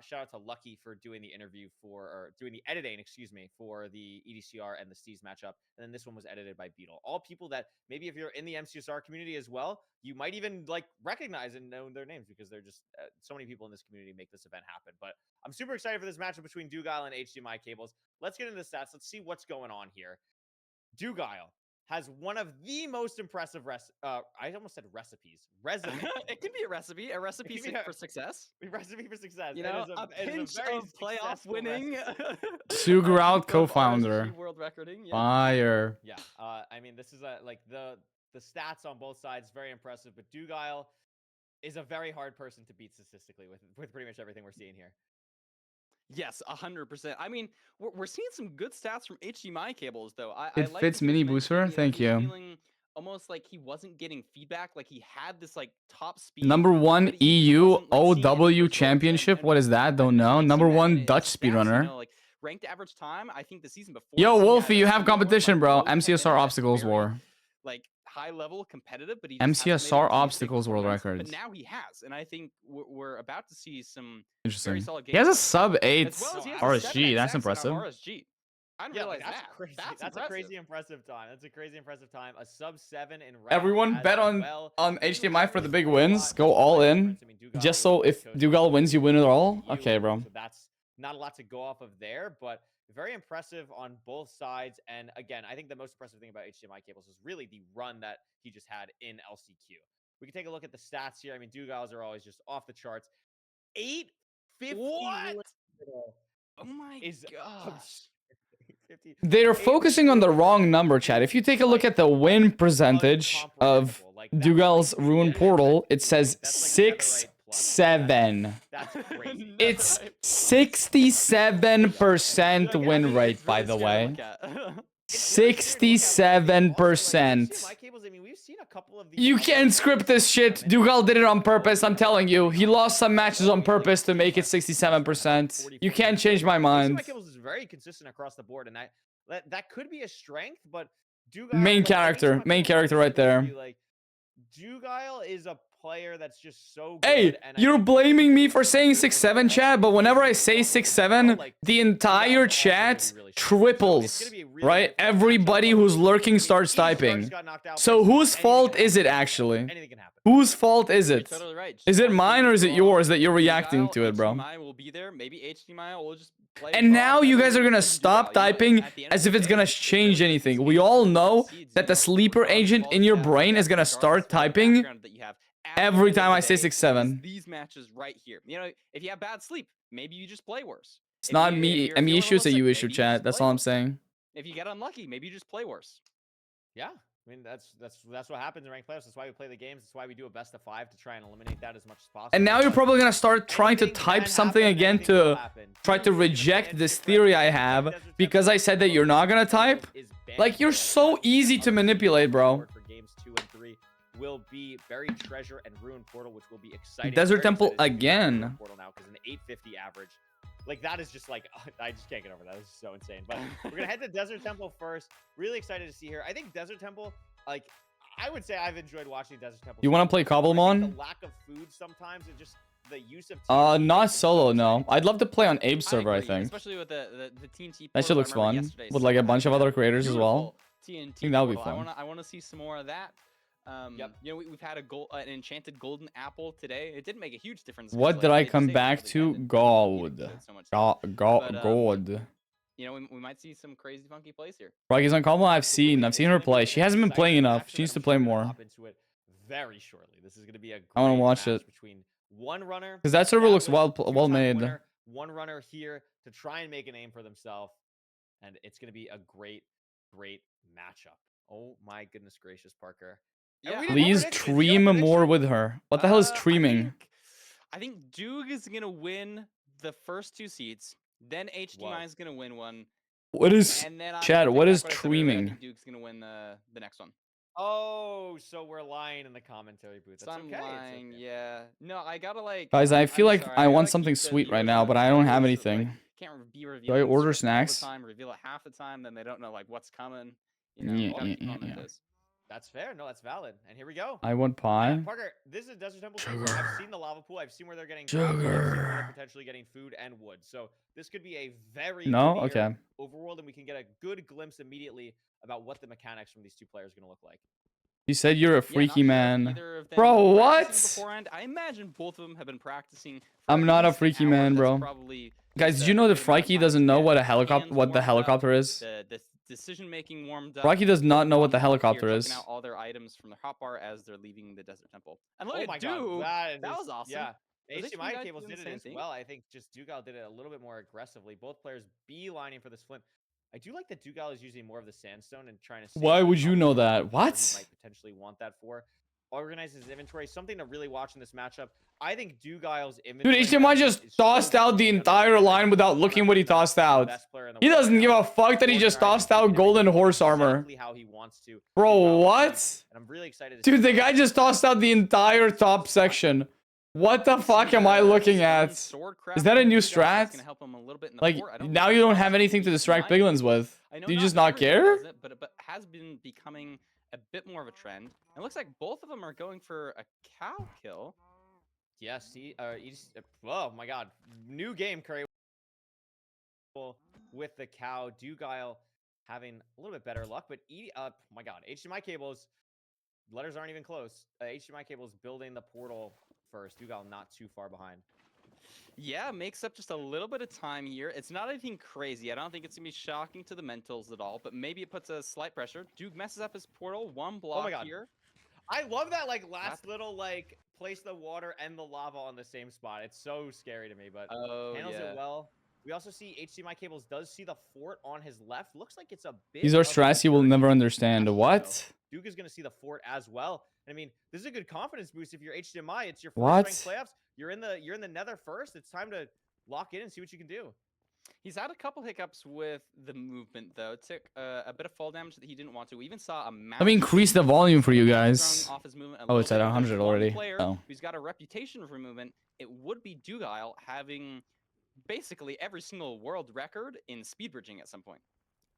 shout out to Lucky for doing the interview or doing the editing, excuse me, for the EDCR and the Steez matchup. And then this one was edited by Beetle. All people that maybe if you're in the MCSR community as well, you might even like recognize and know their names because they're just so many people in this community make this event happen. But I'm super excited for this matchup between Dugile and HDMI Cables. Let's get into the stats. Let's see what's going on here. Dugile has one of the most impressive I almost said recipes. It can be a recipe for success. Recipe for success. You know, a pinch of playoff winning. Sugarout co-founder. World recording. Yeah. Fire. Yeah. I mean, this is like the stats on both sides very impressive, but Dugile is a very hard person to beat statistically with pretty much everything we're seeing here. Yes, 100%. I mean, we're seeing some good stats from HDMI Cables, though. It fits mini Boosfer. Thank you. Feeling almost like he wasn't getting feedback, like he had this like top speed. Number 1 EU OW championship. What is that? Don't know. Number 1 Dutch speedrunner. Like ranked average time, I think the season before. Yo, Wolfie, you have competition, bro. MCSR Obstacles War. Like high level competitive, but he MCSR Obstacles World Records. But now he has, and I think we're about to see some interesting. Very solid games. He has a sub 8 RSG. That's impressive. RSG. I didn't realize that's that. Crazy. That's a crazy impressive time. That's a crazy impressive time. A sub 7 in rank. Everyone bet on HDMI for the big wins. Go all in. Just so if Dugile wins, you win it all. Okay, bro. So that's not a lot to go off of there, but very impressive on both sides. And again, I think the most impressive thing about HDMI Cables is really the run that he just had in LCQ. We can take a look at the stats here. I mean, Dugiles are always just off the charts. 850. What? Oh my gosh. They're focusing on the wrong number, chat. If you take a look at the win percentage of Dugile's Ruin Portal, it says 6-7. That's crazy. It's 67% win rate, by the way. 67%. You can't script this shit. Dugile did it on purpose, I'm telling you. He lost some matches on purpose to make it 67%. You can't change my mind. Cables is very consistent across the board, and that could be a strength, but Dugile... Main character right there. Like, Dugile is a player that's just so good. Hey, you're blaming me for saying 6-7, chat, but whenever I say 6-7, the entire chat triples, right? Everybody who's lurking starts typing. So whose fault is it, actually? Whose fault is it? Is it mine or is it yours that you're reacting to it, bro? And now you guys are gonna stop typing as if it's gonna change anything. We all know that the sleeper agent in your brain is gonna start typing every time I say 6-7. These matches right here. You know, if you have bad sleep, maybe you just play worse. It's not me. I mean, issue is a you issue, chat. That's all I'm saying. If you get unlucky, maybe you just play worse. Yeah. I mean, that's what happens in ranked playoffs. That's why we play the games. That's why we do a best of 5 to try and eliminate that as much as possible. And now you're probably gonna start trying to type something again to try to reject this theory I have because I said that you're not gonna type. Like, you're so easy to manipulate, bro. For games 2 and 3 will be Buried Treasure and Ruin Portal, which will be exciting. Desert Temple again. Portal now because an 850 average. Like, that is just like, I just can't get over that. This is so insane. But we're going to head to Desert Temple first. Really excited to see here. I think Desert Temple, like, I would say I've enjoyed watching Desert Temple. You want to play Cobblemon? The lack of food sometimes and just the use of... not solo, no. I'd love to play on Abe's server, I think. Especially with the TNT. That shit looks fun. With, like, a bunch of other creators as well. TNT I think that would be fun. I want to see some more of that. You know, we've had an enchanted golden apple today. It didn't make a huge difference. What did I come back to? Gold. Gold. You know, we might see some crazy funky plays here. Froggy's on Cobblemon. I've seen her play. She hasn't been playing enough. She needs to play more. Very shortly. This is going to be a I want to watch it. Between one runner, because that server looks well made. Winner, one runner here to try and make a name for themselves, and it's going to be a great matchup. Oh my goodness gracious, Parker. Yeah. Please stream more with her. What the hell is streaming? I think Dug is gonna win the first 2 seats. Then HDMI is gonna win one. What is Chad? What is streaming? I think Duke's gonna win the next one. Oh, so we're lying in the commentary booth. That's I'm lying. Okay. Yeah. No, I gotta like. Guys, I feel like I want something sweet right now, but I don't have anything. Can't be revealed. Do I order snacks? Reveal it half the time, then they don't know like what's coming. You know, yeah. That's fair. No, that's valid. And here we go. I want Yeah, pie. Parker, this is a Desert Temple. Sugar. I've seen the lava pool. I've seen where they're getting coffee, I've seen where Sugar. they're potentially getting food and wood. So this could be a very No? linear Okay. overworld, and we can get a good glimpse immediately about what the mechanics from these two players are going to look like. You said you're a Yeah, freaky not sure if man. either of them Bro, were what? practicing beforehand. I imagine both of them have been practicing. For I'm at not a least an freaky hour. man, That's bro. probably Guys, just did you a know that good amount of Frikey time doesn't to know get what a hands helicopter warmed up, helicopter is? The decision making warmed up. Frikey does not know what the up here, helicopter checking is. out all their items from their hotbar as they're leaving the Desert Temple. And look Oh at my Duke. God, That was awesome. Yeah. Was HDMI HDMI cables doing did the it same as thing? well. I think just Dugal did it a little bit more aggressively. Both players beelining for this flint. I do like that Dugal is using more of the sandstone and trying to save Why the would you know cobblestone that? for where he What? might potentially want that for. Organize his inventory. Something to really watch in this matchup. I think Dugal's inventory. Dude, HDMI just tossed out the entire line without looking what he tossed out. He doesn't give a fuck that he just tossed out golden horse armor. How he wants to. Bro, what? And I'm really excited to Dude, see the guy just tossed out the entire top section. What the fuck am I looking at? Is that a new strat? Like, now you don't have anything to distract piglins with. Do you just not care? But has been becoming a bit more of a trend. It looks like both of them are going for a cow kill. Yeah, see, oh my God, new game, Curry. With the cow, Dugal having a little bit better luck, but oh my God, HDMI cables, letters aren't even close. HDMI cables building the portal first. Dugal not too far behind. Yeah, makes up just a little bit of time here. It's not anything crazy. I don't think it's gonna be shocking to the mentals at all, but maybe it puts a slight pressure. Duke messes up his portal, one block Oh my God. here. I love that last little place the water and the lava on the same spot. It's so scary to me, but handles it well. We also see HDMI cables does see the fort on his left. Looks like it's a bit. These are strats you will never understand. What? Duke is going to see the fort as well. And I mean, this is a good confidence boost if you're HDMI. It's your What? first ranked playoffs. You're in the nether first. It's time to lock in and see what you can do. He's had a couple hiccups with the movement, though. It took a bit of fall damage that he didn't want to. We even saw a Let me increase the volume for you guys. off his movement a Oh, it's little at bit. 100 There's one already. player Oh. who's got a reputation for movement. It would be Dugal having basically every single world record in speed bridging at some point.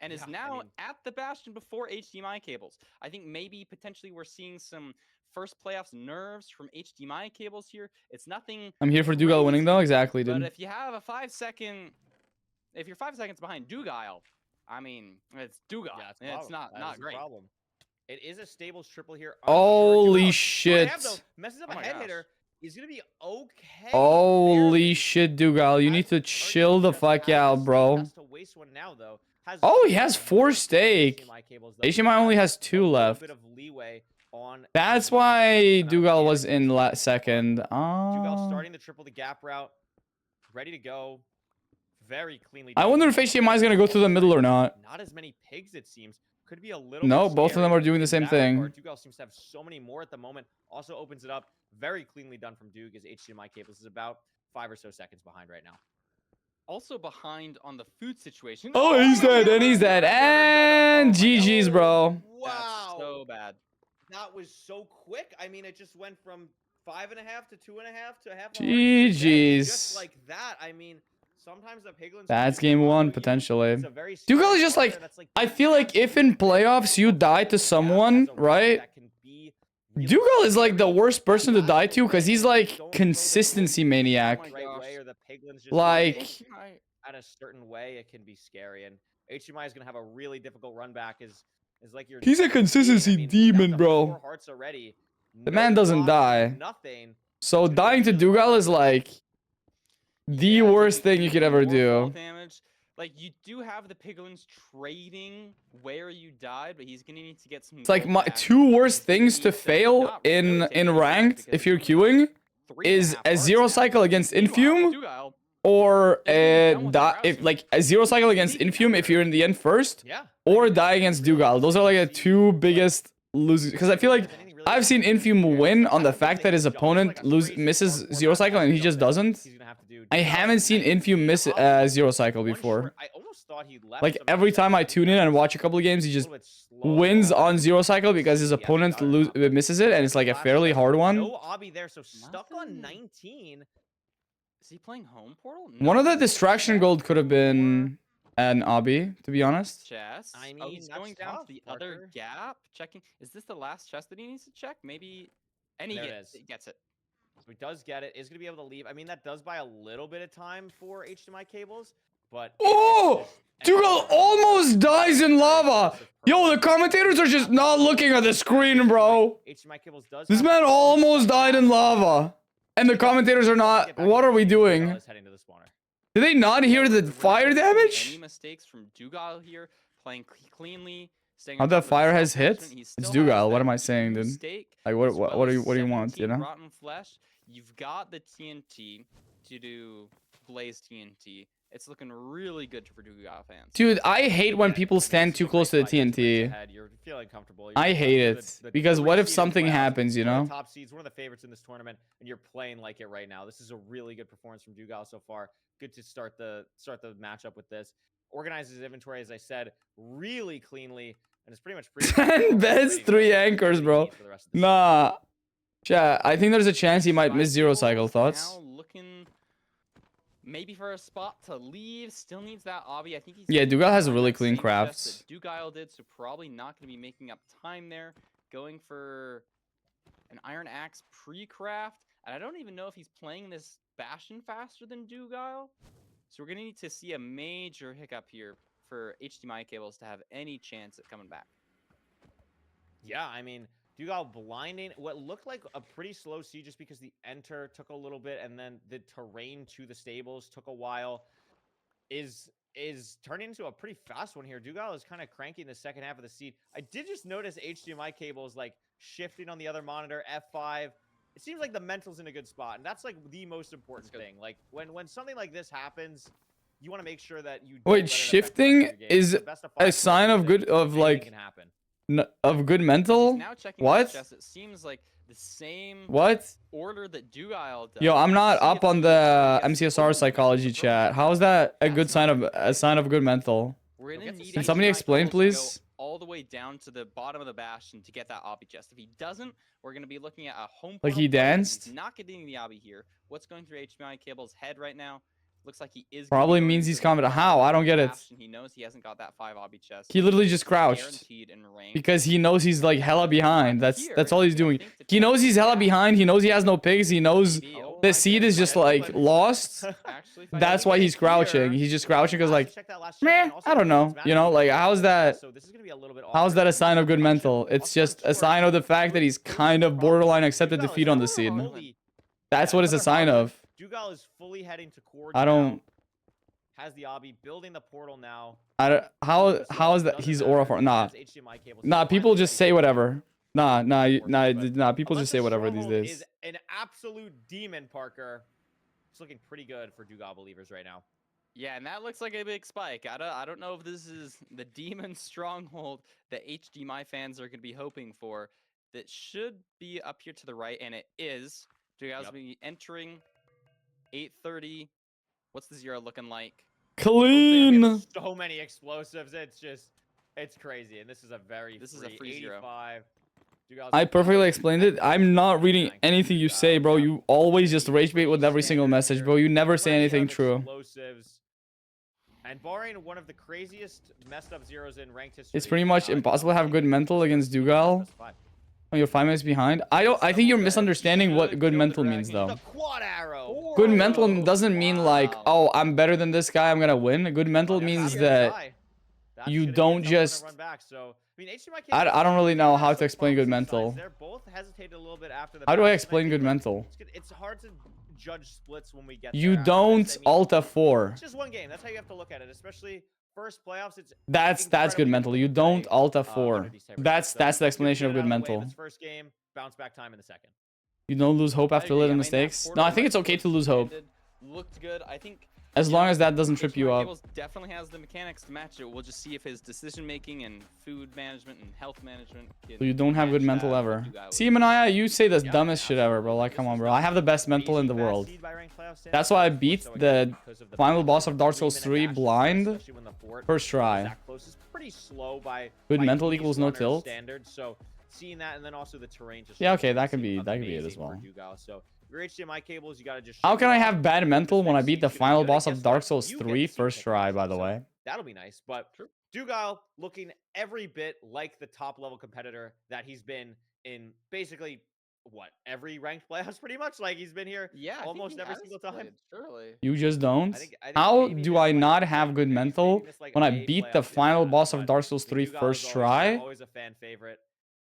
And is now at the Bastion before HDMI cables. I think maybe potentially we're seeing some first playoffs nerves from HDMI cables here. It's nothing. I'm here for Dugal winning though. Exactly, But dude. if you have a 5-second, if you're 5 seconds behind Dugal, I mean, it's Dugal. Yeah, it's not great. Problem. It is a stables triple here. Holy shit. Messes up a head hitter. He's gonna be okay. Holy shit, Dugal. You need to chill the fuck out, bro. Oh, he has 4 stake. HDMI only has 2 left. That's why Dugal was in second. Dugal starting the triple the gap route. Ready to go. Very cleanly. I wonder if HDMI is going to go through the middle or not. Not as many pigs, it seems. Could be a little No, bit both of them scary are doing the same in that thing. regard. Dugal seems to have so many more at the moment. Also opens it up. Very cleanly done from Duke as HDMI cables is about 5 or so seconds behind right now. Also behind on the food situation. Oh, he's dead, and he's dead. And GG's, bro. Wow. That's so bad. That was so quick. I mean, it just went from 5.5 to 2.5 to half. GG's. Just like that. I mean, sometimes the piglins. That's game 1, potentially. Dugal is just like, I feel like if in playoffs you die to someone, right? Dugal is like the worst person to die to because he's like consistency maniac. Like, at a certain way, it can be scary, and HDMI is gonna have a really difficult run back. Is like your. He's a consistency demon, bro. The man doesn't die. So dying to Dugal is like the worst thing you could ever do. Damage. Like, you do have the piglins trading where you died, but he's gonna need to get some. It's like my 2 worst things to fail in ranked if you're queuing is a 0 cycle against Infume or a 0 cycle against Infume if you're in the end first, or die against Dugal. Those are like the 2 biggest losers because I feel like I've seen Infume win on the fact that his opponent misses 0 cycle and he just doesn't. I haven't seen Infume miss 0 cycle before. Like every time I tune in and watch a couple of games, he just wins on 0 cycle because his opponent misses it, and it's like a fairly hard one. No obby there, so stuck on 19. Is he playing home portal? One of the distraction gold could have been an obby, to be honest. Chest. I Oh, mean, he's that's going down tough, to the other Parker. gap. Checking. Is this the last chest that he needs to check? Maybe. And he There it is. gets it. So he does get it. Is going to be able to leave. I mean, that does buy a little bit of time for HDMI cables, but Oh! Dougal almost dies in lava. Yo, the commentators are just not looking at the screen, bro. HDMI cables does. This man almost died in lava. And the commentators are not. What are we doing? Did they not hear the fire damage? Any mistakes from Dougal here? Playing cleanly. How that fire has hit? It's Dougal. What am I saying, dude? Like, what do you want? You know? Rotten flesh. You've got the TNT to do blaze TNT. It's looking really good for Dougal fans. Dude, I hate when people stand too close to the TNT. You're feeling comfortable. I hate it because what if something happens? You know? Top seeds, one of the favorites in this tournament, and you're playing like it right now. This is a really good performance from Dougal so far. Good to start the matchup with this. Organizes his inventory, as I said, really cleanly, and it's pretty much 10 beds, 3 anchors, bro. Nah. Chat, I think there's a chance he might miss zero cycle. Thoughts? Now looking maybe for a spot to leave. Still needs that obby. I think he's Dougal has really clean crafts. Dougal did, so probably not going to be making up time there. Going for an iron axe pre-craft, and I don't even know if he's playing this Bastion faster than Dougal. So we're going to need to see a major hiccup here for HDMI cables to have any chance at coming back. Yeah, I mean, Dougal blinding what looked like a pretty slow siege just because the enter took a little bit, and then the terrain to the stables took a while. Is turning into a pretty fast one here. Dougal is kind of cranking the second half of the seed. I did just notice HDMI cables like shifting on the other monitor, F5. It seems like the mental's in a good spot, and that's like the most important thing. Like when something like this happens, you want to make sure that you wait, shifting is a sign of good good mental. What? It seems like the same What? order that Dougal does. Yo, I'm not up on the MCSR psychology chat. How is that a good sign of good mental? Can somebody explain, please? All the way down to the bottom of the bastion to get that obby chest. If he doesn't, we're going to be looking at a home. Like he danced? He's not getting the obby here. What's going through HDMI cable's head right now? Looks like he is. Probably means he's coming. How? I don't get it. He knows he hasn't got that 5 obby chest. He literally just crouched because he knows he's like hella behind. That's all he's doing. He knows he's hella behind. He knows he has no pigs. He knows the seed is just like lost. That's why he's crouching. He's just crouching because like, meh, I don't know. You know, like how's that a sign of good mental? It's just a sign of the fact that he's kind of borderline accepted defeat on the seed. That's what it's a sign of. Dougal is fully heading to core. I don't. Has the obby building the portal now. I don't. How is that? He's aura farm. Nah. People just say whatever. Nah. People just say whatever these days. Is an absolute demon, Parker. It's looking pretty good for Dougal believers right now. Yeah, and that looks like a big spike. I don't know if this is the demon stronghold that HDMI fans are going to be hoping for. That should be up here to the right, and it is. Dougal's going to be entering 8:30. What's the 0 looking like? Clean. So many explosives. It's crazy. And this is a free 85. I perfectly explained it. I'm not reading anything you say, bro. You always just rage bait with every single message, bro. You never say anything true. And barring one of the craziest messed up zeros in ranked history, It's pretty much impossible to have good mental against Dougal. Oh, you're 5 minutes behind. I think you're misunderstanding what good mental means, though. Good mental doesn't mean like, oh, I'm better than this guy, I'm gonna win. Good mental means that you don't just. I don't really know how to explain good mental. How do I explain good mental? It's hard to judge splits when we get You there. don't alt F4. It's just one game. That's how you have to look at it, especially first playoffs. It's that's good mental. You don't alt F4. That's the explanation of good mental. First game, bounce back time in the second. You don't lose hope after little mistakes. No, I think it's okay to lose hope. Looked good. I think. As long as that doesn't trip you up. Cables definitely has the mechanics to match it. We'll just see if his decision making and food management and health management. So you don't have good mental ever. See, Manaya, you say the dumbest shit ever, bro. Like, come on, bro. I have the best mental in the world. That's why I beat the final boss of Dark Souls 3 blind first try. Good mental equals no tilt. Seeing that, and then also the terrain. Yeah, okay, that could be it as well. So your HDMI cables, you gotta just. How can I have bad mental when I beat the final boss of Dark Souls 3 first try? By the way, That'll be nice. But Dugile looking every bit like the top level competitor that he's been in basically what every ranked playoffs pretty much. Like he's been here almost every single time. Surely. You just don't? I think How maybe do missed, I like, not one, have good maybe mental missed, like, when I a beat the playoff final invite, boss of but Dark Souls I mean, 3 Dugile first is try? always a fan favorite.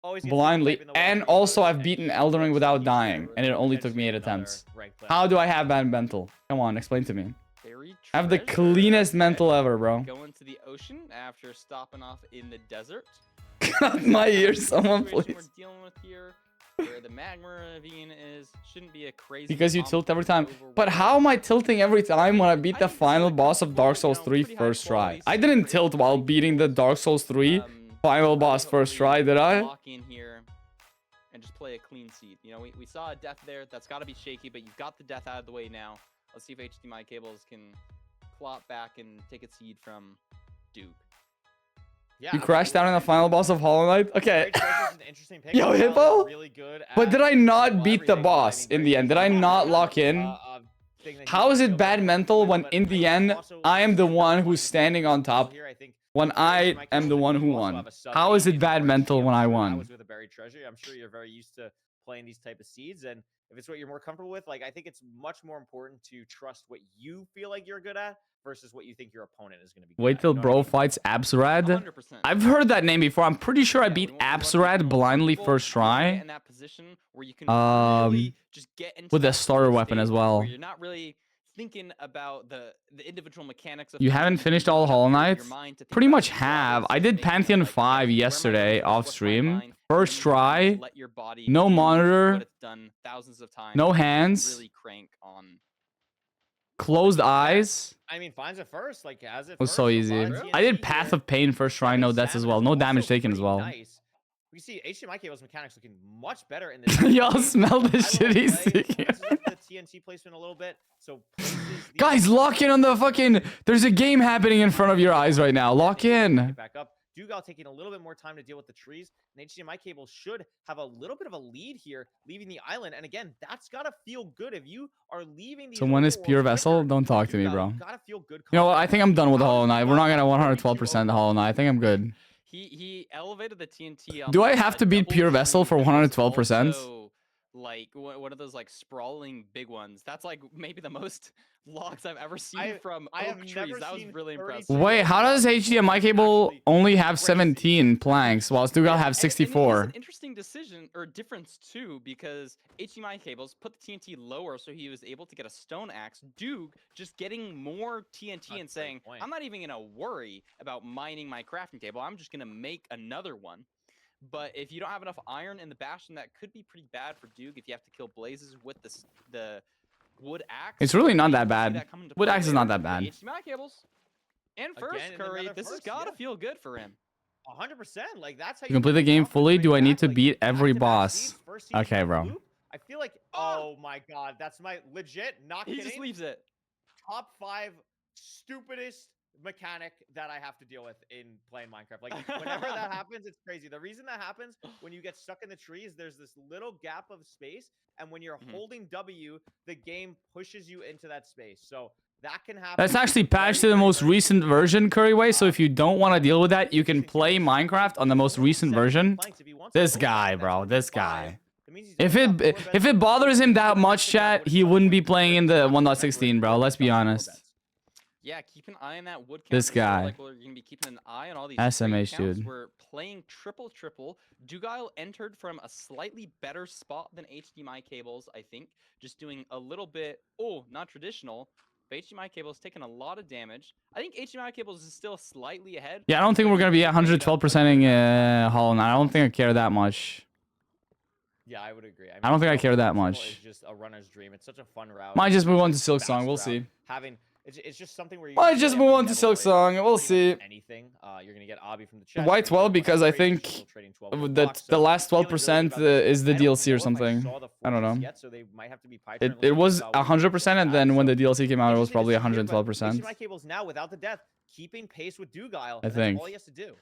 Always gets Blindly, type in the and 1v3 also mode, I've and beaten he Elden Ring looks without like he's dying, and it only took potentially me 8 another attempts. ranked player. How do I have bad mental? Come on, explain to me. Buried I have the treasure. cleanest Okay. mental ever, bro. Going to the ocean after stopping off in the desert. Cut my ears, someone Situation please. We're dealing with here, where the magma ravine is, shouldn't be a crazy. Because you tilt every time. complicated But overworld. how am I tilting every time when I beat I the think this is final a boss of Dark comfortable, Souls 3 pretty high first try? quality, I didn't super tilt while great beating the gables. Dark Souls 3 final I would boss first try, hopefully did I? Lock in here and just play a clean seed. You know, we saw a death there. That's got to be shaky, but you've got the death out of the way now. Let's see if HDMI cables can plot back and take a seed from Duke. Yeah, You crashed out in the final boss of Hollow Knight? Okay. Buried Treasure's an interesting pick. Yo, Dugile is Hippo? really good But at, did I not well, beat the everything, but I boss mean, in the end? Did I not lock in? thing that How he's is been it bad so mental with, when but in I the think end also I am the stands one out who's standing on top here, I think when I am the one who won? How is it bad mental when I I won? was with a buried treasure. I'm sure you're very used to playing these type of seeds, and if it's what you're more comfortable with, like I think it's much more important to trust what you feel like you're good at versus what you think your opponent is going to be good Wait at. till You know what I bro mean? fights Absurad? 100%. I've heard that name before. I'm pretty sure I Yeah, beat we want Absurad people blindly comfortable. first You wanna get try. in that position where you can really just get into With a that starter flow weapon as state well. where you're not really thinking about the individual mechanics of You things. haven't You finished don't all have Hollow your Knight? mind to think Pretty about much it. Your job have. is I just did making it Pantheon like, 5 okay, yesterday where am I going off first? What's my stream. line? And First then you can try. let your body No do monitor. what it's done thousands of times. No and hands. Really crank on. Closed eyes. I mean, finds it first, like has it Was first. so a lot easy. of I did TNT Path here. of Pain first try. No deaths as Salmon well. is No also damage taken as pretty well. Nice. We see HDMI cables mechanics looking much better in this. Y'all smell the I shit love he's play. thinking. Messes up the TNT placement a little bit, so places these Guys, lock in on the fucking... There's a game happening in front of your eyes right now. Lock in. Get back up. Dugile taking a little bit more time to deal with the trees, and HDMI cable should have a little bit of a lead here, leaving the island. And again, that's gotta feel good if you are leaving. These So when is overworlds Pure Vessel? quicker, Don't talk to me, Dugile, bro. you gotta feel good. You know what? I think I'm done with the How Hollow does Knight. We're Dugile not gonna have 112% the Hollow Knight. I think I'm good. He elevated the TNT. On Do I like have a to beat double Pure Vessel tree for that was 112%? also, like one of those like sprawling big ones. That's like maybe the most logs I've ever seen from oak trees. That was really impressive. Wait, how does HDMI cable only have 17 planks while Dugile have And it 64? was an interesting decision or difference too, because HDMI cables put the TNT lower, so he was able to get a stone axe. Duke just getting more TNT and saying, "I'm not even gonna worry about mining my crafting table. I'm just gonna make another one." But if you don't have enough iron in the bastion, that could be pretty bad for Duke if you have to kill blazes with the wood axe. It's really not that Maybe we'll see bad. come into Wood play axe is not later. that bad. HDMI cables. And first, Again, Curry, another this has first, got to yeah. feel good for him. 100%. Like that's how To complete the game fully, do I need to beat every boss? Okay, bro. I feel like, oh my god, that's my legit, not He kidding. just leaves it. Top 5 stupidest mechanic that I have to deal with in playing Minecraft. Like whenever that happens, it's crazy. The reason that happens when you get stuck in the trees, there's this little gap of space, and when you're holding W, the game pushes you into that space. So that can happen. That's actually patched to the most recent version, Curryway, so if you don't want to deal with that, you can play Minecraft on the most recent version. This guy, bro, this guy. If it bothers him that much, chat, he wouldn't be playing in the 1.16, bro. Let's be honest. Yeah, keep an eye on that wood count. This guy. Like we're gonna be keeping an eye on all these SMH, crate counts. dude. We're playing triple. Dugile entered from a slightly better spot than HDMI cables, I think. Just doing a little bit, not traditional. But HDMI cables taking a lot of damage. I think HDMI cables is still slightly ahead. Yeah, I don't think we're gonna be 112%ing Hollow Knight. I don't think I care that much. Yeah, I would agree. I don't think I care that triple much. Is just a runner's dream. It's such a fun route. Might just move on to It's Silk a Song. We'll fast see. route. It's just something where you Might really just have move to on to never Silk worry Song. about We'll pretty much see. anything. You're gonna get Obby from the chat. Why 12? Because I think the the last 12% is the DLC or something. I don't know. So they might have to be It was 100%, and then when the DLC came out, it was probably 112%. HDMI cables now without the death, keeping pace with Dugile. I That's think. all he has to do.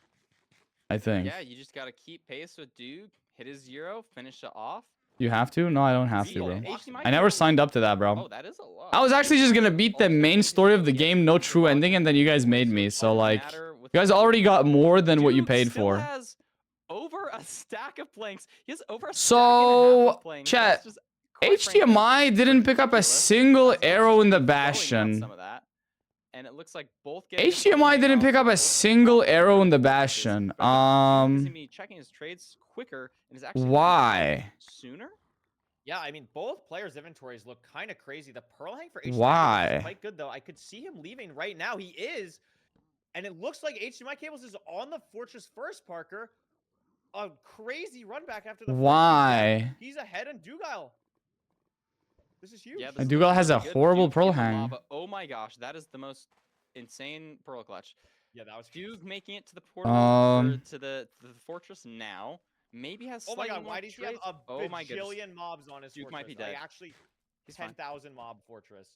I think. Yeah, you just gotta keep pace with Duke, hit his 0, finish it off. You have to? No, I don't have to, bro. HDMI I never signed up to that, Oh, bro. that is a lot. I was actually just gonna beat the main story of the game, no true ending, and then you guys made me. So like, you guys already got more than what you paid for. Has over a stack of planks. He has over a stack So, of planks. chat, That's just, quite frankly, HDMI didn't pick up a ridiculous. single That's arrow in the throwing out bastion. some of that. And it looks like both get HDMI didn't pick up a single arrow in the bastion. Checking his trades quicker and is actually Why? sooner. Yeah, I mean, both players' inventories look kind of crazy. The Pearl Hang for HDMI Why? is quite good, though. I could see him leaving right now. He is. And it looks like HDMI Cables is on the Fortress first, Parker. A crazy run back after the Why? He's ahead on Dugile. This is huge. Yeah, And Dougal has a horrible Pearl Hang. Oh my gosh, that is the most insane Pearl Clutch. Yeah, that was Duke making it to the portal to the fortress now. Maybe has oh my god, more why does he have trades. a bajillion mobs on his Duke fortress? might be dead. Like, actually, 10,000 mob fortress.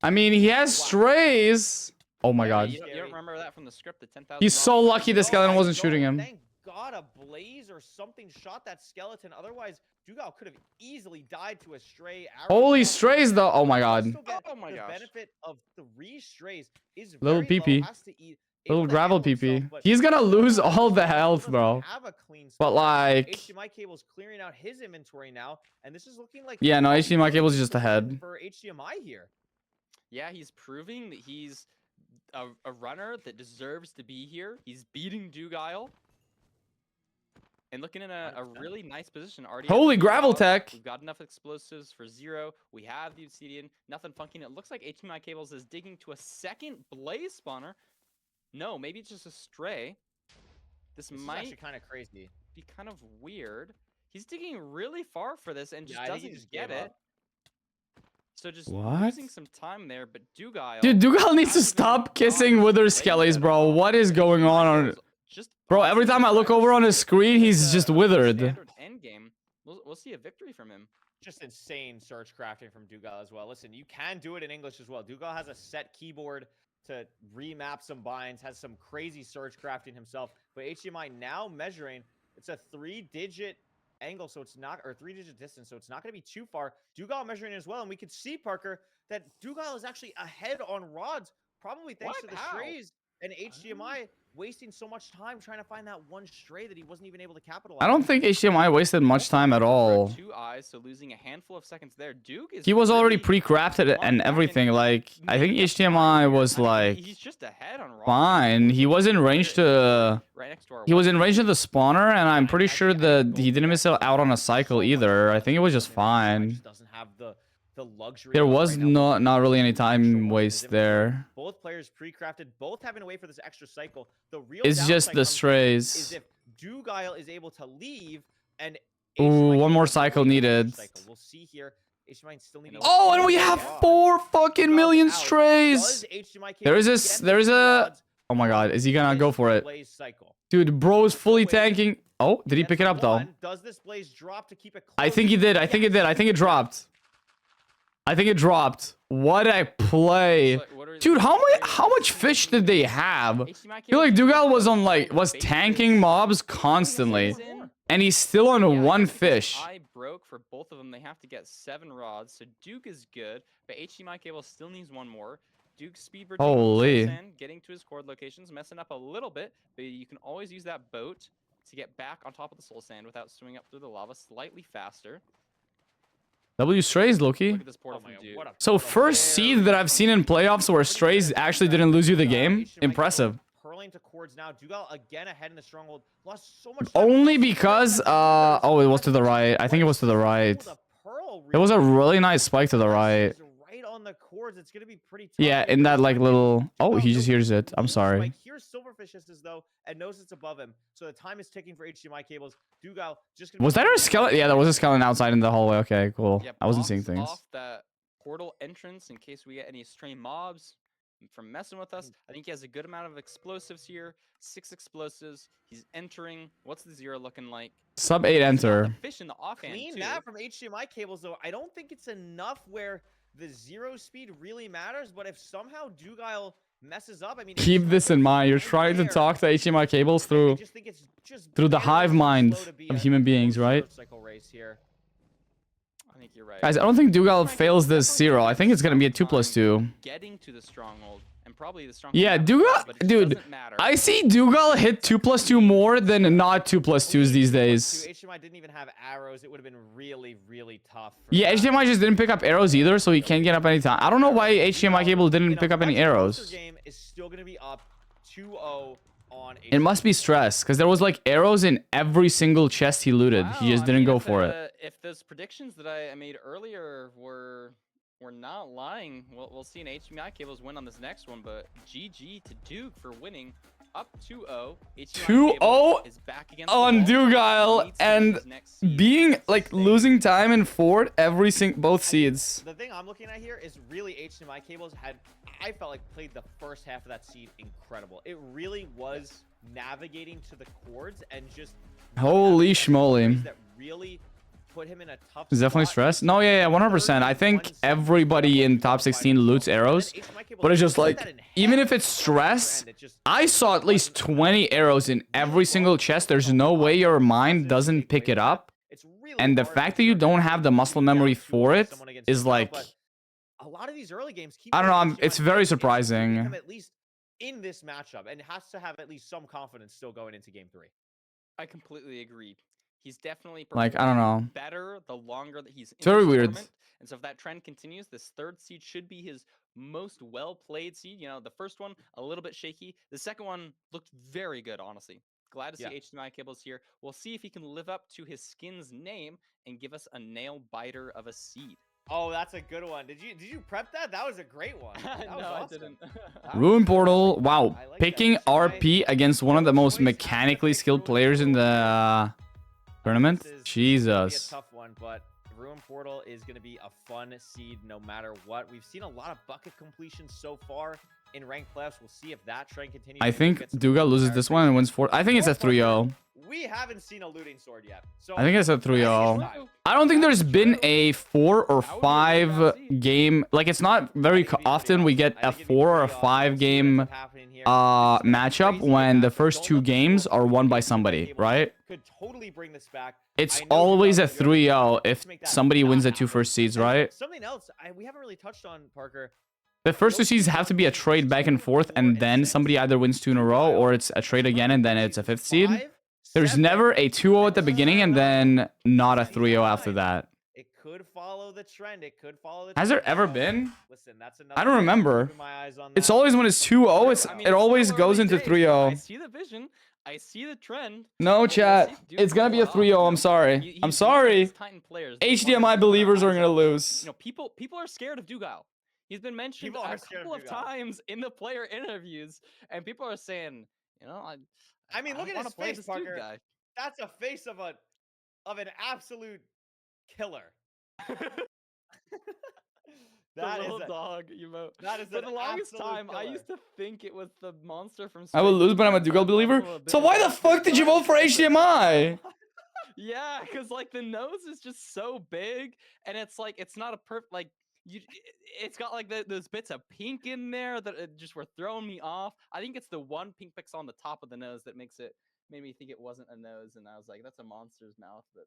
I mean, he has strays. Oh my god. You don't remember that from the script? The 10,000. He's so lucky the skeleton wasn't shooting him. Thank god a blaze or something shot that skeleton. Otherwise, Dugal could have easily died to a stray arrow. Holy strays, though. Oh my god. Oh my gosh. The benefit of 3 strays is Little very PP. low, has to eat, Little able to gravel handle himself, PP. but He's gonna lose all the doesn't health, bro. have a clean But score. like, HDMI Cable's clearing out his inventory now, and this is looking like yeah, no, a HDMI good Cable's just position ahead. for HDMI here. Yeah, he's proving that he's a runner that deserves to be here. He's beating Dugile. And looking in a really nice position already. Holy gravel tech. We've got enough explosives for 0. We have the obsidian. Nothing funky. It looks like HDMI Cables is digging to a second blaze spawner. No, maybe it's just a stray. This This is might actually kind of crazy. be kind of weird. He's digging really far for this and just Yeah, I think he doesn't just get gave it. up. So just What? losing some time there, but Dugile. Dude, Dougal needs to not even stop on kissing Wither blaze Skellies, at bro. all. What is going on? Just Bro, every time I look over on his screen, he's just withered. Standard end game. We'll see a victory from him. Just insane search crafting from Dugal as well. Listen, you can do it in English as well. Dugal has a set keyboard to remap some binds, has some crazy search crafting himself. But HDMI now measuring, it's a 3-digit angle, so it's not, or 3-digit distance, so it's not going to be too far. Dugal measuring as well, and we could see, Parker, that Dugal is actually ahead on rods, probably thanks to the strays and HDMI wasting so much time trying to find that one stray that he wasn't even able to capitalize. I don't think HDMI wasted much time at all. 2 eyes, so losing a handful of seconds there. Duke is He was already really pre-crafted and back everything. and Like, I think maybe HDMI was I mean, like he's just ahead on rods. fine. He was in range to. Right next to our He was in weapon. range of the spawner, and I'm pretty sure that he didn't miss out on a cycle either. I think it was just fine. Just doesn't have the luxury. There of was right now. not really any Extra time ones in his waste inventory. there. Both players pre-crafted, both having to wait for this extra cycle. The real It's just downside the comes in strays. is if Dugile is able to leave and Ooh, HDMI one more can't cycle wait for the needed. cycle. We'll see here. HDMI still needing. Oh, and we have 4 fucking million Does strays. HDMI There is get there is the a. odds Oh my god, is he gonna this go for it? Blaze cycle? Dude, bro is fully wait. tanking. Oh, did he Gets pick it the up though? one. Does this blaze drop to keep it close? I think he did. I think it did. I think it dropped. I think it dropped. What a play. What are Dude, the how much fish did they have? I HDMI feel like Cables Dugal was on like was tanking mobs constantly. in. And he's still on Yeah, one I think the fish. eye broke for both of them. They have to get 7 rods. So Duke is good, but HDMI Cable still needs 1 more. Duke's speed bridging Holy. getting to his cord locations, messing up a little bit, but you can always use that boat to get back on top of the soul sand without swimming up through the lava slightly faster. W strays, Loki. Look at this portal Oh my from God, Duke. what a So first seed that I've seen in playoffs where strays actually didn't lose you the game. Impressive. Purling to cords now. Dugal again ahead in the stronghold. Lost so much. Only because oh, it was to the right. I think it was to the right. It was a really nice spike to the right. Right on the cords. It's gonna be pretty tough. Yeah, in that like little. Oh, he just hears it. I'm sorry. Like here's Silverfish as though and knows it's above him. So the time is ticking for HDMI Cables. Dugal just gonna Was that a skeleton? Yeah, there was a skeleton outside in the hallway. Okay, cool. Yep, I wasn't blocks seeing things. off that portal entrance in case we get any stray mobs from messing with us. I think he has a good amount of explosives here. 6 explosives. He's entering. What's the 0 looking like? Sub 8 He's got enter. the fish in the offhand clean too. that from HDMI Cables though. I don't think it's enough where the 0 speed really matters. But if somehow Dugile messes up, I mean, Keep this in mind. You're trying to talk to HDMI Cables I through just think it's just the barely hive too mind slow to be of a human beings, close right? short cycle race here. I think you're right. Guys, I don't think Dougal Frank, fails this definitely 0. I takes think it's gonna be a some 2+2. time Getting to the stronghold, and probably the stronghold. Yeah, map as Dougal, well, but it dude, doesn't matter. I see Dougal hit 2+2 more than not 2+2s these days. HDMI didn't even have arrows. It would have been really, really tough. Yeah, HDMI just didn't pick up arrows either, so he can't get up any time. I don't know why HDMI cable didn't pick up any arrows. Game is still gonna be up 2-0 on It must be stress, because there was like arrows in every single chest he looted. He just didn't go for it. If those predictions that I made earlier were not lying, we'll see an HDMI cables win on this next one. But GG to Duke for winning. Up 2-0. 2-0 is back against on Dougal and being like losing time in Fort every both seeds. The thing I'm looking at here is really HDMI cables I felt like played the first half of that seed incredible. It really was navigating to the chords and just Holy schmoly. that really put him in a tough It's definitely stress. No, yeah, 100%. I think everybody in top 16 loots arrows, but it's just like, even if it's stress, I saw at least 20 arrows in every single chest. There's no way your mind doesn't pick it up. And the fact that you don't have the muscle memory for it is like, a lot of these early games I don't know, it's very surprising. At least in this matchup, and has to have at least some confidence still going into game 3. I completely agree. He's definitely like, I don't know, better the longer that he's in it's very this weird. tournament. And so if that trend continues, this third seed should be his most well-played seed. You know, the first one, a little bit shaky. The second one looked very good, honestly. Glad to see HDMI cables here. We'll see if he can live up to his skin's name and give us a nail biter of a seed. Oh, that's a good one. Did you prep that? That was a great one. No, awesome. I didn't. Ruin Portal. Wow. Picking RP against one of the most mechanically skilled players in the tournament. Jesus. A tough one, but Ruin Portal is going to be a fun seed no matter what. We've seen a lot of bucket completions so far in ranked playoffs. We'll see if that trend continues. I think Dougal loses this one and wins 4. I think it's a 3-0. We haven't seen a looting sword yet. So I think it's a 3-0. I don't think there's been a 4 or 5 game. Like, it's not very often we get a 4 or a 5 game matchup when the first 2 games are won by somebody, right? Could totally bring this back. It's always a 3-0 if somebody wins the 2 first seeds, right? Something else we haven't really touched on, Parker. The first 2 seeds have to be a trade back and forth, and then somebody either wins 2 in a row, or it's a trade again, and then it's a 5th seed. There's never a 2-0 at the beginning, and then not a 3-0 after that. It could follow the trend. It could follow the Has there ever been? Listen, that's I don't remember. It's always when it's 2-0, it always goes into 3-0. I see the vision. I see the trend. No, chat. It's gonna be a 3-0. I'm sorry. I'm sorry. HDMI believers are gonna lose. You know, people are scared of Dougal. He's been mentioned a couple of times in the player interviews, and people are saying, you know, I mean, look at his face, Parker. That's a face of an absolute killer. That little dog emote. That is for the longest time, I used to think it was the monster from. I will lose, but I'm a Dougal believer. So why the fuck did you vote for HDMI? Yeah, because like the nose is just so big, and it's like it's not a perfect like. It's got like those bits of pink in there that just were throwing me off. I think it's the one pink pixel on the top of the nose that made me think it wasn't a nose, and I was like, that's a monster's mouth. But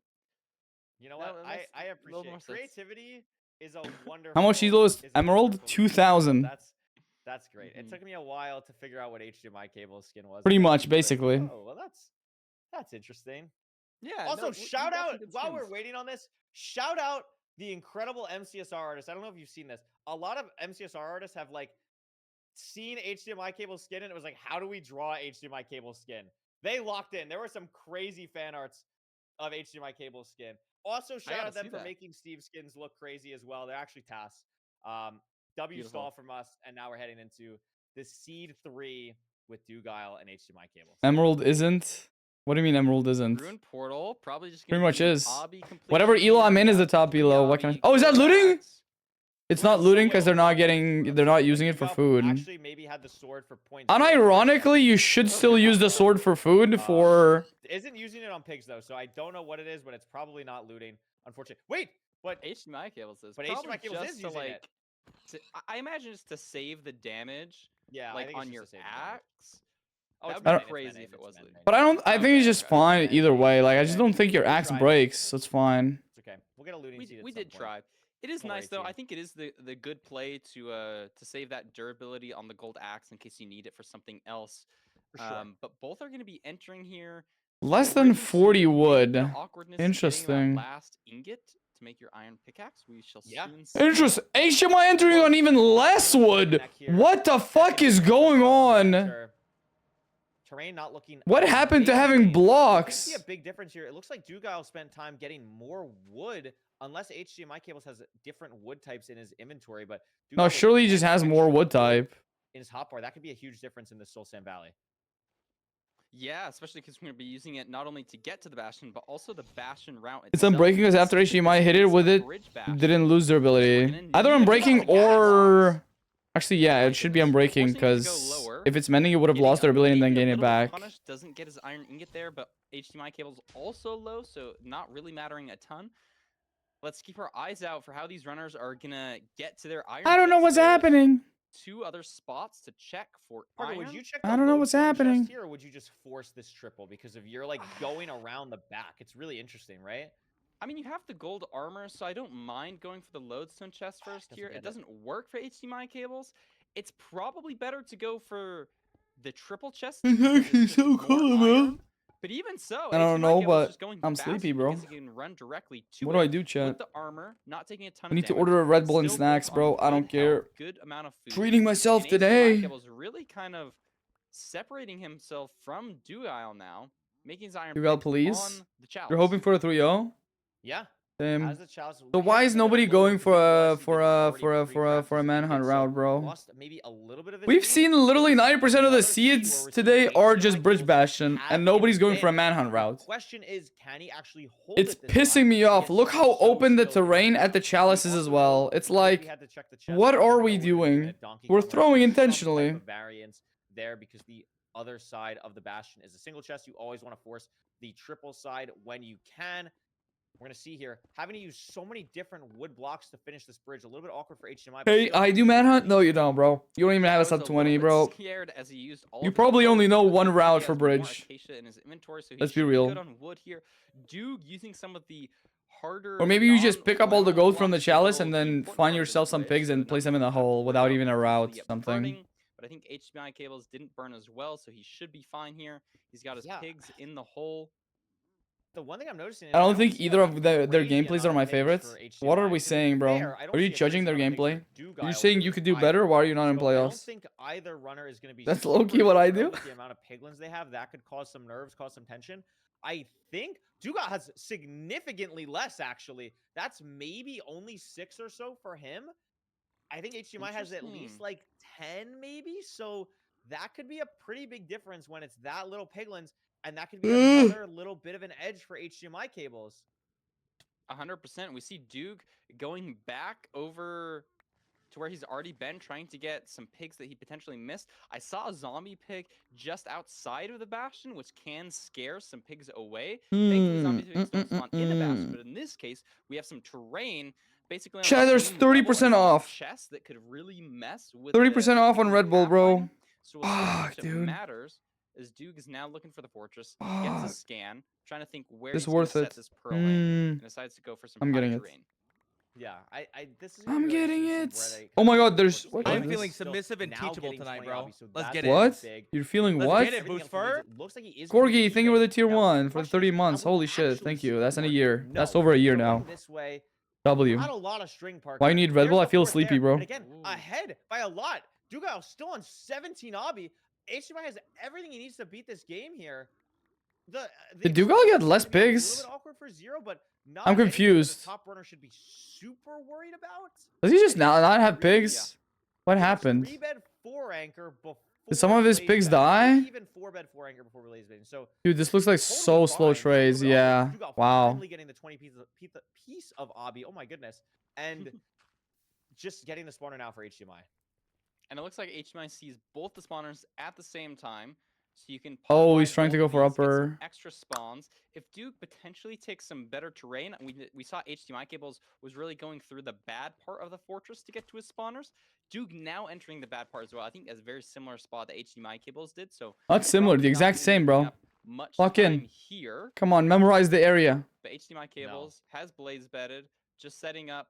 you know what? I appreciate creativity is a wonderful. How much Elo is Emerald? 2,000. That's great. It took me a while to figure out what HDMI cable skin was. Pretty much, basically. Oh well, that's interesting. Yeah. Also, shout out while we're waiting on this. Shout out the incredible MCSR artists. I don't know if you've seen this. A lot of MCSR artists have like seen HDMI cable skin, and it was like, how do we draw HDMI cable skin? They locked in. There were some crazy fan arts of HDMI cable skin. Also, shout out them for making Steve's skins look crazy as well. They're actually tasks. W stall from us, and now we're heading into the Seed 3 with Dougal and HDMI cables. Emerald isn't? What do you mean Emerald isn't? Ruin Portal probably just pretty much is. Whatever elo I'm in is the top elo. What can I? Oh, is that looting? It's not looting because they're not using it for food. Actually, maybe had the sword for points. Unironically, you should still use the sword for food for. Isn't using it on pigs though, so I don't know what it is, but it's probably not looting. Unfortunately, wait, but HDMI cables is. But HDMI cables is using it. I imagine it's to save the damage. Yeah, like on your axe. Oh, that would be crazy if it was looting. But I think it's just fine either way. Like I just don't think your axe breaks, so it's fine. It's okay. We'll get a looting seed. We at some did point. try. It is Don't worry, nice though. I team. think it is the good play to save that durability on the gold axe in case you need it for something else. For sure. But both are going to be entering here. Less ready than to 40 make wood. the awkwardness of getting Interesting. that last ingot to make your iron pickaxe. We shall soon see. Interesting. HMI entering on even less wood. What the fuck is going on? Terrain not looking. What happened to having amazing. blocks? You see a big difference here. It looks like Dugile spent time getting more wood, unless HDMI cables has different wood types in his inventory. But No, surely he just has more wood type. In his hotbar, that could be a huge difference in the Soul Sand Valley. Yeah, especially because we're going to be using it not only to get to the Bastion, but also the Bastion route It's itself. unbreaking because after HDMI hit it with it, didn't lose durability. Either unbreaking or... Actually, yeah, it should be unbreaking because if it's mending, it would have lost durability and then gained it back. Punish doesn't get his iron ingot there, but HDMI cable's also low, so not really mattering a ton. Let's keep our eyes out for how these runners are going to get to their iron. I don't know what's happening. 2 other spots to check for Parker, iron. would you check I don't know what's happening here, or would you just force this triple because of you're like going around the back? It's really interesting, right? I mean, you have the gold armor, so I don't mind going for the lodestone chest first here. It doesn't work for HDMI cables. It's probably better to go for the triple chest. It's actually so cool, man. But even so, I don't HDMI know, cable's but just going I'm faster sleepy, bro. because it can run directly to What do it I do, chat? with the armor, not taking a ton I need of to damage, order a Red Bull and still snacks, built bro. on I don't good care. health, good amount of food. Treating myself And today. HDMI cable's really kind of separating himself from Dugile now, making his iron Dugile, pick please. on the chalice. You're hoping for a 3-0? Yeah. Same. So why is nobody going for a manhunt route, bro? We've seen literally 90% of the seeds today are just Bridge Bastion, and nobody's going for a manhunt route. Question is, can he actually hold It's pissing me off. Look how open the terrain at the chalice is as well. It's like, what are we doing? We're throwing intentionally. Variance there because the other side of the Bastion is a single chest. You always want to force the triple side when you can. We're going to see here, having to use so many different wood blocks to finish this bridge. A little bit awkward for HDMI. Hey, I do manhunt? No, you don't, bro. You don't even have a sub 20, bro. You probably only know one route for bridge. Let's be real. Or maybe you just pick up all the gold from the chalice and then find yourself some pigs and place them in the hole without even a route, something. But I think HDMI cables didn't burn as well, so he should be fine here. He's got his pigs in the hole. The one thing I'm noticing is I don't think either of their gameplays are my favorites. What are we saying, bro? Are you judging their gameplay? Are you saying you could do better? Why are you not in playoffs? I don't think either runner is going to be. That's low-key what I do. The amount of piglins they have, that could cause some nerves, cause some tension. I think Duga has significantly less, actually. That's maybe only 6 or so for him. I think HDMI has at least like 10, maybe. So that could be a pretty big difference when it's that little piglins. And that could be another little bit of an edge for HDMI cables. 100%. We see Duke going back over to where he's already been, trying to get some pigs that he potentially missed. I saw a zombie pig just outside of the Bastion, which can scare some pigs away. Thankfully, zombie pigs don't spawn in the Bastion, but in this case, we have some terrain. Basically, Chat, there's 30% off. Chests that could really mess with 30% off on Red Bull, bro. So what matters is Duke is now looking for the fortress, gets a scan, trying to think where he's going to set this pearl in, and decides to go for some terrain. Yeah, this is I'm getting it. Oh my god, there's... I'm feeling submissive and teachable tonight, bro. Let's get it. What? You're feeling what? Let's get it, Boosfer. Corgi, thank you for the tier 1 for the 30 months. Holy shit, thank you. That's in a year. That's over a year now. W. Why you need Red Bull? I feel sleepy, bro. Again, ahead by a lot. Dugile still on 17 obby. HDMI has everything he needs to beat this game here. Did Dugile get less pigs? A little bit awkward for 0, but not I'm confused. the top runner should be super worried about. Does he just not have pigs? What happened? 3-bed 4 anchor before. Did some of his pigs die? Even 4-bed 4 anchor before release baiting. So, dude, this looks like so slow trays. Yeah. Wow. Finally getting the 20 piece of obby. Oh my goodness. And just getting the spawner now for HDMI. And it looks like HDMI sees both the spawners at the same time. So you can oh, he's trying to go for upper. Extra spawns. If Duke potentially takes some better terrain, we saw HDMI cables was really going through the bad part of the fortress to get to his spawners. Duke now entering the bad part as well. I think as a very similar spot that HDMI cables did. So not similar, the exact same, bro. Much lock in here. Come on, memorize the area. but HDMI cables has blaze bedded, just setting up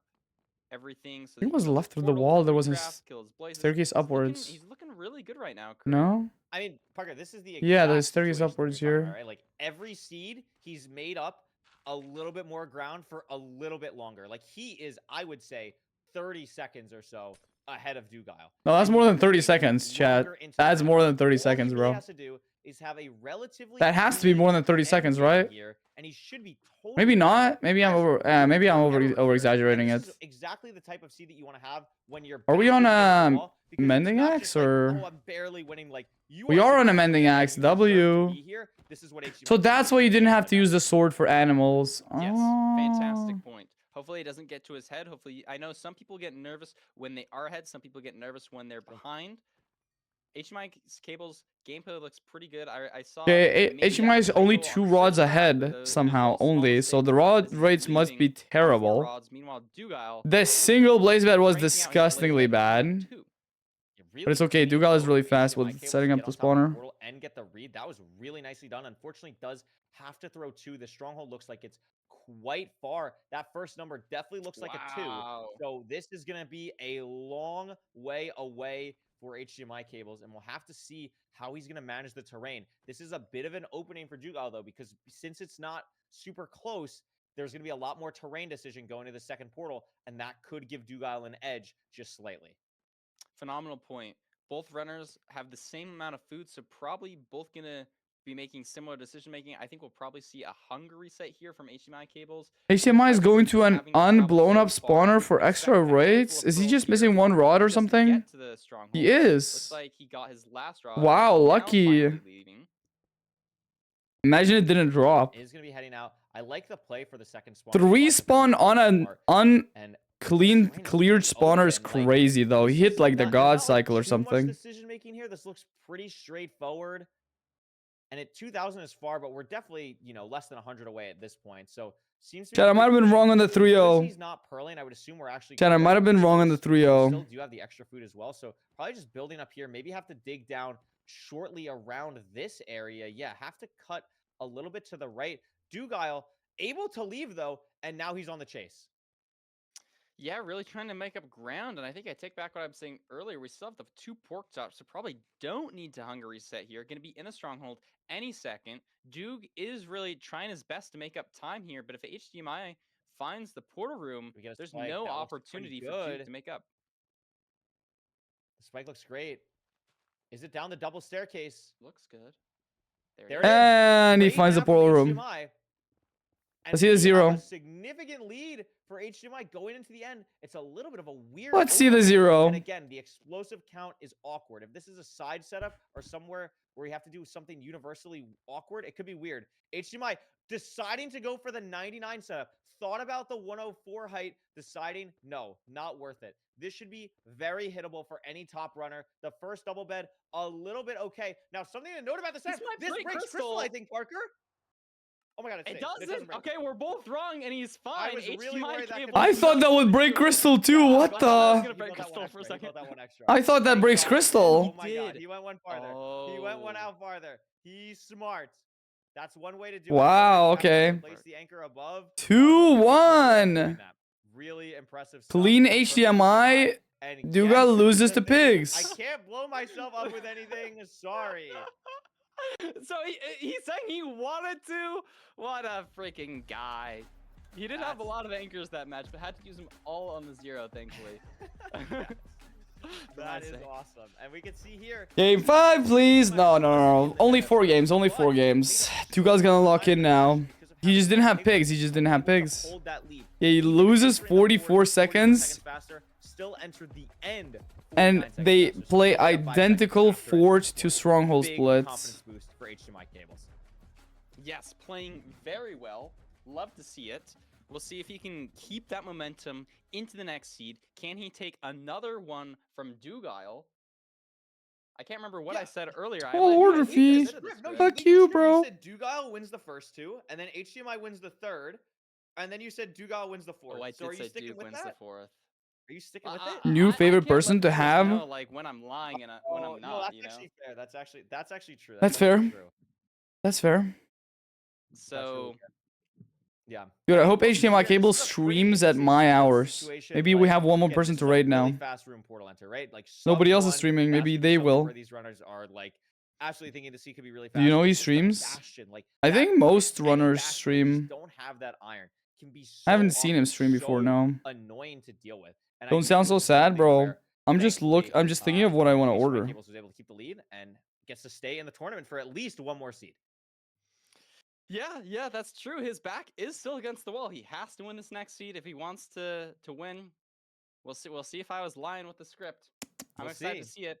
everything so He that was he can go left for through the portal, wall. There tree was a craft, kill his blazes. staircase upwards. He's looking really good right now. No? I mean, Parker, this is the exact Yeah, there's staircase situation upwards that we're talking here. about, right? Like every seed, he's made up a little bit more ground for a little bit longer. Like he is, I would say, 30 seconds or so ahead of Dugile. No, that's And more he than 30 plays seconds, chat. longer into the That's round. more than 30 All seconds, he really bro. has to do is have a relatively That has to be more than 30 clean seconds, endgame right? here, and he should be totally Maybe fine. not. Maybe I'm As over. good Maybe I'm as over ever over here. exaggerating And it. this is exactly the type of seed that you want to have when you're. Are we on backing against the a wall, because it's mending not axe just like, or? oh, I'm barely winning. Like you We are on a significantly mending ahead, axe. you deserve to W. be here. This is what HDMI So should that's do why you didn't in have to use the sword for animals. Yes, Oh. fantastic point. Hopefully it doesn't get to his head. Hopefully, I know some people get nervous when they are ahead. Some people get nervous when they're behind. HDMI cables gameplay looks pretty good. I saw. Okay, maybe HDMI is a only typo 2 on rods Sherlock, ahead there's somehow a small only, so mistake the rod as he's rates must be leaving on 4 terrible. rods. Meanwhile, Dugile The single blaze bed was cranking out his blaze disgustingly bed in bad. 2. Really But it's okay. clean Dugile is mode really for fast HDMI with cables setting to up get the on top of spawner. portal and get the read. That was really nicely done. Unfortunately, does have to throw 2. The stronghold looks like it's quite far. That first number definitely looks like a 2. So this is going to be a long way away for HDMI cables, and we'll have to see how he's going to manage the terrain. This is a bit of an opening for Dugile, though, because since it's not super close, there's going to be a lot more terrain decision going to the second portal, and that could give Dugile an edge just slightly. Phenomenal point. Both runners have the same amount of food, so probably both going to be making similar decision making. I think we'll probably see a hunger reset here from HDMI cables. HDMI is going to an unblown up spawner for extra Expect a rates. handful of Is he pearls just here missing 1 rod or just to something? get to the stronghold. He is. Looks like he got his last rod. Wow, Now lucky. finally leaving. Imagine it didn't drop. Is going to be heading out. I like the play for the second spawn. 3 spawn on an and cleared spawner is open, like, crazy though. He hit like the god cycle or too much something. decision making here. This looks pretty straightforward. And at 2,000 is far, but we're definitely, less than 100 away at this point. So seems to be. Chat, I might have been wrong on the 3-0. He's not purling. I would assume we're actually. Chat, I might have been wrong on the 3-0. Still do have the extra food as well. So probably just building up here. Maybe have to dig down shortly around this area. Yeah, have to cut a little bit to the right. Dugile able to leave though, and now he's on the chase. Yeah, really trying to make up ground, and I think I take back what I was saying earlier. We still have the 2 pork chops, so probably don't need to hunger reset here. Going to be in a stronghold any second. Dug is really trying his best to make up time here, but if HDMI finds the portal room, there's no opportunity for Dug to make up. The spike looks great. Is it down the double staircase? Looks good. There it is. And he Great finds the map from portal room. HDMI. Let's see the 0. A significant lead for HDMI going into the end. It's a little bit of a weird. Let's see the opening. 0. And again, the explosive count is awkward. If this is a side setup or somewhere where you have to do something universally awkward, it could be weird. HDMI deciding to go for the 99 setup. Thought about the 104 height, deciding no, not worth it. This should be very hittable for any top runner. The first double bed, a little bit okay. Now, something to note about this. This breaks crystal, I think, Parker. Oh my god, it doesn't. Okay, we're both wrong, and he's fine. I was really worried that could I thought that would break crystal too. What the? I thought that breaks crystal. Oh my god, he went one farther. He went one out farther. He's smart. That's one way to do it. Wow, okay. Place the anchor above. 2-1. Really impressive stuff. Clean HDMI. Dugile loses to pigs. I can't blow myself up with anything. Sorry. So he's saying he wanted to? What a freaking guy. He did have a lot of anchors that match, but had to use them all on the 0, thankfully. That is awesome. And we can see here. Game 5, please. No. Only 4 games. Only 4 games. Dugile's gonna lock in now. He just didn't have pigs. Yeah, he loses 44 seconds. Still entered the end. And they play identical fort to stronghold splits. Confidence boost for HDMI cables. Yes, playing very well. Love to see it. We'll see if he can keep that momentum into the next seed. Can he take another one from Dugile? I can't remember what I said earlier. Order fee. Fuck you, bro. You said Dugile wins the first 2, and then HDMI wins the 3rd, and then you said Dugile wins the 4th. Oh, I so are did you say sticking Duke with wins that? the 4th. Are you sticking with it? New favorite person to have? Know, like when I'm lying and when I'm not. No, that's you know? actually fair. That's actually true. That's fair. That's fair. So Yeah. Dude, I hope Well, HDMI this cable is a pretty streams at interesting my sports hours. situation, Maybe we like, have one more again, person this to is a raid really now. fast room portal enter, right? Like Nobody sub else is one streaming. Maybe Bastion they is something will. where these runners are like absolutely thinking the C could be really fast. Do you know but he it's just the streams? Bastion, like, I that think most any runners Bastion where you just stream. don't have that iron can be so I haven't seen him awkward, stream before, so no. annoying to deal with. And I Don't do sound think so this is sad, something bro. where, I'm just thankfully, thinking of what I want to HDMI order. Cables was able to keep the lead and gets to stay in the tournament for at least one more seed. Yeah, that's true. His back is still against the wall. He has to win this next seed if he wants to win. We'll see if I was lying with the script. I'm excited to see it.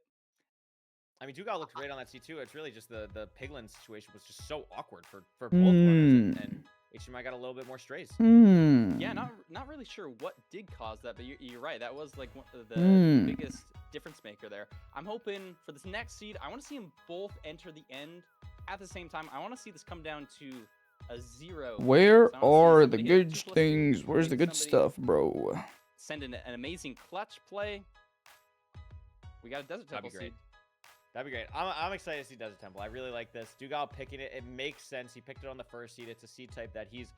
I mean, Dugal looked great on that C2. It's really just the Piglin situation was just so awkward for both runners, and HDMI got a little bit more strays. Yeah, not really sure what did cause that, but you're right. That was like one of the biggest difference maker there. I'm hoping for this next seed, I want to see them both enter the end at the same time. I want to see this come down to a 0. Where are the good things? Where's the good stuff, bro? Send in an amazing clutch play. We got a Desert Temple seed. That'd be great. I'm excited to see Desert Temple. I really like this. Dugal picking it. It makes sense. He picked it on the first seed. It's a seed type that he's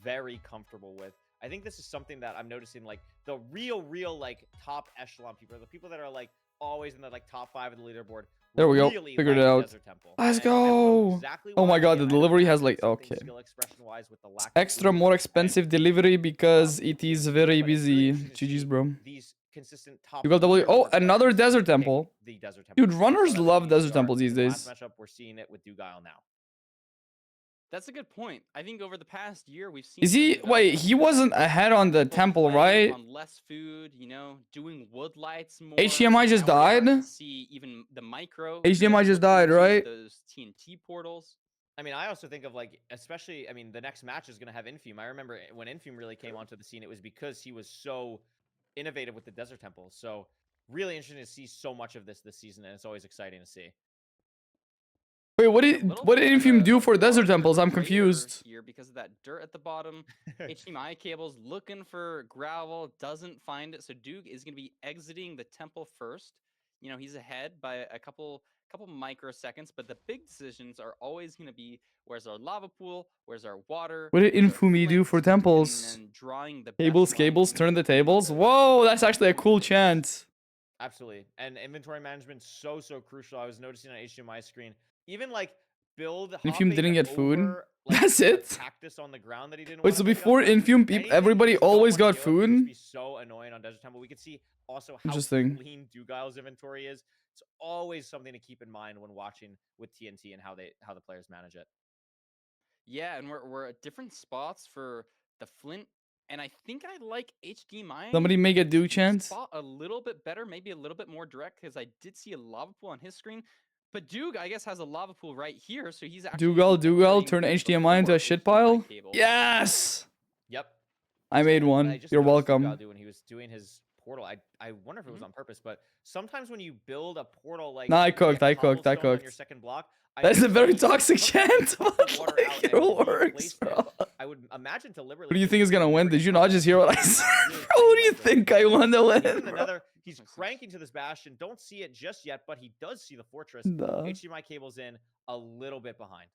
very comfortable with. I think this is something that I'm noticing, like, the real, like, top echelon people, the people that are, like, always in the, like, top 5 of the leaderboard. There we go. Really Figured like it out. Desert Temple. Let's And I don't know go. exactly Oh my why. god, the Again, I don't delivery know has if like it's something okay. skill expression-wise with the lack of Extra food more and- expensive delivery because it is very but it's really busy. interesting to GG's, see bro. these consistent top You got W. Oh, leaderboard another runners Desert pick Temple. the Desert Temple. Dude, We saw runners that with love EDCR Desert Temples these in the days. last matchup, we're seeing it with Dugal now. That's a good point. I think over the past year we've seen. Is he? Wait, he wasn't ahead on the temple, right? On less food, doing wood lights more. HDMI just Now we're starting died? to see even the micro. HDMI just died, right? Those TNT portals. I mean, I also think of, like, especially, I mean, the next match is going to have Infume. I remember when Infume really came onto the scene, it was because he was so innovative with the Desert Temple. So really interesting to see so much of this season, and it's always exciting to see. Wait, what did Infume do for Desert Temples? I'm confused. Here because of that dirt at the bottom. HDMI cables looking for gravel, doesn't find it. So Duke is going to be exiting the temple first. He's ahead by a couple microseconds, but the big decisions are always going to be where's our lava pool, where's our water. What did Infumi do for temples? And drawing the Cables, turn the tables. Whoa, that's actually a cool chant. Absolutely. And inventory management so crucial. I was noticing on HDMI screen, even like build Infume didn't get food. over, like, That's it. Cactus on the ground that he didn't Wait, wanna so pick before up. Infume, Anything everybody you don't always wanna got deal with would just food? be so annoying on Desert Temple. We could see also how Interesting. clean Dugal's inventory is. It's always something to keep in mind when watching with TNT and how the players manage it. Yeah, and we're at different spots for the Flint, and I think I like HDMI. Somebody make a Duke chant. Spot a little bit better, maybe a little bit more direct, because I did see a lava pool on his screen. But Duke, I guess, has a lava pool right here, so he's actually Dugal, turn HDMI into a shit pile. cable. Yes. Yep. I made one. I just You're noticed welcome. Dugal do when he was doing his portal. I wonder if it was on purpose, but sometimes when you build a portal like Nah, I you get cooked. On your cooked. Second block, That's a very usually toxic put chant, the but water like, out it and works, replace bro. it. I would imagine deliberately. Who do you think is gonna win? Did you not just hear what I said? Who do you think I want to win? Even Bro? another, he's cranking to this bastion. Don't see it just yet, but he does see the fortress. Duh. HDMI cable's in a little bit behind.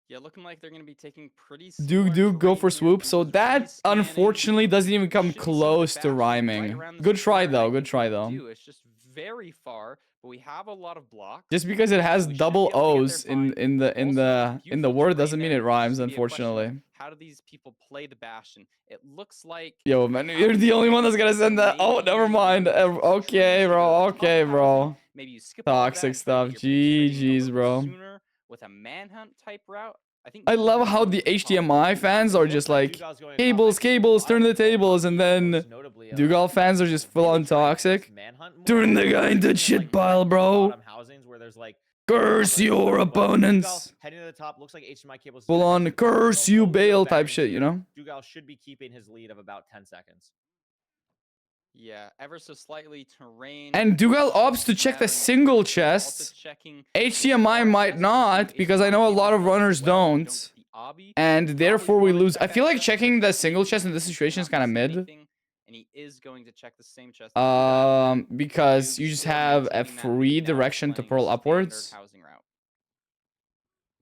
Yeah, looking like they're going to be taking pretty. Duke, go for swoop. So that unfortunately doesn't even come close to rhyming. Good try though. Good try though. It's just very far, but we have a lot of blocks. Just because it has double O's in the word doesn't mean it rhymes, unfortunately. How do these people play the bastion? It looks like. Yo, man, you're the only one that's gonna send that. Oh, never mind. Okay, bro. Okay, bro. Maybe you skip Toxic stuff. GG's, bro. With a manhunt type route. I love how the HDMI fans are just like cables, turn the tables, and then Dugal fans are just full on toxic. Turn the guy into shit pile, bro. Curse your opponents. Heading to the top, looks like HDMI cables. Full on curse you Bale type shit, you know? Dugal should be keeping his lead of about 10 seconds. Yeah, ever so slightly terrain. And Dugal opts to check the single chest. HDMI might not, because I know a lot of runners don't. And therefore we lose. I feel like checking the single chest in this situation is kind of mid. And he is going to check the same chest. Because you just have a free direction to pearl upwards.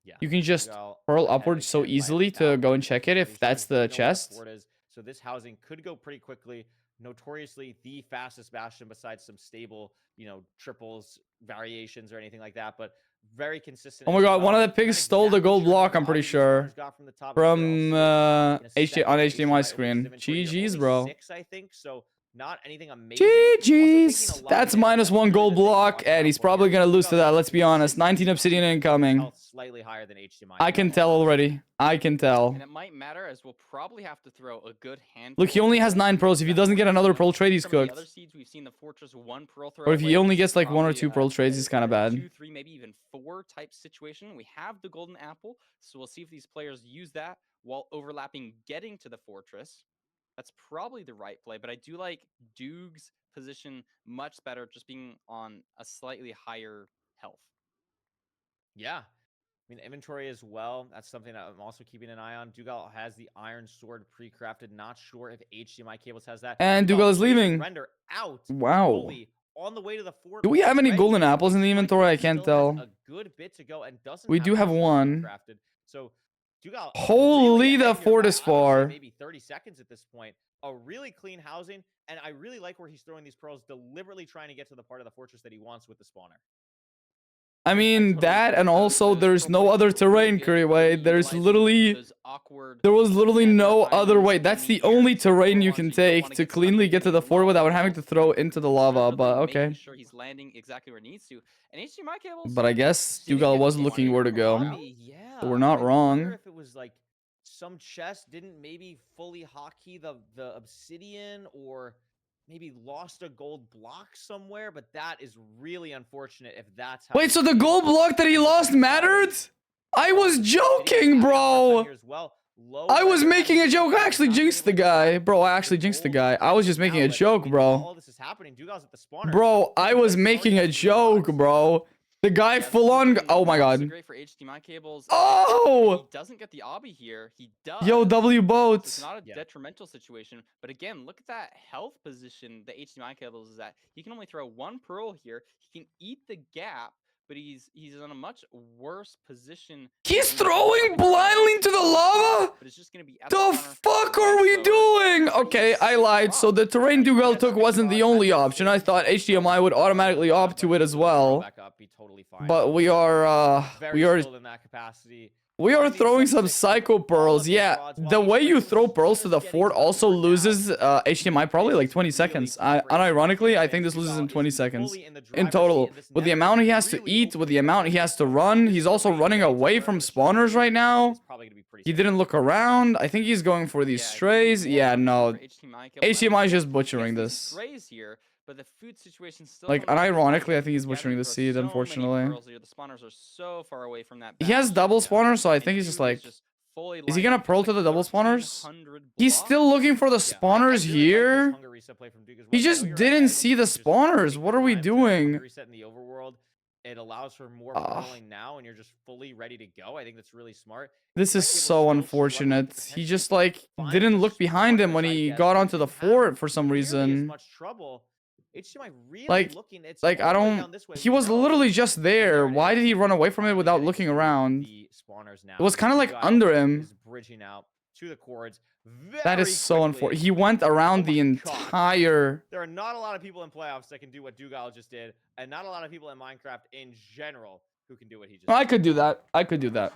Yeah. You can just Dugal pearl ahead upwards so again by easily to about go and check it pretty if sure that's they know the where chest. fort is. So this housing could go pretty quickly. Notoriously the fastest bastion besides some stable, you know, triples, variations, or anything like that. But very consistent. Oh my as god, one well. of the pigs Not stole the exactly gold sure how block, many I'm pretty obbies these sure. spawners got from the top, but here, I'll From see it in a second. on HDMI HDMI screen. opens inventory here. GG's, Only bro. 6, I think. So not anything amazing. Also taking a GG's. lot of That's damage. minus That's 1 really gold the thing to block, watch and out he's for probably here. gonna lose to Dugal that. is Let's be honest. 19 obsidian consistently incoming. health slightly higher than HDMI. I can tell already. I can tell. And it might matter as we'll probably have to throw a good handful. Look, he only has 9 pearls. If he doesn't get another pearl trade, he's Some of the cooked. other seeds we've seen the fortress 1 pearl throw Or if he away, only which gets is like 1 or probably 2 pearl trades, he's kind of bad. 2, 3, maybe even 4 type situation. We have the golden apple, so we'll see if these players use that while overlapping getting to the fortress. That's probably the right play, but I do like Doog's position much better, just being on a slightly higher health. Yeah. I mean, inventory as well. That's something that I'm also keeping an eye on. Dugal has the iron sword pre-crafted. Not sure if HDMI cables has that. And Dugal is leaving. Render out. Wow. Fully on the way to the fort. Do we have any Ready. golden apples in the inventory? I can't Still has tell. a good bit to go and doesn't We do have iron sword one. pre-crafted. So Dugal, Holy, really the ahead here fort by, is I would say, far. maybe 30 seconds at this point. A really clean housing, and I really like where he's throwing these pearls, deliberately trying to get to the part of the fortress that he wants with the spawner. I mean, that and also there's no other terrain, Curryway. There's literally... There was literally no other way. That's the only terrain you can take to cleanly get to the fort without having to throw into the lava, but okay. Sure he's landing exactly where he needs to. And HDMI cables. But I guess Dugal was looking where to go. Yeah, So we're not wrong. wonder if it was like some chest didn't maybe fully hotkey the obsidian, or maybe lost a gold block somewhere, but that is really unfortunate if that's how. Wait, so the gold block that he lost mattered? I was joking, bro! I was making a joke. I actually jinxed the guy. Bro, I actually jinxed the guy. I was just making a joke, bro. Bro, I was making a joke, bro. The guy full on. Oh my god. Great for HDMI cables. Oh! He doesn't get the obby here. He does. Yo, W So boats. it's not a detrimental situation. But again, look at that health position the HDMI cables is at. He can only throw 1 pearl here. He can eat the gap, but he's in a much worse position. He's throwing blindly into the lava? But it's just gonna be The fuck are we doing? Okay, I lied. So the terrain Dugal took wasn't the only option. I thought HDMI would automatically opt to it as well. But we are throwing some psycho pearls. Yeah, the way you throw pearls to the fort also loses HDMI probably like 20 seconds. Unironically, I think this loses him 20 seconds in total. With the amount he has to eat, with the amount he has to run, he's also running away from spawners right now. He didn't look around. I think he's going for these strays. Yeah, no. HDMI is just butchering this. But the food situation still Like, unironically, I think he's butchering the seed, unfortunately. The spawners are so far away from that. He has double spawners, so I think he's just like... Is he gonna pearl to the double spawners? He's still looking for the spawners here? He just didn't see the spawners. What are we doing? It allows for more pearling now, and you're just fully ready to go. I think that's really smart. This is so unfortunate. He just, like, didn't look behind him when he got onto the fort for some reason. Like, I don't... He was literally just there. Why did he run away from it without looking around? It was kind of like under him. That is so unfortunate. He went around the entire... There are not a lot of people in playoffs that can do what Dugal just did, and not a lot of people in Minecraft in general who can do what he just did. I could do that. I could do that.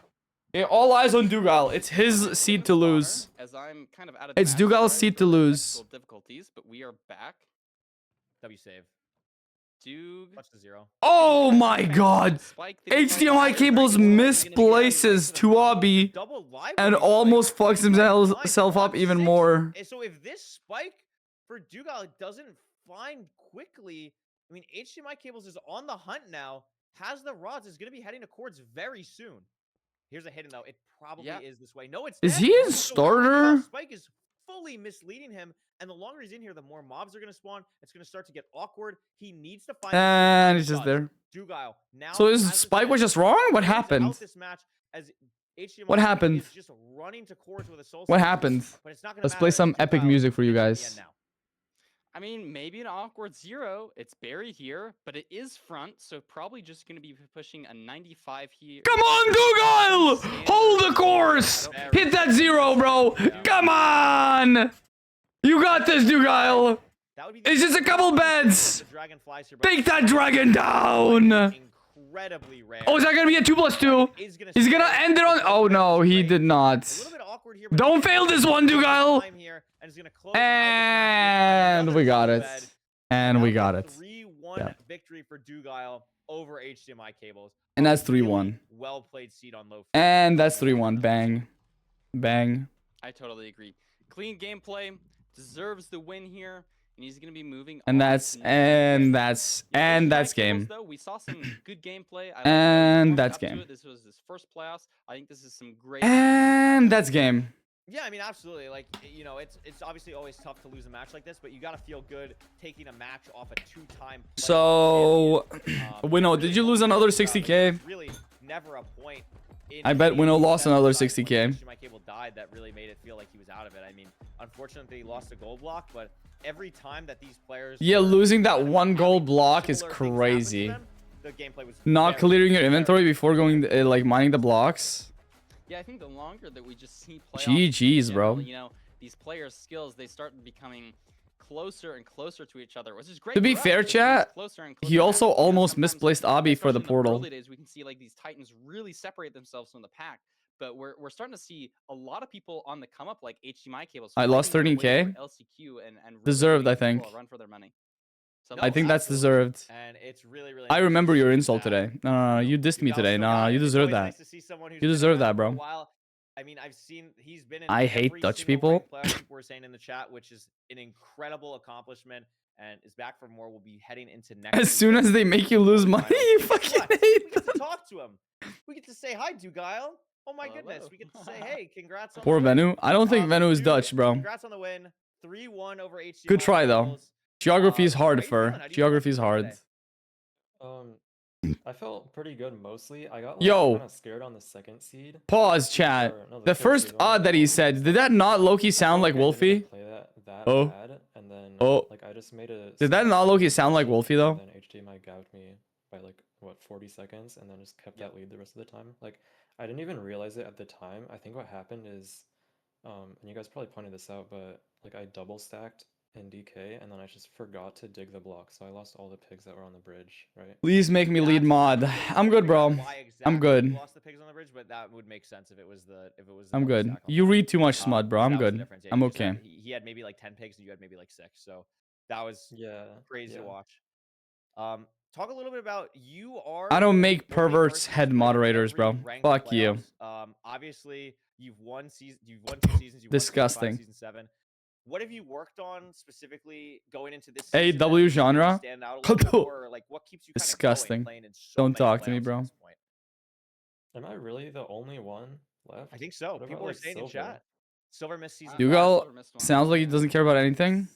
Okay, all eyes on Dugal. It's his seed to lose. As I'm kind of out of the It's Dugal's seed to lose. difficulties, but we are back. W save. Dude. Touch the 0. Oh my god! HDMI cables misplaces Tuabi and almost fucks himself up even more. So if this spike for Dugal doesn't find quickly, I mean, HDMI cables is on the hunt now, has the rods, is going to be heading to Cords very soon. Here's a hidden though. It probably is this way. No, it's Is he in starter? Spike is fully misleading him, and the longer he's in here, the more mobs are going to spawn. It's going to start to get awkward. He needs to find. And he's just there. Dugal now. So his Spike was just wrong? What happened? What happened? What happened? Let's play some epic music for you guys. I mean, maybe an awkward 0. It's Barry here, but it is front, so probably just going to be pushing a 95 here. Come on, Dougal! Hold the course! Hit that 0, bro! Come on! You got this, Dougal! It's just a couple beds! Take that dragon down! Incredibly rare. Oh, is that gonna be a 2+2? He's gonna end it on... Oh, no, he did not. Don't fail this one, Dougal! And we got it. And we got it. 3-1 victory for Dougal over HDMI cables. And that's 3-1. Well played seed on low. And that's 3-1. Bang. Bang. I totally agree. Clean gameplay, deserves the win here, and he's going to be moving And on that's to game. Though, we saw some good gameplay. And that's game. This was his first playoffs. I think this is some great. And that's game. Yeah, I mean, absolutely. Like, you know, it's obviously always tough to lose a match like this, but you got to feel good taking a match off a 2-time. So, Winnow, did you lose another 60K? Really, never a point. I bet Winnow lost another 60K. My cable died. That really made it feel like he was out of it. I mean, unfortunately, he lost a gold block, but every time that these players, Yeah, losing that one gold block is crazy. The gameplay was Not clearing your inventory before going like mining the blocks. Yeah, I think the longer that we just see playoffs, GG's, in bro. general, you know, these players' skills, they start becoming closer and closer to each other, which is great. To be for us, fair, because chat, closer and he closer also matches, almost sometimes, misplaced Abi for the especially in portal. early days, we can see like these Titans really separate themselves from the pack. But we're starting to see a lot of people on the come up, like HDMI cables. I lost fighting their way 13K. over LCQ and really Deserved, giving I think. people a run for their money. So I think that's deserved. And it's really, really I remember your insult today. No, you dissed me today. No, you deserve that. You deserve that, bro. I mean, I've seen he's been in I hate every Dutch single people. ranked playoff people were saying in the chat, which is an incredible accomplishment, and is back for more. We'll be heading into next. As soon as they make you lose money, you fucking hate We get to talk to him. We get to say hi, Dougal. Oh my goodness, we get to say hey, congrats on Poor the win. Venu. I don't think Venu is Dude, Dutch, bro. Congrats on the win. 3-1 over HDMI. Good try, though. cables. Geography is How hard you feeling? How do you Geography is feel hard. today? I felt pretty good mostly. I got Yo. kind of scared on the second seed. Pause, chat. Or, no, The third first seed, odd that he said, did that not Loki sound like I didn't Wolfie? play that Oh. bad, and then Oh. like I just made a. Did that not Loki sound like Wolfie, though? And then HDMI gapped me by like what 40 seconds, and then just kept that lead the rest of the time. Like I didn't even realize it at the time. I think what happened is, and you guys probably pointed this out, but like I double stacked in DK, and then I just forgot to dig the block, so I lost all the pigs that were on the bridge, right? Please make me lead mod. I'm good, bro. Why I'm exactly good. you lost the pigs on the bridge, but that would make sense if it was the I'm double good. stack on You the read too much bridge. smut, bro. I'm That was the good. difference. Yeah, I'm you just okay. had- he had maybe like 10 pigs, and you had maybe like 6. So that was crazy to watch. Talk a little bit about you are. I don't make the only perverts person head to win moderators, every bro. ranked Fuck you. playoffs. Obviously, you've won 2 seasons. You've won season 5, Disgusting. season 7. What have you worked on specifically going into this AW season that makes you genre? stand out a little bit more? Like, what keeps you kind of Disgusting. going, playing in so Don't many talk to me, playoffs at bro. this point? Am I really the only one left? I think so. What about, People are like, saying in Silver? chat. Silver missed season. Dougal sounds like he doesn't care about anything.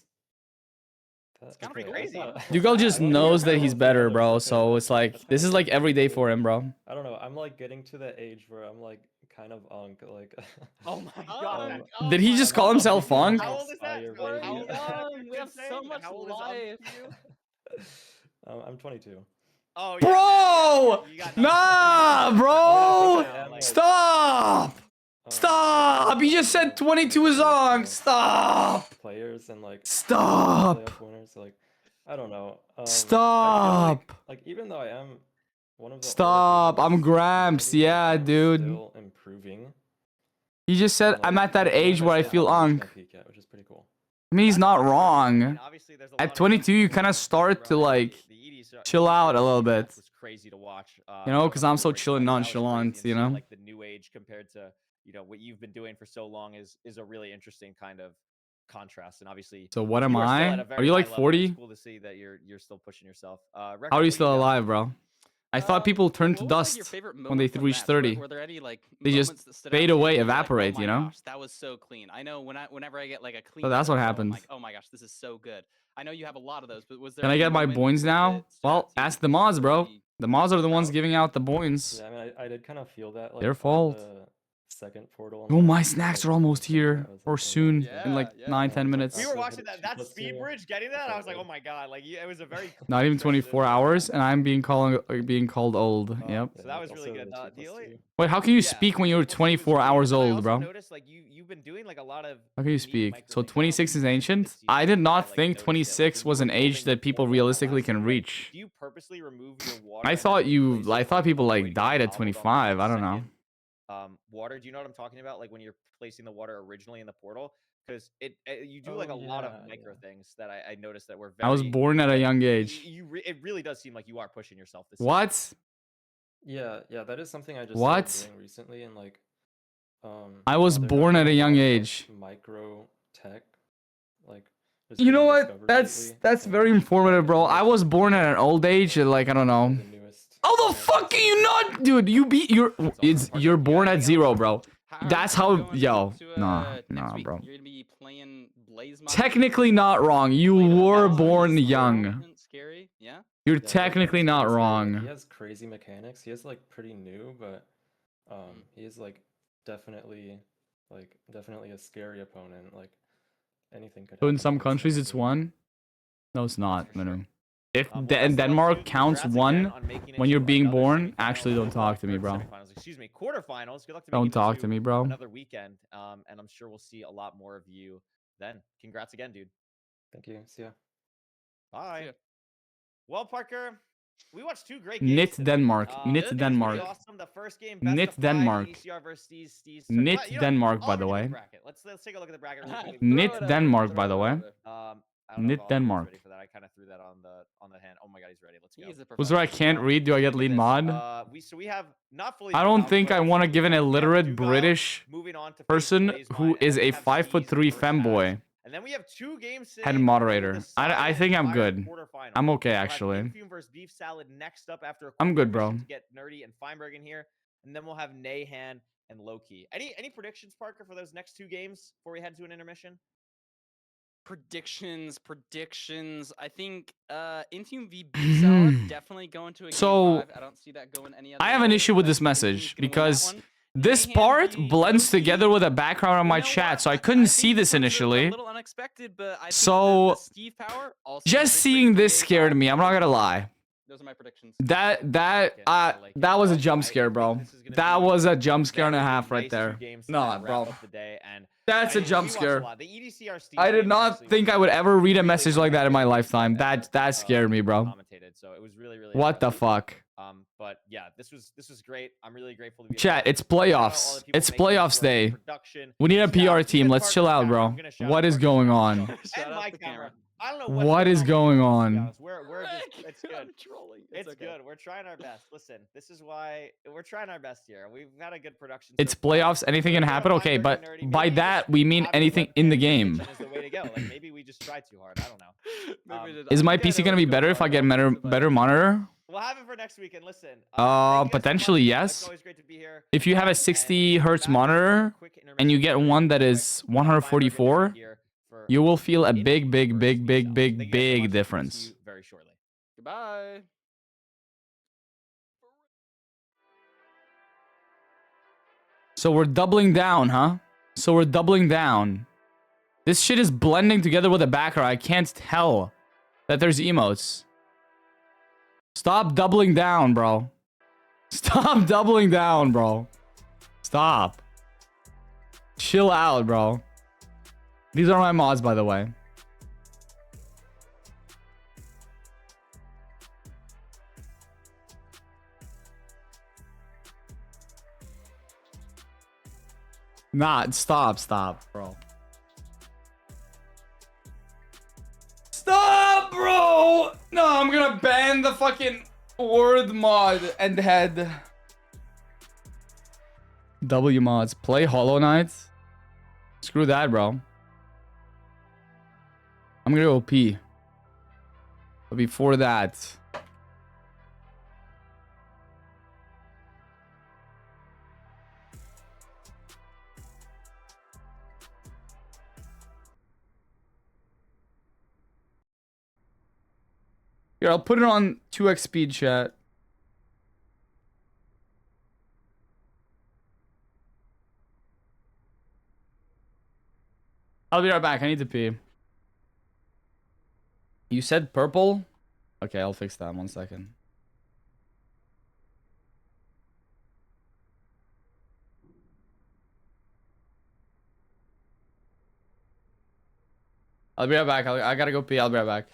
That's kind of pretty crazy. Dougal just knows that he's better, bro. So it's like, this is like every day for him, bro. I don't know. I'm like getting to the age where I'm like kind of like. Oh my god. Did he just call himself Funk? How old is that? Fire, How baby. young? We have so much How old life. I'm 22. Oh, Bro! You got Nah, bro! Like, Stop! Stop! You just said 22 is on. Stop! players and like Stop! playoff winners. So, like I don't know. I feel Stop! like even though I am one of the older Stop! people, I'm Gramps. maybe Yeah, I'm dude. Still improving. He just said and, I'm like, at that I feel age like where I still feel haven't reached unk. my peak yet, which is pretty cool. I mean, he's not I wrong. mean, obviously, there's a lot At of 22, you kind of start to like chill out a little bit. was crazy to watch. You know, 'cause I'm so break chill and down. That was nonchalant, crazy, you and seeing, know? like the new age compared to what you've been doing for so long is a really interesting kind of contrast. And obviously, So what am you are still I? at a Are very you high like level. 40? It's cool to see that you're still pushing yourself. How are you still alive, bro? I thought people turned to What was, like, your dust favorite when they moment from reach match? 30. Were there any like They just moments that stood out fade to you away, where you're like, evaporate, oh you my know? gosh, that was so clean. I know whenever I get like a clean. So that's what kill, I'm happened. like, oh my gosh, this is so good. I know you have a lot of those, but was there? Can I any get my moment boins now? that stood Well, out to you ask the mods, bro. really The mods are the ones giving out the boins. Yeah, I mean, I did kind of feel that. Like, Their on fault. the second portal. Oh, my snacks are almost here. Or soon. Yeah, In like yeah. 9-10 minutes. We were watching that speed bridge getting that. I was like, oh my god, like it was a very Not even 24 hours, and I'm being called old. Yep. So that was really good. Wait, how can you speak when you're 24 hours old, bro? Noticed like you've been doing like a lot of. How can you speak? So 26 is ancient? I did not think 26 was an age that people realistically can reach. Do you purposely remove your water? I thought people like died at 25. I don't know. Water. Do you know what I'm talking about? Like when you're placing the water originally in the portal, because you do like a lot of micro things that I noticed that were very. I was born at a young age. It really does seem like you are pushing yourself. This What? season. Yeah, that is something I just What? started doing recently, and like, I was they're born at a doing young lot of, age. Micro tech, like. just You know being what? discovered That's lately, very and informative, bro. I was born at an old age, like I don't know. the newest. How the fuck are you not, dude? You're born at 0, bro. That's how, yo. Nah, bro. You're gonna be playing Blaze Mine? Technically not wrong. You were born young. Scary, yeah. You're Yeah, technically it's not scary. He wrong. has crazy mechanics. He is like pretty new, but he is like definitely a scary opponent. Like anything could So in happen some against him, countries it's so- 1. No, it's not. No. If Well, in best of luck, Denmark dude. counts Congrats 1 again on making it when you're to being another born, semifinal actually don't and talk to me, or bro. semifinals, excuse me, quarterfinals. Good luck to Don't making it talk to me, bro. another weekend. And I'm sure we'll see a lot more of you then. Congrats again, dude. Thank you. See ya. Bye. ya. Well, Parker, we watched 2 great games. Nit today. Denmark. Nit It was pretty Denmark. awesome. The first game, best Nit of 5, Denmark. ECR versus Steez. Nit You know what? Denmark, I'll by the redo way. bracket. Let's take a look at the bracket. Real quick. Nit Throw it out Denmark, there, by the throw it way. out there. I don't know Nit if Oliver's Denmark. ready for that. I kind of threw that on the hand. Oh my god, he's ready. Let's go. He's a Was there I can't read? Do I get lead mod? We have not fully. I filled don't out, think but I want to give an we have illiterate Dugal British moving on to face person Blaze who Mine, is and then a we have 5'3" Steez versus femboy. Ash. And then we have 2 games today. Head that will moderator. decide I the think I'm entire good. quarterfinal. I'm okay, We'll have actually. Infume versus Beef Salad next up after a I'm quick good, bro. intermission to get Nerdy and Feinberg in here, and then we'll have Nahan and Loki. Any predictions, Parker, for those next 2 games before we head to an intermission? Predictions. I think Intium v B Salad definitely going to a So, game 5. I don't see that going any other I have an way. issue with I this think Intium's message gonna win that because one. this Nahan part v blends Loki, together with a background on my you know chat, what? so I I couldn't think see this was a initially. little unexpected, but I think So, the Steve power also just big seeing break for this game scared 5. me. I'm not gonna lie. Those are my predictions. That was a jump scare, bro. That was a jump scare and a half right there. Nah, bro. That's a jump scare. I did not think I would ever read a message like that in my lifetime. That scared me, bro. So it was really What the fuck? But yeah, this was great. I'm really grateful to be. Chat, it's Shout out all playoffs. the people It's making this playoffs work, day. production, We need a staff, PR team. even Let's chill Parker's out, camera. bro. I'm gonna shout What out is Parker's going camera. on? And my camera. I don't know What is going on? to be honest. We're just it's good. Trolling. It's good. We're trying our best. Listen, this is why we're trying our best here. We've got a good production. It's so far. playoffs. Anything can If you're a happen. Okay, Feinberg but or Nerdy, by maybe that just we mean having a anything in the webcam game. connection is the way to go. Like maybe we just tried too hard. I don't know. Is my PC gonna be better if I get better monitor? We'll have it for next week. And listen, thank you guys so much. Potentially It's yes. always great to be here. If you have a And 60 hertz back monitor for a quick and you intermission get for one that quick. is We'll have Feinberg and 144, Nerdy here for you will feel a Infume big, big, versus big, Beef big, Salad. big, Thank you guys so big much. We'll see difference. you very shortly. Goodbye. So we're doubling down, huh? So we're doubling down. This shit is blending together with a background. I can't tell that there's emotes. Stop doubling down, bro. Stop doubling down, bro. Stop. Chill out, bro. These are my mods, by the way. Nah, stop, bro. Stop, bro! No, I'm gonna ban the fucking word mod and head. W mods. Play Hollow Knight? Screw that, bro. I'm gonna go pee. But before that... Here, I'll put it on 2x speed, chat. I'll be right back. I need to pee. You said purple? Okay, I'll fix that. 1 second. I'll be right back. I gotta go pee. I'll be right back.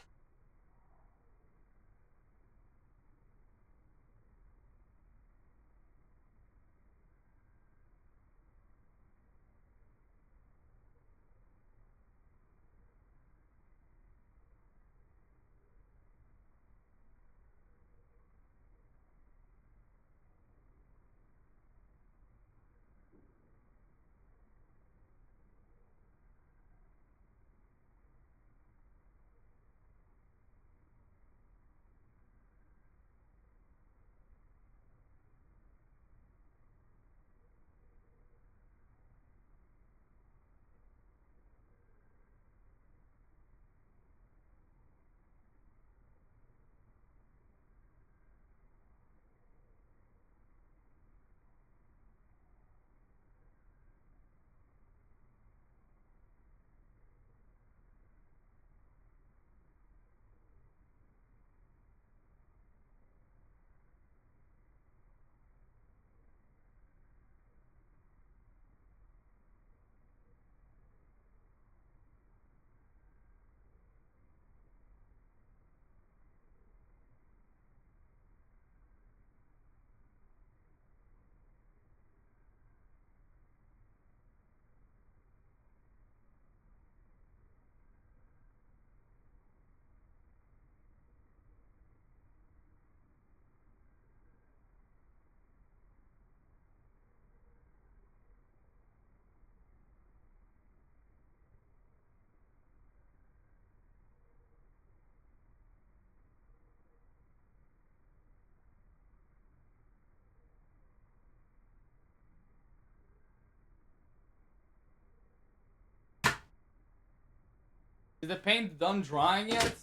Is the paint done drying yet?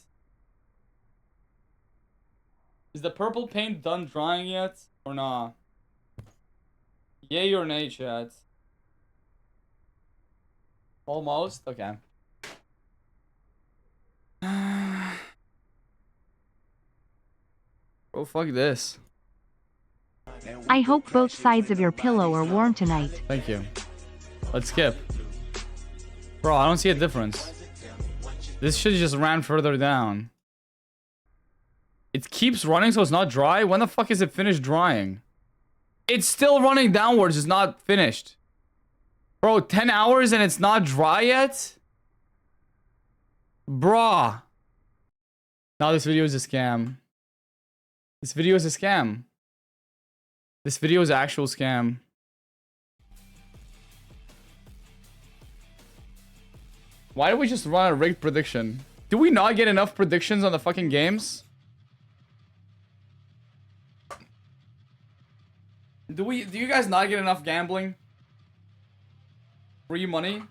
Is the purple paint done drying yet? Or not? Yay or nay, chat? Almost? Okay. Bro, fuck this. I hope both sides of your pillow are warm tonight. Thank you. Let's skip. Bro, I don't see a difference. This shit just ran further down. It keeps running so it's not dry? When the fuck is it finished drying? It's still running downwards, it's not finished. Bro, 10 hours and it's not dry yet? Bruh. Now this video is a scam. This video is a scam. This video is an actual scam. Why did we just run a rigged prediction? Do we not get enough predictions on the fucking games? Do you guys not get enough gambling? Free money?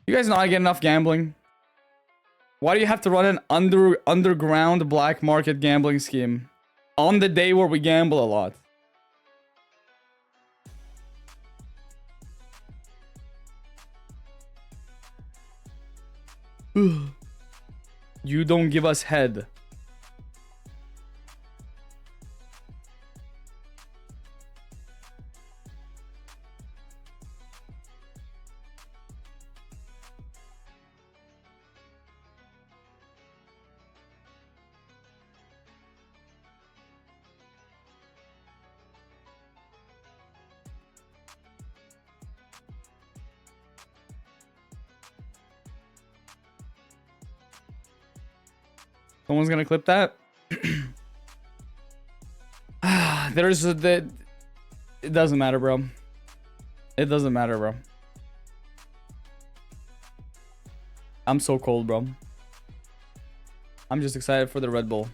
You guys not get enough gambling? Why do you have to run an underground black market gambling scheme on the day where we gamble a lot? You don't give us head. Someone's gonna clip that. There's the. It doesn't matter, bro. It doesn't matter, bro. I'm so cold, bro. I'm just excited for the Red Bull.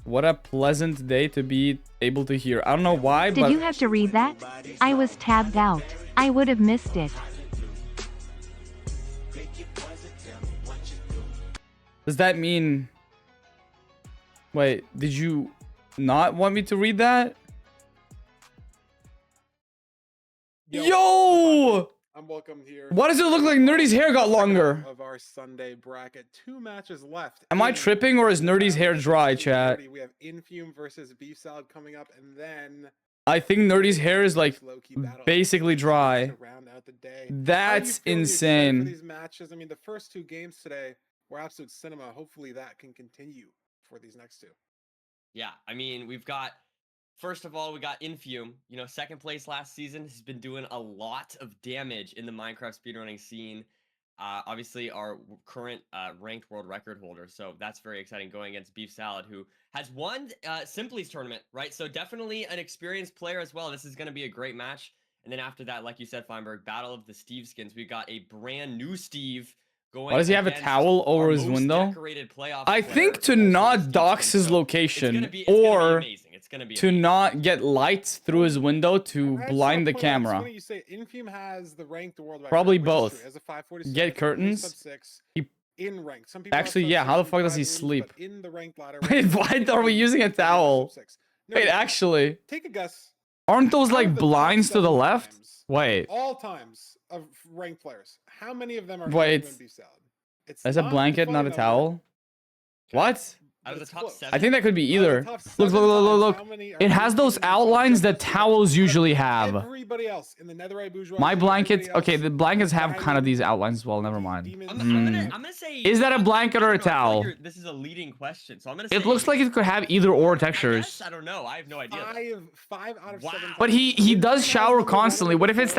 What a pleasant day to be able to hear. I don't know why, but... Did you have to read that? I was tabbed out. I would have missed it. Does that mean... Wait, did you not want me to read that? Yo! I'm welcome here. Why does it look like Nerdy's hair got longer? Of our Sunday bracket, 2 matches left. Am I tripping or is Nerdy's hair dry, chat? We have Infume versus Beef Salad coming up, and then I think Nerdy's hair is like basically dry. to round out the day. That's For insane. these matches, I mean, the first 2 games today were absolute cinema. Hopefully, that can continue for these next 2. Yeah, I mean, we've got, first of all, we got Infume. You know, second place last season. Has been doing a lot of damage in the Minecraft speedrunning scene. Obviously, our current ranked world record holder. So that's very exciting going against Beef Salad, who has won Simply's tournament, right? So definitely an experienced player as well. This is going to be a great match. And then after that, like you said, Feinberg, Battle of the Steve skins. We got a brand new Steve going. Why does he have a towel over his window? I think to not dox his location or to not get lights through his window to blind the camera. You say Infume has the ranked world Probably record, both. as a 547, Get curtains. He in rank. Some people Actually, have yeah. How the fuck does he sleep? Wait, why are we using a towel? Wait, actually. Take a guess. Aren't those like blinds to the left? Wait. All times of ranked players. How many of them are Wait. Beef Salad? It's That's a blanket, not a towel. What? Out of the top 7. I think that could be either. Look. It has those outlines that towels usually have. Everybody else in the Netherite bourgeois. My blankets, okay, the blankets have kind of these outlines as well. Never mind. I'm gonna say. Is that a blanket or a towel? This is a leading question, so I'm gonna say. It looks like it could have either or textures. I don't know. I have no idea. 5 out of 7. But he does shower constantly. What if it's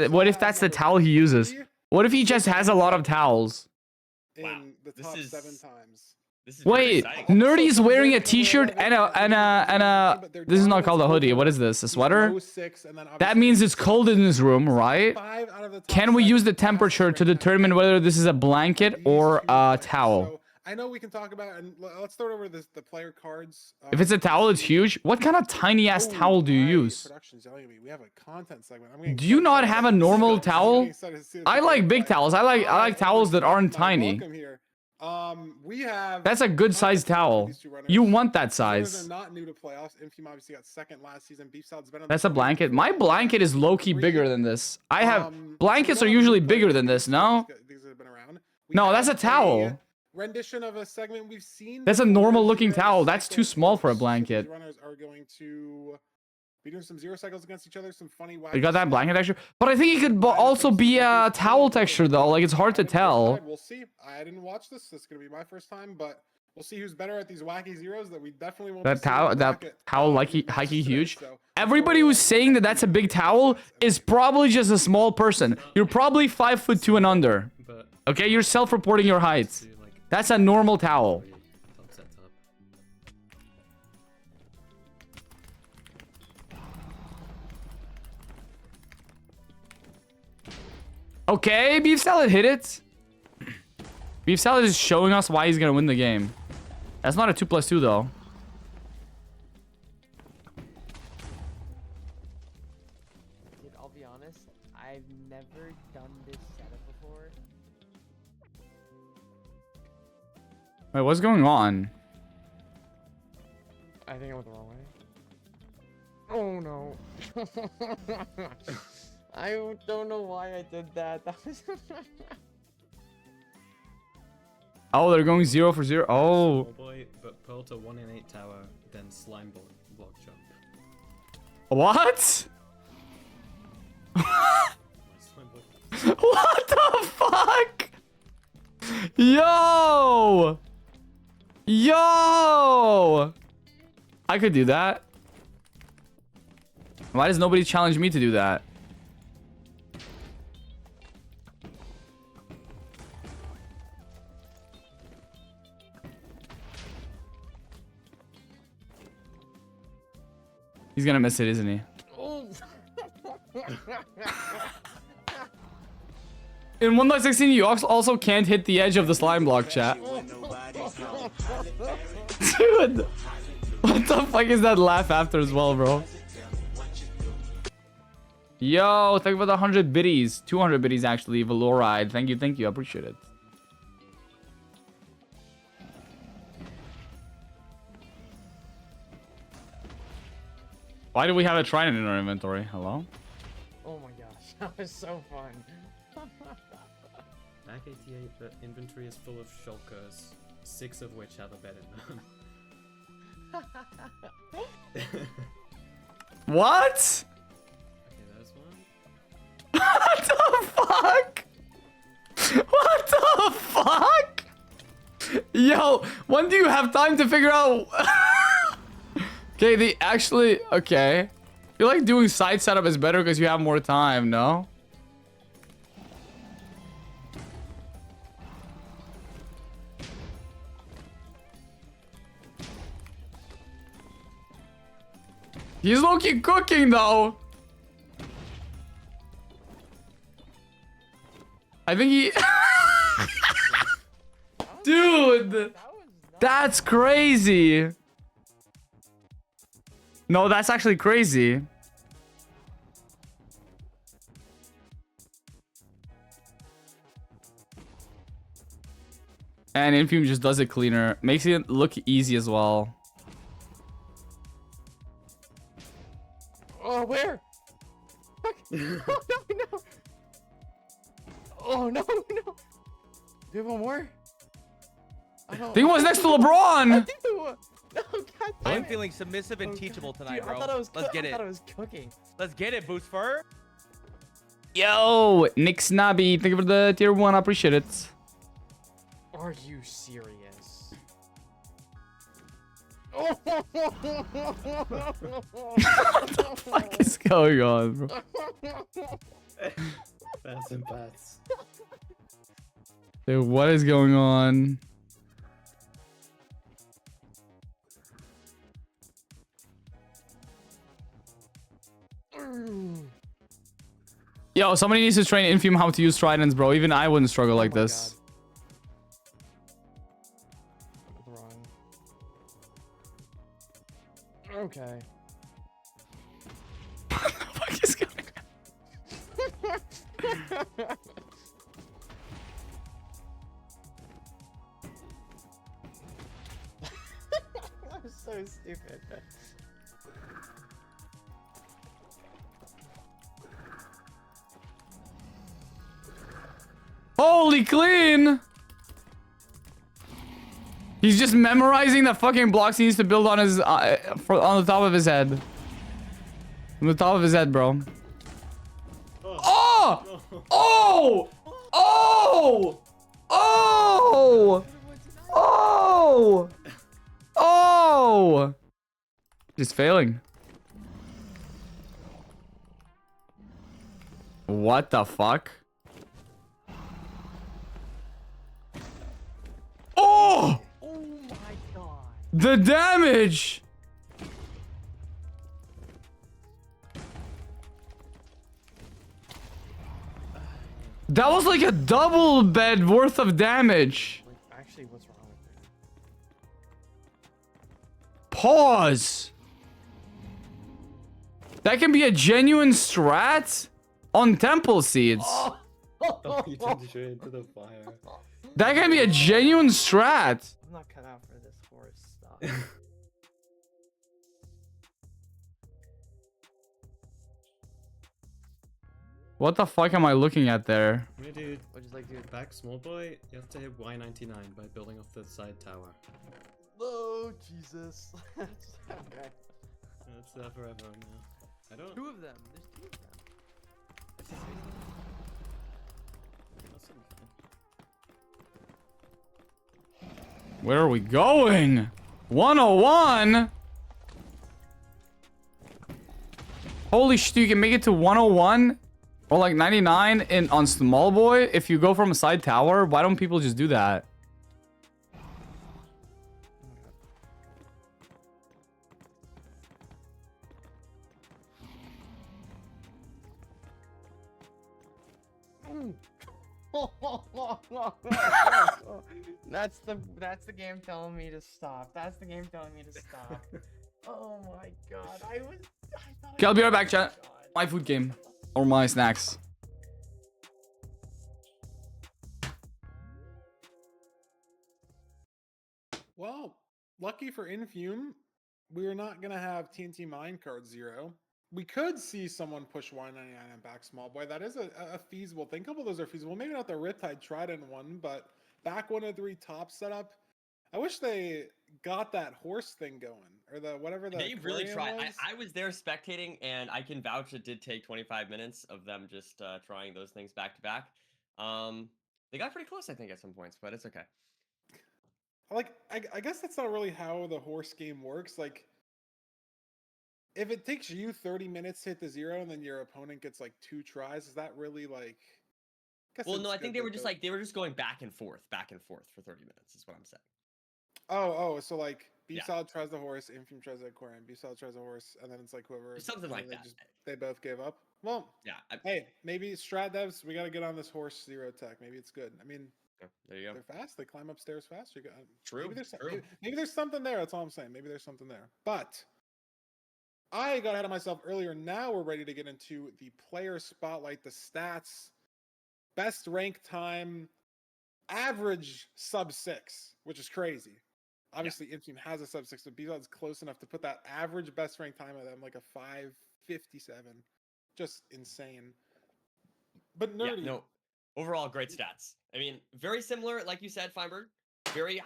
what if that's the towel he uses? What if he just has a lot of towels? In the top 7 times. Wait, Nerdy's wearing a t-shirt and a this is not called a hoodie. What is this? A sweater? That means it's cold in his room, right? Can we use the temperature to determine whether this is a blanket or a towel? I know we can talk about, and let's throw it over the player cards. If it's a towel, it's huge. What kind of tiny ass towel do you use? We have a content segment. Do you not have a normal towel? I like big towels. I like towels that aren't tiny. We have. That's a good sized towel. You want that size. Not new to playoffs. Infume obviously got second last season. Beef Salad's been on That's a blanket. My blanket is low-key bigger than this. I have blankets are usually bigger than this. No. No, that's a towel. Rendition of a segment we've seen. That's a normal looking towel. That's too small for a blanket. Runners are going to be doing some 0 cycles against each other. Some funny. You got that blanket texture, but I think it could also be a towel texture though. Like it's hard to tell. We'll see. I didn't watch this. This is gonna be my first time, but we'll see who's better at these wacky zeros that we definitely won't. That towel, like hikey huge. Everybody who's saying that that's a big towel is probably just a small person. You're probably 5'2" and under. Okay, you're self-reporting your height. That's a normal towel. Okay, Beef Salad hit it. Beef Salad is showing us why he's gonna win the game. That's not a 2+2 though. Dude, I'll be honest, I've never done this setup before. Wait, what's going on? I think I went the wrong way. Oh no. I don't know why I did that. That was Oh, they're going 0 for 0. Oh. Boy, but Pearl to 1 in 8 tower, then slime block jump. What? What the fuck? Yo! Yo! I could do that. Why does nobody challenge me to do that? He's gonna miss it, isn't he? Oh. In 1.16, you also can't hit the edge of the slime block, chat. Dude, what the fuck is that laugh after as well, bro? Yo, thank you for the 100 biddies. 200 biddies, actually. Valoride. Thank you, I appreciate it. Why do we have a trident in our inventory? Hello? Oh my gosh. That was so fun. Back 88, the inventory is full of shulkers, 6 of which have a bed in them. What? Okay, there's one. What the fuck? What the fuck? Yo, when do you have time to figure out? Okay, they actually, okay. I feel like doing side setup is better because you have more time, no? He's low-key cooking though. I think he... Dude! That's crazy! No, that's actually crazy. And Infume just does it cleaner. Makes it look easy as well. Oh, where? Oh, no, no. Oh, no, no. Do you have one more? I think it was next to LeBron. I think it was. No, God, I'm feeling submissive and teachable tonight, dude, bro. I thought I was Let's get it. I thought I was cooking. Let's get it, Boosfer. Yo, Nick Snobby, thank you for the tier 1. I appreciate it. Are you serious? Oh, What the fuck is going on, bro? Bats and bats. Dude, what is going on? Yo, somebody needs to train Infume how to use tridents, bro. Even I wouldn't struggle like this. wrong. Okay. What the fuck is going on? That was so stupid. Holy clean! He's just memorizing the fucking blocks he needs to build on his on the top of his head. On the top of his head, bro. Oh! Oh! Oh! Oh! Oh! Oh! Just failing. What the fuck? Oh! Oh my god. The damage! That was like a double bed worth of damage. Like, actually, what's wrong with me? Pause. That can be a genuine strat on temple seeds. Oh, you turned straight into the fire. That can be a genuine strat. I'm not cut out for this horse stuff. What the fuck am I looking at there? Hey, dude. Which is like, dude. Back small boy, you have to hit Y99 by building off the side tower. Oh, Jesus. Okay. That's there forever now. I don't... Two of them. There's two of them. This is crazy. That's okay. Where are we going? 101? Holy shit, you can make it to 101? Or like 99 on small boy if you go from a side tower? Why don't people just do that? That's the game telling me to stop. That's the game telling me to stop. Oh my god. I thought Okay, I'll be right back, chat. My food game. Or my snacks. Well, lucky for Infume, we are not gonna have TNT Minecart 0, we could see someone push 199 and back small boy. That is a feasible thing. A couple of those are feasible. Maybe not the Riptide Trident one, but back 103 top setup. I wish they got that horse thing going, or the whatever the They really aquarium tried. was. I was there spectating, and I can vouch it did take 25 minutes of them just trying those things back to back. They got pretty close, I think, at some points, but it's okay. Like, I guess that's not really how the horse game works. Like, if it takes you 30 minutes to hit the 0 and then your opponent gets like 2 tries, is that really like? Well, no, I think they were just like they were just going back and forth for 30 minutes. Is what I'm saying. Oh, so like Beef Yeah. Salad tries the horse, Infume tries the aquarium, Beef Salad tries the horse, and then it's like whoever. Something like that. They both gave up. Well, Yeah. hey, maybe strat devs, we got to get on this horse 0 tech. Maybe it's good. I mean, there you go. they're fast. They climb upstairs fast. True. Maybe there's True. maybe there's something there. That's all I'm saying. Maybe there's something there. But I got ahead of myself earlier. Now we're ready to get into the player spotlight, the stats, best rank time, average sub 6, which is crazy. Obviously, Infume has a sub 6, but Bzod's close enough to put that average best rank time of them like a 5:57. Just insane. But nerdy. Yeah, no, overall great stats. I mean, very similar, like you said, Feinberg. Very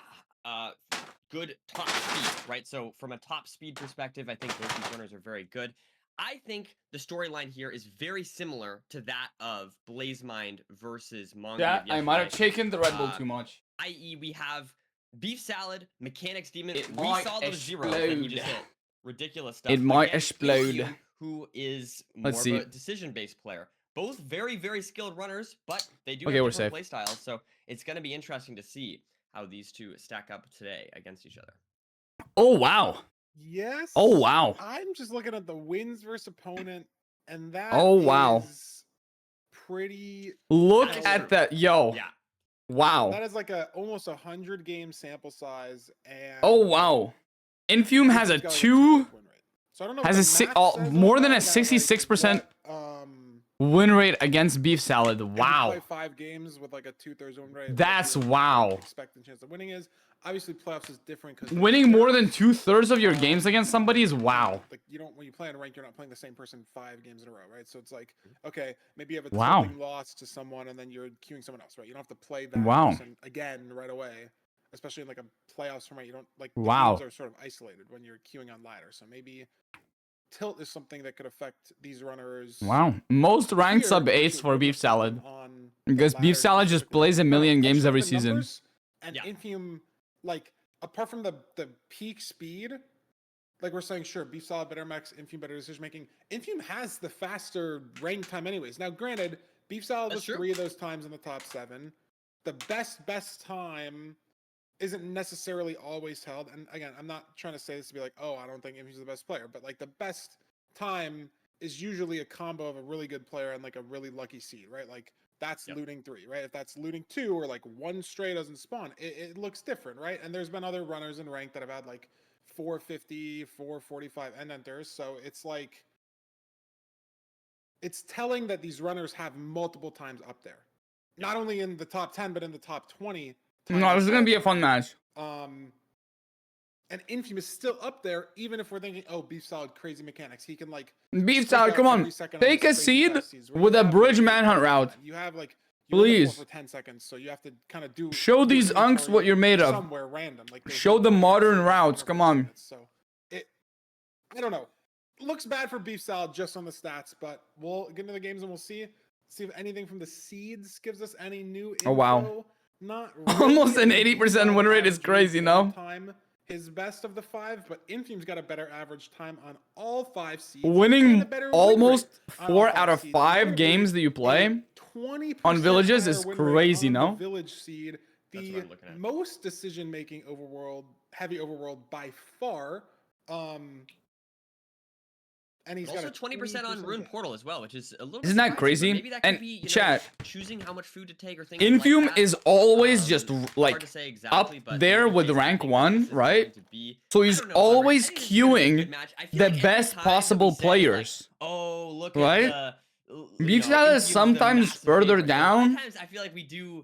good top speed, right? So from a top speed perspective, I think both these runners are very good. I think the storyline here is very similar to that of BlazeMind versus Mongo. Yeah, I might have taken the Red Bull too much. I.e., we have Beef Salad, Mechanics Demon. It We might saw those zeros that he just explode. hit. Ridiculous stuff. It might Against explode. Infume, who is more Let's of see. a decision-based player. Both very, very skilled runners, but they do Okay, have we're different safe. play styles. So it's going to be interesting to see how these two stack up today against each other. Oh wow. Yes. Oh wow. I'm just looking at the wins versus opponent, and that Oh wow. is pretty. Look telling. at that, yo. Yeah. Wow. That is like almost 100 game sample size, and Oh wow. Infume has a Infume's got, like, 2 win rate. So I don't know has what a the six, math says on more than a that, like, 66% what, win rate against Beef Salad. and Wow. play 5 games with like a 2/3 win rate. That's what your wow. Expected chance of winning is obviously playoffs is different because Winning more than 2/3 of your games against somebody is wow. Like you don't when you play in a rank, you're not playing the same person 5 games in a row, right? So it's like okay, maybe you have a Wow. tilting loss to someone and then you're queuing someone else, right? You don't have to play that Wow. person again right away, especially in like a playoffs format. You don't like the Wow. games are sort of isolated when you're queuing on ladder. So maybe tilt is something that could affect these runners. Wow. Most ranked here sub versus ace for Beef Salad. on Because the Beef ladder Salad just specifically. plays a I don't million know, games just every the season. numbers And Yeah. Infume, like apart from the peak speed, like we're saying, sure, Beef Salad better max, Infume better decision making. Infume has the faster range time, anyways. Now, granted, Beef Salad That's was true. 3 of those times in the top 7. The best time isn't necessarily always held. And again, I'm not trying to say this to be like, oh, I don't think Infume's the best player, but like the best time is usually a combo of a really good player and like a really lucky seed, right? Like that's looting 3, right? If that's looting 2 or like 1 stray doesn't spawn, it looks different, right? And there's been other runners in rank that have had like 450, 445 end enters. So it's like, it's telling that these runners have multiple times up there. Not only in the top 10, but in the top 20. No, this is going to be a fun match. And Infume is still up there, even if we're thinking, oh, Beef Salad, crazy mechanics. He can like Beef stick Salad, out come on. every second Take a these crazy seed fast seeds where with you a have, bridge like, manhunt route. You have like you only Please. for 10 seconds, so you have to kind of do Show do these unks inventory what you're made of. somewhere random. Like there's Show no the point in modern saying routes. every Come on. minute. So I don't know. Looks bad for Beef Salad just on the stats, but we'll get into the games and we'll see if anything from the seeds gives us any new info. Oh, wow. Not Almost an really. 80% win rate is Average crazy, win no? Time his best of the 5, but Infume's got a better average time on all 5 seeds. Winning and a better win almost rate on 4 all out of seeds. 5 Notably, games that you play 20% on villages higher is win rate crazy, on the no? village seed, That's the what I'm looking at. most decision making overworld, heavy overworld by far. And he's Also got a 20% on Rune gap. Portal as well, which is a little. Isn't that surprising, but crazy? Maybe that And could be, you know, chat, choosing how much food to take or things Infume like that. is always just Hard like to say exactly, up but there in with case I rank think 1, this is right? going to be- So I he's don't know, Hubbard. always I think this is gonna be a queuing good match. I feel the like every best time that we possible say, like, players. oh, look Right? at the. Beef Salad is sometimes further down Sometimes I feel like we do,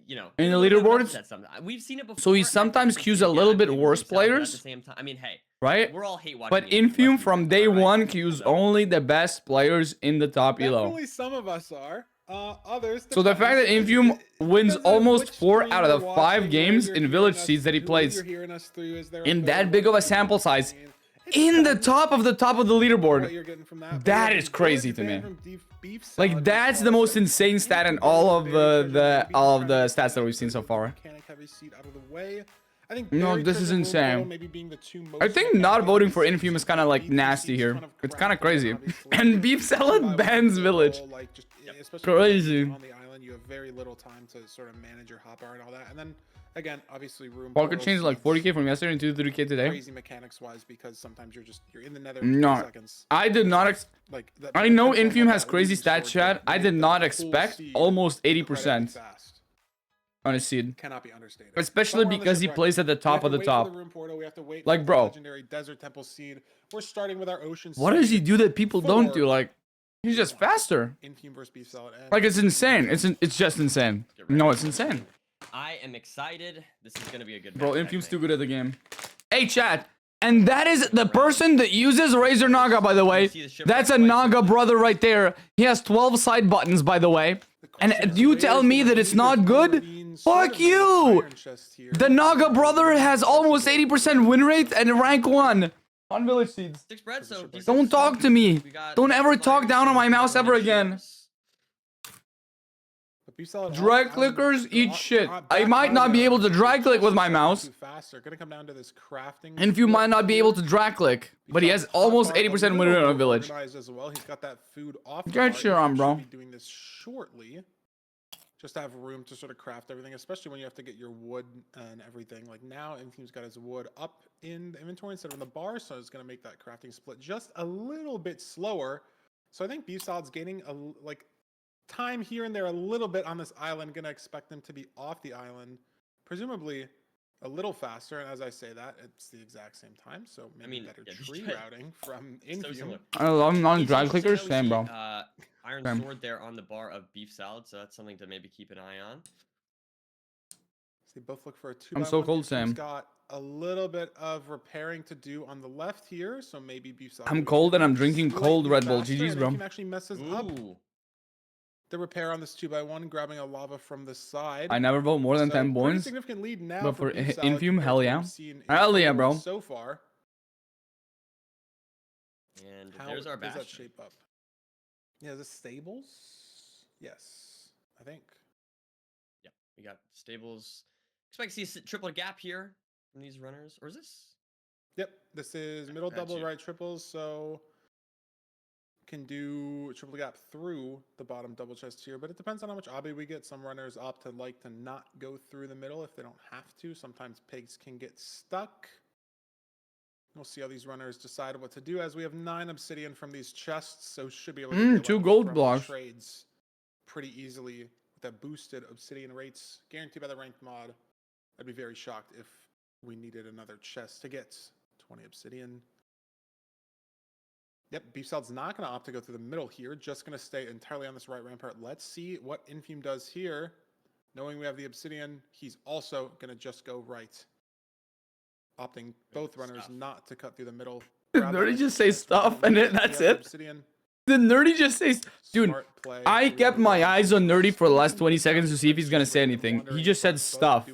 you know, in a the little bit of an leaderboards. upset sometimes. We've seen it before. So he and I think sometimes we queues see a it little again bit with worse Beef Salad, but At players. the same time, I mean, hey, right? We're all hate watching. But Infume, let's Infume be from real, day am I right? one queues only the best players in the top elo. Definitely some of us are. Others. So the fact that depends. Infume It wins depends on almost which 4 stream out of you're the 5 watching, where games you're in hearing Village us- Seeds that he who plays you're hearing us through, is there a in photo that of big of a what sample you're size seeing? in the depends top of the leaderboard. what you're getting from that. But That yeah, is the crazy good to me. fan from Beef Like Salad that's was the most that insane stat in Infume all of very treasure, maybe all of trying to the get stats that that we've seen so first far. mechanic heavy seed out of the way. I think No, very this is treasure room insane. portal maybe being the two I most think mechanic not heavy voting for seeds, Infume is so kind of like BTC's nasty here. kind of It's kind of crafting, crazy. obviously. And Beef Salad 2x1 bans Village. portal, like, just, especially Crazy. on the island, you have very little time to sort of manage your hotbar and all that. And then again, obviously room Pocket portal changed like seeds, 40k from yesterday and 230k today. crazy mechanics wise, because sometimes you're in the nether in 20 No, seconds. I did not. Like I know potential of Infume that has crazy losing stat storage chat. rate, I maybe did the not full expect seed almost incredibly 80% fast. on his seed. Cannot be understated. Especially But we're on the because he shipwreck. plays at the We top have of to the wait top. For the room portal. We have to wait Like, for bro. the legendary Desert Temple seed. We're starting with our Ocean What seed. does he do that people don't do? for Like, he's just faster. Infume versus Beef Salad. And Like, it's insane. It's just insane. No, it's insane. I am excited. This is gonna be a good Bro, match, I Infume's think. too good at the game. Hey, chat. And that is the person that uses Razor Naga, by the way. That's a Naga brother right there. He has 12 side buttons, by the way. And you tell me that it's not good? Fuck you! The Naga brother has almost 80% win rate and rank 1 on Village Seeds. 6 bread, so Don't talk to me. Don't ever talk down on my mouse ever again. Beef Salad Drag clickers eat shit. I might not be able to drag click with my mouse. Too fast. They're gonna come down to this crafting. Infume might not be able to drag click, but he has almost 80% win rate on Village. Organized as well. He's got that food off. the Get cart. your He's on, bro. actually be doing this shortly. Just to have room to sort of craft everything, especially when you have to get your wood and everything. Like now, Infume's got his wood up in the inventory instead of in the bar, so it's going to make that crafting split just a little bit slower. So I think Beef Salad's gaining like time here and there a little bit on this island. Going to expect them to be off the island, presumably a little faster. And as I say that, it's the exact same time. So maybe better tree routing from Infume. I'm on drag clickers, same, bro. Iron Same. Sword there on the bar of Beef Salad, so that's something to maybe keep an eye on. So they both look for a 2x1. I'm so cold, Infume's Sam. got a little bit of repairing to do on the left here, so maybe Beef Salad. I'm cold and I'm drinking cold Red Bull. faster, GG's, and bro. Infume actually messes up the repair on this 2x1, grabbing a lava from the side. I never vote more than So 10 pretty points. significant lead now But for Beef Salad Infume, compared hell to what yeah. we've seen in Hell yeah, total bro. So far. And How there's our does that bastion. shape up? Yeah, is this stables? Yes, I think. Yep, we got stables. Expect to see a triple gap here from these runners, or is this? Yep, this is middle double, Gotcha. right triples, so can do triple gap through the bottom double chest here, but it depends on how much obby we get. Some runners opt to like to not go through the middle if they don't have to. Sometimes pigs can get stuck. We'll see how these runners decide what to do, as we have 9 obsidian from these chests, so should be able to get 2 lucky gold from blocks. trades pretty easily with that boosted obsidian rates guaranteed by the ranked mod. I'd be very shocked if we needed another chest to get 20 obsidian. Yep, Beef Salad's not going to opt to go through the middle here, just going to stay entirely on this right rampart. Let's see what Infume does here. Knowing we have the obsidian, he's also going to just go right. Opting both runners not to cut through the middle. Did Nerdy just say stuff and that's it? Obsidian. Did Nerdy just say... Dude, play. I kept my eyes on Nerdy for the last 20 seconds to see if he's gonna say anything. He just said stuff.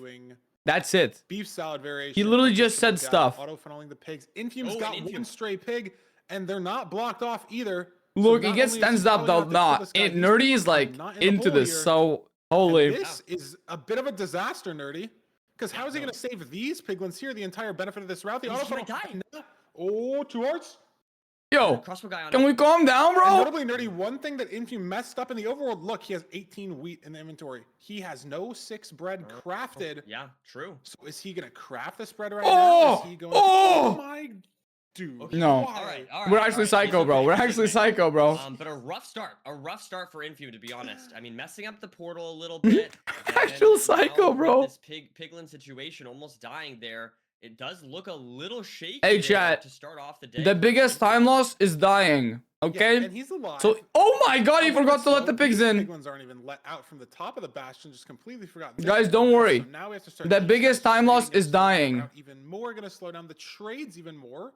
That's it. Beef salad variation. He literally just said stuff. Auto funneling the pigs. Infume's got one stray pig, and they're not blocked off either. Look, So he not gets only is he stands up probably though. not Nah, the this guy, he's Nerdy is like not in the into hole this. here. So And holy. this is a bit of a disaster, Nerdy. Because how is he going to save these piglins here? The entire benefit of this route. The He's auto gonna funnel. Oh, 2 hearts. Yo, Crossbow guy on can we calm down, And bro? notably, Nerdy, one thing that Infume messed up in the overworld, look, he has 18 wheat in the inventory. He has no 6 bread crafted. Yeah, true. So is he going to craft this bread right Oh! now? Is he going Oh! to... my dude. No. Why? All right. We're actually psycho, bro. We're actually psycho, bro. But a rough start for Infume, to be honest. I mean, messing up the portal a little bit. Actual and psycho, now bro. with this piglin situation, almost dying there. It does look a little shaky Hey, there chat. to start off the day. The for biggest Infuse. time loss is dying. Okay. and he's alive. So, oh my god, he A little forgot bit to let the slow. pigs These in. Big ones aren't even let out from the top of the bastion. Just completely forgot. This Guys, one don't missed, worry. So now we have to start The these biggest guys time loss trading, is gonna slow the dying. route even more, gonna slow down the trades even more.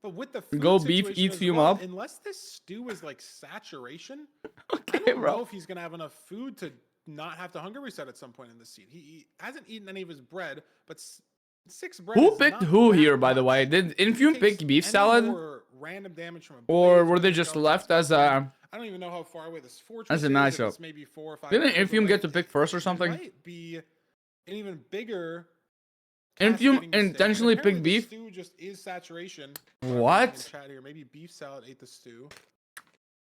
But with the food Go beef, situation eat as fume well, up. unless this stew is like saturation, Okay, I don't bro. know if he's gonna have enough food to not have to hunger reset at some point in the seed. He hasn't eaten any of his bread, but 6 bread Who is picked not who that here, by the much. way? Did If he Infume takes pick beef any salad? more random damage from a Or blaze, were they whether just skeleton left as skeleton, a... I don't even know how far away this fortress As a is. If matchup? it's maybe 4 or 5 Didn't hours Infume away, get to pick first or something? Might be an even bigger Infume cascading mistake. intentionally And apparently picked the beef? stew just is saturation. What? In the chat here, maybe beef salad ate the stew.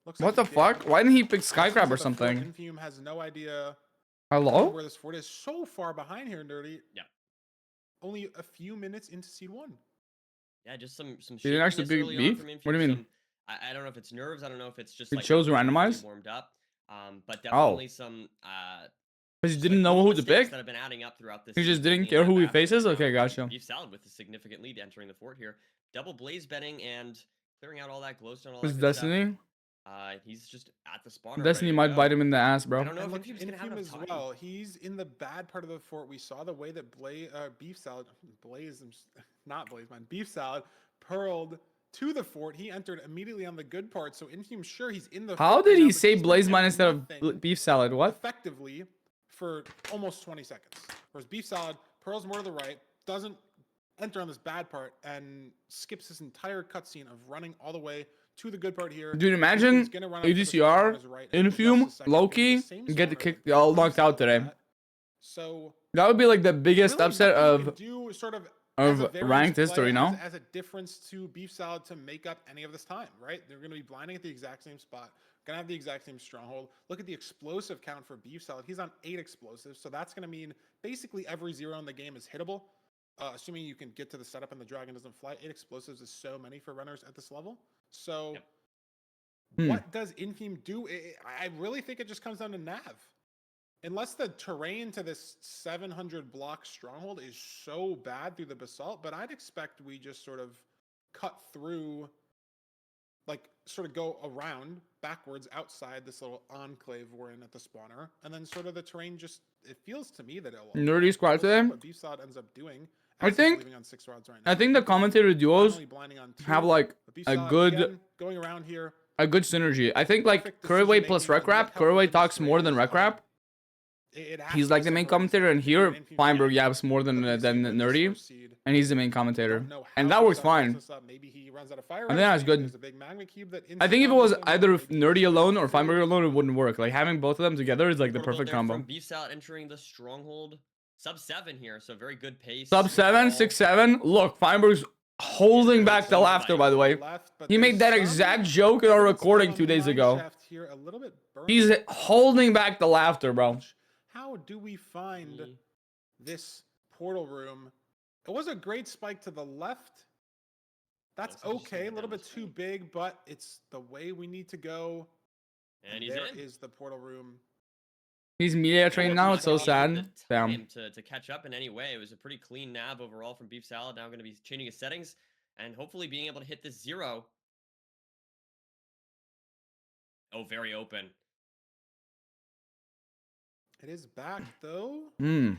Looks What like the he fuck? did. Why didn't he pick Seems Skycrab that or the fort something? Infume has no idea Hello? where this fort is. So far behind here, Nerdy. Yeah. Only a few minutes into seed 1. Yeah, just some He didn't actually shakiness pick early on beef? from Infuse. What do you mean? Some, I don't know if it's nerves. I don't know if it's just He like chose how quickly he randomized? warmed up. But Oh. definitely some Because he just, didn't like, know little who to mistakes pick? that have been adding up throughout this He just season, didn't cleaning care that who he bastion faces? now. Okay, gotcha. Beef Salad with a significant lead entering the fort here. Double blaze betting and clearing out all that glowstone, all Was that good Destiny? stuff. He's just at the spawner. Destiny ready to might go. bite him in the ass, bro. I don't know And if look, Infume's gonna have Infume enough as time. well. He's in the bad part of the fort. We saw the way that beef salad, not blaze, man, beef salad pearled to the fort. He entered immediately on the good part. So Infume, sure, he's in the How fort did right he now, but say he's been Blaze Mine doing instead of nothing beef salad? What? effectively for almost 20 seconds. Whereas beef salad pearls more to the right, doesn't enter on this bad part, and skips this entire cutscene of running all the way to the good part here. Dude, imagine He's gonna run up to the fort ADCR, on his right in just a Infume, second, Loki, the same and get spawner kicked that all beef knocked salad out was today. at. So That would be like the biggest really upset nothing you can of do sort of as a variance ranked play, history, no? as a difference to beef salad to make up any of this time, right? They're going to be blinding at the exact same spot, going to have the exact same stronghold. Look at the explosive count for beef salad. He's on 8 explosives, so that's going to mean basically every 0 in the game is hittable, assuming you can get to the setup and the dragon doesn't fly. 8 explosives is so many for runners at this level. So what does Infume do? I really think it just comes down to nav. Unless the terrain to this 700 block stronghold is so bad through the basalt, but I'd expect we just sort of cut through, like sort of go around backwards outside this little enclave we're in at the spawner, and then sort of the terrain just, it feels to me that it'll Nerdy squad today. what Beef Salad ends up doing. I as he's think leaving on 6 rods right now. I think the commentator duos Finally blinding on 2, have like but Beef a Salad, good again, going around here. synergy. I think like Perfect Kuraway plus decision-making, and Rekrap. look how Kuraway open talks this more terrain than is. Rekrap. It has He's to like be the main separated. commentator, and here Infume Feinberg can yaps more than obviously win this Nerdy, first seed. and he's the main commentator, Don't know and how that Beef works Salad fine. messes up. Maybe he runs out of fire. I think that's maybe good. there's a big magma cube that I think if it was insta-combos him, either maybe Nerdy he's alone or just Feinberg alone, it wouldn't work. Like having both of them together is like the Portable perfect there combo. from Beef Salad entering the stronghold. Sub 7 here, so very good pace. Sub 7, overall. 6-7. Look, Feinberg's holding back the laughter, by the way. He made that exact joke in our recording 2 days ago. He's holding back the laughter, bro. How do we find this portal room? It was a great spike to the left. That's okay, a little bit too big, but it's the way we need to go. And he's there in. is the portal room. He's media trained now. It's so Needed sad. the Damn. time to catch up in any way. It was a pretty clean nav overall from Beef Salad. Now going to be changing his settings and hopefully being able to hit this 0. Oh, very open. It is back though. Hmm.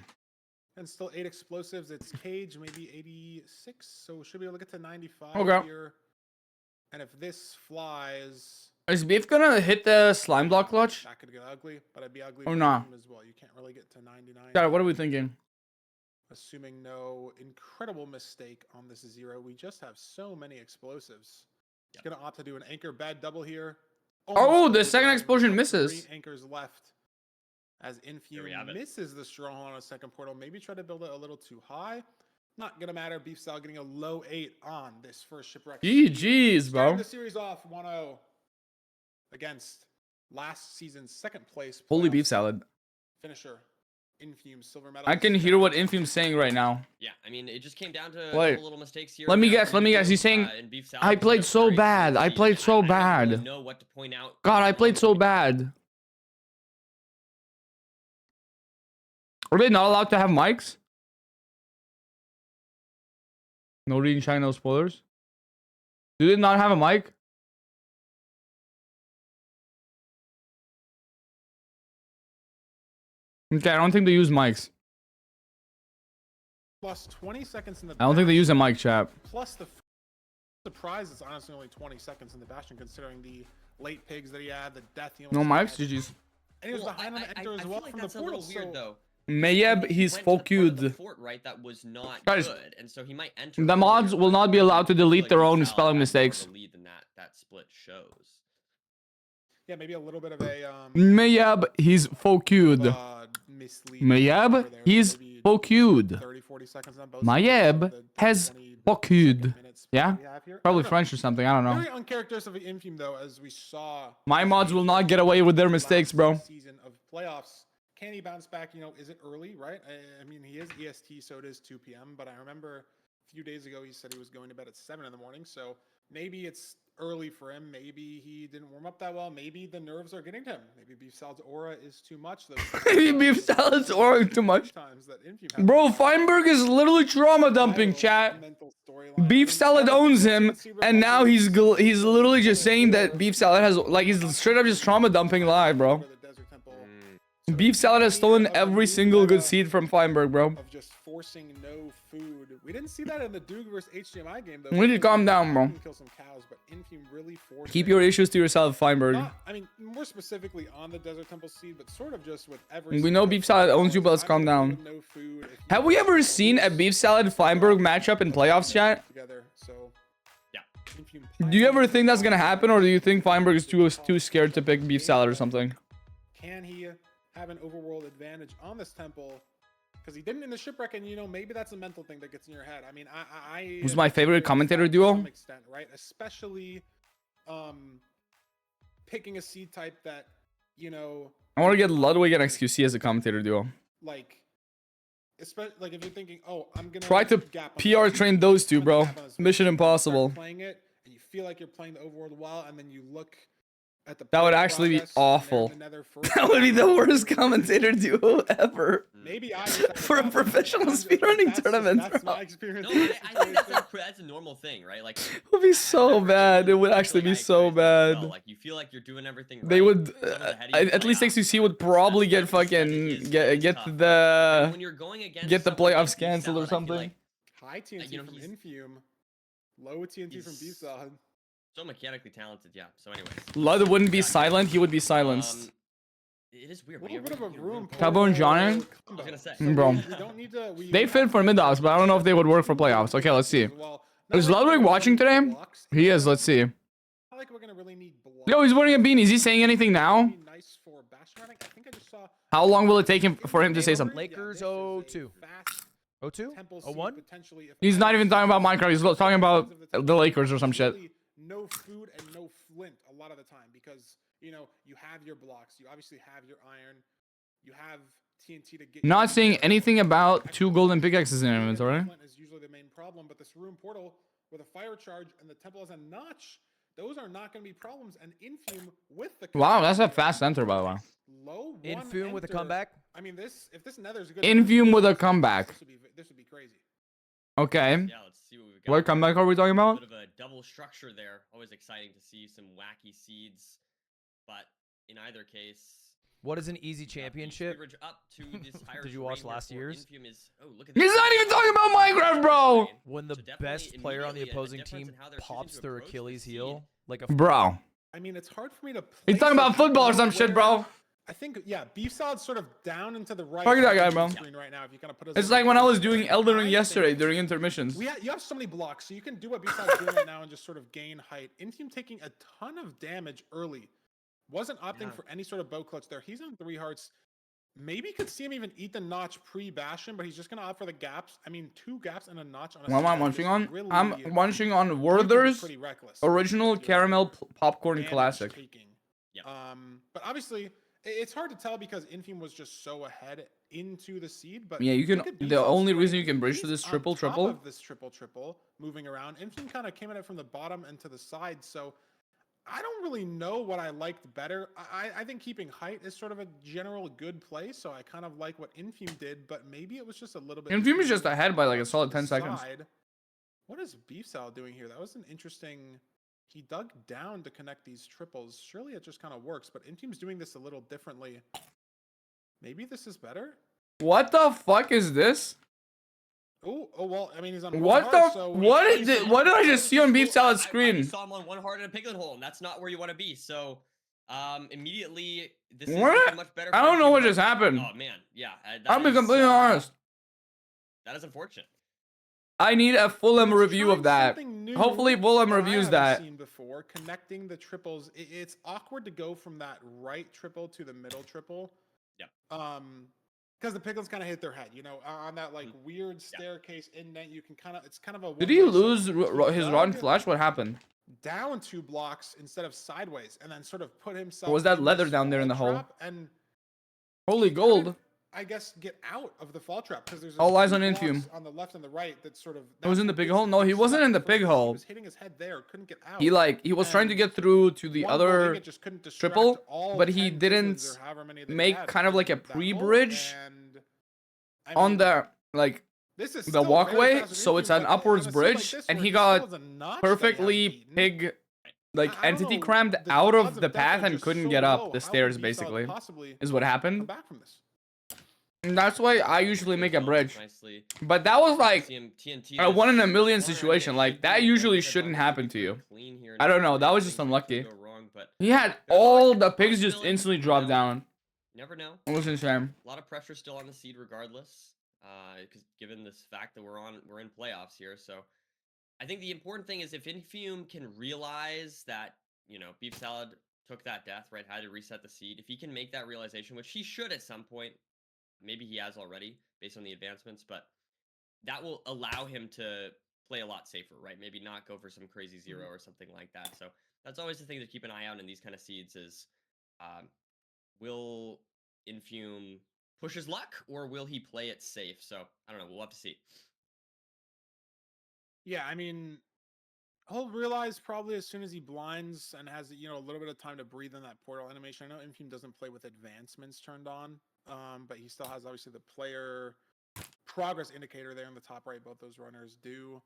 And still 8 explosives. It's Cage, maybe 86. So we should be able to get to 95 Okay. here. And if this flies, Is Beef gonna hit the slime block clutch? that could get ugly, but it'd be ugly Or for nah? him as well. You can't really get to 99. God, what are we thinking? Assuming no incredible mistake on this 0. We just have so many explosives. He's going to opt to do an anchor bad double here. Oh, the Almost second dragon. explosion We've got misses. 3 anchors left. As Infume misses the stronghold on a second portal. Maybe try to build it a little too high. Not going to matter. Beef Salad getting a low 8 on this first shipwreck. GG's, Starting bro. the series off 1-0 against last season's second place Holy playoff Beef Salad. finisher. Infume silver medal. I can hear what Infume's saying right now. Yeah, I mean, it just came down to a Wait. couple little mistakes here. Let me and there guess. from Let me guess. Infume, He's saying, and Beef Salad I was played just so very bad. I close. played so I don't really bad. know what to point out. God, I played so bad. Are they not allowed to have mics? No reading chat, no spoilers. Do they not have a mic? Okay, I don't think they use mics. Plus 20 seconds in the I don't think they use a Bastion, mic, chat. Plus the surprise is honestly only 20 seconds in the Bastion, considering the late pigs that he had, the death he No almost mics, had. GG's. And he was behind on the enter as I well feel like from that's the a portal. little weird, So though. Mayeb, He he's went to the part of the focused. fort, right, that was not Guys, good, and so he might enter. The mods will not be allowed to delete their own spelling mistakes. Lead than that split shows. yeah, maybe a little bit of a Mayeb, he's focused. misleading Mayeb, over there, he's so maybe focused. 30-40 seconds on both Mayeb sides, the has 20 focused. minutes Yeah? we have here. I Probably don't know. French or something, I don't know. Very uncharacteristic of Infume though, as we saw. My this mods will season, not get away with their mistakes, last bro. Season of playoffs. Can he bounce back? You know, is it early, right? I mean, he is EST, so it is 2 p.m. But I remember a few days ago he said he was going to bed at 7 in the morning. So maybe it's early for him. Maybe he didn't warm up that well. Maybe the nerves are getting to him. Maybe Beef Salad's aura is too much. Maybe Beef Salad's aura too much. Bro, Feinberg is literally trauma dumping, chat. Beef Salad owns him, and now he's literally just saying that Beef Salad has, like, he's straight up just trauma dumping live, bro. Beef Salad has stolen every single good seed from Feinberg, bro. Of just forcing no food. We didn't see that in the Doog versus HDMI game though. We need to calm down, bro. Kill some cows, but Infume really forced Keep it. your issues to yourself, Feinberg. I mean, more specifically on the Desert Temple seed, but sort of just with every. We know Beef Salad owns you, but let's calm down. No food. Have we ever seen a Beef Salad Feinberg matchup in playoffs, chat? Together, so yeah. Do you ever think that's gonna happen, or do you think Feinberg is too scared to pick Beef Salad or something? Can he have an overworld advantage on this temple? Because he didn't in the shipwreck, and you know maybe that's a mental thing that gets in your head. I mean, Who's my favorite commentator to duo? some extent, right? Especially, picking a seed type that you know. I want to get Ludwig and XQC as a commentator duo. Like, especially like if you're thinking, oh, I'm gonna Try to gap on PR this, train those two, I'm gonna bro. gap on this, Mission you start Impossible. Playing it, and you feel like you're playing the overworld well, and then you look at the. That would player actually be progress, and they're in awful. the nether first, That would be the worst commentator duo ever. Maybe I For a professional speedrunning tournament, That's bro. my experience. No, I think that's a normal thing, right? Like, It would be so bad. It would actually be so bad. like you feel like you're doing everything right. They would, someone's ahead of you at least XQC would probably get fucking, get tough. the, when you're going against get the someone like playoffs Beef canceled or Salad, I feel something. like High TNT you know, from he's- Infume, low TNT from Beef Salad. so mechanically talented, yeah. So anyways, Lud wouldn't be silent, he would be silenced. it is weird. A little bit of a room. Tabo and Johnny? I was gonna say, Bro. We don't need to. They fit for mid-dogs, but I don't know if they would work for playoffs. Okay, let's see. Is Ludwig watching today? He is, let's see. I like we're gonna really need blocks. Yo, he's wearing a beanie. Is he saying anything now? Be nice for Bastion running. I think I just saw. How long will it take him for him to say something? Lakers Yeah, this is a 02. fast 02? temple seed 01? potentially if He's not even talking about Minecraft. He's talking about the Lakers or some shit. Really no food and no flint a lot of the time because you know you have your blocks, you obviously have your iron, you have TNT to get. Not saying anything about 2 golden pickaxes in inventory. Flint is usually the main problem, but this room portal with a fire charge and the temple has a notch. Those are not going to be problems. And Infume with the Wow, that's a fast enter, by the way. low one Infume with a enter. comeback. I mean, if this Nether's a good Infume with a comeback. This would be crazy. Okay. yeah, let's see what we've got. What comeback are we talking about? Bit of a double structure there. Always exciting to see some wacky seeds, but in either case, What is an easy championship? leverage up to this higher Did you watch terrain here last for year's? Infume is, oh, look at He's this. not even talking about Minecraft, bro! When the So definitely best player on the immediately a opposing difference team in how they're choosing pops to their approach the Achilles seed. heel, like a Bro. I mean, it's hard for me to. He's talking about football or some shit, bro. I think, yeah, Beef Salad's sort of down and to the right. Fuck that guy, on the bro. screen right now, if you kind of put us It's over like when I here. was doing Elden Ring I yesterday think during intermissions. you have so many blocks, so you can do what Beef Salad's doing right now and just sort of gain height. Infume taking a ton of damage early. Wasn't opting for any sort of bow clutch there. He's on 3 hearts. Maybe could see him even eat the notch pre-Bastion, but he's just going to opt for the gaps. I mean, 2 gaps and a notch on a What am I side munching is on? really I'm munching on Werther's pretty reckless. original caramel popcorn Damage classic. taking. But obviously, it's hard to tell because Infume was just so ahead into the seed. But Yeah, you can. look at The Beef Salad's only scoring. reason you can bridge to He's this on triple top triple. of this triple moving around. Infume kind of came at it from the bottom and to the side. So I don't really know what I liked better. I think keeping height is sort of a general good play. So I kind of like what Infume did, but maybe it was just a little bit. Infume is too just ahead by like a solid 10 to the seconds. side. What is Beef Salad doing here? That was an interesting... He dug down to connect these triples. Surely it just kind of works, but Infume's doing this a little differently. Maybe this is better? What the fuck is this? Oh, well, I mean, he's on What one the? heart, so What did I just see on Beef Salad's I screen? saw him on one heart in a piglet hole, and that's not where you want to be. So, immediately, this is What? looking much better. I for don't know Infuse, what but- just happened. Oh man, yeah. I'll be completely honest. That is unfortunate. I need a full review of that. New Hopefully, Fulham that I reviews haven't that. Seen before connecting the triples. It's awkward to go from that right triple to the middle triple. Yeah. Because the piglets kind of hit their head, you know, on that like weird staircase indent. You can kind of, it's kind of a. Did he one-way, so lose he his dug run flash? What happened? Down 2 blocks instead of sideways, and then sort of put himself. Or was that in leather this down there in fall the hole? trap And Holy gold. I guess get out of the fall trap because there's All eyes on blocks Infume. on the left and the right that sort of. It was in the that's pig what hole? No, he basically wasn't in the stuck. pig He hole. was hitting his head there, couldn't get out. He was trying to get through to the one other bullet just couldn't distract triple, all but he 10 didn't piglets or however many they make had kind of like a in that hole, pre-bridge and, I on mean, the like this is the still very walkway, fast with so it's Infume, an but upwards on a scene like bridge, this and where he he still has got a notch that he hasn't perfectly beaten, pig like I don't entity know, crammed the out odds of of the death path are and just couldn't so get low. up the How would stairs. Beef Salad Basically, possibly is what come happened. back from this? And that's why I usually make a bridge. Nicely. But that was like TNT a 1 in a million corner, situation. it Like should that be, usually like I said, shouldn't Bobby, happen pretty to you. clean here. I don't know. That was Things just could unlucky. go wrong, but He had there's always all the the pigs just possibility, instantly you drop know? down. Never know. It was insane. A lot of pressure still on the seed, regardless. Because given this fact that we're in playoffs here, so I think the important thing is if Infume can realize that Beef Salad took that death, right, had to reset the seed. If he can make that realization, which he should at some point, maybe he has already based on the advancements, but that will allow him to play a lot safer, right? Maybe not go for some crazy zero or something like that. So that's always the thing to keep an eye on in these kind of seeds is, will Infume push his luck or will he play it safe? So I don't know. We'll have to see. Yeah, I mean, he'll realize probably as soon as he blinds and has a little bit of time to breathe in that portal animation. I know Infume doesn't play with advancements turned on, but he still has obviously the player progress indicator there in the top right. Both those runners do.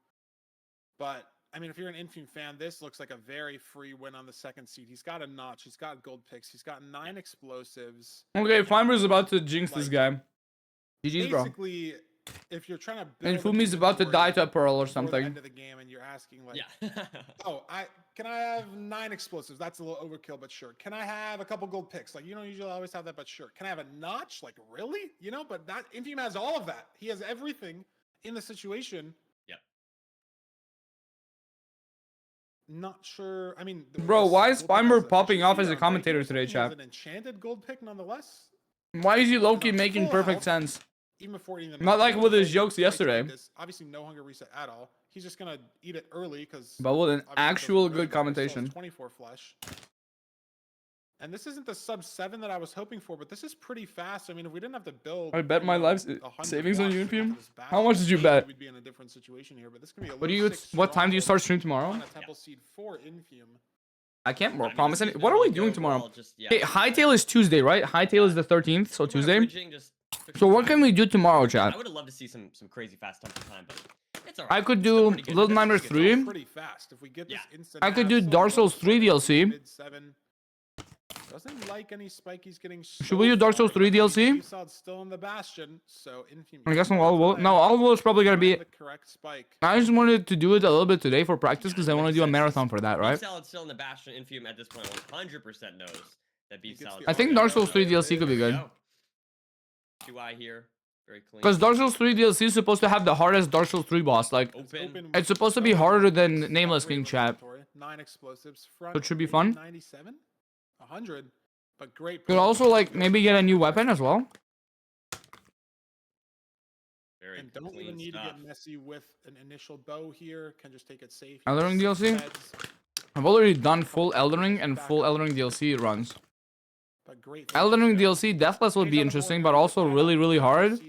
But I mean, if you're an Infume fan, this looks like a very free win on the second seed. He's got a notch. He's got gold picks. He's got 9 explosives. Okay, Fimer's about to jinx this guy. GG's, bro. Basically, if you're trying to And build Fumi's about to die to a pearl or before the something. end of the game, and you're asking like, Yeah. oh, can I have 9 explosives? That's a little overkill, but sure. Can I have a couple gold picks? Like, you don't usually always have that, but sure. Can I have a notch? Like, really? But that Infume has all of that. He has everything in the situation. Yep. Not sure. I mean, Bro, why is gold pick has Fimer a popping off as a shooter on commentator breaking, so today, he has chat? an enchanted gold pick nonetheless. Why is he low-key on making full perfect health, sense? Even before eating the Not notch, like he with knows his that jokes he likes to do yesterday. this. Obviously, no hunger reset at all. He's just gonna eat it early because. But with an obviously actual doesn't really good matter, still has commentation. 24 flesh. And this isn't the sub 7 that I was hoping for, but this is pretty fast. I mean, if we didn't have to build, I bet my life's 100 savings on blocks you, to get to Infume. this How much did you bastion, bet? We'd be in a different situation here, but this can be a What do little you? 6 What time do you start stronghold stream tomorrow? on a temple seed for Infume. I can't I mean, promise it's any. What are we doing tomorrow? overall just, yeah, Hey, Hightail is Tuesday, right? Hightail is the 13th, so Tuesday. bridging just took So some what time. can we do tomorrow, I chat? would have loved to see some crazy fast time, but it's alright. I could It's still do pretty good. Little Nightmares It's 3. pretty fast. If we get this instant I could do absol, Dark Souls 3 DLC. mid-7. Doesn't like any spike he's getting. Should we do Dark Souls 3 DLC? Still in the bastion, so Infume. I guess all will. No, all will is probably gonna be. The correct spike. I just wanted to do it a little bit today for practice because I want to do a marathon for that, right? Beef Salad still in the Bastion. Infume at this point 100% knows that Beef Salad. I think Dark Souls 3 DLC could be good. 2i here, very clean. Because Dark Souls 3 DLC is supposed to have the hardest Dark Souls 3 boss. Like, Open. it's supposed to be harder than Nameless King, chat. 9 explosives. Front. So it should be fun. 97, 100, but great. Could also like maybe get a new weapon as well. Very And don't clean even need stuff. to get messy with an initial bow here. Can just take it safe. Elden Ring Use DLC? heads, I've already done full Elden Ring and full Elden Ring DLC runs. but great. Elden Ring DLC Deathless would be interesting, but also really, really hard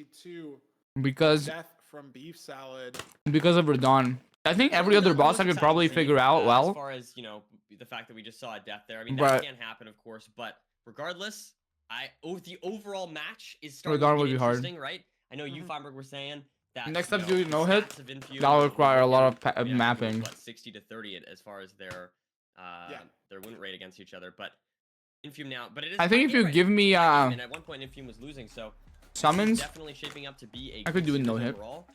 because Death from Beef Salad. because of Radon. I think every other boss I could probably figure out As well. far as the fact that we just saw a death there. I mean, But- that can't happen, of course. But regardless, the overall match is starting Radon to would get be hard. interesting, right? I know you, Feinberg, were saying that Next you up, know, do the no hit. stats of Infume That'll were require a lot of again, I think it was, mapping. what, 60 to 30 as far as their win rate against each other, but Infume now, but it is I think tight if game you right give now. me It's a tight game, and at one point Infume was losing, so this is summons, definitely shaping up to be a I could good do a series no-hit. overall.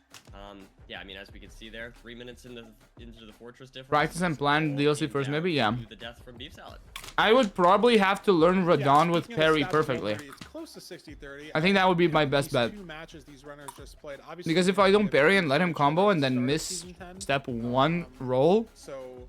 Yeah, I mean, as we can see there, 3 minutes into the fortress difference. Practice and plan all DLC came first, down maybe, yeah. to the death from Beef Salad. I would probably have to learn Radon with speaking of the parry stats of perfectly. 130, it's close to 60-30. I think that would be You know, my best these bet. 2 matches these runners just played, obviously, Because if they I don't didn't parry get and let him each other combo at and the then start of miss Season 10, step 1 roll, so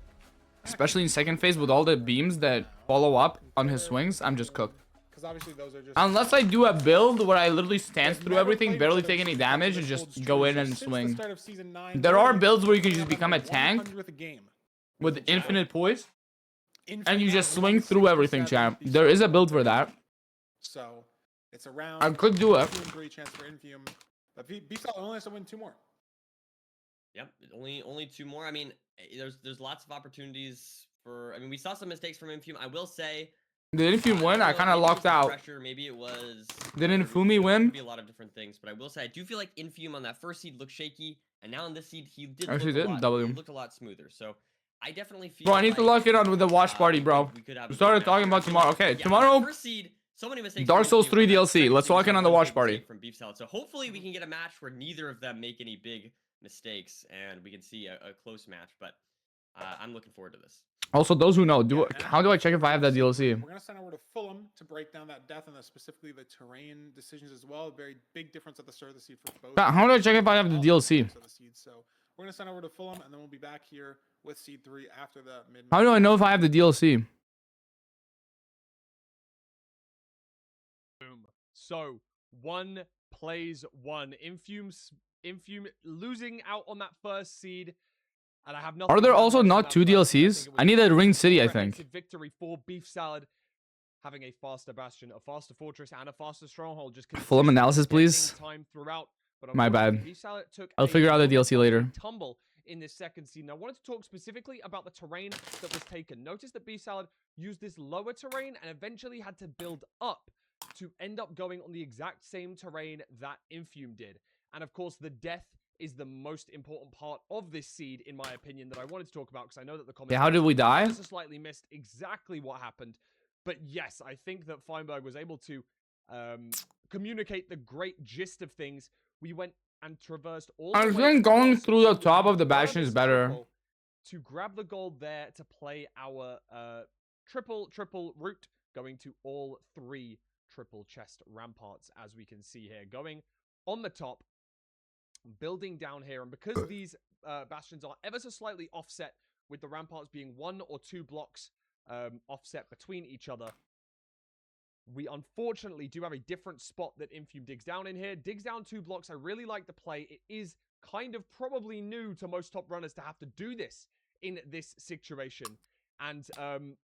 especially in second phase with all the beams that follow up on his swings, I'm just cooked. because obviously those are just Unless I do a build where I literally stance they've through never everything, played barely each other take any since damage, this and just holds go true. in So and since the swing. start of Season 9, There are really, builds where you can we're just gonna become a have their tank 100th game with each other. infinite poise, Infinite and you has just won swing through everything, 67, champ. Beef There is a Salad build for 130. that. So it's around. I could do it. 2-3 chance for Infume, but Beef Salad only has to win 2 more. Yep, only 2 more. I mean, there's lots of opportunities for. I mean, we saw some mistakes from Infume. I will say. Did Infume win? don't I know, kind of maybe it was locked the out. Pressure, maybe it was. Didn't could Fumi win? be a lot of different things, but I will say I do feel like Infume on that first seed looked shaky, and now on this seed he did Actually look did, a lot. W. He looked a lot smoother. So I definitely feel. Bro, I need to lock it on with the watch party, bro. We could have We a good started match talking here. I about feel tomorrow. like, Okay, yeah, tomorrow, that first seed. So many mistakes. Dark from Souls Infume, 3 and that DLC. second Let's seed lock was in on the one watch big party. mistake from Beef Salad. So hopefully we can get a match where neither of them make any big mistakes, and we can see a close match. But I'm looking forward to this. Also, those who know, how do I check if I have that DLC? We're gonna send over to Fulham to break down that death and specifically the terrain decisions as well. Very big difference at the start of the seed for both. How do I check if I have the DLC? So we're gonna send over to Fulham, and then we'll be back here with seed 3 after the mid. How do I know if I have the DLC? Boom. So 1 plays 1. Infume losing out on that first seed. And I have nothing. Are there to also remark on not that 2 first seed. DLCs? I need a Ring City, I think. Comprehensive victory for Beef Salad, having a faster bastion, a faster fortress, and a faster stronghold. Just Fulham analysis, please. time throughout. But My unfortunately, bad. Beef Salad took I'll figure out the DLC later. tumble in this second seed. Now, I wanted to talk specifically about the terrain that was taken. Notice that Beef Salad used this lower terrain and eventually had to build up to end up going on the exact same terrain that Infume did. And of course, the death is the most important part of this seed, in my opinion, that I wanted to talk about, because I know that the comments. Yeah, how did we die? Just slightly missed exactly what happened. But yes, I think that Feinberg was able to communicate the great gist of things. We went and traversed all I the way think going across through the to top of the bastion is furthest better. triple to grab the gold there to play our triple route, going to all 3 triple chest ramparts, as we can see here. Going on the top, building down here, and because these bastions are ever so slightly offset, with the ramparts being 1 or 2 blocks offset between each other, we unfortunately do have a different spot that Infume digs down in here. Digs down 2 blocks. I really like the play. It is kind of probably new to most top runners to have to do this in this situation. And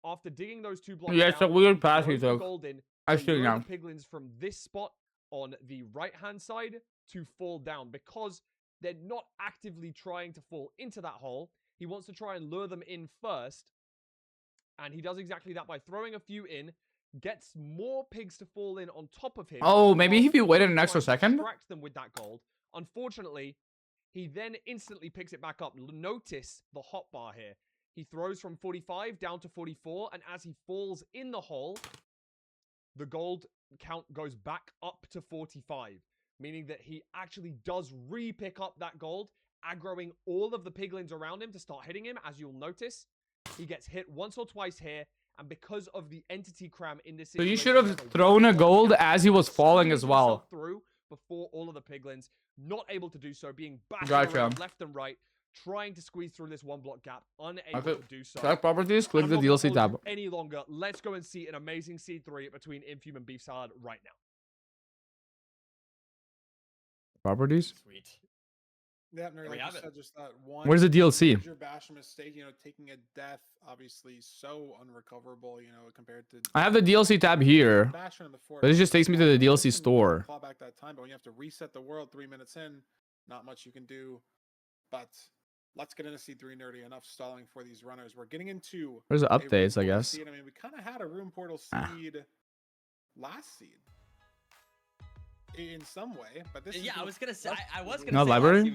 after digging those 2 blocks Yeah, it's a down, weird he pass throws he the took. gold in I to see lure now. the piglins from this spot on the right-hand side to fall down, because they're not actively trying to fall into that hole. He wants to try and lure them in first, and he does exactly that by throwing a few in, gets more pigs to fall in on top of him. Oh, maybe while if you waited an trying extra to second? distract them with that gold. Unfortunately, he then instantly picks it back up. Notice the hotbar here. He throws from 45 down to 44, and as he falls in the hole, the gold count goes back up to 45, meaning that he actually does re-pick up that gold, aggroing all of the piglins around him to start hitting him. As you'll notice, he gets hit once or twice here, and because of the entity cram in this So you situation, should have there's a thrown a one gold count. as he was falling as Squeezed well. himself through before all of the piglins, not able to do so, being bashed Gotcha. around left and right, trying to squeeze through this 1 block gap, unable Okay. to do so. Select properties, click I'm the not gonna DLC hold you tab. any longer. Let's go and see an amazing seed 3 between Infume and Beef Salad right now. Properties? Sweet. Yeah, no, we like have you it. said, just that one. Where's the DLC? Major bastion mistake, taking a death, obviously so unrecoverable, compared to. I have the DLC tab here, Bastion in the fort, but it just takes me to the you DLC can store. Claw back that time, but when you have to reset the world 3 minutes in, not much you can do. But let's get into C3 nerdy enough stalling for these runners. We're getting into. There's the a room updates, I portal guess. seed. I mean, we kind of had a room portal seed last seed. in some way, but this. Yeah, I was gonna say. I was gonna No say. library? Honestly,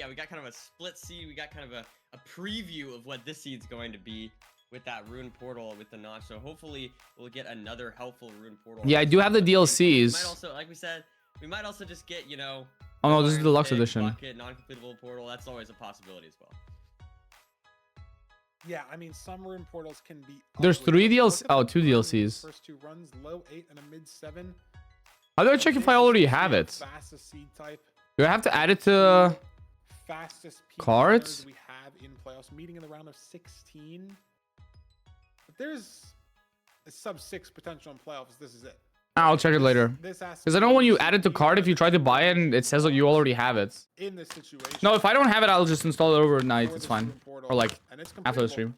we got kind of a split seed. We got kind of a preview of what this seed's going to be with that rune portal with the notch. So hopefully we'll get another helpful rune portal. Yeah, I do have the We might DLCs. also, like we said, we might also just get, you know. Oh no, this is Iron the deluxe Pick, edition. Bucket, non-completable portal. That's always a possibility as well. Yeah, I mean, some rune portals can be. There's ugly, 3 but look DLC. at Oh, the 2 runs, DLCs. First 2 runs, low 8 and a mid 7. How do I check if I already have it? Fastest seed type. Do I have to add it to Fastest peak cards? runners we have in playoffs, meeting in the round of 16. But there's a sub 6 potential in playoffs. This is it. I'll check it later. This has to Because I know when you add it to card, if you try to buy it, and it says that you already have it. in this situation. No, if I don't have it, I'll just install it overnight. It's fine. Or like And it's after the completable. stream.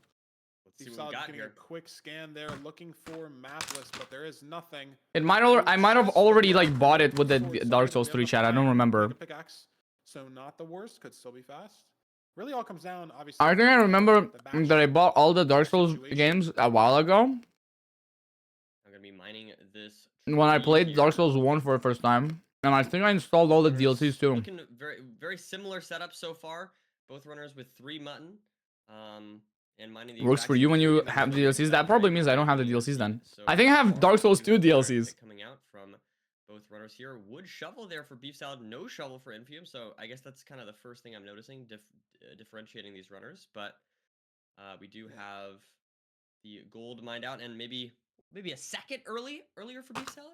See Deep what we Solid got getting here. a quick scan there, looking for map list, but there is nothing. It might I might have already like bought it with the Dark Souls 3 chat. I don't remember. Pickaxe, so not the worst. Could still be fast. Really, all comes down. Obviously, I think I remember the back that I bought all the Dark Souls games a while ago I'm gonna be mining this. when I tree played here. Dark Souls 1 for the first time. And I think I installed all the DLCs too. Looking very similar setup so far. Both runners with 3 mutton. And mining the Works exact for you same when tree, you even have though DLCs. we've That got probably right means I don't have the now DLCs then. so I think I have far, Dark Souls we 2 do have DLCs. it coming out from both runners here. Wood shovel there for Beef Salad, no shovel for Infium. So I guess that's kind of the first thing I'm noticing, differentiating these runners. But we do have the gold mined out, and maybe a second earlier for Beef Salad.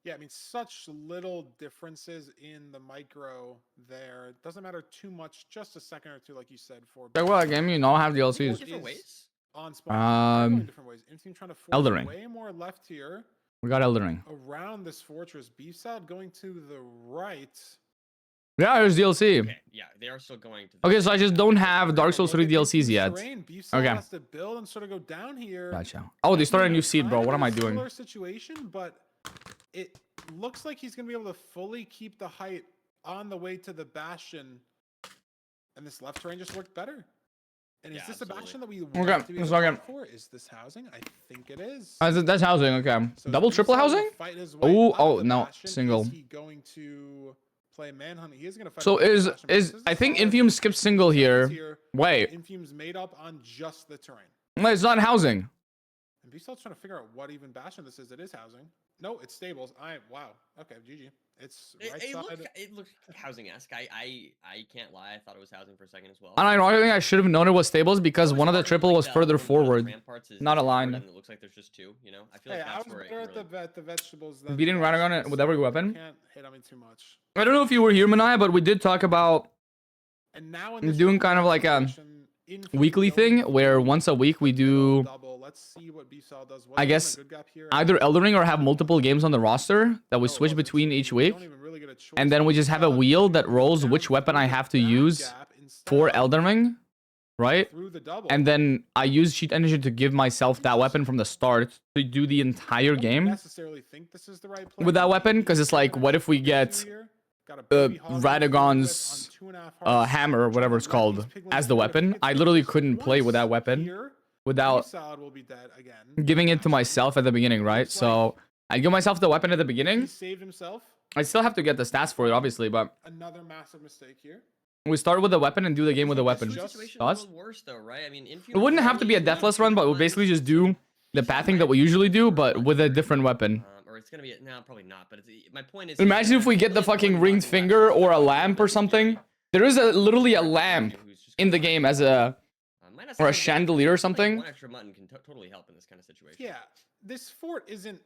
Yeah, I mean, such little differences in the micro there. It doesn't matter too much. Just a second or two, like you said. For Check what game you know have DLCs. Different ways. on spawn. Going Um, different ways. Team trying to force Elden Ring. way more left here We got Elden Ring. around this fortress. Beef Salad going to the right. Yeah, there's DLC. Okay, yeah, they are still going to. The Okay, so I just don't have Dark Souls 3 Look at DLCs Beef's yet. terrain. Beef Salad Okay. has to build and sort of go down here. Gotcha. Oh, they started a new seed, bro. Kind What of am I in a doing? similar situation, but it looks like he's gonna be able to fully keep the height on the way to the bastion, and this left terrain just worked better. And is Yeah, this a absolutely. bastion that we Okay, want to be able let's to log in. fight for? Is this housing? I think it is. That's housing. Okay. So Double, Beef triple Salad will housing? fight his way Oh, up oh the no, bastion. single. Is he going to play manhunt? He is going to fight. So for the is bastion, but this is a I think solid Infium skips single defense here. Wait, Infium's made up on just the terrain. no, it's not housing. And Beef Salad's trying to figure out what even bastion this is. It is housing. No, it's stables. Wow. Okay, GG. It's right side. It looked housing-esque. I can't lie. I thought it was housing for a second as well. And I think I should have known it was stables because Always one of the hard when, triple like, was the- further when one of the forward, ramparts is not forward aligned. and it looks like there's just 2. You know, I feel Hey, like I that's was where it better can at really... the vegetables than Beating the Radagon bastions, with every so weapon. Can't hit on me too much. I don't know if you were here, Manai, but we did talk about And now I'm doing kind of like a weekly thing where once a week we do Let's see what Beef Salad does. I guess either Elden Ring or have multiple games on the roster that we switch between each week. And then we just have a wheel that rolls which weapon I have to use for Elden Ring, right? And then I use Cheat Engine to give myself that weapon from the start to do the entire game necessarily think this is the right play. with that weapon. Because it's like, what if we get Radagon's hammer, or whatever it's called, as the weapon? I literally couldn't play with that weapon without Salad will be dead again. giving it to myself at the beginning, right? So I give myself the weapon at the He beginning. saved himself. I still have to get the stats for it, obviously, but Another massive mistake here. we start with the weapon and do the game with the weapon. Situation Thoughts? a little worse though, right? I mean, It wouldn't have to be a deathless run, but we'll basically just do the pathing that we usually do, but with a different weapon. Or it's gonna be no, probably not. But my point is, Imagine if we get the fucking ringed finger or a lamp or something. There is literally a lamp in the game as a or a chandelier or something. One extra mutton can totally help in this kind of situation. Yeah, this fort isn't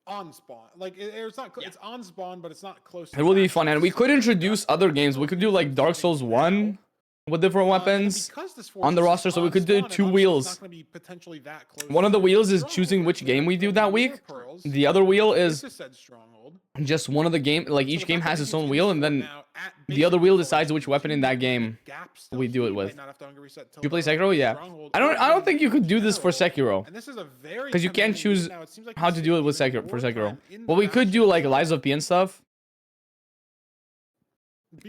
on spawn. Like it's not. It's on spawn, but it's not close. It will be fun, and we could introduce other games. We could do like Dark Souls 1 with different weapons on the roster, so we could do 2 wheels. One of the wheels is choosing which game we do that week. The other wheel is just one of the game. Like each game has its own wheel, and then the other wheel decides which weapon in that game we do it with. You play Sekiro? Yeah. I don't think you could do this for Sekiro, because you can't choose how to do it with Sekiro for Sekiro. Well, we could do like Lies of P and stuff.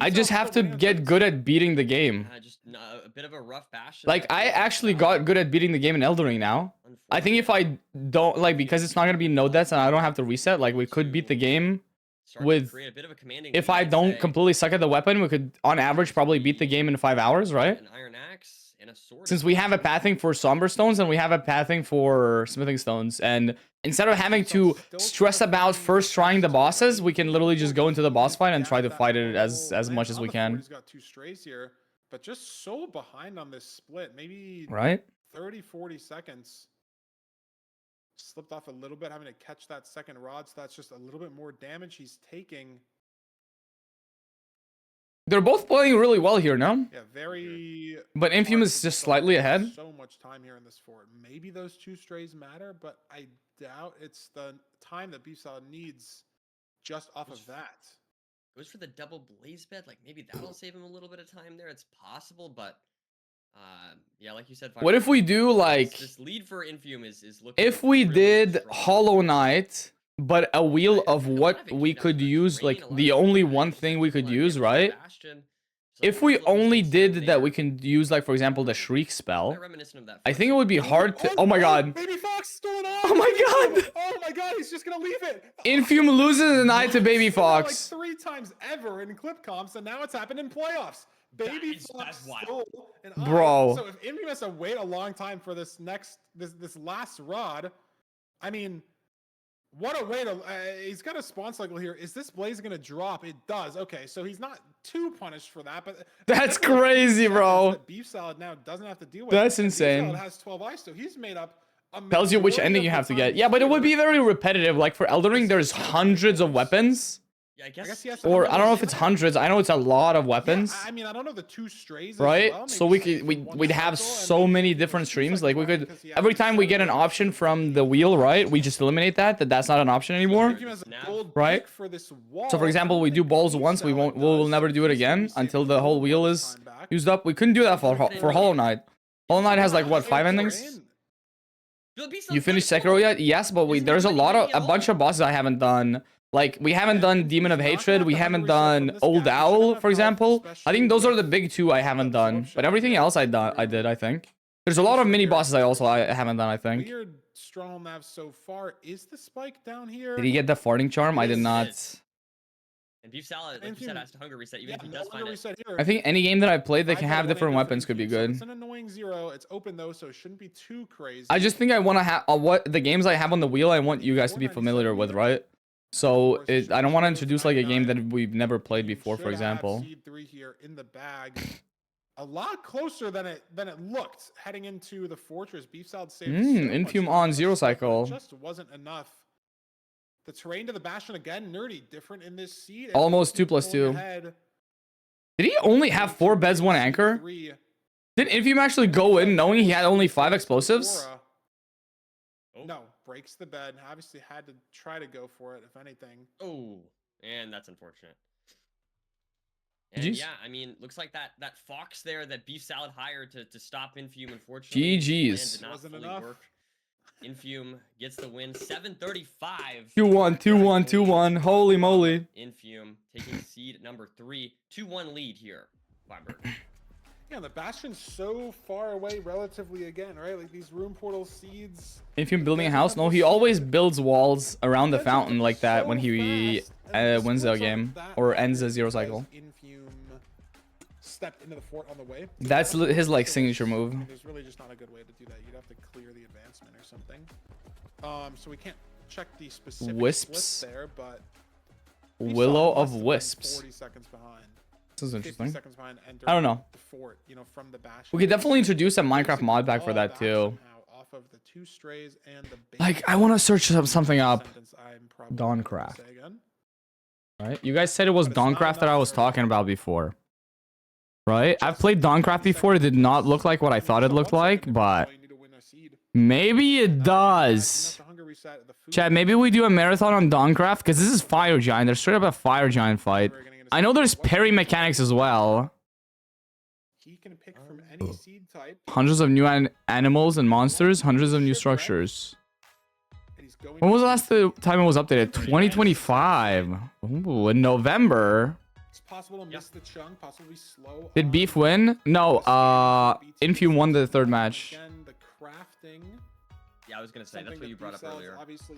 I just have to get good at beating the game. Just a bit of a rough bash. Like, I actually got good at beating the game in Elden Ring now. I think if I don't, like, because it's not going to be no deaths and I don't have to reset, like, we could beat the game start to with create a bit of a commanding if lead, I I'd don't say. completely suck at the weapon, we could on average probably beat the game in 5 hours, right? An iron axe and a sword. Since we have a pathing for somber stones and we have a pathing for smithing stones, and instead of having to stress about first trying the bosses, we can literally just go into the boss fight and try to fight it as much as we can. He's got 2 strays here, but just so behind on this split. Maybe Right? 30-40 seconds. Slipped off a little bit, having to catch that second rod, so that's just a little bit more damage he's taking. They're both playing really well here, no? Yeah, very. But Infium is just slightly ahead. So much time here in this fort. Maybe those 2 strays matter, but I doubt it's the time that Beef Salad needs just off of that. Goes for the double blaze bed. Like maybe that'll save him a little bit of time there. It's possible, but yeah, like you said. What if we do like this lead for Infium is looking. if we really did strong. Hollow Knight, but a wheel of what we could use, like the only one thing we could use, right? If we only did that, we can use like for example the Shriek spell. I think it would be hard to. Oh my god! Baby Fox stole it off! Oh my god! Oh my god! He's just gonna leave it. Infium loses an eye to Baby Fox. Like 3 times ever in clip comps, and now it's happened in playoffs. Baby Fox stole an eye. Bro. So if Infium has to wait a long time for this last rod, I mean, what a way to. He's got a spawn cycle here. Is this blaze gonna drop? It does. Okay, so he's not too punished for that, but That's crazy, bro. Beef Salad now doesn't have to deal with. That's And insane. Beef Salad has 12 eyes, so he's made up. Tells you which ending you have to get. Yeah, but it would be very repetitive. Like for Elden Ring, there's hundreds of weapons. Yeah, I guess he has Or I don't know if it's hundreds. I know it's a lot of weapons. I mean, I don't know the 2 strays. as Right? well. So Maybe we'd have so many different streams. Like we could every time we get an option from the wheel, right? We just eliminate that's not an option anymore. Infium has a gold Right? pick for this wall. So for example, we do balls once, we'll never do it again until the whole wheel is used up. We couldn't do that for Hollow Knight. Hollow Knight has like what, 5 endings? You finished Sekiro yet? Yes, but there's a bunch of bosses I haven't done. Like we haven't done Demon of Hatred, we haven't done Old Owl, for example. I think those are the big 2 I haven't done. But everything else I did, I think. There's a lot of mini bosses I haven't done, I think. Weird stronghold nav so far. Is the spike down here? Did he get the farting charm? I did not. And Beef Salad, like you said, has to hunger reset. Even if he does find it. I think any game that I've played that can have different weapons could be good. It's an annoying 0. It's open though, so it shouldn't be too crazy. I just think I want to have what the games I have on the wheel I want you guys to be familiar with, right? So I don't want to introduce like a game that we've never played before, for example. Seed 3 here in the bag. A lot closer than it looked heading into the fortress. Beef Salad saved Infium on 0 cycle. It just wasn't enough. The terrain to the Bastion again, Nerdy, different in this seed. Almost 2+2. Did he only have 4 beds, 1 anchor? Did Infium actually go in knowing he had only 5 explosives? No, breaks the bed. Obviously had to try to go for it, if anything. Oh, and that's unfortunate. And GG's. yeah, I mean, looks like that fox there that Beef Salad hired to stop Infium, unfortunately. GG's. Did not Wasn't fully enough. work. Infium gets the win, 735. 2-1, 2-1, 2-1. Holy moly. Infium taking seed number 3, 2-1 lead here. Weinberg. Yeah, the Bastion's so far away relatively again, right? Like these room portal seeds. Infium building a house? No, he always builds walls around the fountain like that when he wins a game or ends a 0 cycle. Infium stepped into the fort on the way. That's his like signature move. There's really just not a good way to do that. You'd have to clear the advancement or something. So we can't check the specific Wisps. splits there, but Willow of Wisps. 40 seconds behind. This is interesting. 50 seconds behind I don't know. the fort, from the Bastion. We could definitely introduce a Minecraft mod pack for that too. Off of the 2 strays and the Like, I want to search something up. sentence I'm probably Dawncraft. say again. Right? You guys said it was Dawncraft that I was talking about before. Right? I've played Dawncraft before. It did not look like what I thought it looked like, but maybe it does. Chat, maybe we do a marathon on Dawncraft because this is Fire Giant. There's straight up a Fire Giant fight. I know there's parry mechanics as well. He can pick from any seed type. Hundreds of new animals and monsters, hundreds of new structures. When was the last time it was updated? 2025. Ooh, in November. It's possible to miss the chunk, possibly slow. Did Beef win? No, Infium won the 3rd match. Again, the crafting. Yeah, I was gonna say that's what you brought up earlier. Obviously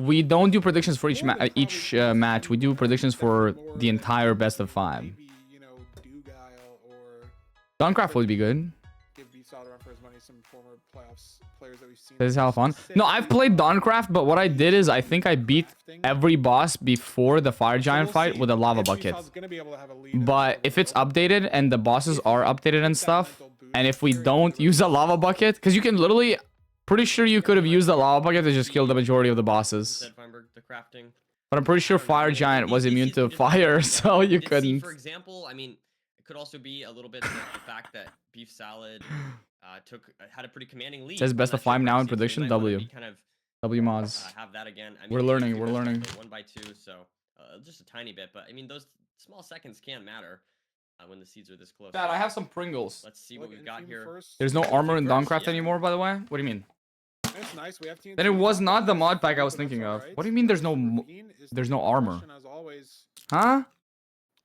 we don't do predictions for each match. We do predictions for the entire best of 5. Maybe, you know, Dugile or Duncraft would be good. give Beefsalt a run for his money. Some former playoffs players that we've seen. This is how fun. No, I've played Dawncraft, but what I did is I think I beat every boss before the Fire Giant fight with a lava bucket. But if it's updated and the bosses are updated and stuff, and if we don't use a lava bucket, because you can literally, pretty sure you could have used the lava bucket to just kill the majority of the bosses. But I'm pretty sure Fire Giant was immune to fire, so you couldn't. For example, I mean, it could also be a little bit the fact that Beef Salad had a pretty commanding lead. Says best of 5 now in prediction. W. Kind of, W mods. have that again. I mean, We're learning. We're learning. 1 by 2, so just a tiny bit. But I mean, those small seconds can matter when the seeds are this close. Dad, I have some Pringles. Let's see what we've got here. There's no armor in Dawncraft anymore, by the way. What do you mean? That's nice. We have Then it was not the mod pack I was thinking of. What do you mean there's no armor? Huh?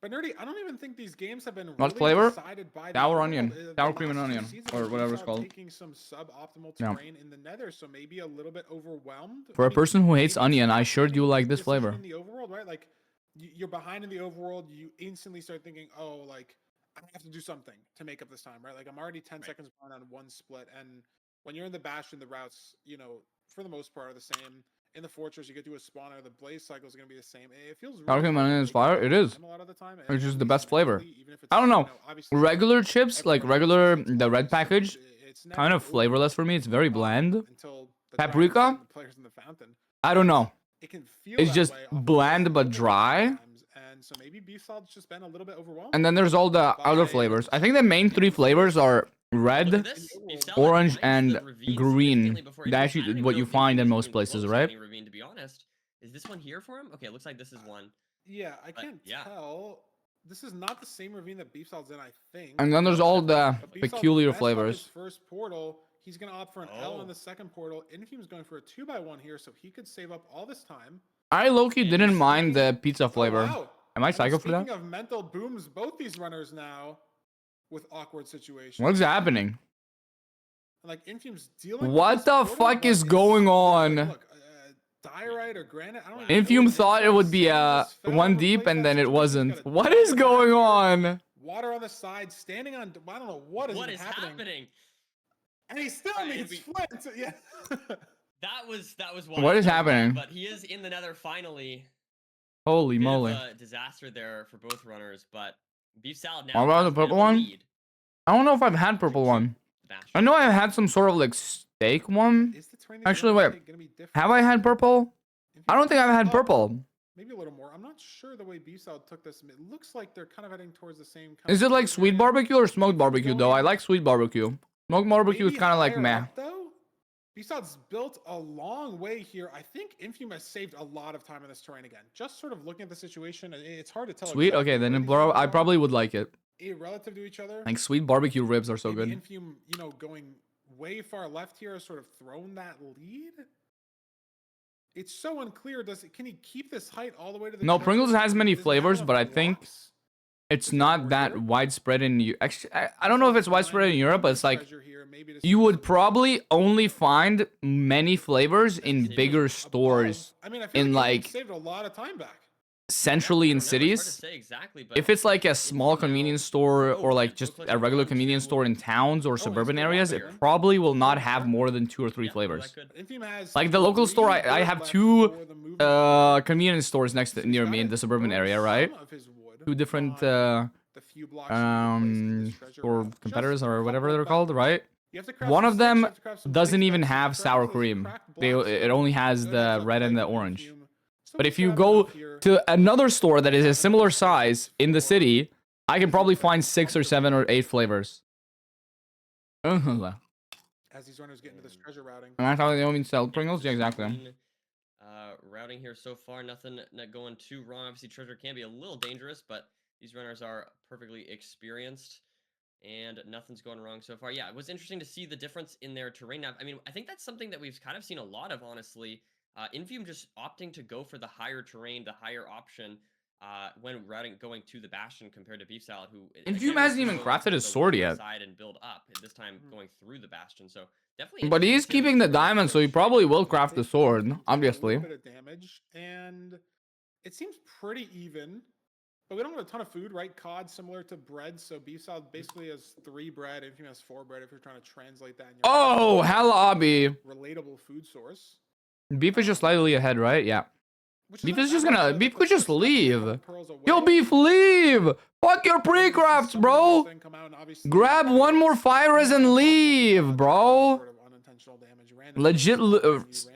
But Nerdy, I don't even think these games have been Not really flavor? decided by Sour the onion. world. Sour The cream and last two onion. seasons, Or we've whatever it's been called. Taking some suboptimal Yeah. terrain in the Nether, so maybe a little bit overwhelmed. For I a mean, person who hates maybe onion, I it's sure not do like this decision flavor. in the overworld, right? Like you're behind in the overworld, you instantly start thinking, oh, like I have to do something to make up this time, right? Like I'm already 10 seconds behind on one split, and when you're in the Bastion, the routes, you know, for the most part are the same. In the Fortress, you get to a spawner, the blaze cycle is going to be the same. It feels really Sour cream and onion is fire. It is. a lot of the time. It's just the best flavor. I don't know. Regular chips, like regular, the red package, kind of flavorless for me. It's very bland. Paprika? I don't know. It can feel It's that just way bland but dry. and so maybe beef salt's just been a little bit overwhelmed. And then there's all the other flavors. I think the main 3 flavors are red, orange, and green. That's actually what you find in most places, right? Ravine, to be honest, is this one here for him? Okay, it looks like this is one. Yeah, I can't tell. This is not the same ravine that beef salt's in, I think. And then there's all the But Beef Salt's peculiar messed up his flavors. first portal. He's gonna opt for an L on the second portal. Infume's going for a 2x1 here, so he could save up all this time. I low-key didn't mind the pizza flavor. Wow. Am I And psycho for that? Speaking of mental booms, both these runners now with awkward situations. What's happening? Like Infume's dealing. What the fuck is going on? Look, diorite or granite. I don't. Infume thought it would be 1 deep and then it wasn't. What is going on? Water on the side, standing on. I don't know what is happening. And he still needs flint. Yeah. That was What is happening? But he is in the Nether finally. Holy Bit of moly. a disaster there for both runners, but Beef Salad now. What about has the a bit of purple a one? lead. I don't know if I've had purple one. I know I've had some sort of like steak one. Actually, wait. Have I had purple? I don't think I've had purple. Maybe a little more. I'm not sure the way Beef Salad took this. It looks like they're kind of heading towards the same. Is it like sweet barbecue or smoked barbecue though? I like sweet barbecue. Smoked barbecue is kind of like meh. Beef Salad's built a long way here. I think Infume has saved a lot of time in this terrain again. Just sort of looking at the situation, it's hard to tell. Sweet? Okay, then I probably would like it. Relative to each other. Like sweet barbecue ribs are so good. Infume, you know, going way far left here has sort of thrown that lead. It's so unclear. Can he keep this height all the way to the? No, Pringles has many flavors, but I think it's not that widespread in. Actually, I don't know if it's widespread in Europe, but it's like you would probably only find many flavors in bigger stores in like saved a lot of time back. Centrally in cities. If it's like a small convenience store or like just a regular convenience store in towns or suburban areas, it probably will not have more than 2 or 3 flavors. Like the local store, I have 2 convenience stores near me in the suburban area, right? 2 different store competitors or whatever they're called, right? One of them doesn't even have sour cream. It only has the red and the orange. But if you go to another store that is a similar size in the city, I can probably find 6 or 7 or 8 flavors. As these runners get into this treasure routing. And that's how they only sell Pringles? Yeah, exactly. Routing here so far, nothing not going too wrong. Obviously, treasure can be a little dangerous, but these runners are perfectly experienced, and nothing's going wrong so far. Yeah, it was interesting to see the difference in their terrain. Now, I mean, I think that's something that we've kind of seen a lot of, honestly. Infume just opting to go for the higher terrain, the higher option. when going to the Bastion compared to Beef Salad, who Infume again, hasn't was even going crafted for his the sword weaker yet. side and build up, and this time going through the Bastion. So definitely. But he is interesting to see keeping the him sort of diamond, so he approach probably it. will craft the sword, A obviously. little bit of damage, and it seems pretty even. But we don't have a ton of food, right? Cod similar to bread, so beef salad basically has 3 bread. Infume has 4 bread. If you're trying to translate that in your Oh, hella obby. relatable food source. Beef is just slightly ahead, right? Yeah. Beef is just gonna. Beef could just leave. Yo, Beef, leave! Fuck your pre-crafts, bro! Grab one more fire res and leave, bro! Legit,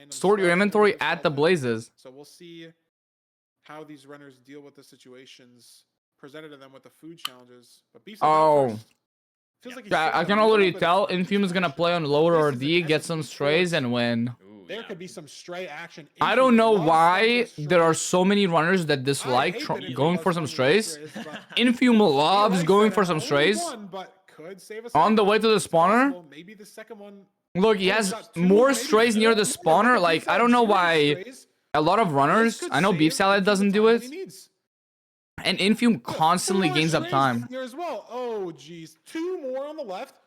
sort your inventory at the blazes. So we'll see how these runners deal with the situations presented to them with the food challenges. But Beef's Oh. feels like he's Yeah, I sitting can on a already little bit tell of Infume is gonna play on lower RD, get some strays, and win. There could be some stray action. I don't know why there are so many runners that dislike going for some strays. Infume loves going for some strays. On the way to the spawner. Maybe the second one. Look, he has more strays near the spawner. Like, I don't know why a lot of runners, I know Beef Salad doesn't do it. And Infume constantly gains up time. Here as well. Oh, geez. 2 more on the left.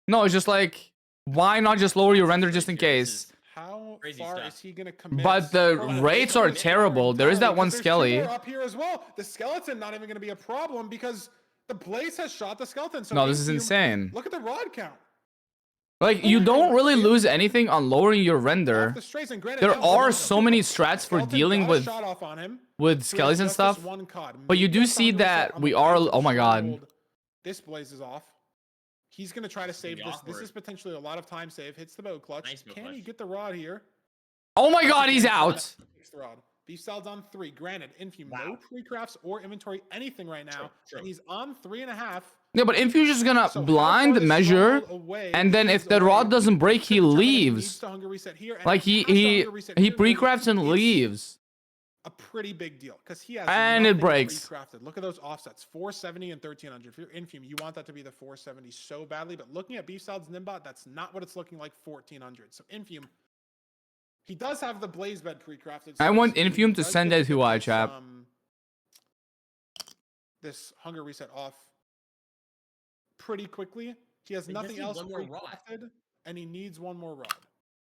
No, it's just like, why not just lower your render just in case? How far is he gonna commit? But the rates are terrible. There is that one skelly. Up here as well. The skeleton not even gonna be a problem because the blaze has shot the skeleton. So No, this is insane. Look at the rod count. Like, you don't really lose anything on lowering your render. There are so many strats for dealing with skellies and stuff. But you do see that we are... Oh my god. This blaze is off. He's going to try to save this. This is potentially a lot of time save. Hits the bow clutch. Can he get the rod here? Oh my god, he's out. Beef Salad's on 3. Granted, Infume, no pre-crafts or inventory, anything right now. And he's on 3.5. Yeah, but Infusion is gonna blind measure, and then if the rod doesn't break, he leaves. Like he pre-crafts and leaves. A pretty big deal because he has and it breaks. Pre-crafted. Look at those offsets: 470 and 1300. If you're Infume, you want that to be the 470 so badly. But looking at Beef Salad's Nimbot, that's not what it's looking like. 1400. So Infume, he does have the blaze bed pre-crafted. So I want Infume to send it to WATCHPARTY. This hunger reset off pretty quickly. He has nothing else pre-crafted, and he needs one more rod.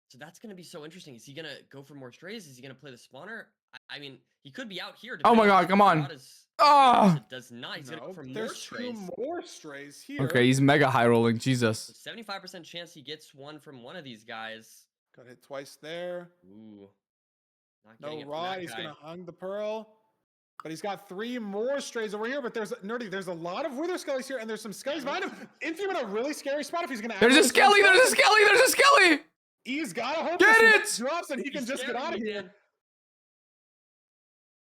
So that's going to be so interesting. Is he going to go for more strays? Is he going to play the spawner? I mean, he could be out here. Oh my god, come on. Oh! Does not. He's going to go for more there's strays. 2 more strays here. Okay, he's mega high rolling. Jesus. 75% chance he gets one from one of these guys. Got hit twice there. Ooh. No rod. He's going to hung the pearl. But he's got 3 more strays over here. But there's a lot of wither skellies here, and there's some skellies behind him. Infume in a really scary spot if he's going to. There's a skelly. There's a skelly. There's a skelly. He's got to hope get it drops and he can just get out of here.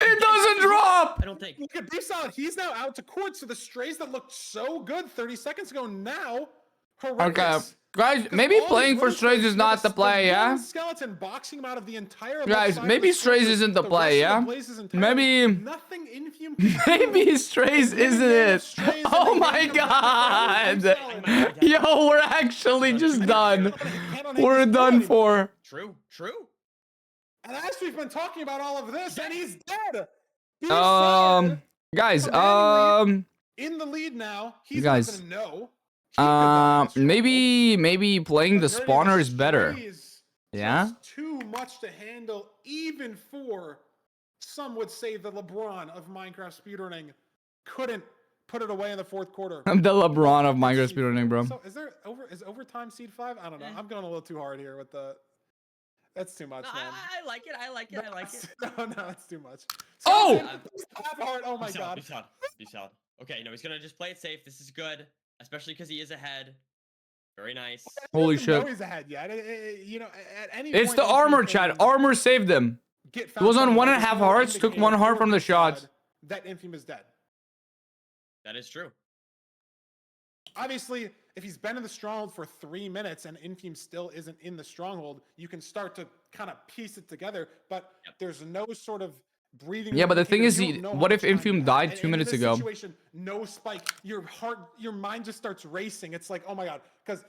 It doesn't drop. I don't think. Look at Beef Salad. He's now out to court. So the strays that looked so good 30 seconds ago now. Horrendous. Okay, guys, maybe playing for strays is not the play, yeah? Skeleton boxing him out of the entire guys, maybe strays isn't the play, yeah? Maybe maybe strays isn't it? Oh my god! Yo, we're actually just done. We're done for. True. And as we've been talking about all of this, and he's dead. Guys, in the lead now. He's guys, gonna know. maybe playing the spawner is better. Yeah? Too much to handle, even for some would say the LeBron of Minecraft speedrunning couldn't put it away in the 4th quarter. I'm the LeBron of Minecraft speedrunning, bro. So is overtime seed 5? I don't know. I'm going a little too hard here with the. That's too much, man. I like it. I like it. No, that's too much. Oh! Oh my god. Be solid. Okay, no, he's gonna just play it safe. This is good. Especially because he is ahead. Very nice. Holy shit. He's ahead yet. You know, at any it's the armor, Chad. Armor saved him. He was on 1.5 hearts, took 1 heart from the shot. That Infume is dead. That is true. Obviously, if he's been in the stronghold for 3 minutes and Infume still isn't in the stronghold, you can start to kind of piece it together, but there's no sort of breathing. Yeah, but the thing is, what if Infume died 2 minutes ago? Situation, no spike. Your mind just starts racing. It's like, oh my god, because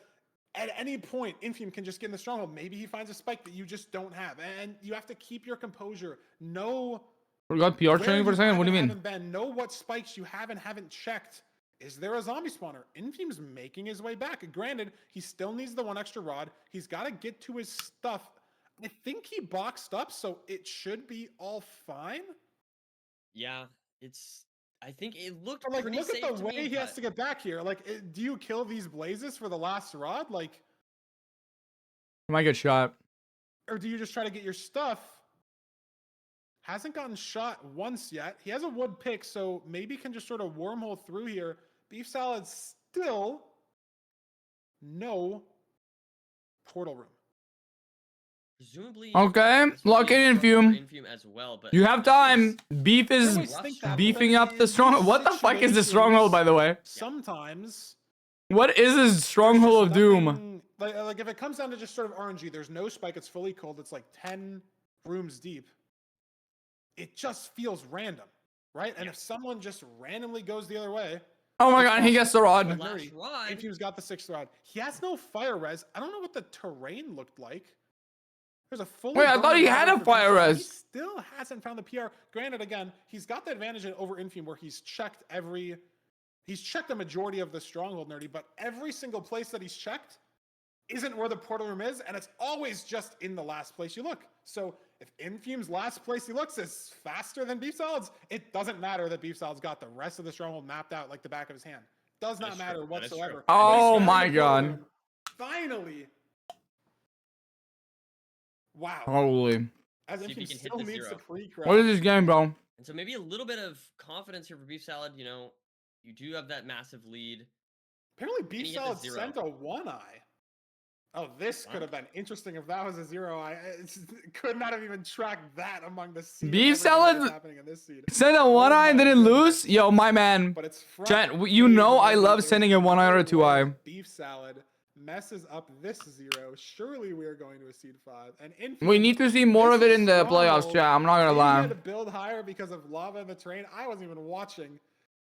at any point, Infume can just get in the stronghold. Maybe he finds a spike that you just don't have, and you have to keep your composure. No Forgot PR training for a second? What do you mean? Haven't been, know what spikes you haven't checked. Is there a zombie spawner? Infume's making his way back. Granted, he still needs the one extra rod. He's got to get to his stuff. I think he boxed up, so it should be all fine. Yeah, it's. I think it looked But, like, pretty look safe at the to way me, he has but- to get back here. Like, do you kill these blazes for the last rod? Like, Might get shot. or do you just try to get your stuff? Hasn't gotten shot once yet. He has a wood pick, so maybe can just sort of wormhole through here. Beef salad still no portal room. Presumably. Okay, lock in Infume. Infume as well, but You have time. Beef is beefing up the stronghold. What the fuck is the stronghold, by the way? Sometimes. What is this stronghold of doom? Like if it comes down to just sort of RNG, there's no spike. It's fully cold. It's like 10 rooms deep. It just feels random, right? And if someone just randomly goes the other way. Oh my god, he gets the rod. Infume's got the 6th rod. He has no fire res. I don't know what the terrain looked like. There's a full. Wait, I thought he had a fire res. He still hasn't found the PR. Granted, again, he's got the advantage over Infume where he's checked a majority of the stronghold, nerdy, but every single place that he's checked isn't where the portal room is, and it's always just in the last place you look. So if Infume's last place he looks is faster than Beef Salad's, it doesn't matter that Beef Salad's got the rest of the stronghold mapped out like the back of his hand. Does not matter whatsoever. Oh my god. Finally. Wow. Holy. As See if he Infume can hit still the needs zero. the pre-crash. What is this game, bro? And so maybe a little bit of confidence here for Beef Salad. You know, you do have that massive lead. Apparently, Can he Beef hit the Salad zero? sent a 1-eye. Oh, this could have been interesting if that was a 0-eye. Could not have even tracked that among the seed. Beef everything that's Salad happening in this seed. sent a 1-eye and didn't lose? Yo, my man. But it's Chat, you know I love sending a 1-eye or a 2-eye. Beef Salad messes up this 0. Surely we are going to a seed 5. And We need to see more of it in the playoffs, Stronghold, chat. I'm not gonna maybe lie. had to build higher because of lava in the terrain. I wasn't even watching.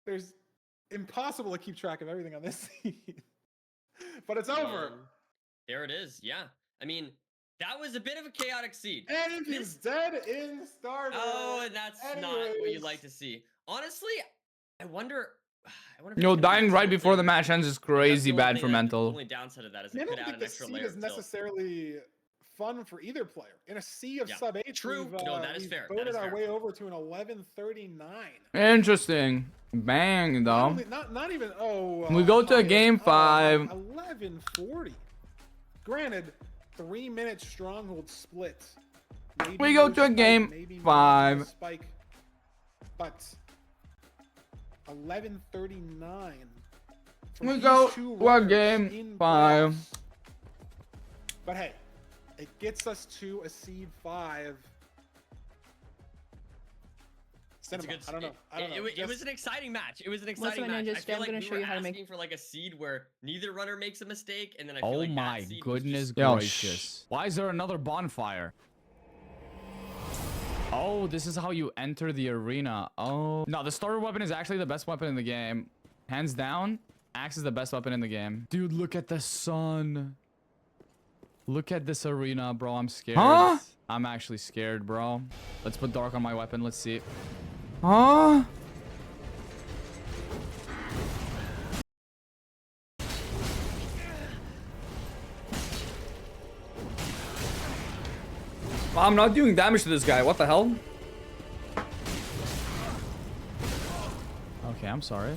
There's impossible to keep track of everything on this seed. But it's over. There it is. Yeah. I mean, that was a bit of a chaotic seed. And Infume's dead in starter. Oh, and that's not what you'd like to see. Honestly, I wonder. if Yo, it's gonna be dying right tilted. before the match ends is crazy bad for The mental. only downside of that is I it don't could add think an the extra seed layer is of tilt. necessarily fun for either player. In a sea of sub 8, True. No, that is fair. That Voted is our fair. way over to an 1139. Interesting. Bang, though. Not even. Oh. We go to a game 5. 1140. Granted, 3-minute stronghold split. Maybe We go no to a spike, game maybe no 5. Spike, but 1139. from We these go two to a runners game in 5. playoffs. But hey, it gets us to a seed 5. Cinema. I don't know. It was an exciting match. It was an exciting match. I feel like we were asking for like a seed where neither runner makes a mistake, and then I feel Oh like my that seed was goodness just- gracious. Why is there another bonfire? Oh, this is how you enter the arena. Oh. No, the starter weapon is actually the best weapon in the game. Hands down, axe is the best weapon in the game. Dude, look at the sun. Look at this arena, bro. I'm scared. Huh? I'm actually scared, bro. Let's put dark on my weapon. Let's see. Huh? I'm not doing damage to this guy. What the hell? Okay, I'm sorry.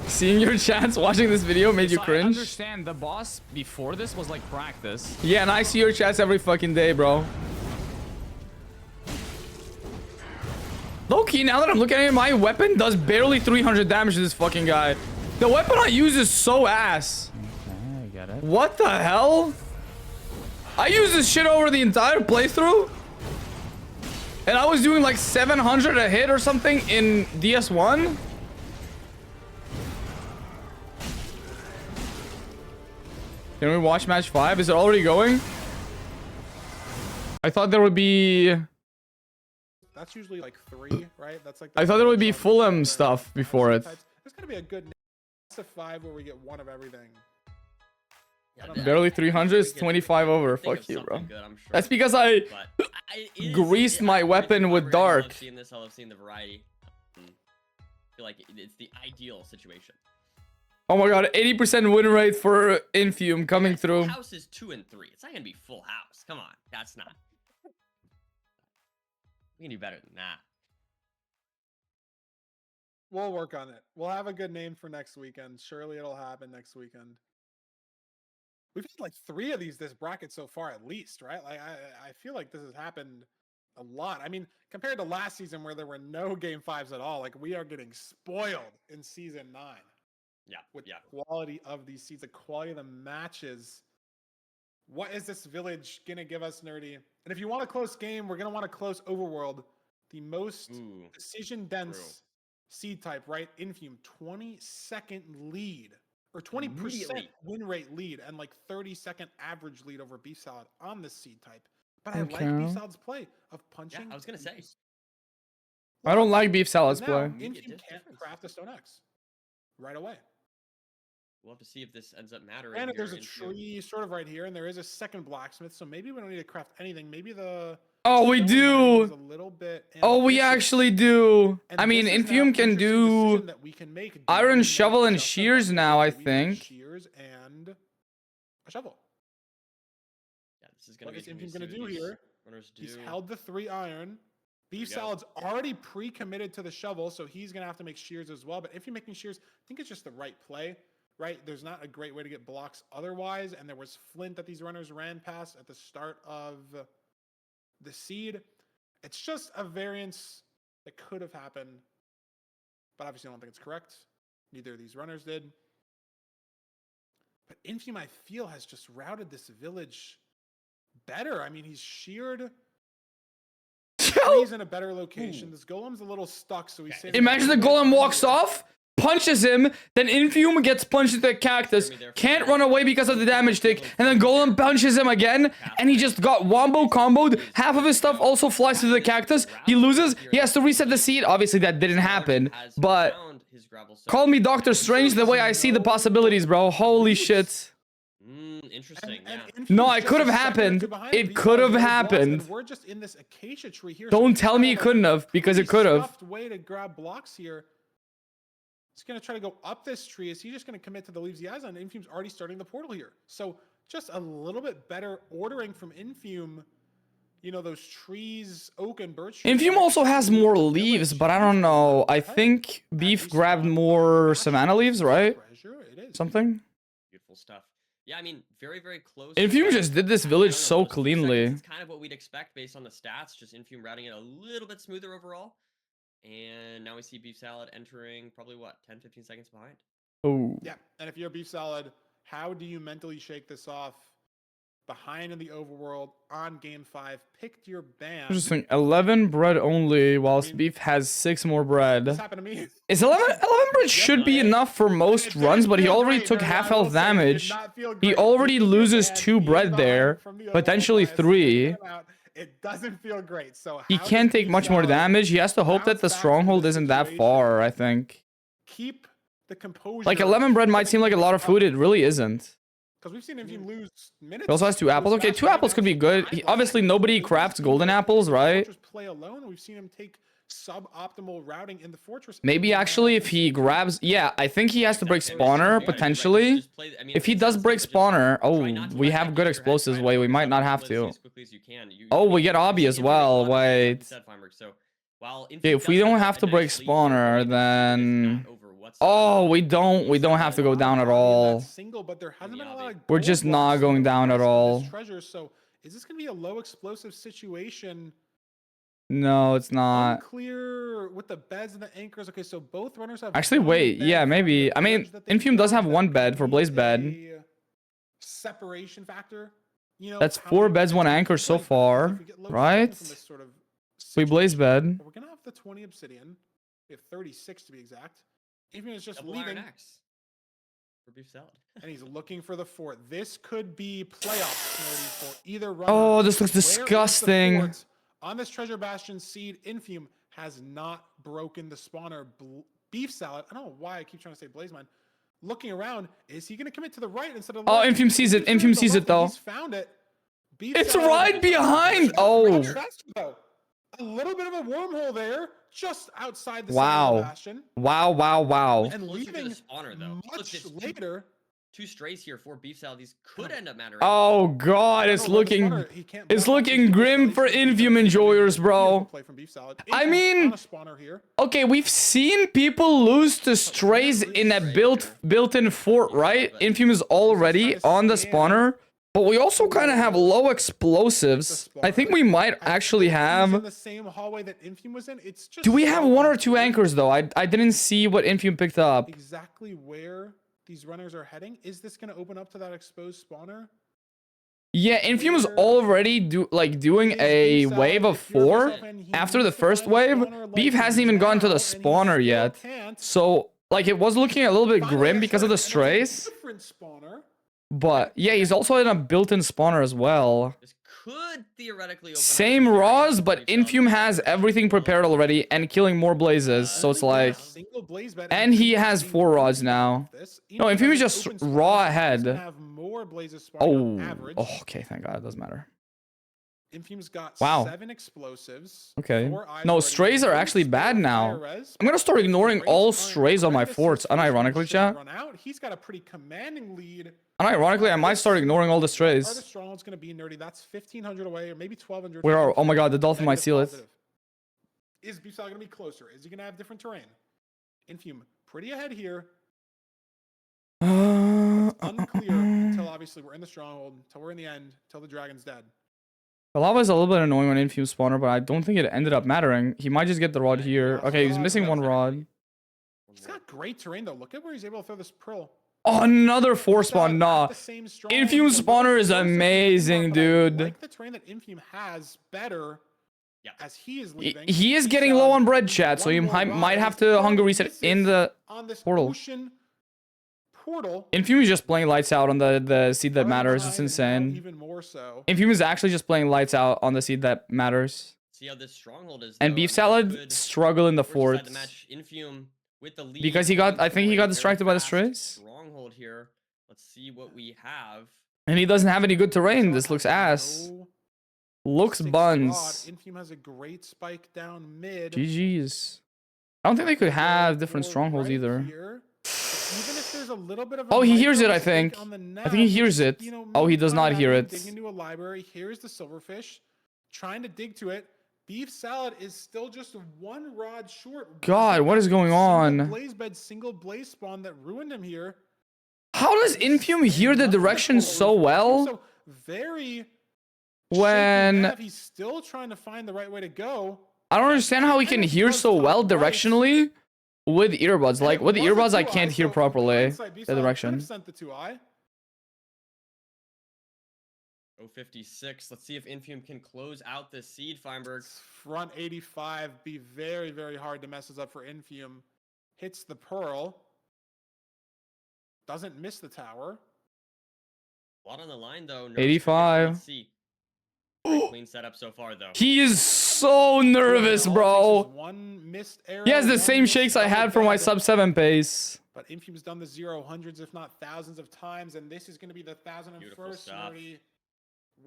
Seeing your chats watching this video made you cringe? I understand the boss before this was like practice. Yeah, and I see your chats every fucking day, bro. Low-key, now that I'm looking at it, my weapon does barely 300 damage to this fucking guy. The weapon I use is so ass. Okay, I get it. What the hell? I used this shit over the entire playthrough. And I was doing like 700 a hit or something in DS1. Can we watch match 5? Is it already going? I thought there would be... That's usually like 3, right? That's like. I thought there would be Fulham stuff before it. There's gotta be a good 5 where we get one of everything. Barely 300. It's 25 over. Fuck you, bro. That's because I greased my weapon with I dark. love seeing this. I love seeing the variety. I feel like it's the ideal situation. Oh my god, 80% win rate for Infume coming through. Full house is 2 and 3. It's not gonna be full house. Come on, that's not. We can do better than that. We'll work on it. We'll have a good name for next weekend. Surely it'll happen next weekend. We've had like 3 of these this bracket so far, at least, right? Like I feel like this has happened a lot. I mean, compared to last season where there were no game 5s at all, like we are getting spoiled in season 9. Yeah, with the quality of these seeds, the quality of the matches. What is this village gonna give us, Nerdy? And if you want a close game, we're gonna want a close overworld. The most decision dense seed type, right? Infume, 20-second lead or 20% win rate lead and like 30-second average lead over Beef Salad on this seed type. But I like Beef Salad's play of punching. Yeah, I was gonna say. I don't like Beef Salad's now, play. Infume can't craft a Stone Axe right away. We'll have to see if this ends up mattering. And there's a tree sort of right here, and there is a second blacksmith, so maybe we don't need to craft anything. Maybe the we do. is a little bit We actually do. And I mean, this is Infume that can interesting do decision that we can make. Do iron we shovel make and just a shears bucket, now, or I do we make think. shears and a shovel. Yeah, this is gonna What be is Infume gonna do here? He's held the 3 iron. Beef Salad's already pre-committed to the shovel, so he's gonna have to make shears as well. But if you're making shears, I think it's just the right play. Right, there's not a great way to get blocks otherwise, and there was flint that these runners ran past at the start of the seed. It's just a variance that could have happened, but obviously I don't think it's correct. Neither of these runners did. But Infume, I feel, has just routed this village better. I mean, he's sheared trees in a better location. This golem's a little stuck, so he's saving. Imagine the golem walks off, punches him, then Infume gets punched into the cactus, can't run away because of the damage tick, and then golem punches him again, and he just got wombo comboed. Half of his stuff also flies through the cactus. He loses. He has to reset the seed. Obviously, that didn't happen, but call me Doctor Strange the way I see the possibilities, bro. Holy shit. Interesting. No, it could have happened. It could have happened. We're just in this acacia tree here. Don't tell me it couldn't have, because it could have. Way to grab blocks here. He's going to try to go up this tree. Is he just going to commit to the leaves he has on? Infume's already starting the portal here. So just a little bit better ordering from Infume. You know, those trees, oak and birch trees. Infume also has more leaves, but I don't know. I think Beef grabbed more Savannah leaves, right? Something? Beautiful stuff. Yeah, I mean, very, very close. Infume just did this village so cleanly. It's kind of what we'd expect based on the stats. Just Infume routing it a little bit smoother overall. And now we see Beef Salad entering probably, what, 10, 15 seconds behind? Oh. Yeah, and if you're Beef Salad, how do you mentally shake this off? Behind in the overworld on game 5, picked your band. Interesting. 11 bread only, whilst Beef has 6 more bread. This happened to me. Is 11 bread should be enough for most runs, but he already took half health damage. He already loses 2 bread there, potentially 3. It doesn't feel great. So He can't take much more damage. He has to hope that the stronghold isn't that far, I think. Keep the composure. Like 11 bread might seem like a lot of food. It really isn't. Because we've seen Infume lose minutes. He also has 2 apples. Okay, 2 apples could be good. Obviously, nobody crafts golden apples, right? Play alone. We've seen him take suboptimal routing in the fortress. Maybe actually if he grabs... Yeah, I think he has to break spawner, potentially. If he does break spawner... Oh, we have good explosives. Wait, we might not have to. Oh, we get obby as well. Wait. Okay, if we don't have to break spawner, then... Oh, we don't have to go down at all. We're just not going down at all. So is this going to be a low explosive situation? No, it's not. Unclear with the beds and the anchors. Okay, so both runners have... Actually, wait. Yeah, maybe. I mean, Infume does have 1 bed for Blaze bed. Separation factor. You know, that's 4 beds, 1 anchor so far, right? We Blaze bed. We're going to have the 20 obsidian. We have 36 to be exact. Infume is just leaving. For Beef Salad. And he's looking for the fort. This could be playoffs for either runner. Oh, this looks disgusting. On this treasure bastion seed, Infume has not broken the spawner. Beef Salad. I don't know why I keep trying to say Blaze Mine. looking around. Is he going to commit to the right instead of Oh, left? Infume sees it. He's Infume to sees left, it though. He's found it. Beef It's salad right behind. Oh. much faster, though. A little bit of a wormhole there, just outside the center of the Wow. bastion. Wow. Wow. Wow. And Closer to leaving the spawner though. Look, much this later. two strays here for beef salad. These could end up mattering. Oh God, it's looking grim for Infume enjoyers, bro. I mean, okay, we've seen people lose to strays in a built-in fort, right? Infume is already on the spawner, but we also kind of have low explosives. I think we might actually have. In the same hallway that Infume was in. It's just Do we have one or two anchors though? I didn't see what Infume picked up. Exactly where these runners are heading. Is this going to open up to that exposed spawner? Yeah, Infume is already doing a wave of 4 after the first wave. Beef hasn't even gotten to the spawner yet. So, like, it was looking a little bit grim because of the strays. Different spawner. But, yeah, he's also in a built-in spawner as well. This could theoretically open Same up Raws, but Infume has everything prepared already and killing more blazes. So it's like... And he has 4 rods now. No, Infume is just raw ahead. Oh, okay, thank God, it doesn't matter. Infume's got Wow. 7 explosives. Okay. No, strays are actually bad now. I'm gonna start ignoring all strays on my forts, unironically, chat. He's got a pretty commanding lead. Unironically, I might start ignoring all the strays. Artist Stronghold's gonna be nerdy. That's 1,500 away, or maybe 1,200. Where are... Oh my God, the dolphin might seal it. Is Beef Salad gonna be closer? Is he gonna have different terrain? Infume, pretty ahead here. Unclear until obviously we're in the stronghold, until we're in the end, until the dragon's dead. The lava is a little bit annoying on Infume spawner, but I don't think it ended up mattering. He might just get the rod here. Okay, he's missing 1 rod. He's got great terrain though. Look at where he's able to throw this pearl. Oh, another 4 spawn. Nah. Infume spawner is amazing, dude. Like the terrain that Infume has better. Yeah. As he is leaving. He is getting low on bread, chat, so he might have to hunger reset in the portal. Infume is just playing lights out on the seed that matters. It's insane. Even more so. Infume is actually just playing lights out on the seed that matters. See how this stronghold is. And Beef Salad struggle in the fort. Because he got, I think he got distracted by the strays. Stronghold here. Let's see what we have. And he doesn't have any good terrain. This looks ass. Looks buns. Infume has a great spike down mid. GG's. I don't think they could have different strongholds either. Even if there's a little bit of Oh, he hears it, I think. I think he hears it. Oh, he does not hear it. Dig into a library. Here's the silverfish. Trying to dig to it. Beef Salad is still just 1 rod short. God, what is going on? Blaze bed, single blaze spawn that ruined him here. How does Infume hear the direction so well? So very when he's still trying to find the right way to go. I don't understand how he can hear so well directionally with earbuds. Like with the earbuds, I can't hear properly the direction. Oh, 56. Let's see if Infume can close out this seed, Feinberg. Front 85 be very, very hard to mess this up for Infume. Hits the pearl. Doesn't miss the tower. A lot on the line though. 85. Clean setup so far though. He is so nervous, bro. One missed arrow, he has the same shakes I had for my sub 7 pace. But Infume's done the 0-100s, if not thousands of times, and this is going to be the 1,001st.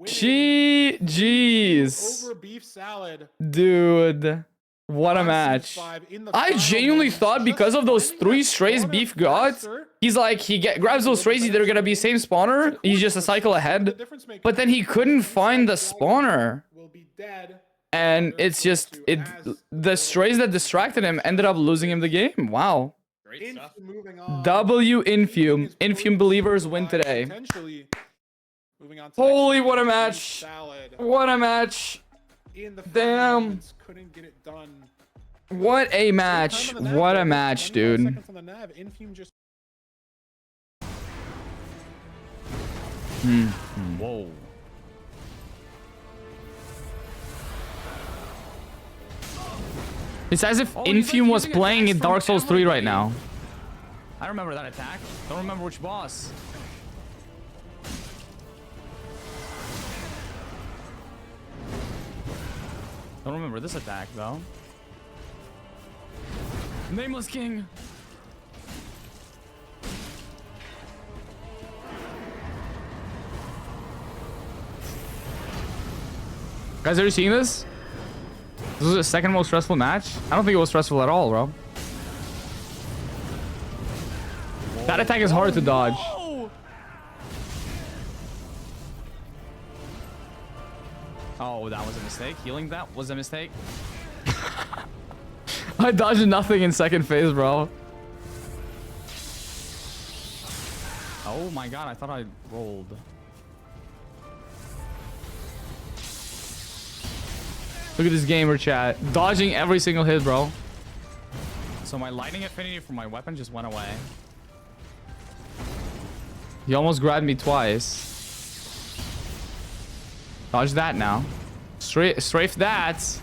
GG's. Over Beef Salad. Dude. What a match. I genuinely thought because of those 3 strays Beef got, he's like, grabs those strays, they're gonna be same spawner, he's just a cycle ahead, but then he couldn't find the spawner. And it's just, the strays that distracted him ended up losing him the game. Wow. W Infume. Infume believers win today. Holy, what a match. What a match. Damn. What a match. What a match, dude. Whoa. It's as if Infume was playing in Dark Souls 3 right now. I remember that attack. Don't remember which boss. Don't remember this attack, though. Nameless King. Guys, are you seeing this? This was the second most stressful match. I don't think it was stressful at all, bro. That attack is hard to dodge. Oh, that was a mistake. Healing that was a mistake. I dodged nothing in second phase, bro. Oh my god, I thought I rolled. Look at this gamer chat. Dodging every single hit, bro. So my lightning affinity for my weapon just went away. He almost grabbed me twice. Dodge that now. Strafe that.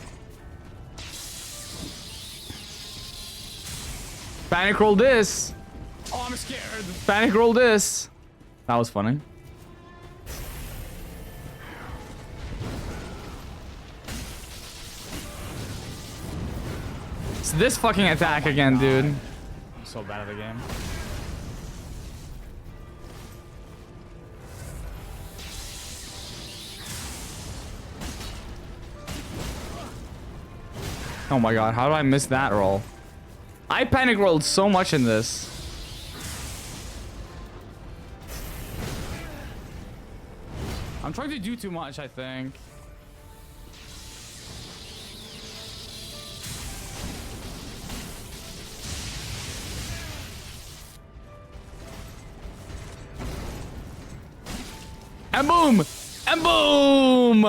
Panic roll this. Oh, I'm scared. Panic roll this. That was funny. It's this fucking attack again, dude. I'm so bad at the game. Oh my god, how did I miss that roll? I panic rolled so much in this. I'm trying to do too much, I think. And boom! And boom!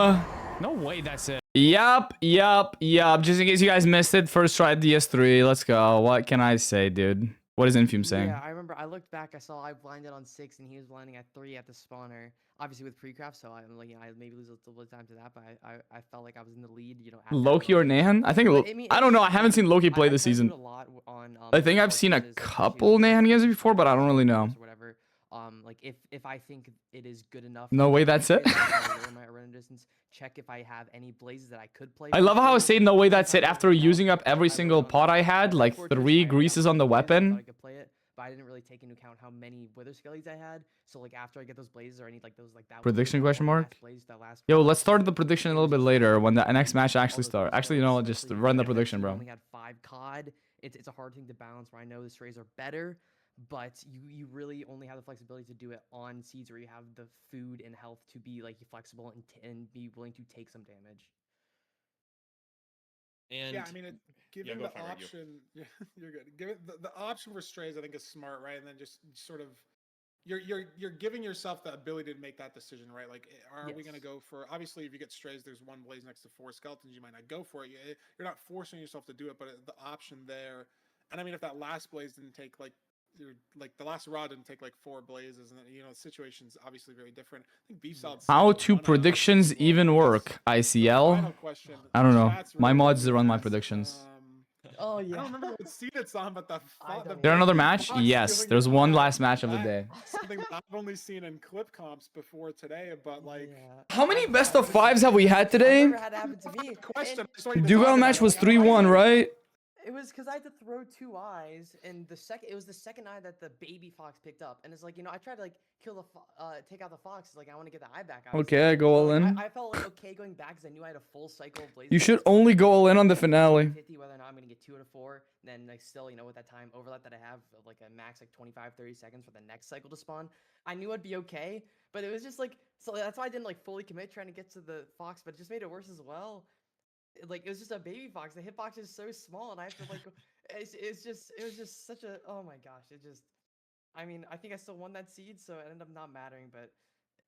No way that's it. Yup. Just in case you guys missed it, first try DS3. Let's go. What can I say, dude? What is Infume saying? Yeah, I remember I looked back, I saw I blinded on 6 and he was blinding at 3 at the spawner. Obviously with pre-craft, so I'm like, I maybe lose a little bit of time to that, but I felt like I was in the lead, you know. Loki or Nahan? I think I don't know. I haven't seen Loki play this season. On, I think I've seen a couple Nahan games before, but I don't really know. Whatever. Like if I think it is good enough. No way, that's it. My arena distance, check if I have any blazes that I could play. I love how I was saying no way that's it after using up every single pot I had, like 3 greases on the weapon. I could play it, but I didn't really take into account how many wither skellies I had. So like after I get those blazes or any like those like that. Prediction question mark? Yo, let's start the prediction a little bit later when the next match actually starts. Actually, you know what? Just run the prediction, bro. I only had 5 COD. It's a hard thing to balance where I know the strays are better, but you really only have the flexibility to do it on seeds where you have the food and health to be like flexible and be willing to take some damage. And yeah, I mean, giving the option, you're good. Give it the option for strays, I think, is smart, right? And then just sort of, you're giving yourself the ability to make that decision, right? Like, are we gonna go for? Obviously, if you get strays, there's 1 blaze next to 4 skeletons, you might not go for it. You're not forcing yourself to do it, but the option there. And I mean, if that last blaze didn't take like the last rod didn't take like 4 blazes, and then, you know, the situation's obviously very different. I think Beef Salad. How do predictions even work? ICL? I don't know. My mods run my predictions. Oh yeah. I don't remember what seed it's on, but the There another match? Yes, there's one last match of the day. Something that I've only seen in clip comps before today, but like. How many best of 5s have we had today? Question. Dugal match was 3-1, right? It was because I had to throw 2 eyes, and it was the second eye that the baby fox picked up, and it's like, you know, I tried to like kill the take out the fox. It's like I want to get the eye back. Okay, I go all in. I felt like okay going back because I knew I had a full cycle of blazes. You should only go all in on the finale. 50 whether or not I'm gonna get 2 out of 4. Then like still, you know, with that time overlap that I have of like a max like 25-30 seconds for the next cycle to spawn, I knew I'd be okay. But it was just like, so that's why I didn't like fully commit trying to get to the fox, but it just made it worse as well. Like it was just a baby fox. The hitbox is so small, and I have to like, it was just such a, oh my gosh, it just, I mean, I think I still won that seed, so it ended up not mattering, but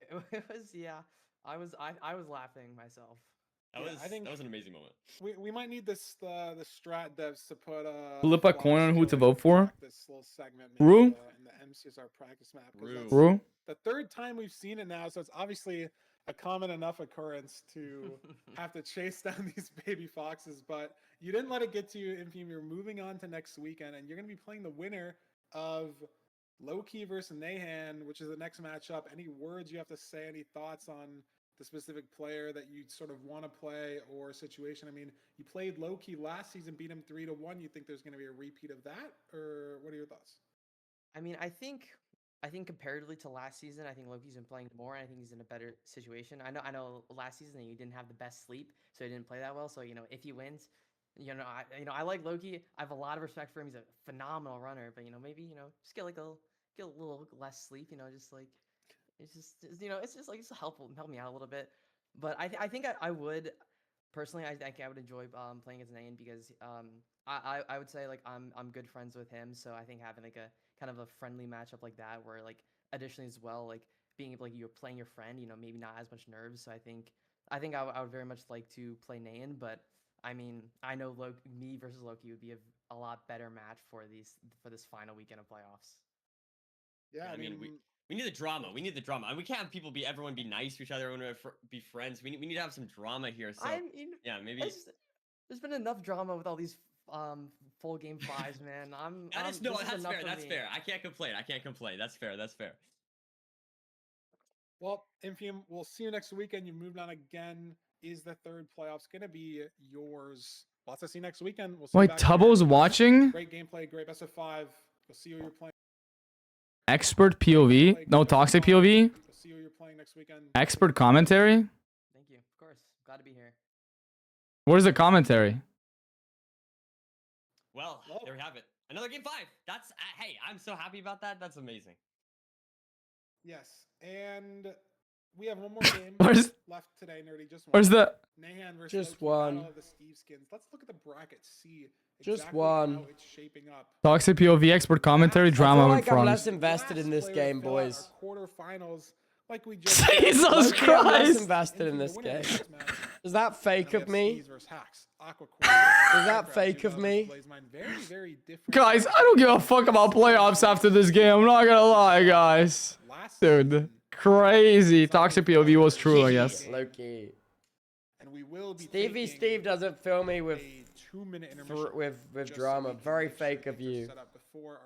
it was, yeah, I was laughing myself. I think that was an amazing moment. We might need this the strat devs to put flip a coin on who to vote for. This little segment Rue? in the MCSR practice map. Rue? The 3rd time we've seen it now, so it's obviously a common enough occurrence to have to chase down these baby foxes, but you didn't let it get to you, Infume. You're moving on to next weekend, and you're going to be playing the winner of Loki versus Nahan, which is the next matchup. Any words you have to say, any thoughts on the specific player that you sort of want to play or situation? I mean, you played Loki last season, beat him 3-1. You think there's going to be a repeat of that, or what are your thoughts? I mean, I think I think comparatively to last season, I think Loki's been playing more, and I think he's in a better situation. I know last season he didn't have the best sleep, so he didn't play that well. So if he wins, I like Loki. I have a lot of respect for him. He's a phenomenal runner, but maybe just get a little less sleep. Just like it's just like it's help me out a little bit. But I think I would personally. I think I would enjoy playing as Nain because I would say like I'm good friends with him, so I think having like a kind of a friendly matchup like that, where like additionally as well, like being able like you're playing your friend, maybe not as much nerves. So I think I would very much like to play Nain, but I mean I know me versus Loki would be a lot better match for this final weekend of playoffs. Yeah, I mean we need the drama. We need the drama. And we can't have people everyone be nice to each other, everyone be friends. We need to have some drama here. So I mean, yeah, maybe there's been enough drama with all these full game 5s, man. that's fair. That's fair. I can't complain. That's fair. Well, Infium, we'll see you next weekend. You moved on again. Is the third playoffs going to be yours? Lots to see next weekend. We'll see Wait, Tubbo's watching? Great gameplay, great best of 5. We'll see who you're playing. Expert POV? No, toxic POV? We'll see who you're playing next weekend. Expert commentary? Thank you. Of course. Glad to be here. Where's the commentary? Well, there we have it. Another game 5. That's hey, I'm so happy about that. That's amazing. Yes, and we have one more game left today, Nerdy. Just one. Where's the... Nahan versus Just Loki, one. Battle of the Steve Skins. Let's look at the bracket, see Just exactly one. how it's shaping up. Toxic POV, expert commentary, drama I feel in like I'm front. less invested in this game, boys. Quarterfinals, like we just Jesus Loki, I'm less Christ! invested in this game. Is that fake of me? Is that fake of me? Guys, I don't give a fuck about playoffs after this game. I'm not gonna lie, guys. Dude, crazy. Toxic POV was true, I guess. Loki. And we will be Steve doesn't fill me with 2-minute intermission with drama. Very fake of you.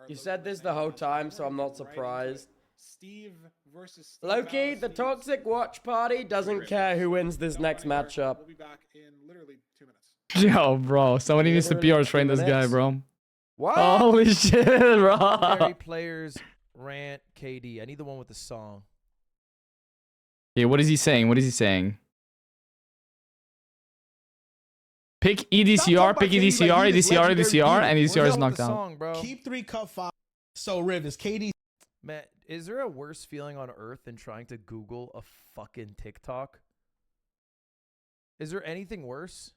You said this the whole time, so I'm not surprised. Steve versus Steve Loki, the toxic watch party doesn't care who wins this next matchup. We'll be back in literally 2 minutes. Yo, bro, somebody needs to PR train this guy, bro. What? Holy shit, bro. Legendary players rant KD. I need the one with the song. Yeah, what is he saying? What is he saying? Pick EDCR, pick EDCR, EDCR, EDCR, and EDCR is knocked out. Keep 3 cup 5. So Rivers, KD. Man, is there a worse feeling on earth than trying to Google a fucking TikTok? Is there anything worse?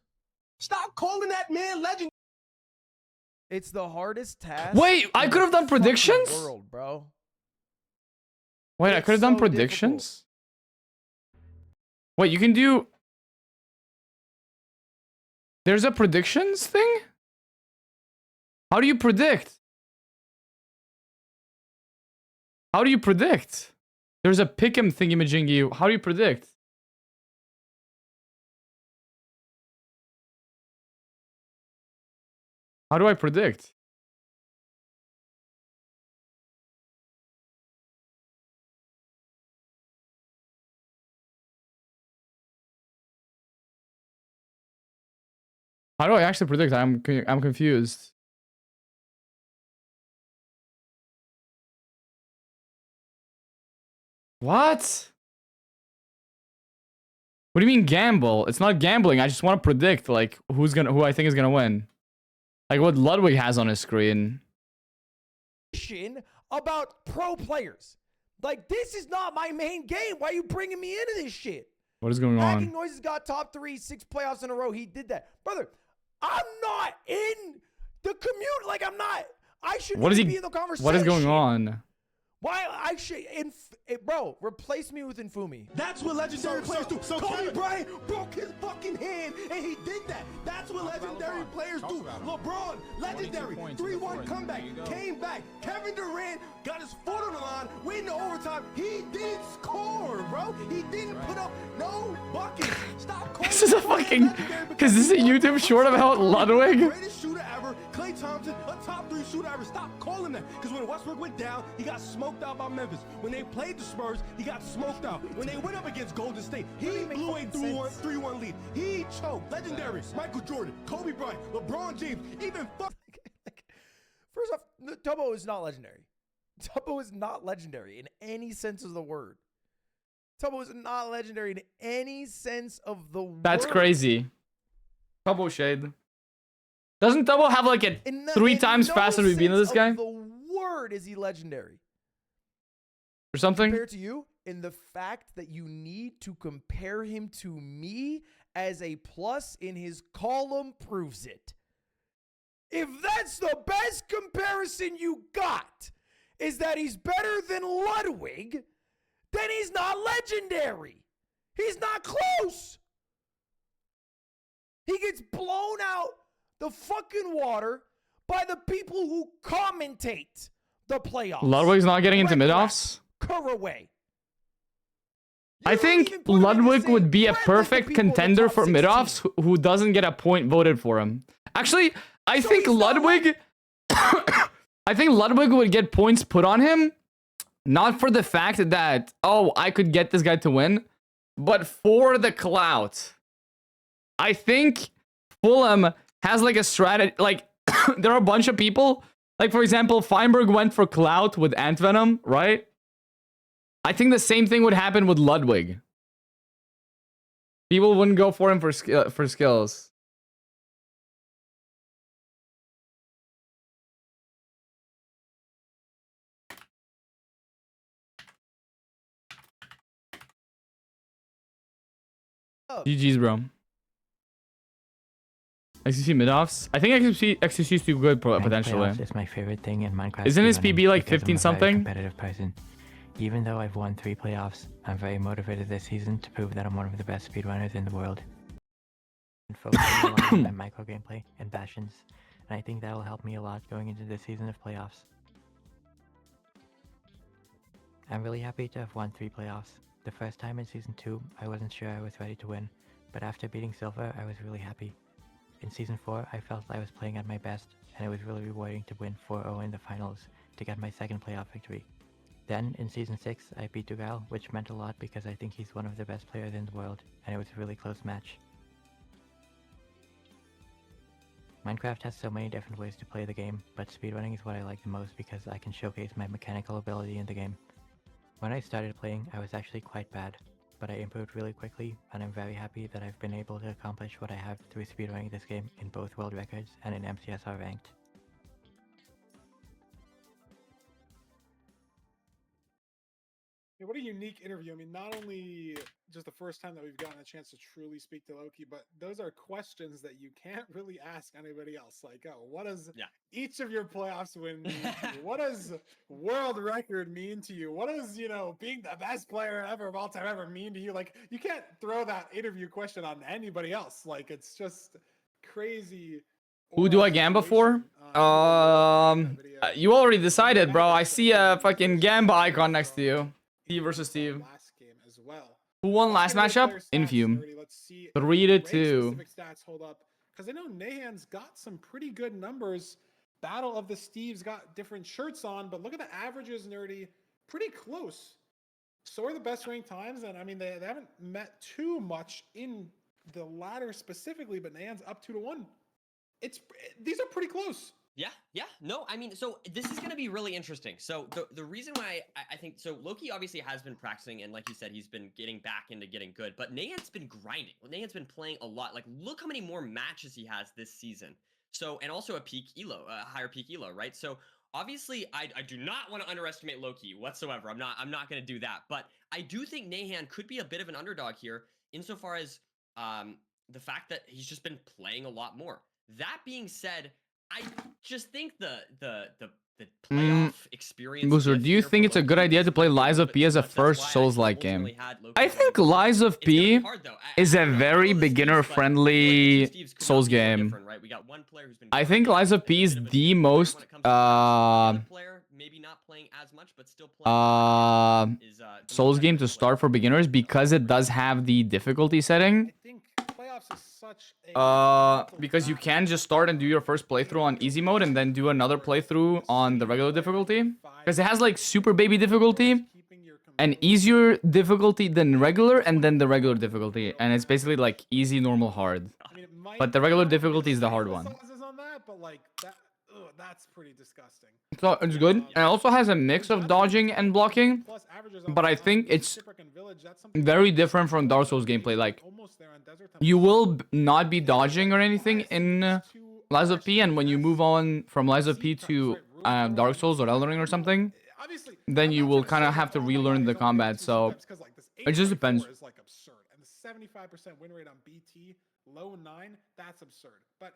Stop calling that man legend. It's the hardest task. Wait, I in could have the done predictions? fucking world, bro. Wait, I could have done predictions? Wait, you can do... There's a predictions thing? How do you predict? How do you predict? There's a pick'em thingy-majingy. How do you predict? How do I predict? How do I actually predict? I'm confused. What? What do you mean gamble? It's not gambling. I just want to predict like who I think is gonna win. Like what Ludwig has on his screen. About pro players. Like, this is not my main game. Why are you bringing me into this shit? What is going Hacking on? Noises got top 3, 6 playoffs in a row. He did that. Brother, I'm not in the community. Like, I'm not. I shouldn't What is even he? be in the conversation. What is going on? Why I should bro, replace me with Infumi. That's what legendary players do. So Kobe Bryant broke his fucking hand, and he did that. That's what legendary players do. LeBron, legendary, 3-1 comeback, came back. Kevin Durant got his foot on the line, went into overtime. He didn't score, bro. He didn't put up no buckets. Stop calling. This is a fucking. Cause this is a YouTube short about Ludwig. Greatest shooter ever, Klay Thompson, a top 3 shooter ever. Stop calling that. Because when Westbrook went down, he got smoked out by Memphis. When they played the Spurs, he got smoked out. When they went up against Golden State, he blew a 3-1 lead. He choked. Legendary. Michael Jordan, Kobe Bryant, LeBron James, even First off, Tubbo is not legendary. Tubbo is not legendary in any sense of the word. Tubbo is not legendary in any sense of the word. That's crazy. Tubbo shade. Doesn't Tubbo have like a 3 times faster to be than this guy? The word is he legendary Or something? compared to you? In the fact that you need to compare him to me as a plus in his column proves it. If that's the best comparison you got, is that he's better than Ludwig, then he's not legendary. He's not close. He gets blown out the fucking water by the people who commentate the playoffs. Ludwig's not getting into mid-offs? Kuraway. I think Ludwig would be a perfect contender for mid-offs who doesn't get a point voted for him. Actually, I think Ludwig... I think Ludwig would get points put on him, not for the fact that, oh, I could get this guy to win, but for the clout. I think Fulham has like a strategy, like there are a bunch of people, like for example, Feinberg went for clout with Antvenom, right? I think the same thing would happen with Ludwig. People wouldn't go for him for skills. GG's, bro. XCC mid-offs? I think XCC is too good, potentially. Is my favorite thing in Minecraft. Isn't his PB like 15 something? Competitive person. Even though I've won 3 playoffs, I'm very motivated this season to prove that I'm one of the best speedrunners in the world. And focusing a lot on my micro gameplay and passions, and I think that will help me a lot going into this season of playoffs. I'm really happy to have won 3 playoffs. The first time in Season 2, I wasn't sure I was ready to win, but after beating Silver, I was really happy. In Season 4, I felt I was playing at my best, and it was really rewarding to win 4-0 in the finals to get my second playoff victory. Then, in Season 6, I beat Dugal, which meant a lot because I think he's one of the best players in the world, and it was a really close match. Minecraft has so many different ways to play the game, but speedrunning is what I like the most because I can showcase my mechanical ability in the game. When I started playing, I was actually quite bad, but I improved really quickly, and I'm very happy that I've been able to accomplish what I have through speedrunning this game in both world records and in MCSR ranked. Yeah, what a unique interview. I mean, not only just the first time that we've gotten a chance to truly speak to Loki, but those are questions that you can't really ask anybody else. Like, oh, what does each of your playoffs win mean to you? What does world record mean to you? What does, you know, being the best player ever of all time ever mean to you? Like, you can't throw that interview question on anybody else. Like, it's just crazy. Who do I Gamba for? You already decided, bro. I see a fucking Gamba icon next to you. Steve versus Steve. Who won last matchup? Infume. 3-2. Stats hold up because I know Nahan's got some pretty good numbers. Battle of the Steves got different shirts on, but look at the averages, Nerdy. Pretty close. So are the best ranked times, and I mean they haven't met too much in the ladder specifically, but Nahan's up 2-1. These are pretty close. Yeah, no, I mean, so this is going to be really interesting. So the reason why I think, so Loki obviously has been practicing, and like you said, he's been getting back into getting good, but Nahan's been grinding. Nahan's been playing a lot. Like, look how many more matches he has this season. So, and also a peak elo, a higher peak elo, right? So obviously, I do not want to underestimate Loki whatsoever. I'm not going to do that, but I do think Nahan could be a bit of an underdog here insofar as the fact that he's just been playing a lot more. That being said, I just think the playoff experience. Booster, do you think it's a good idea to play Lies of P as a first Souls-like game? I think Lies of P is a very beginner-friendly Souls game. I think Lies of P is the most Souls game to start for beginners because it does have the difficulty setting. Because you can just start and do your first playthrough on easy mode and then do another playthrough on the regular difficulty. Because it has like super baby difficulty, an easier difficulty than regular, and then the regular difficulty. And it's basically like easy, normal, hard. But the regular difficulty is the hard one. that's pretty disgusting. So it's good. And it also has a mix of dodging and blocking. But I think it's very different from Dark Souls gameplay. Like, you will not be dodging or anything in Lies of P, and when you move on from Lies of P to Dark Souls or Elden Ring or something, then you will kind of have to relearn the combat. So it just depends. Is like absurd, and the 75% win rate on BT, low 9, that's absurd. But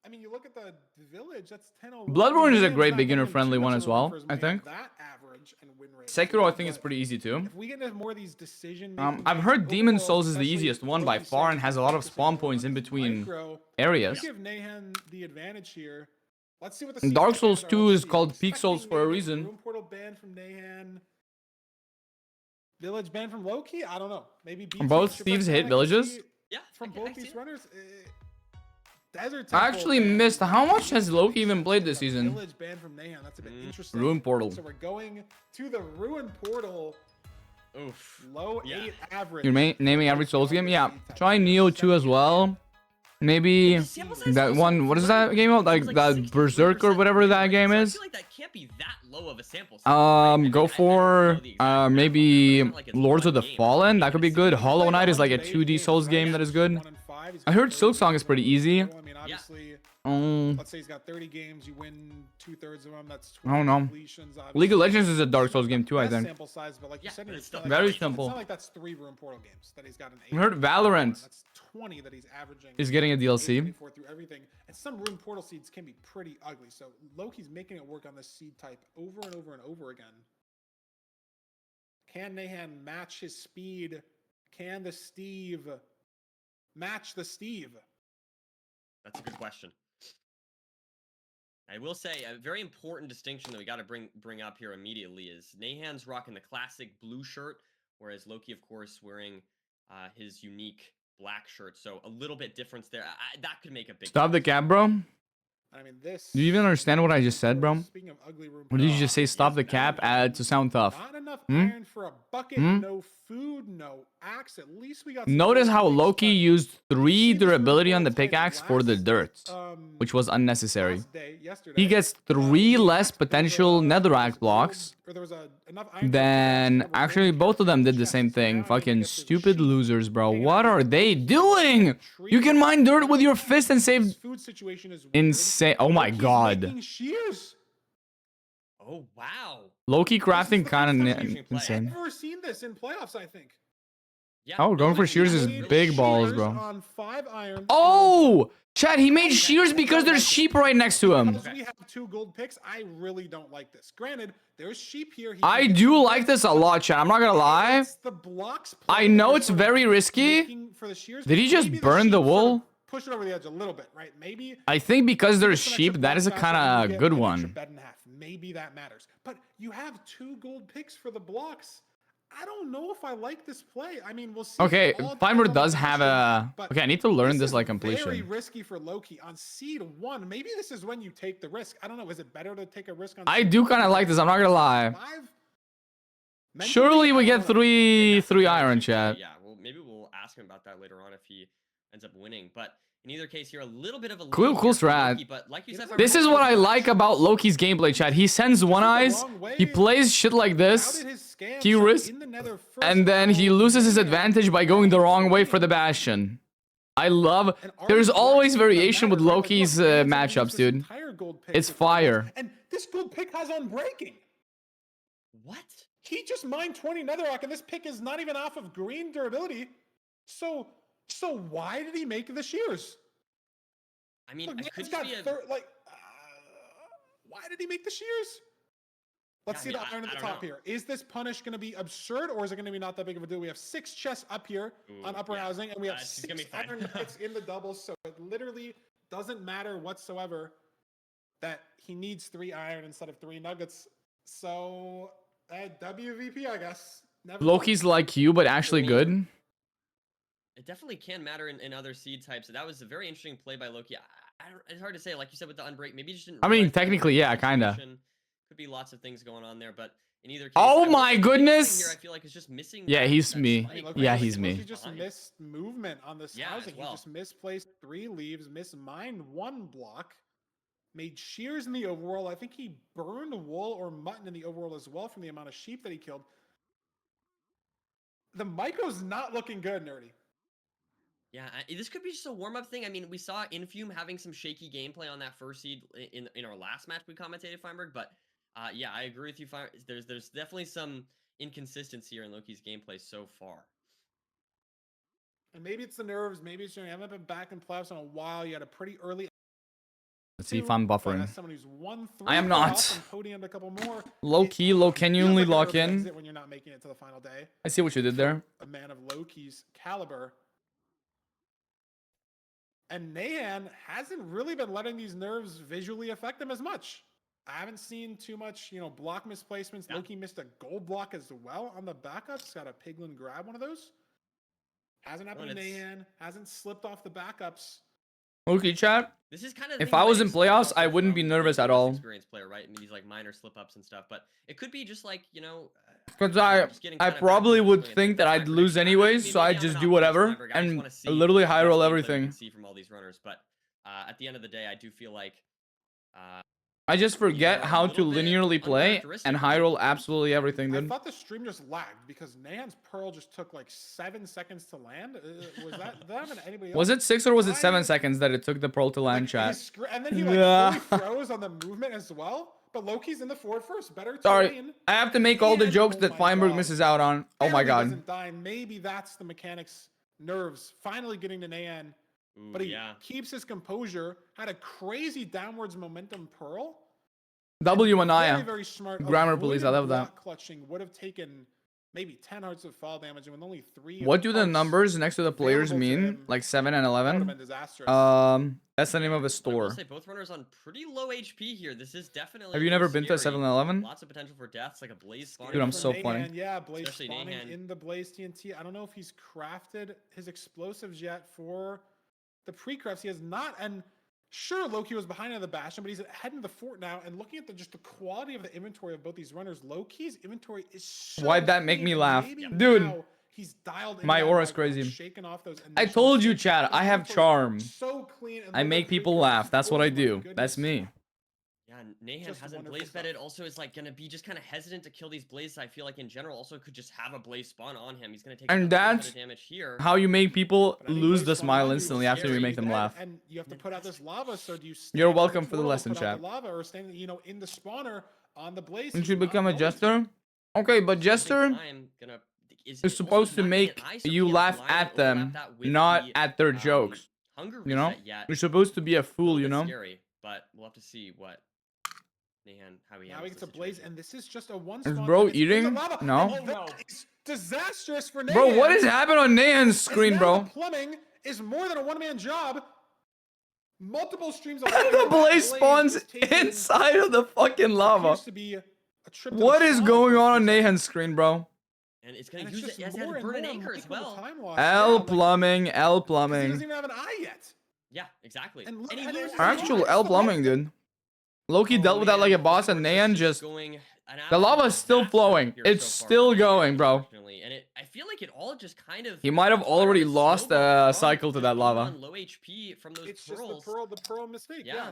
I mean, you look at the village, that's 10-01. Bloodborne is a great beginner-friendly one as well, I think. That average and win rate. Sekiro, I think, is pretty easy too. If we get into more of these decision I've heard Demon Souls is the easiest one by far and has a lot of spawn points in between areas. Give Nahan the advantage here. Let's see what the Dark Souls 2 is called Peak Souls for a reason. Room portal banned from Nahan. Village banned from Loki? I don't know. Maybe both thieves hit villages? Yeah, from both these runners. Desert I actually missed. How much has Loki even played this season? Village banned from Nahan. That's a bit interesting. Ruin Portal. So we're going to the Ruin Portal. Oof. Low 8 average. You're naming every Souls game? Yeah. Try Neo 2 as well. Maybe that one. What is that game called? Like that Berserk or whatever that game is. I feel like that can't be that low of a sample size. Go for maybe Lords of the Fallen. That could be good. Hollow Knight is like a 2D Souls game that is good. I heard Silksong is pretty easy. I mean, obviously, let's say he's got 30 games, you win 2/3 of them. That's 20 I don't know. completions. League of Legends is a Dark Souls game too, I think. Sample size, but like you said, it's very simple. It's not like that's 3 Ruin Portal games that he's got an 8. I heard Valorant. That's 20 that he's averaging. Is getting a DLC. 24 through everything. And some Ruin Portal seeds can be pretty ugly. So Loki's making it work on this seed type over and over and over again. Can Nahan match his speed? Can the Steve match the Steve? That's a good question. I will say a very important distinction that we got to bring up here immediately is Nahan's rocking the classic blue shirt, whereas Loki, of course, wearing his unique black shirt. So a little bit difference there. That could make a big Stop the cap, bro. I mean, this. Do you even understand what I just said, bro? Speaking of ugly Ruin Or did you just say stop the cap to sound tough? Not enough iron for a bucket, no food, no axe. At least we got. Notice how Loki used 3 durability on the pickaxe for the dirt, which was unnecessary. He gets 3 less potential netherrack blocks. Then actually both of them did the same thing. Fucking stupid losers, bro. What are they doing? You can mine dirt with your fist and save. Insane. Oh my god. Oh wow. Loki crafting kind of insane. I've never seen this in playoffs, I think. Yeah, Oh, going for shears is big balls, bro. On 5 iron. Oh! Chad, he made shears because there's sheep right next to him. We have 2 gold picks. I really don't like this. Granted, there's sheep here. I do like this a lot, Chad. I'm not gonna lie. I know it's very risky. Did he just burn the wool? Push it over the edge a little bit, right? Maybe. I think because there's sheep, that is a kind of good one. Maybe that matters. But you have 2 gold picks for the blocks. I don't know if I like this play. I mean, we'll see. Okay, Finder does have a. Okay, I need to learn this like Very completion. risky for Loki on seed 1. Maybe this is when you take the risk. I don't know. Is it better to take a risk on? I do kind of like this. I'm not gonna lie. Surely we get three iron, chat. Yeah, well, maybe we'll ask him about that later on if he ends up winning. But in either case, here a little bit of a Cool strat. Loki, but like you said, This is what I like about Loki's gameplay, chat. He sends one eyes, he plays shit like this, he risks, and then he loses his advantage by going the wrong way for the Bastion. I love. There's always variation with Loki's matchups, dude. It's fire. And this gold pick has unbreaking. What? He just mined 20 netherrack, and this pick is not even off of green durability. So why did he make the shears? I mean, Look, it could got be a... why did he make the shears? Let's see the iron at the top here. Is this punish going to be absurd, or is it going to be not that big of a deal? We have 6 chests up here on upper housing, and we have 6 iron nuggets in the doubles, so it literally doesn't matter whatsoever that he needs 3 iron instead of 3 nuggets. So, WVP, I guess. Loki's like you, but actually good. It definitely can matter in other seed types. That was a very interesting play by Loki. It's hard to say, like you said with the unbreak. Maybe you just didn't. I mean, technically, yeah, kinda. Could be lots of things going on there, but in either case. Oh my goodness! Here, I feel like it's just missing. Yeah, he's me. Yeah, he's He me. just missed movement on this housing. He just misplaced 3 leaves, mismined 1 block. made shears in the overworld. I think he burned wool or mutton in the overworld as well from the amount of sheep that he killed. The micro's not looking good, Nerdy. Yeah, this could be just a warm-up thing. I mean, we saw Infume having some shaky gameplay on that first seed in our last match we commentated, Feinberg, but yeah, I agree with you, there's definitely some inconsistency here in Loki's gameplay so far. And maybe it's the nerves, maybe it's, you haven't been back in playoffs in a while. You had a pretty early. Let's see if I'm buffering. As someone who's won 3 I am playoffs not. and podiumed a couple more, Low key, low. Can you feels only like a lock nervous in? exit when you're not making it to the final day. I see what you did there. A man of Loki's caliber. And Nahan hasn't really been letting these nerves visually affect him as much. I haven't seen too much, block misplacements. Yeah. Loki missed a gold block as well on the backups. Got a Piglin grab one of those. Hasn't happened to Nahan. Hasn't slipped off the backups. Loki chat. This is kind of if I was in playoffs, I wouldn't be nervous at all. Experienced player, right? I mean, these like minor slip-ups and stuff, but it could be just like, because I probably would think that I'd lose anyways, so I'd just do whatever and literally high roll everything. See from all these runners, but at the end of the day, I do feel like I just forget how to linearly play and high roll absolutely everything, dude. I thought the stream just lagged because Nahan's Pearl just took like 7 seconds to land. Was that anybody else? Was it 6 or was it 7 seconds that it took the Pearl to land, chat? And then he fully froze on the movement as well. But Loki's in the forward first. Better terrain. Sorry, I have to make all the jokes that Feinberg misses out on. Oh my god. Doesn't die. Maybe that's the mechanics nerves finally getting to Nahan. But he keeps his composure. Had a crazy downwards momentum Pearl. W and Aya. Very smart. Grammar police. I love that. Clutching would have taken maybe 10 hearts of fall damage, and with only 3. What do the numbers next to the players mean? Like 7 and 11? That's the name of a store. I will say both runners on pretty low HP here. This is definitely. Have you never been to 7-Eleven? Lots of potential for deaths, like a Blaze spawn. Dude, I'm so funny. Yeah, Blaze spawning in the Blaze TNT. I don't know if he's crafted his explosives yet for the pre-crafts. He has not, and sure, Loki was behind in the Bastion, but he's heading to the fort now. And looking at just the quality of the inventory of both these runners, Loki's inventory is so Why'd that make me laugh? Dude, he's dialed my aura's crazy. I told you, Chad, I have charm. So clean. I make people laugh. That's what I do. That's me. Yeah, Nahan hasn't blaze bedded. Also, is like gonna be just kind of hesitant to kill these blazes. I feel like in general, also could just have a blaze spawn on him. He's gonna take and that's damage here. How you make people lose the smile instantly after you make them laugh. And you have to put out this lava. So do you? You're welcome for the lesson, chat. Lava or stand, in the spawner on the blaze. You should become a jester. Okay, but jester is supposed to make you laugh at them, not at their jokes. You know, you're supposed to be a fool. You know. Scary, but we'll have to see what. How he now he gets a blaze, and this is just a one. Is bro eating? No. It's disastrous for Nahan. Bro, what has happened on Nahan's screen, bro? Plumbing is more than a one-man job. Multiple streams. The blaze spawns inside of the fucking lava. What is going on Nahan's screen, bro? And it's gonna use it as a burn anchor as well. L plumbing, L plumbing. He doesn't even have an eye yet. Yeah, exactly. Actual L plumbing, dude. Loki dealt with that like a boss, and Nahan just... The lava is still flowing. It's still going, bro. And I feel like it all just kind of... He might have already lost a cycle to that lava. Low HP from those it's pearls. Just the pearl mistake. Yeah.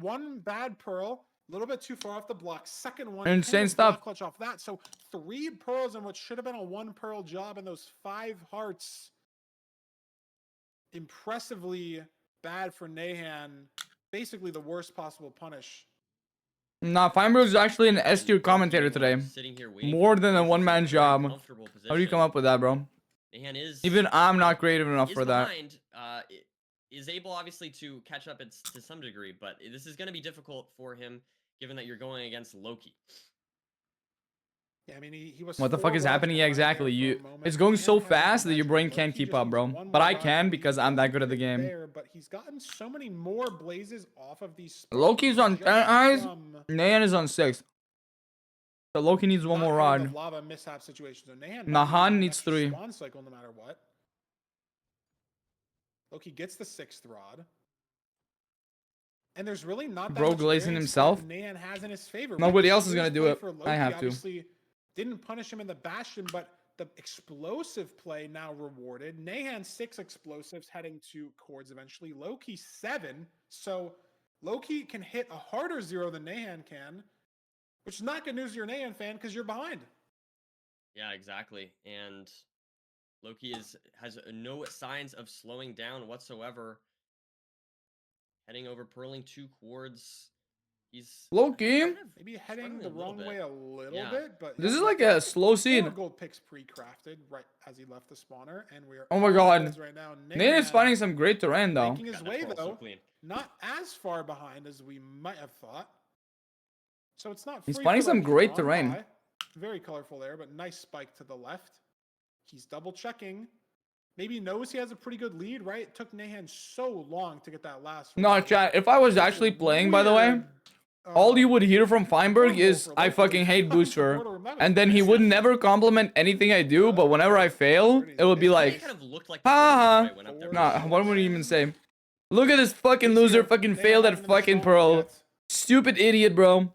One bad pearl, a little bit too far off the block. Second one, insane stuff. Clutch off that. So 3 pearls in what should have been a 1 pearl job, and those 5 hearts. Impressively bad for Nahan. Basically the worst possible punish. Nah, Feinberg is actually an S tier commentator today. More than a one-man job. How do you come up with that, bro? Even I'm not creative enough for that. Is able obviously to catch up to some degree, but this is going to be difficult for him given that you're going against Loki. Yeah, I mean, he was. What the fuck is happening? Yeah, exactly. It's going so fast that your brain can't keep up, bro. But I can because I'm that good at the game. But he's gotten so many more blazes off of these. Loki's on 10 eyes. Nahan is on 6. So Loki needs one more rod. Lava mishap situation. So Nahan needs 3. Spawn cycle no matter what. Loki gets the 6th rod. And there's really not that bro much glazing himself. Nahan has in his favor. Nobody else is gonna do it. I have to. Didn't punish him in the Bastion, but the explosive play now rewarded. Nahan 6 explosives heading to Chords eventually. Loki 7. So Loki can hit a harder 0 than Nahan can, which is not good news to your Nahan fan because you're behind. Yeah, exactly. And Loki has no signs of slowing down whatsoever. Heading over, purling 2 quarters. He's Loki. Maybe heading the wrong way a little Yeah. bit, but This is he's like got a slow 4 seed. gold picks pre-crafted right as he left the spawner, and we are. Oh my on god. golds right now. Nate is Nahan finding some great terrain though. making his God, that way pearl's so though, clean. not as far behind as we might have thought. So it's not. He's free finding for some Loki. great On terrain. by. Very colorful there, but nice spike to the left. He's double checking. Maybe he knows he has a pretty good lead, right? It took Nahan so long to get that last. No, round. chat. If I was actually playing, by the way, Weird, all you would hear from Feinberg portal is for I Loki. fucking hate Portal Boosfer, room, that was and then he would never compliment anything I do. But whenever I fail, it would be like, kind of looked like ha went up there. Nah, what would he even say? Look at this fucking loser fucking failed at fucking Pearl. Stupid idiot, bro.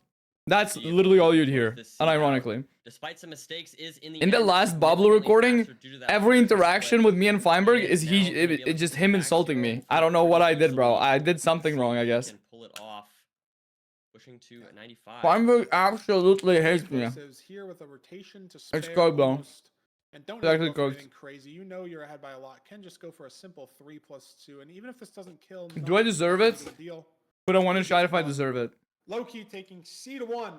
That's literally all you'd hear, unironically. Despite some mistakes, is in the In the end last Bablo recording, every interaction with me and Feinberg is it's just him insulting me. I don't know what I did, bro. I did something wrong, I guess. Can pull it off. Pushing to 95. Feinberg absolutely hates me. Here with a rotation to It's spare good, bro. almost. And don't It's actually go for cooked. anything crazy. You know you're ahead by a lot. Can just go for a simple 3+2. And even if this doesn't kill, Do I deserve it? deal. But I want to try if I deserve it. Loki taking C to 1.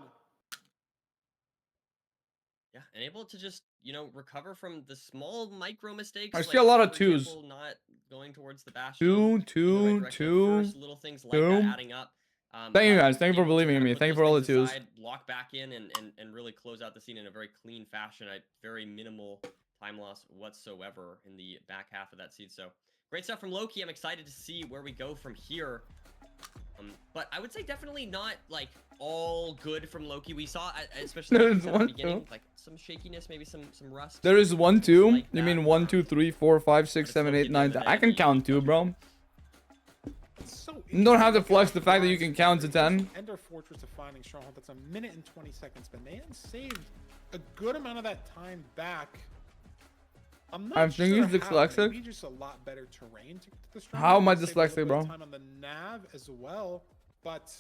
Yeah, and able to just, recover from the small micro mistakes. I see a lot of for twos. example, not going towards the bastion. 2, in the 2, right direction at 2, first, little things like that 2. adding up. Thank you but guys. Thank you for able to believing in kinda me. put Thank you those for all the things twos. aside, lock back in and really close out the scene in a very clean fashion. Very minimal time loss whatsoever in the back half of that seed. So great stuff from Loki. I'm excited to see where we go from here. But I would say definitely not like all good from Loki. We saw, especially There's at the one, beginning, two. like some shakiness, maybe some rust. There is 1, 2. like You that. mean 1, 2, 3, 4, 5, 6, 7, 8, 9, 10. I can count 2, bro. You don't have to flex the fact that you can count to 10. Ender Fortress of Finding Stronghold. That's a minute and 20 seconds. But Nahan saved a good amount of that time back. I'm not I think sure he's how. dyslexic. Maybe just a lot better terrain to the How am I Saved a little dyslexic, bit of bro? Time on the nav as well, but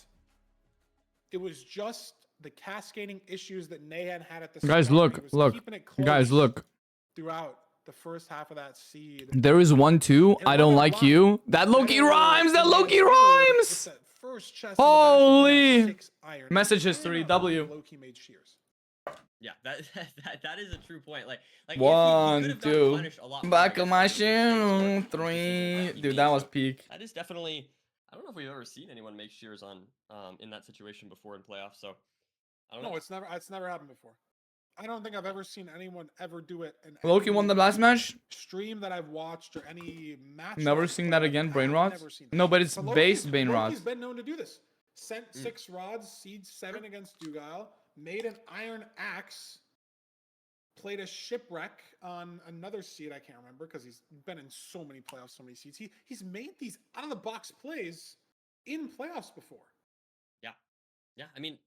it was just the cascading issues that Nahan had at the Guys, start. look, He was look. keeping it Guys, close look. throughout the first half of that seed. There is 1, 2. I don't like you. That Loki rhymes. That Loki rhymes. First chest Holy. Message history. W. Loki made shears. Yeah, that is a true point. Like if he 1, could have gotten 2. punished a lot more, Back I of guess, my for the mistakes or shoe. decisions that 3. he Dude, made. that was So peak. that is definitely. I don't know if we've ever seen anyone make shears on in that situation before in playoffs. So I don't know. No, it's never happened before. I don't think I've ever seen anyone ever do it. In Loki won the last match. Stream that I've watched or any match. Never that I've seen played, that again. Brain rot. never seen that. No, but it's But base Loki's- brain rot. Loki's been known to do this. Sent 6 rods, seed 7 against Dugile, made an iron axe, played a shipwreck on another seed I can't remember because he's been in so many playoffs, so many seeds. He's made these out of the box plays in playoffs before. Yeah, I mean,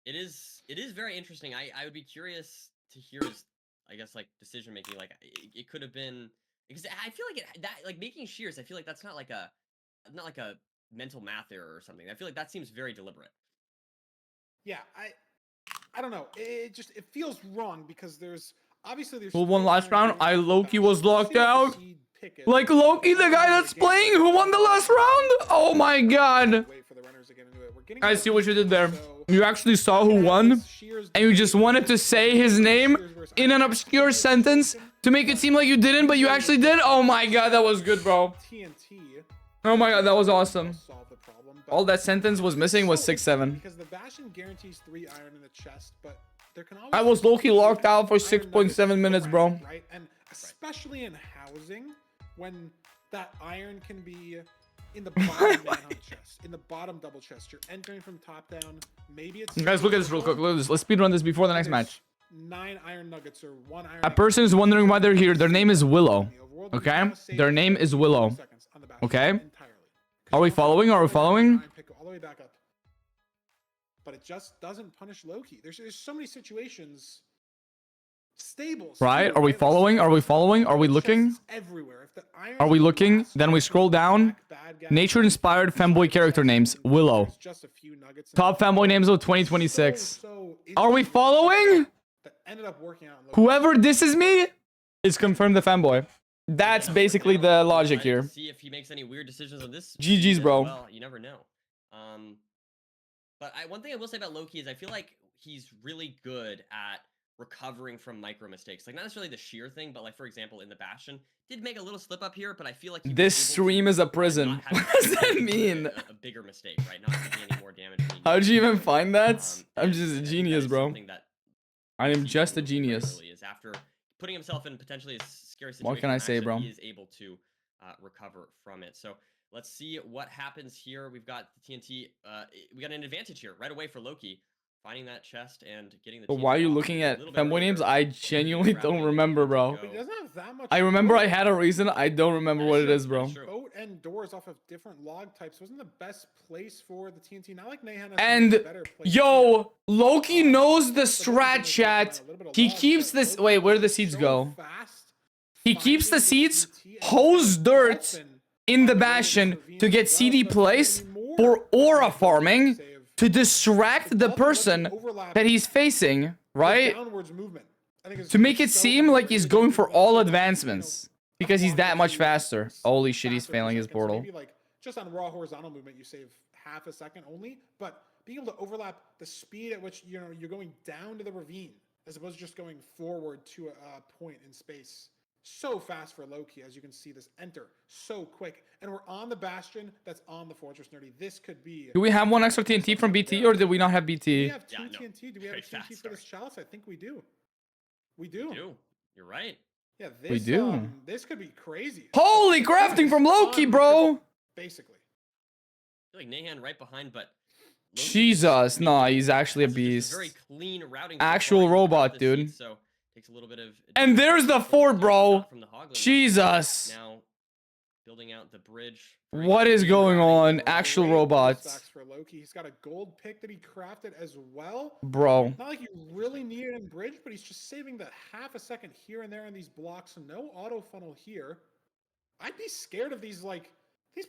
it is very interesting. I would be curious to hear his, I guess, like decision making. Like it could have been because I feel like like making shears. I feel like that's not like a mental math error or something. I feel like that seems very deliberate. Yeah, I don't know. It feels wrong because there's obviously Who won 3 last iron round? games Loki back. was We'll locked see what the out. seed pick is. Like Loki, the guy that's playing, who won the last round? Oh my god. Wait for the runners to get into it. We're getting I to see the what you did there. so You actually saw who won, shears and you just wanted to say his name in an obscure sentence to make it seem like you didn't, but you actually did. Oh my god, that was good, bro. TNT Oh my god, that was awesome. solve the problem. But All that sentence was missing was 6-7. because the Bastion guarantees 3 iron in the chest, but there can always I was low-key locked out for iron nuggets 6.7 minutes, bro. around, right? And especially in housing, when that iron can be in the bottom manhunt chest, in the bottom double chest. You're entering from top down. Maybe it's Guys, look at this real quick. Look at this. Let's speedrun this before the next match. 9 iron nuggets or 1 iron. A person is wondering why they're here. Their name is Willow. Okay? Their name is Willow. Okay? Are we following? Are we following? Pick all the way back up. But it just doesn't punish Loki. There's so many situations. Stables. Right? too, Are we right? Like, following? Are we following? Are we looking? chests everywhere. If the iron Are we is the looking? last Then we one scroll down, back, bad Nature-inspired femboy character names. Willow. There's just a few nuggets in Top there. femboy names of 2026. So Are we interesting following? that ended up working out in Whoever disses me is confirmed the femboy. That's basically the logic here. See if he makes any weird decisions on this. GG's, season as bro. Well, you never know. But one thing I will say about Loki is I feel like he's really good at recovering from micro mistakes. Like not necessarily the sheer thing, but like for example in the Bastion, did make a little slip up here, but I feel like he was This able stream to, is a prison. not What does that mean? a bigger mistake, right? Not taking any more damage. than he How'd needed you to. even find that? I'm and just a that genius, is bro. something that I am just a genius. regularly is after putting himself in potentially a scary situation. What can I say, bro? He is able to recover from it. So let's see what happens here. We've got the TNT. We got an advantage here right away for Loki, finding that chest and getting the. But TNT why are you off looking a at little bit femboy names? earlier. I genuinely don't remember, bro. But he doesn't have that much. I remember I had a reason. I don't remember what it is, bro. Boat and doors off of different log types wasn't the best place for the TNT. Not like Nahan has And a better place yo, Loki knows the strat chat. He keeps this. Wait, where do the seeds go? He keeps the seeds hose dirt in the Bastion to get CD place for aura farming to distract the person that he's facing, right? downwards movement. I think it's To make it seem like he's going for all advancements because he's that much faster. Holy shit, he's failing his portal. Maybe like just on raw horizontal movement, you save half a second only, but being able to overlap the speed at which you're going down to the ravine as opposed to just going forward to a point in space. So fast for Loki, as you can see this enter so quick, and we're on the Bastion that's on the Fortress Nerdy. This could be. Do we have one extra TNT from BT or did we not have BT? We have two TNT. Do we have a TNT for this chalice? I think we do. We do. You're right. Yeah, this, We do. This could be crazy. Holy crafting from Loki, bro! Basically. I feel like Nahan right behind, but Jesus, nah, he's actually a beast. very clean routing. Actual robot, dude. So takes a little bit of. And there's the fort, bro. From the Hogland. Jesus. Now building out the bridge. What is going on? Actual robots. Stacks for Loki. He's got a gold pick that he crafted as well. Bro. Not like you really need it in bridge, but he's just saving the half a second here and there in these blocks. So no auto funnel here. I'd be scared of these like.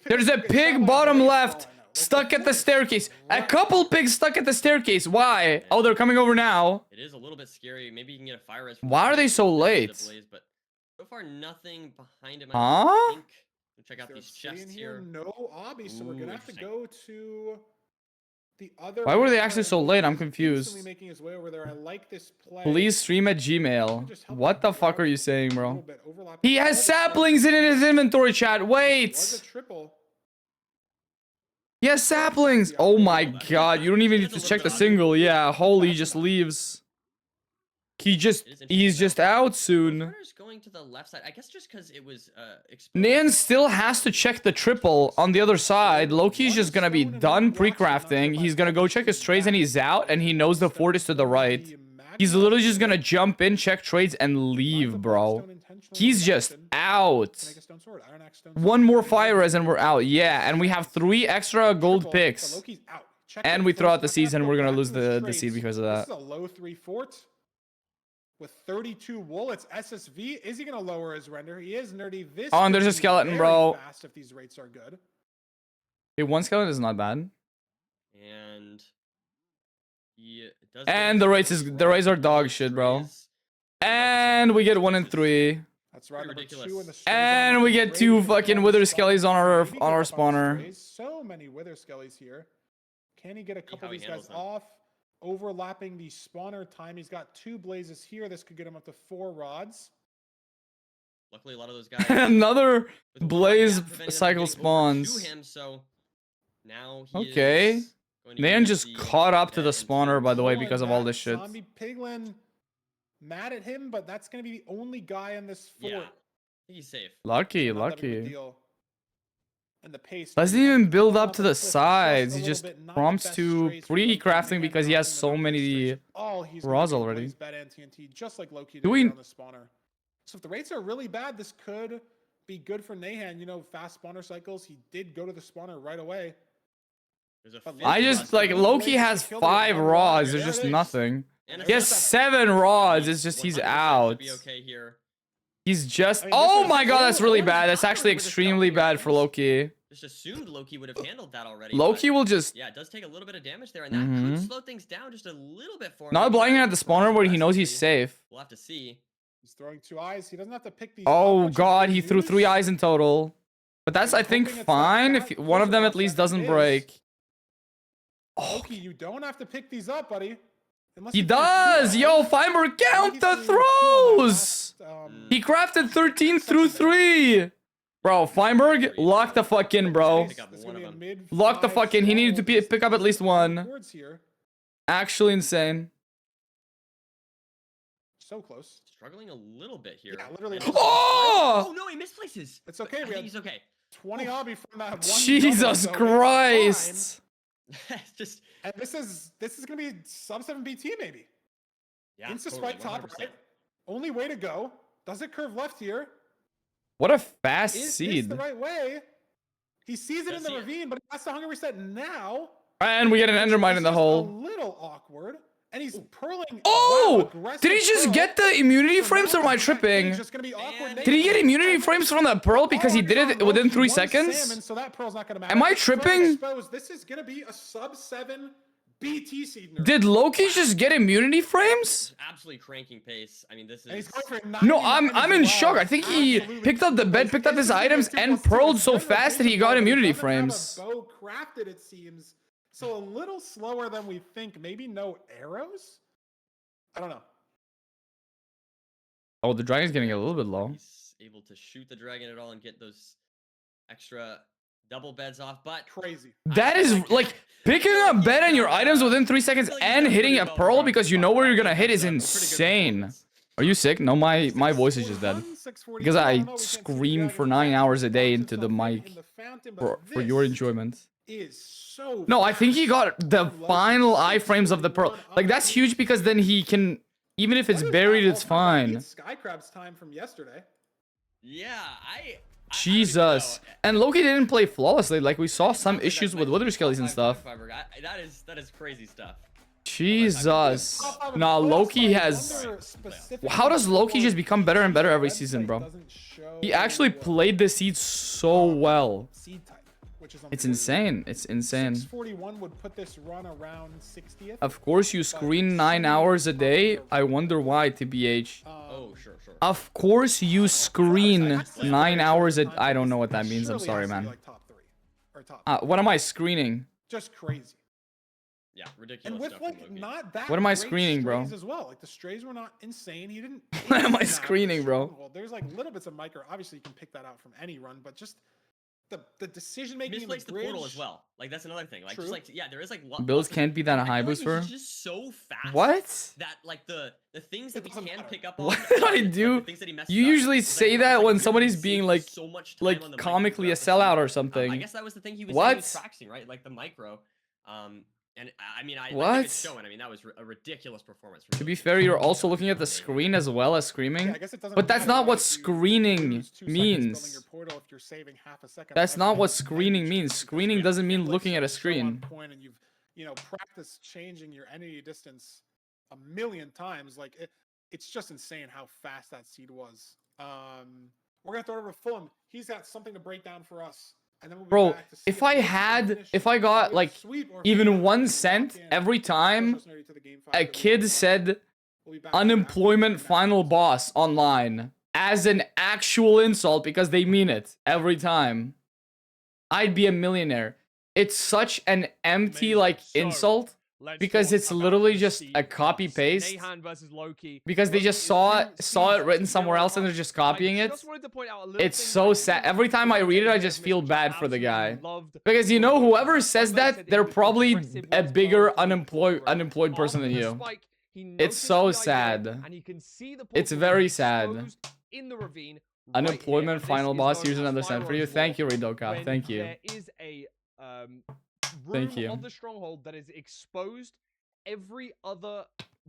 There's a pig bottom left stuck at the staircase. A couple pigs stuck at the staircase. Why? Oh, they're coming over now. It is a little bit scary. Maybe you can get a fire res. Why are they so late? But so far, nothing behind him. Huh? I think. Check out these chests in here. No obby, so we're gonna have to go to the other. Why were they actually so late? I'm confused. Making his way over there. I like this play. Please stream at Gmail. What the fuck are you saying, bro? He has saplings in his inventory, chat. Wait. He has saplings. Oh my god. You don't even need to check the single. Yeah, Holy just leaves. He's just out soon. Going to the left side, I guess, just because it was. Nan still has to check the triple on the other side. Loki's just gonna be done pre-crafting. He's gonna go check his trades and he's out, and he knows the fort is to the right. He's literally just gonna jump in, check trades, and leave, bro. He's just out. One more fire res and we're out. Yeah, and we have 3 extra gold picks. And we throw out the seeds and we're gonna lose the seed because of that. This is a low 3 fort. With 32 wool, it's SSV. Is he going to lower his render? He is nerdy. This oh, and there's a could be skeleton, very bro. Fast if these rates are good. Hey, 1 skeleton is not bad. And he does. And the rates are dog shit, bro. And we get 1 and 3. That's right. Ridiculous. And we get 2 fucking wither skellies on our spawner. So many wither skellies here. Can he get a couple of these guys off? Overlapping the spawner time. He's got 2 blazes here. This could get him up to 4 rods. Luckily, a lot of those guys. Another blaze cycle spawns. Him, so now okay. Nan just caught up to the spawner, by the way, because of all this shit. Zombie Piglin mad at him, but that's going to be the only guy in this fort. Yeah, he's safe. Lucky. And the pace Doesn't even build up to the sides. He just prompts to pre-crafting because he has so many raws already. Just like Loki did on the spawner. So if the rates are really bad, this could be good for Nahan. You know, fast spawner cycles. He did go to the spawner right away. I just like Loki has 5 raws. There's just nothing. He has 7 raws. It's just he's out. He's just. Oh my god, that's really bad. That's actually extremely bad for Loki. just assumed Loki would have handled that already. Loki but will just... yeah, it does take a little bit of damage there, and that could slow things down just a little bit for him. Not Maybe blinding not at the spawner where he knows he's aggressively. safe. We'll have to see. He's throwing 2 eyes. He doesn't have to pick these. Oh up, god, he threw 3 eyes in total. But that's, I think, hoping it's fine not if that. one of First them of at all, least Seth, doesn't it is. break. Loki, you don't have to pick these up, buddy. Unless He you think does! you Yo, do. Fimer, count He's the doing 2 on that throws! last, He crafted 13 through 3! Bro, Feinberg, lock the fuck in, bro. It's gonna be a mid Lock the 5 fuck in. He needed to stall. pick up at least one. Boards here. Actually insane. So close. Struggling a little bit here. Yeah, literally. Oh! Oh no, he misplaces. It's okay. I We think had he's okay. 20 obby from that one. Jesus double, so it's Christ! fine. Just And this is gonna be sub 7 BT maybe. yeah. Insta totally, spike top 100%. right. Only way to go. Does it curve left here? What a fast Is this seed. the right way? He sees it Does in the he? ravine, but he has to hunger reset now. And we get an Endermine in the It's just hole. A little awkward. And he's purling. Oh! wow, aggressive Did he just pearl. get the immunity So frames now or am I it's gonna- tripping? it's just gonna be awkward. Did he get immunity frames from that pearl because he did it within 3 seconds? Salmon, so that pearl's not gonna matter. Am I It's pearl tripping? exposed. This is gonna be a sub 7 BT seed. nerf. Did Loki just get immunity frames? Absolutely cranking pace. I mean, this is. And he's going for No, 99 I'm as in well. shock. I think he Absolutely picked up the bed, picked up his items, and pearled so fast that he got immunity frames. Bow crafted, it seems. So a little slower than we think. Maybe no arrows. I don't know. Oh, the dragon's getting a little bit low. He's able to shoot the dragon at all and get those extra double beds off, but crazy. That is like picking up bed and your items within 3 seconds and hitting a pearl because you know where you're gonna hit is insane. Are you sick? No, my voice is just dead. Because I scream for 9 hours a day into the mic for your enjoyment. Is so No, I think he got the final iframes of the pearl. Like, that's huge because then he can... Even if it's buried, it's fine. Skycrab's time from yesterday. yeah, Jesus. And Loki didn't play flawlessly. Like, we saw some issues with Wither Skellies and stuff. that is crazy stuff. Jesus. Nah, Loki has... How does Loki just become better and better every season, bro? He actually played the seed so well. It's insane. It's insane. 641 would put this run around 60th. Of course, you screen 9 hours a day. I wonder why, TBH. Oh, sure. Of course, you screen 9 hours a... I don't know what that means. I'm sorry, man. What am I screening? Just crazy. Yeah, ridiculous. And with stuff from like Loki. not that. What am I great screening, bro? strays As well, like the strays were not insane. He didn't. What am I ace them out of the screening, bro? stronghold. There's like little bits of micro. Obviously, you can pick that out from any run, but just the decision making. Misplaced the portal as well. Like that's another thing. Like True. just like yeah, there is like Builds can't be that I high, feel like Boosfer. he's just so fast. What? That like the things that we can pick up on. What did I do? You usually say that when somebody's being like comically a sellout or something. I guess that was the thing he was What? practicing, right? Like the micro. And I mean, I What? think it's showing. I mean, that was a ridiculous performance. From To be fair, you're also looking at the screen as well as screaming. I guess it doesn't But that's matter not what if you screening lose 2 seconds building means. your portal if you're saving half a second. That's left not and what then screening you means. just Screening doesn't mean like looking at a so on screen. point and you've practiced changing your entity distance a million times. Like it's just insane how fast that seed was. We're gonna throw it over to Fulham. He's got something to break down for us. And then we'll be Bro, back to see if I this is had, finished if I got with like sweep or even fail. 1 cent every time a kid said unemployment final boss online as an actual insult because they mean it every time, I'd be a millionaire. It's such an empty like insult because it's literally just a copy paste. Nahan versus Loki. Because they just saw it written somewhere else and they're just copying it. It's so sad. Every time I read it, I just feel bad for the guy. Because you know, whoever says that, they're probably a bigger unemployed person than you. It's so sad. It's very sad. Unemployment final boss. Here's another cent for you. Thank you, Ridoka. Thank you. There is a Thank room you. of the stronghold that is exposed. Every other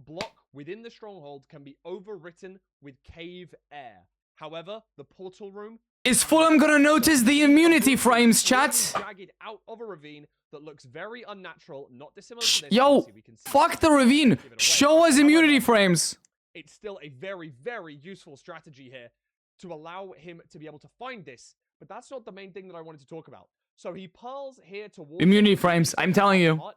block within the stronghold can be overwritten with cave air. However, the portal room Is Fulham gonna notice the immunity frames, chat? jagged out of a ravine that looks very unnatural, not dissimilar to this. Yo, Obviously, we can see fuck the ravine. Show us immunity frames. it's still a very, very useful strategy here to allow him to be able to find this. But that's not the main thing that I wanted to talk about. So he pearls here towards Immunity the frames, I'm telling you. pot,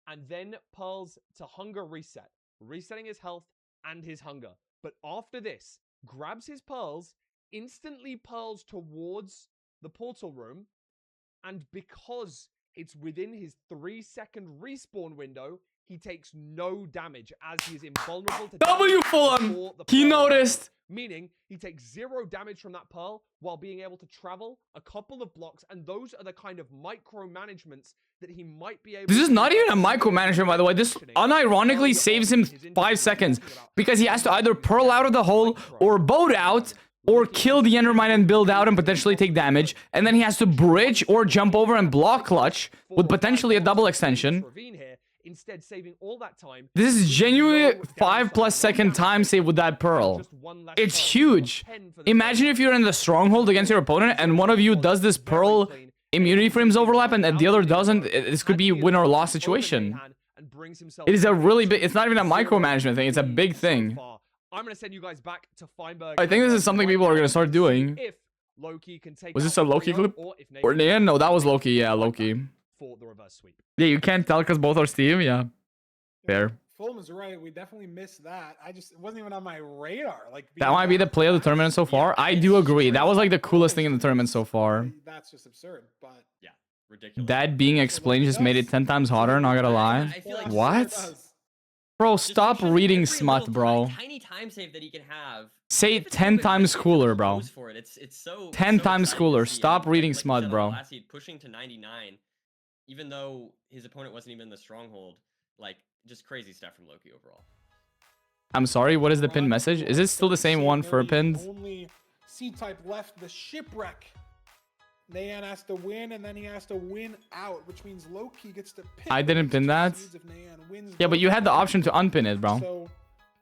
and then pearls to hunger reset, resetting his health and his hunger. But after this, grabs his pearls, instantly pearls towards the portal room, and because it's within his 3-second respawn window, he takes no damage as he is invulnerable to W damage Fulham! before the He pearl noticed! lands. Meaning, he takes 0 damage from that pearl while being able to travel a couple of blocks, and those are the kind of micromanagements that he might be able to This is not do even a by micromanagement, by the way. This unironically saves him 5 seconds because he has to either pearl out of the hole or boat out or kill the Endermine and build out and potentially take damage. And then he has to bridge or jump over and block clutch with potentially a double extension. Instead, saving all that time. This is genuinely 5+ second time save with that pearl. It's huge. Imagine if you're in the stronghold against your opponent and one of you does this pearl immunity frames overlap and the other doesn't. This could be win or loss situation. It is a really big, it's not even a micromanagement thing, it's a big thing. I'm going to send you guys back to Feinberg. I think this is something people are going to start doing. If Loki can take Was this a Loki clip? Or Nan? No, that was Loki. Yeah, Loki. For the reverse sweep. Yeah, you can't tell because both are Steve. Yeah. Fair. Fulham is right. We definitely missed that. It wasn't even on my radar. Like That might be the play of the tournament so far. I do agree. That was like the coolest thing in the tournament so far. That's just absurd. But yeah, ridiculous. That being explained just made it 10 times harder, not gonna lie. I feel like What? Bro, stop reading smut, bro. Tiny time save that he can have. Say it 10 times cooler, bro. It's so 10 so times exciting to cooler. see. Stop And reading like you smut, said, on bro. the last seed, pushing to 99, even though his opponent wasn't even in the stronghold. Like, just crazy stuff from Loki overall. I'm sorry, what is the pinned message? Is it still the same one for pinned? only C-type left, the shipwreck. Nayan has to win, and then he has to win out, which means Loki gets to pick. I didn't pin that. If Nayan wins, Yeah, but you had the option to unpin it, bro. So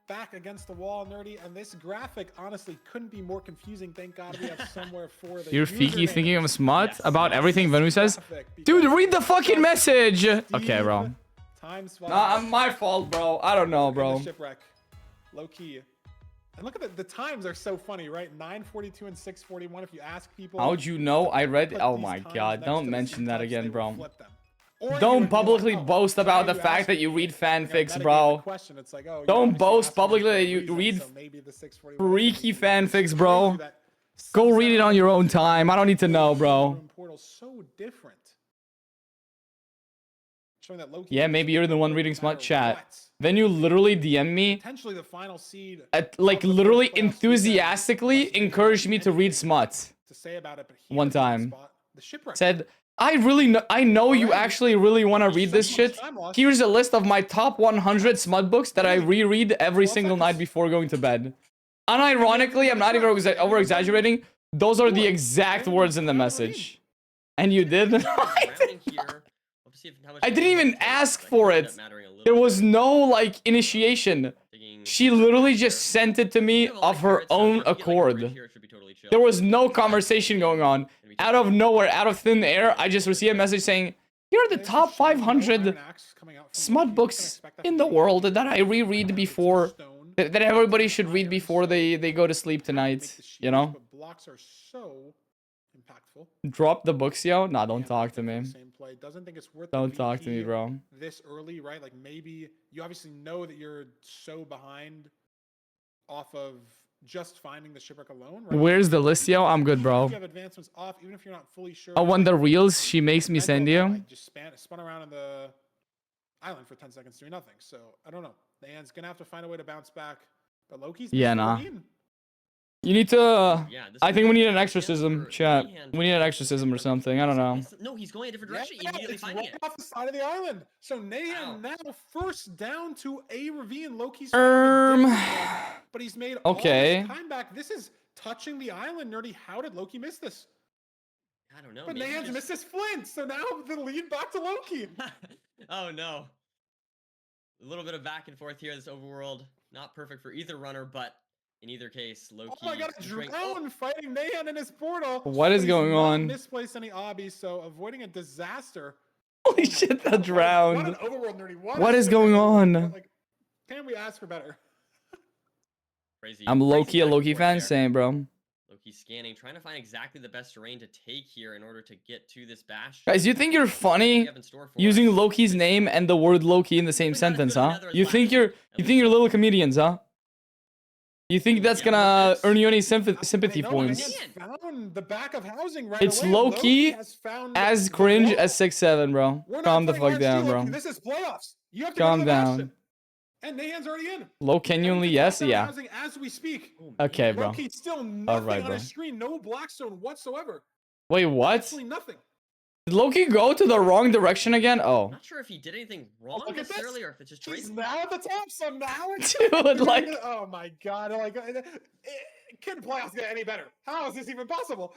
back against the wall, Nerdy, and this graphic honestly couldn't be more confusing. Thank God we have somewhere for the You're Fiki username. thinking of smut about everything Venu says? Dude, read the fucking message! Okay, bro. Nah, my fault, bro. I don't know, bro. Shipwreck. Low key. And look at the times are so funny, right? 9:42 and 6:41. If you ask people, How'd you know? I read. Oh my god, don't mention that again, bro. Don't publicly boast about the fact that you read fanfics, bro. Don't boast publicly that you read freaky fanfics, bro. Go read it on your own time. I don't need to know, bro. So different. Showing that Loki Yeah, maybe you're the one reading smut chat. Then you literally DM me, potentially the final seed like literally enthusiastically encouraged me to read smut. to say about it, but One time. the shipwreck. Said, I know you actually really want to read this shit. Here's a list of my top 100 smut books that I reread every single night before going to bed. Unironically, I'm not even over exaggerating. Those are the exact words in the message. And you did? I didn't even ask for it. There was no, like, initiation. She literally just sent it to me of her own accord. There was no conversation going on. Out of nowhere, out of thin air, I just received a message saying, here are the top 500 smut books in the world that I reread before, that everybody should read before they go to sleep tonight, you know? Blocks are so impactful. Drop the books, yo? Nah, don't talk to me. Same play. Doesn't think it's worth Don't the talk to me, VP bro. This early, right? Like maybe you obviously know that you're so behind off of just finding the shipwreck alone, right? Where's the list, yo? I'm good, Even bro. if you have advancements off, even if you're not fully sure. Oh, when the reels she makes me send you. Just spun around on the island for 10 seconds doing nothing. So I don't know. Nayan's gonna have to find a way to bounce back. But Loki's Yeah, nah. You need to. I think we need an exorcism, chat. We need an exorcism or something. I don't know. No, he's going a different direction. Immediately it's finding right it. off the side of the island. So Nayan now first down to a ravine. Loki's but he's made all Okay. this time back. This is touching the island, Nerdy. How did Loki miss this? I don't know. But maybe Nayan's missed his flint, so now the lead back to Loki. Oh no. A little bit of back and forth here. This overworld not perfect for either runner, but in either case, Loki. Oh my god, a drone fighting Nayan in his portal. What is But he's going not on? Misplaced any obbies, so avoiding a disaster. Holy shit, the What drowned. an overworld, Nerdy. What is going on? Like, can we ask for better? Crazy. I'm low-key a Loki fan, same, bro. Loki's scanning, trying to find exactly the best terrain to take here in order to get to this bastion. Guys, you think you're funny using Loki's name and the word Loki in the same sentence, huh? You think you're little comedians, huh? You think that's gonna earn you any sympathy points? Found the back of housing right It's away. Loki has found as cringe as 6'7", bro. We're not Calm the playing fuck down, RNG, bro. Loki. This is playoffs. You have to Calm go to the down. bastion. And Nahan's already in. Low, can you only yes? Yeah. Housing as we speak. Okay, bro. Loki still nothing Alright, on bro. his screen. No Blackstone whatsoever. Wait, what? Absolutely nothing. Did Loki go to the wrong direction again? Oh. Not sure if he did anything wrong Look at necessarily, this. or if it's just He's tracing. now at the top somehow. Dude, like... Oh my god. Like, can playoffs get any better? How is this even possible?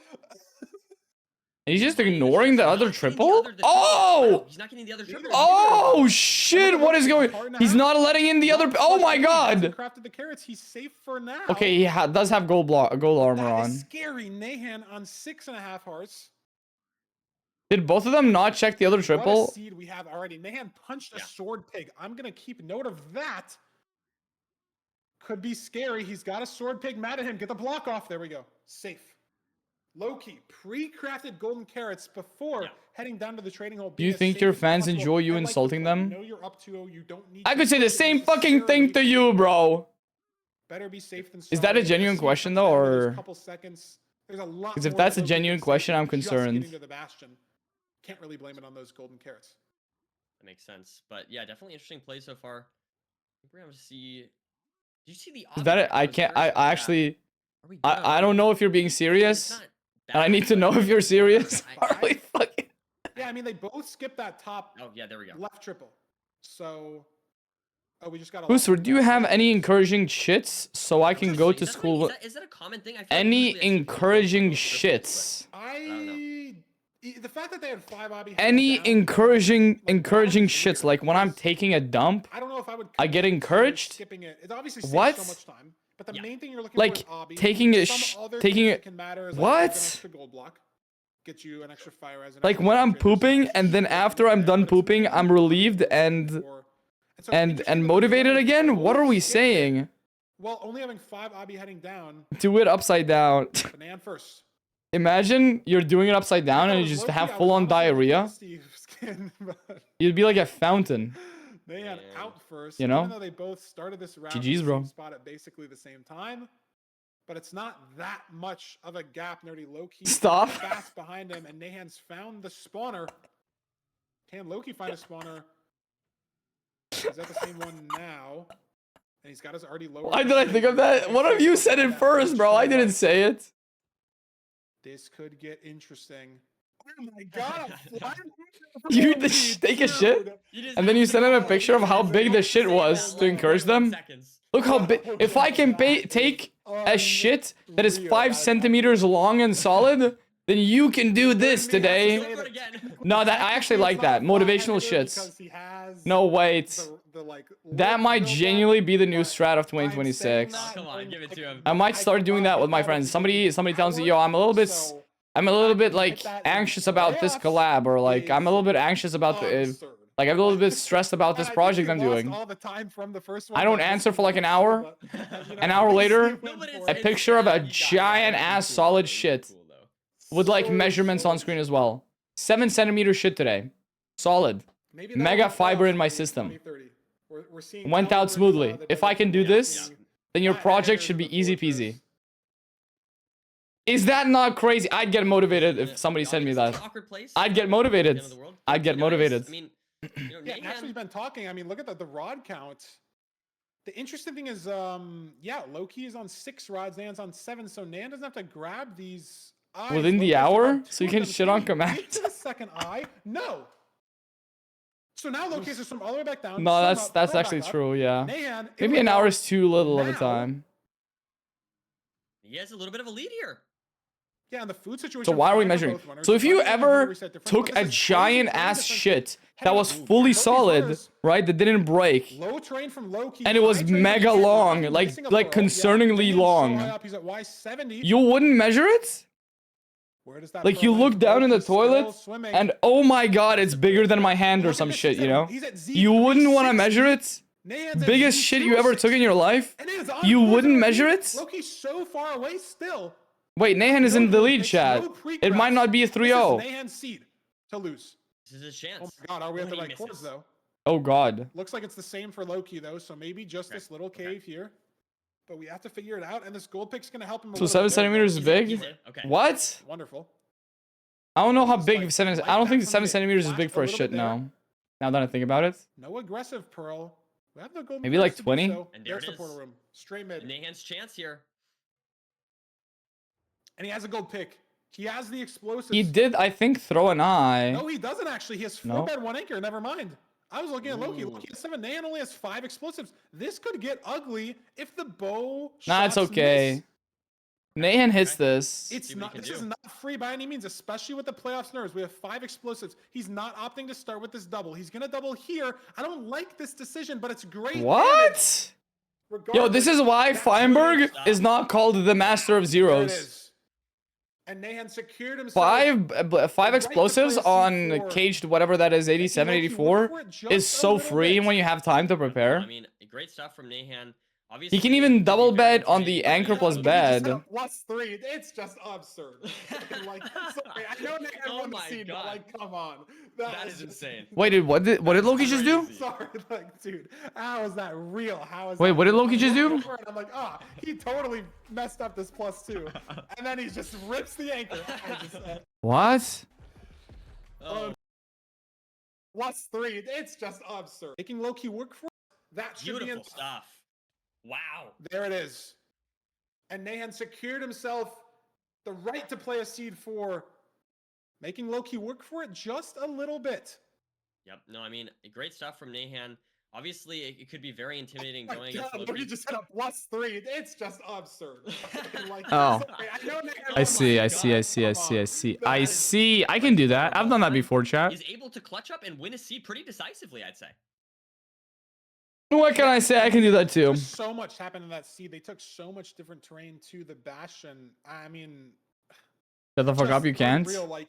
He's just ignoring the other triple? Oh! He's not getting the other triple. Oh, shit. What is going... He's not letting in the other... Oh, my God. Crafted the carrots. He's safe for now. Okay, he does have gold armor That on. is scary. Nahan on 6.5 hearts. Did both of them not check the other What triple? a seed we have already. Nahan punched a sword pig. I'm going to keep note of that. Could be scary. He's got a sword pig mad at him. Get the block off. There we go. Safe. Loki, pre-crafted golden carrots before heading down to the trading hall. Do you think your fans enjoy you insulting them? I could say the same fucking thing to you, bro. Better be safe than Is that a genuine question, though, or... There's a lot Because if more that's a Loki genuine can say question, than I'm just concerned. getting to the bastion. Can't really blame it on those golden carrots. That makes sense. But yeah, definitely interesting play so far. We're gonna see. Did you see the? Is that it? I can't... I actually... I don't know if you're being serious. And I need to know if you're serious. Are we fucking... Yeah, I mean, they both skipped that top Oh, yeah, there we go. left triple. So... Oh, we just got a Booster, do you have any encouraging shits so I can go to school? Is that a common thing? I feel like Any usually that's encouraging shits? The fact that they had 5 obby... Any encouraging shits, like when I'm taking a dump, I don't know if I would... I get encouraged? Skipping it. It obviously saves What? so much time. But the main thing you're looking Like, for is obby. taking it... Some other taking things it... that can matter is like What? an extra gold block. Get you an extra fire as an Like when I'm pooping and then after I'm done pooping, I'm relieved and motivated again? What are we saying? Well, only having 5 obby heading down. Do it upside down. Banan first. Imagine you're doing it upside down and you just have full-on diarrhea. You'd be like a fountain. Nahan out first. You know? Even though they both started this round GG's, in the bro. same spot at basically the same time. But it's not that much of a gap. Nerdy Loki Stop. fast behind him, and Nahan's found the spawner. Can Loki find a spawner? He's at the same one now. And he's got his already lower. Why did I think of that? One of you said it first, bro. I didn't say it. This could get interesting. Oh my god! You just take a shit, and then you send him a picture of how big the shit was to encourage them. Look how big. If I can take a shit that is 5 centimeters long and solid, then you can do this today. No, that I actually like that. Motivational shits. No, wait. That might genuinely be the new strat of 2026. Come on, give it to him. I might start doing that with my friends. Somebody tells me, yo, I'm a little bit like anxious about this collab, or like I'm a little bit anxious about the, like I'm a little bit stressed about this project I'm doing. I don't answer for like an hour. An hour later, a picture of a giant ass solid shit with like measurements on screen as well. 7 centimeter shit today. Solid. Mega fiber in my system. Went out smoothly. If I can do this, then your project should be easy peasy. Is that not crazy? I'd get motivated if somebody sent me that. I'd get motivated. I'd get motivated. I mean, Yeah, Nation's been talking. I mean, look at the rod count. The interesting thing is, yeah, Loki is on 6 rods, Nan's on 7, so Nan doesn't have to grab these eyes. Within the hour? So you can shit on command? The second eye? No. So now Loki is from all the way back down. No, that's actually true, yeah. Maybe an hour is too little of a time. He has a little bit of a lead here. Yeah, and the food situation. So why are we measuring? So if you ever took a giant ass shit that was fully solid, right, that didn't break, low train from Loki, and it was mega long, like concerningly long, you wouldn't measure it? Like you look down in the toilet and oh my god, it's bigger than my hand or some shit, you know? You wouldn't want to measure it? Biggest shit you ever took in your life? You wouldn't measure it? Loki's so far away still. Wait, Nahan is in the lead, Makes chat. no It pre-craft. might not be a This is 3-0. Nahan's seed to lose. This is his chance. Oh my god, are we at the When he right course misses. though? Oh god. Looks like it's the same for Loki though, so maybe just this little cave here. But we have to figure it out, and this gold pick's gonna help him. So 7 centimeters is big? What? Wonderful. I don't know how big 7 I don't think 7 centimeters is big for a shit now. Now that I think about it. No aggressive Pearl. We have no golden Maybe like picks to do 20? so. And there There's it the is. portal room. Straight mid. Nahan's chance here. And he has a gold pick. He has the explosives. He did, I think, throw an eye. No, he doesn't actually. He has 4 No. bed, 1 anchor. Never mind. I was looking at Loki. Ooh. Loki has 7. Nahan only has 5 explosives. This could get ugly if the bow Nah, it's shots okay. miss. Nahan hits this. It's not. This is not free by any means, especially with the playoffs nerves. We have 5 explosives. He's not opting to start with this double. He's gonna double here. I don't like this decision, but it's great. What? Yo, this is why Feinberg is not called the master of There it zeros. is. And Nahan secured himself. Five explosives on caged whatever that is, 87, 84, is so free when you have time to prepare. I mean, great stuff from Nahan. Obviously, He can even double bet on the anchor plus bed. +3. It's just absurd. Like, sorry, I know Nahan Oh won the my seed, but God. like, come on. That is insane. Wait, dude, what did Loki just do? Sorry, like, dude, how is that real? How is Wait, that what did real? Loki just I'm do? looking over it, I'm like, ah, he totally messed up this +2, and then he just rips the anchor. What? +3. It's just absurd. Making Loki work for it, that should be Beautiful in. stuff. Wow. There it is. And Nahan secured himself the right to play a seed 4, making Loki work for it just a little bit. Yep. No, I mean, great stuff from Nahan. Obviously, it could be very intimidating My going God, against Loki Loki. just hit a +3. It's just absurd. Like, Oh. sorry, I know Nahan I won see, my I see, I see, I see, I see. I see. I can do that. I've done that before, chat. He's able to clutch up and win a seed pretty decisively, I'd say. What can I say? I can do that too. So much happened in that seed. They took so much different terrain to the Bastion. I mean, Shut the fuck up, you can't. Real, like,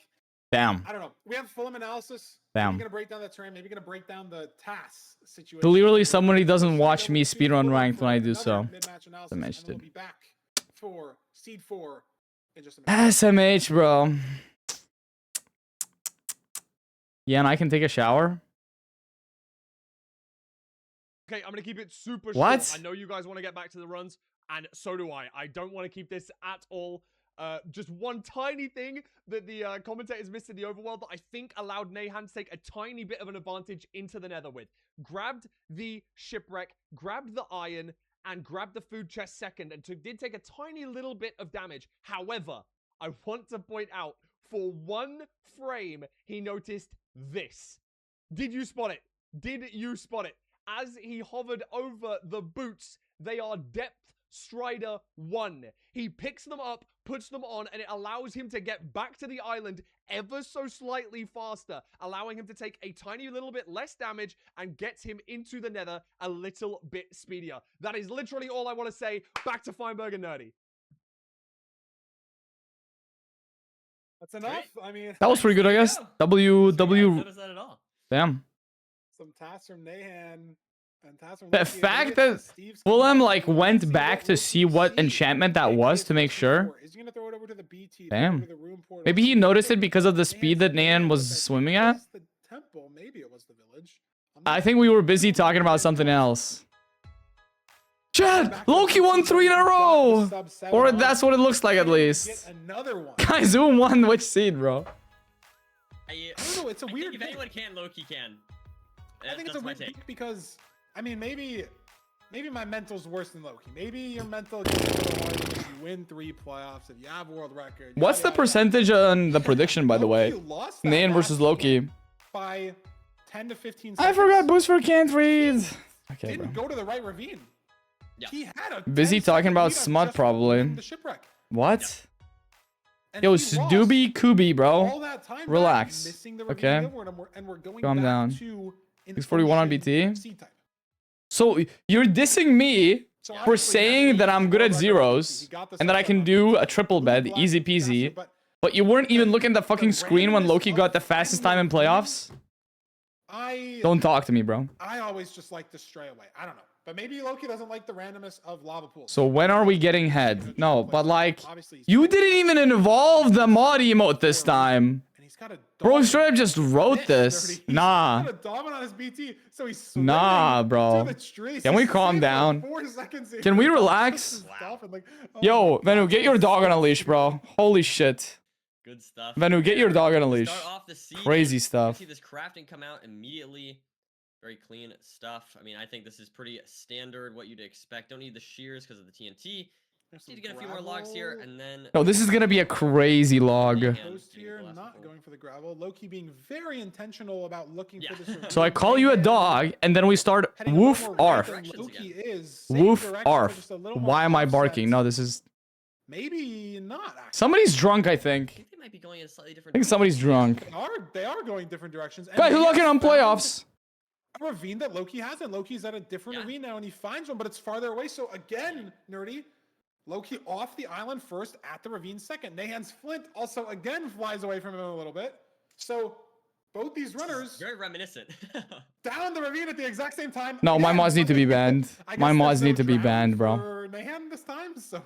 Damn. I don't know. We have Fulham analysis. Damn. Maybe gonna break down the terrain. Maybe gonna break down the TAS situation. Clearly, somebody doesn't watch me speedrun ranked when I do so. Mid-match analysis, SMH, and then we'll dude. be back for seed 4 in just a minute. SMH, bro. Yeah, and I can take a shower. Okay, I'm gonna keep it super What? short. I know you guys want to get back to the runs, and so do I. I don't want to keep this at all. Just one tiny thing that the commentators missed in the overworld that I think allowed Nahan to take a tiny bit of an advantage into the nether with. Grabbed the shipwreck, grabbed the iron, and grabbed the food chest second, and did take a tiny little bit of damage. However, I want to point out, for one frame, he noticed this. Did you spot it? Did you spot it? As he hovered over the boots, they are depth Strider 1. He picks them up, puts them on, and it allows him to get back to the island ever so slightly faster, allowing him to take a tiny little bit less damage and gets him into the nether a little bit speedier. That is literally all I want to say. Back to Feinberg and Nerdy. That's enough. I mean, That was pretty good, I guess. W. Notice that at all. Damn. some tasks from Nahan. And tasks from The Loki, and fact maybe that it's Steve's Fulham comeback. like We went see back what to Loki see what sees. enchantment that was to make sure. Is he gonna throw it over to the BT? Damn. Over the room portal? Maybe he noticed it because of the speed that Nan was swimming at. Was the temple? Maybe it was the village. I think we were busy talking about something else. Chad, Loki won 3 in a row! Or that's what it looks like at least. Another one. Guys, who won which seed, bro? I don't know, it's a weird If pick. anyone can, Loki can. I think it's a That's my weird take. pick because I mean maybe my mental's worse than Loki. Maybe your mental gets a little harder if you win 3 playoffs, if you have world record. What's the percentage on the prediction, by the way? lost that Nan versus last Loki. by 10 to 15 I seconds. forgot Boosfer can't read. Okay, Didn't bro. go to the right ravine. He had a Busy 10-second talking about lead on smut, just probably. the shipwreck. What? And Yo, he lost Doobie Kubi, all bro. that time back, Relax. missing the ravine Okay. over, and we're going Calm back down. to 641 on infusion BT. C-type. So you're dissing me for saying that I'm good at zeros and that I can do a triple bed, easy peasy. But you weren't even looking at the fucking screen when Loki got the fastest time in playoffs? Don't talk to me, bro. I always just like to stray away. I don't know. But maybe Loki doesn't like the randomness of lava pools. So when are we getting head? No, but like, you didn't even involve the mod emote this time. Bro, straight up just wrote this. Nah. He's got a Domin on his BT, so he's Nah, bro. Can we calm down? Can we relax? Yo, Venu, get your dog on a leash, bro. Holy shit. Good stuff. Venu, get your dog on a leash. Start off the season, Crazy stuff. See this crafting come out immediately. Very clean stuff. I mean, I think this is pretty standard, what you'd expect. Don't need the shears because of the TNT. Just need to get a few more logs here, and then... No, this is gonna be a crazy log. Post here, not going for the gravel. Loki being very intentional about looking for this. So I call you a dog, and then we start woof arf. Woof arf. Why am I barking? No, this is... Maybe not, actually. Somebody's drunk, I think. They might be going in a slightly different I think somebody's drunk. They are going different directions. Guys, we're looking on playoffs. A ravine that Loki hasn't. Loki's at a different ravine now, and he finds one, but it's farther away. So again, Nerdy, Loki off the island first, at the ravine second. Nahan's Flint also again flies away from him a little bit. So both these runners very reminiscent. down the ravine at the exact same time. No, my mods need to be banned. My mods need to be banned, bro. For Nahan this time, so.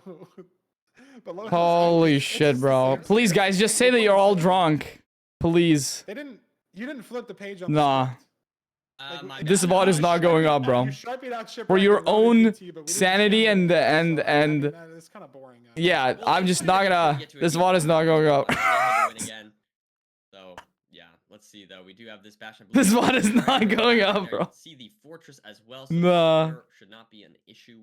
Holy shit, bro. Please, guys, just say that you're all drunk. Please. They didn't. You didn't flip the page on. Nah. This bot is not going up, bro. For your own sanity and it's kind of boring. Yeah, I'm just not gonna. This bot is not going up. So yeah, let's see though. We do have this bash. This bot is not going up, bro. See the fortress as well. So nah. Should not be an issue.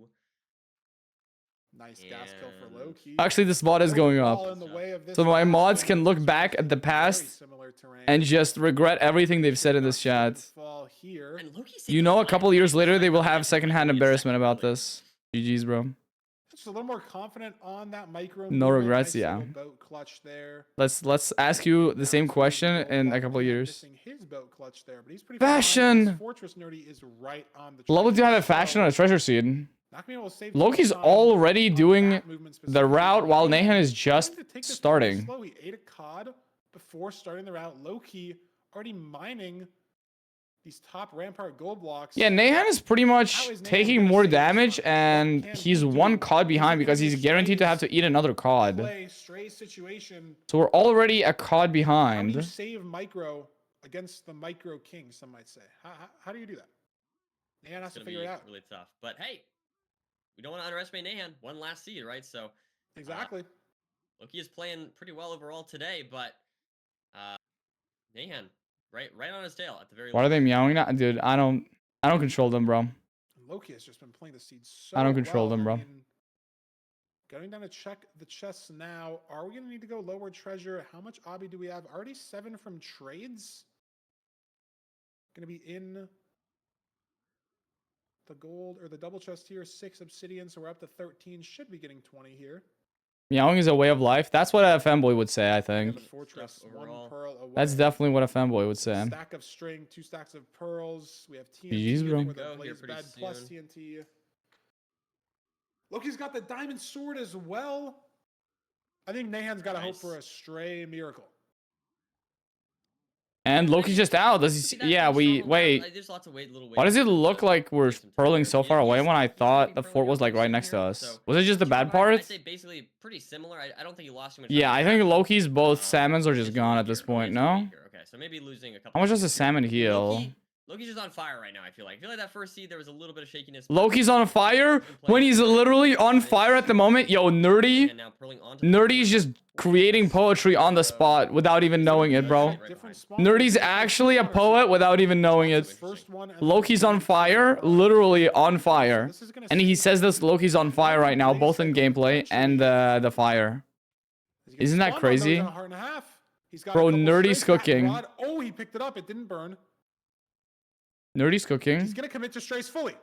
Nice gas kill for Loki. Actually, this bot is going up. So my mods can look back at the past and just regret everything they've said in this chat. You know, a couple years later, they will have secondhand embarrassment about this. GG's, bro. Just a little more confident on that micro. No regrets, yeah. Let's ask you the same question in a couple of years. Fashion. Level 2 have a fashion on a treasure seed. Loki's already doing the route while Nahan is just starting. He ate a cod before starting the route. Loki already mining these top rampart gold blocks. Yeah, Nahan is pretty much taking more damage, and he's one cod behind because he's guaranteed to have to eat another cod. So we're already a cod behind. How do you save micro against the micro king, some might say? How do you do that? Nahan has to figure it out. Really tough, but hey. We don't want to underestimate Nahan. One last seed, right? So exactly. Loki is playing pretty well overall today, but Nahan, right on his tail at the very least. Why are they meowing now? Dude, I don't control them, bro. Loki has just been playing the seeds so I don't control them, bro. I mean, going down to check the chests now. Are we gonna need to go lower treasure? How much obby do we have? Already 7 from trades. Gonna be in the gold or the double chest here, 6 obsidian, so we're up to 13. Should be getting 20 here. Meowing is a way of life. That's what a femboy would say, I think. Fortress, 1 pearl away. That's definitely what a femboy would say. Stack of string, 2 stacks of pearls. We have TNT GG's, bro. with a blaze bed plus TNT. Loki's got the diamond sword as well. I think Nahan's got to hope for a stray miracle. And Loki's just out. Does he see? Yeah, wait. Why does it look like we're purling so far away when I thought the fort was like right next to us? Was it just the bad part? I'd say basically pretty similar. I don't think he lost too much. Yeah, I think Loki's both salmons are just gone at this point, no? Okay, so maybe losing a couple. How much does a salmon heal? Loki's just on fire right now, I feel like. That first seed, there was a little bit of shakiness. Loki's on fire? When he's literally on fire at the moment? Yo, Nerdy. Nerdy's just creating poetry on the spot without even knowing it, bro. Nerdy's actually a poet without even knowing it. Loki's on fire, literally on fire. And he says this Loki's on fire right now, both in gameplay and the fire. Isn't that crazy? Bro, Nerdy's cooking. Oh, he picked it up. It didn't burn. Nerdy's cooking. He's gonna commit to strays fully.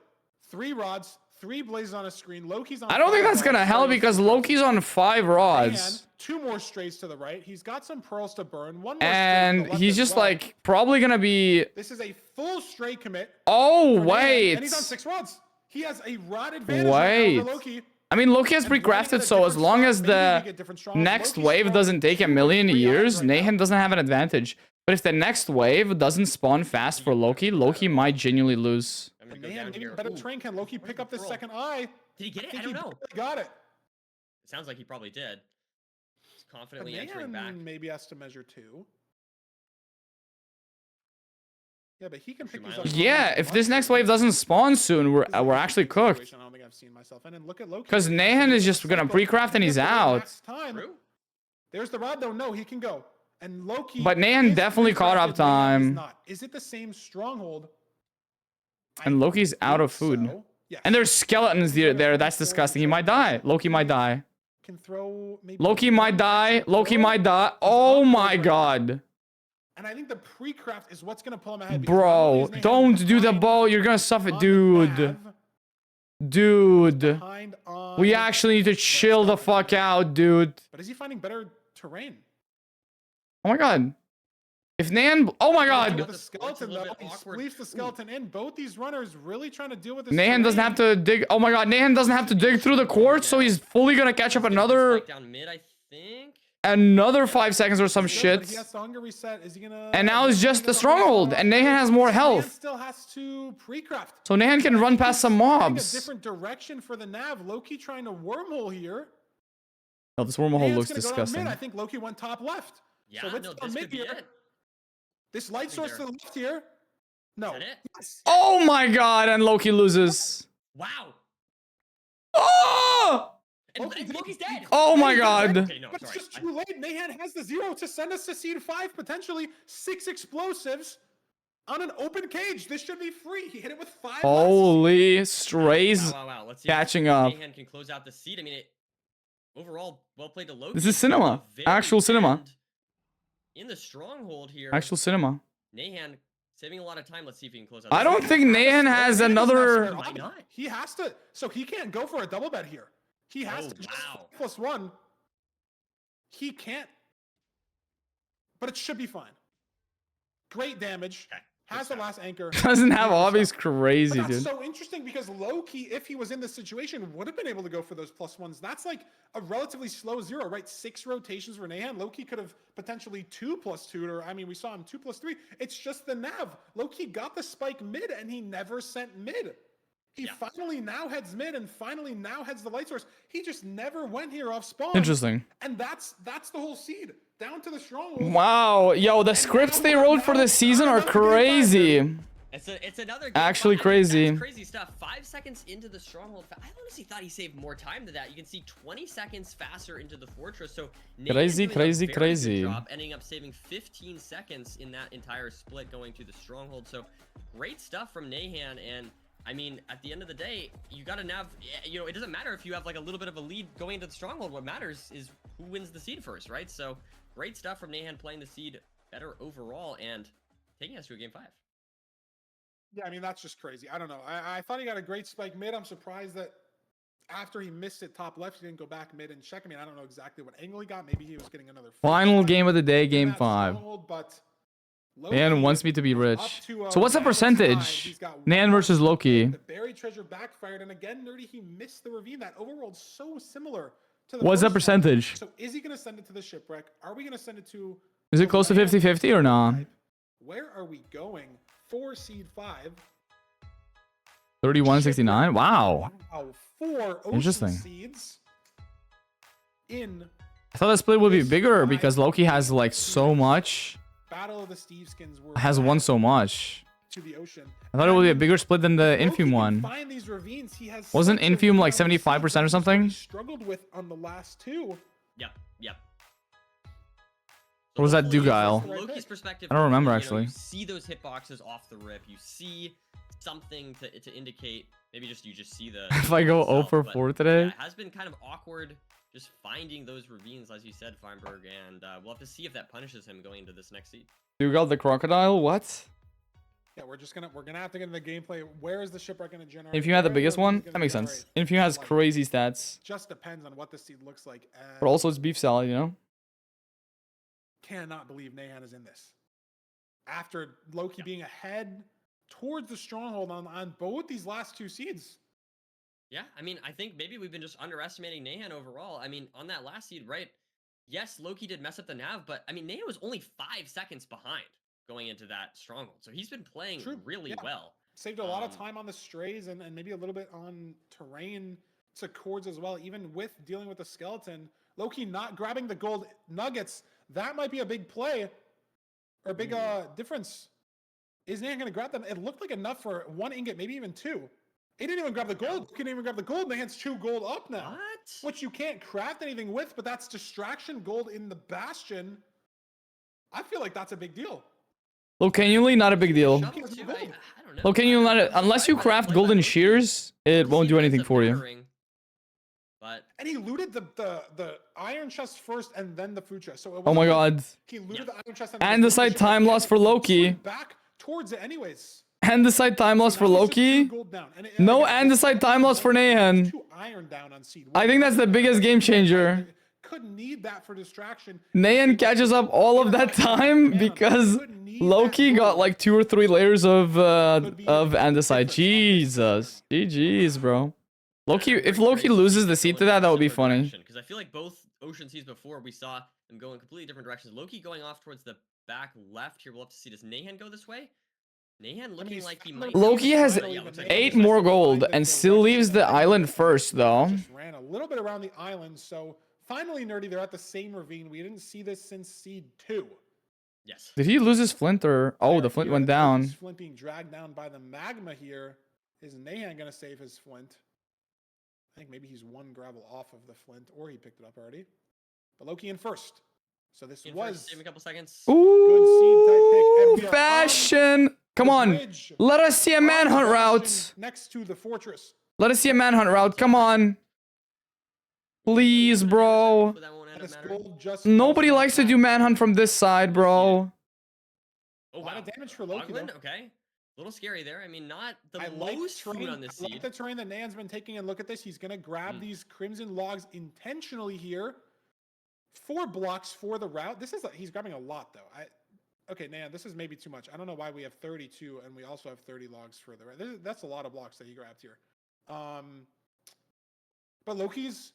3 rods, 3 blazes on a screen. Loki's on. I don't think that's gonna help because Loki's on 5 rods. And 2 more strays to the right. He's got some pearls to burn. 1 more. And he's just like probably gonna be. This is a full stray commit. Oh wait. And he's on 6 rods. He has a rod advantage wait. over Loki. I mean, Loki has pre-crafted, so as long as the next wave doesn't take a million years, Nahan doesn't have an advantage. But if the next wave doesn't spawn fast for Loki, Loki might genuinely lose. I'm gonna And go Nahan down maybe here. better Ooh, train. Can Loki pick up the control. second eye? Did he get it? I think don't he know. got it. It sounds like he probably did. He's But confidently entering back. Nahan maybe has to measure 2. Yeah, but he can pick these up. Yeah, if this next wave doesn't spawn soon, we're actually cooked. I don't think I've seen myself. And then look at Loki. Because Nahan is just gonna pre-craft and he's out. There's the rod though. No, he can go. And Loki. But Nahan is definitely caught up pre-crafted, Nahan is time. not. Is it the same stronghold? And Loki's out of food. And there's skeletons there. That's disgusting. He might die. Loki might die. Can throw maybe Loki might die. Loki might die. Oh my god. And I think the pre-craft is what's gonna pull him ahead. Bro, don't do the bow. You're gonna suffer. Dude. Dude. We actually need to chill the fuck out, dude. But is he finding better terrain? Oh my god. If Nan... Oh my god. The skeleton though, he leaves the skeleton in. Both these runners really trying to deal with this. Nahan doesn't have to dig... Oh my god, Nahan doesn't have to dig through the quartz, so he's fully gonna catch up another... Down mid, I think. Another 5 seconds or some shit. He has to hunger reset. Is he gonna... And now it's just the stronghold, and Nahan has more Nahan health. still has to pre-craft. So Nahan can run past some A mobs. different direction for the nav. Loki trying to wormhole here. Oh, this wormhole Nahan's looks gonna go down disgusting. mid. I think Loki went top left. Yeah, so no, this could be it. This light source to the left here. No. Yes. Oh my god, and Loki loses. Wow. Oh! And Loki's dead. Oh my god. Okay, no, But it's sorry. just too late. Nahan has the 0 to send us to seed 5, potentially 6 explosives on an open cage. This should be free. He hit it with 5. Holy strays. Wow. Let's see Catching if up. Nahan can close out the seed. I mean, overall, well played to Loki. This is cinema. Actual cinema. In the stronghold here. Actual cinema. Nahan saving a lot of time. Let's see if he can close out. I don't think Nahan has another... Why not? He has to. So he can't go for a double bet here. He has to just +1. He can't. But it should be fine. Great damage. Has the last anchor. Doesn't have obvious crazy, But that's dude. so interesting because Loki, if he was in this situation, would have been able to go for those +1s. That's like a relatively slow 0, right? 6 rotations for Nahan. Loki could have potentially 2+2, or I mean, we saw him 2+3. It's just the nav. Loki got the spike mid, and he never sent mid. He finally now heads mid, and finally now heads the light source. He just never went here off spawn. Interesting. And that's the whole seed. Down to the stronghold. Wow. Yo, the scripts they wrote for this season are crazy. It's another Actually game five. crazy. That's crazy stuff. 5 seconds into the stronghold. I honestly thought he saved more time than that. You can see 20 seconds faster into the fortress. So Nahan Crazy, doing a crazy, very good crazy. job, ending up saving 15 seconds in that entire split going to the stronghold. So great stuff from Nahan. And I mean, at the end of the day, you got to nav. You know, it doesn't matter if you have like a little bit of a lead going into the stronghold. What matters is who wins the seed first, right? So great stuff from Nahan playing the seed better overall and taking us to a game 5. Yeah, I mean, that's just crazy. I don't know. I thought he got a great spike mid. I'm surprised that after he missed it top left, he didn't go back mid and check. I mean, I don't know exactly what angle he got. Maybe he was getting another Final game of the day, game 5. But Nahan wants me to be rich. to, So what's the percentage? Nahan versus Loki. the buried treasure backfired. And again, Nerdy, he missed the ravine. That overworld's so similar to the What's the first one. percentage? So is he going to send it to the shipwreck? Are we going to send it to... Is it close to 50-50 or not? Where are we going? 4 seed 5. 31-69? Wow. Wow, 4 ocean Interesting. seeds in I thought the split would be bigger because Loki has like so much. Battle of the Steveskins were Has won so much. to the ocean. I thought it would be a bigger split than the Loki Infume can one. find these ravines. He has Wasn't such a Infume like lead on the 75% or seeds something? he struggled with on the last 2. Yep. Or was that hopefully, Dugile? From Loki's perspective, I don't remember, you know, actually. you see those hitboxes off the rip. You see something to indicate. Maybe you just see the. If I go itself, 0 for but 4 today? yeah, it has been kind of awkward just finding those ravines, as you said, Feinberg, and we'll have to see if that punishes him going into this next seed. Dugile the crocodile? What? Yeah, we're gonna have to get into the gameplay. Where is the shipwreck gonna generate? Infume had the Where biggest are the one? ravines That gonna makes generate? sense. Infume has crazy stats. Just depends on what the seed looks like. But also it's beef salad, you know? Cannot believe Nahan is in this. After Loki being ahead towards the stronghold on both these last 2 seeds. Yeah, I mean, I think maybe we've been just underestimating Nahan overall. I mean, on that last seed, right? Yes, Loki did mess up the nav, but I mean, Nahan was only 5 seconds behind going into that stronghold. So he's been playing really well. Saved a lot of time on the strays and maybe a little bit on terrain to cords as well, even with dealing with the skeleton. Loki not grabbing the gold nuggets. That might be a big play or big difference. Is Nahan going to grab them? It looked like enough for 1 ingot, maybe even 2. He didn't even grab the gold. He couldn't even grab the gold. Nahan's 2 gold up now. What? Which you can't craft anything with, but that's distraction gold in the Bastion. I feel like that's a big deal. Locanually, not a big deal. I don't know. Locanually, not a, unless you craft golden shears, it won't do anything for you. But and he looted the iron chest first and then the food chest. So it Oh my wasn't like god. he looted the iron chest And the side time loss for Loki. back towards it anyways. And the side time loss for Loki. No, and the side time loss for Nahan. Iron down on seed. I think that's the biggest game changer. Could need that for distraction. Nahan catches up all of that time because Loki got like 2 or 3 layers of andesite. Jesus. GG's, bro. Loki, if Loki loses the seed to that would be funny. Because I feel like both Ocean Seas before we saw them go in completely different directions. Loki going off towards the back left here. We'll have to see. Does Nahan go this way? Nahan looking like he might. Loki has 8 more gold and still leaves the island first, though. Just ran a little bit around the island, so finally, Nerdy, they're at the same ravine. We didn't see this since seed 2. Yes. Did he lose his flint or? Oh, the flint went down. His flint being dragged down by the magma here. Is Nahan gonna save his flint? I think maybe he's 1 gravel off of the flint, or he picked it up already. But Loki in first. So this was save a couple seconds. Ooh, fashion. Come on. Let us see a manhunt route. Next to the fortress. Let us see a manhunt route. Come on. Please, bro. Nobody likes to do manhunt from this side, bro. Oh, a lot of damage for Loki, though. Okay. A little scary there. I mean, not the I like most food on this I like seed. the terrain that Nan's been taking, and look at this. He's going to grab these crimson logs intentionally here. 4 blocks for the route. This is he's grabbing a lot, though. Okay, Nan, this is maybe too much. I don't know why we have 32, and we also have 30 logs for the route. That's a lot of blocks that he grabbed here. But Loki's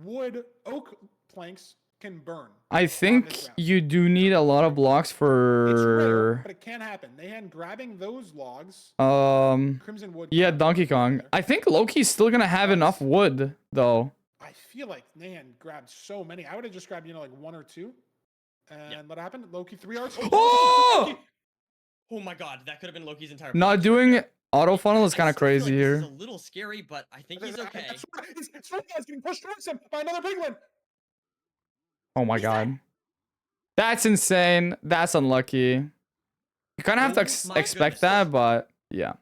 wood oak planks can burn. I think you do need a lot of blocks It's rare, for but it can happen. Nahan grabbing those logs. Crimson wood. yeah, Donkey Kong. I think Loki's still gonna have enough wood though. I feel like Nahan grabbed so many. I would have just grabbed, like 1 or 2. And what happened? Loki 3 yards. Oh! Oh my god, that could have been Loki's entire. Not doing auto funnel is kind of crazy here. It's a little scary, but I think he's okay. It's getting pushed towards him by another penguin. Oh my god. That's insane. That's unlucky. You kind of have to expect that, but yeah.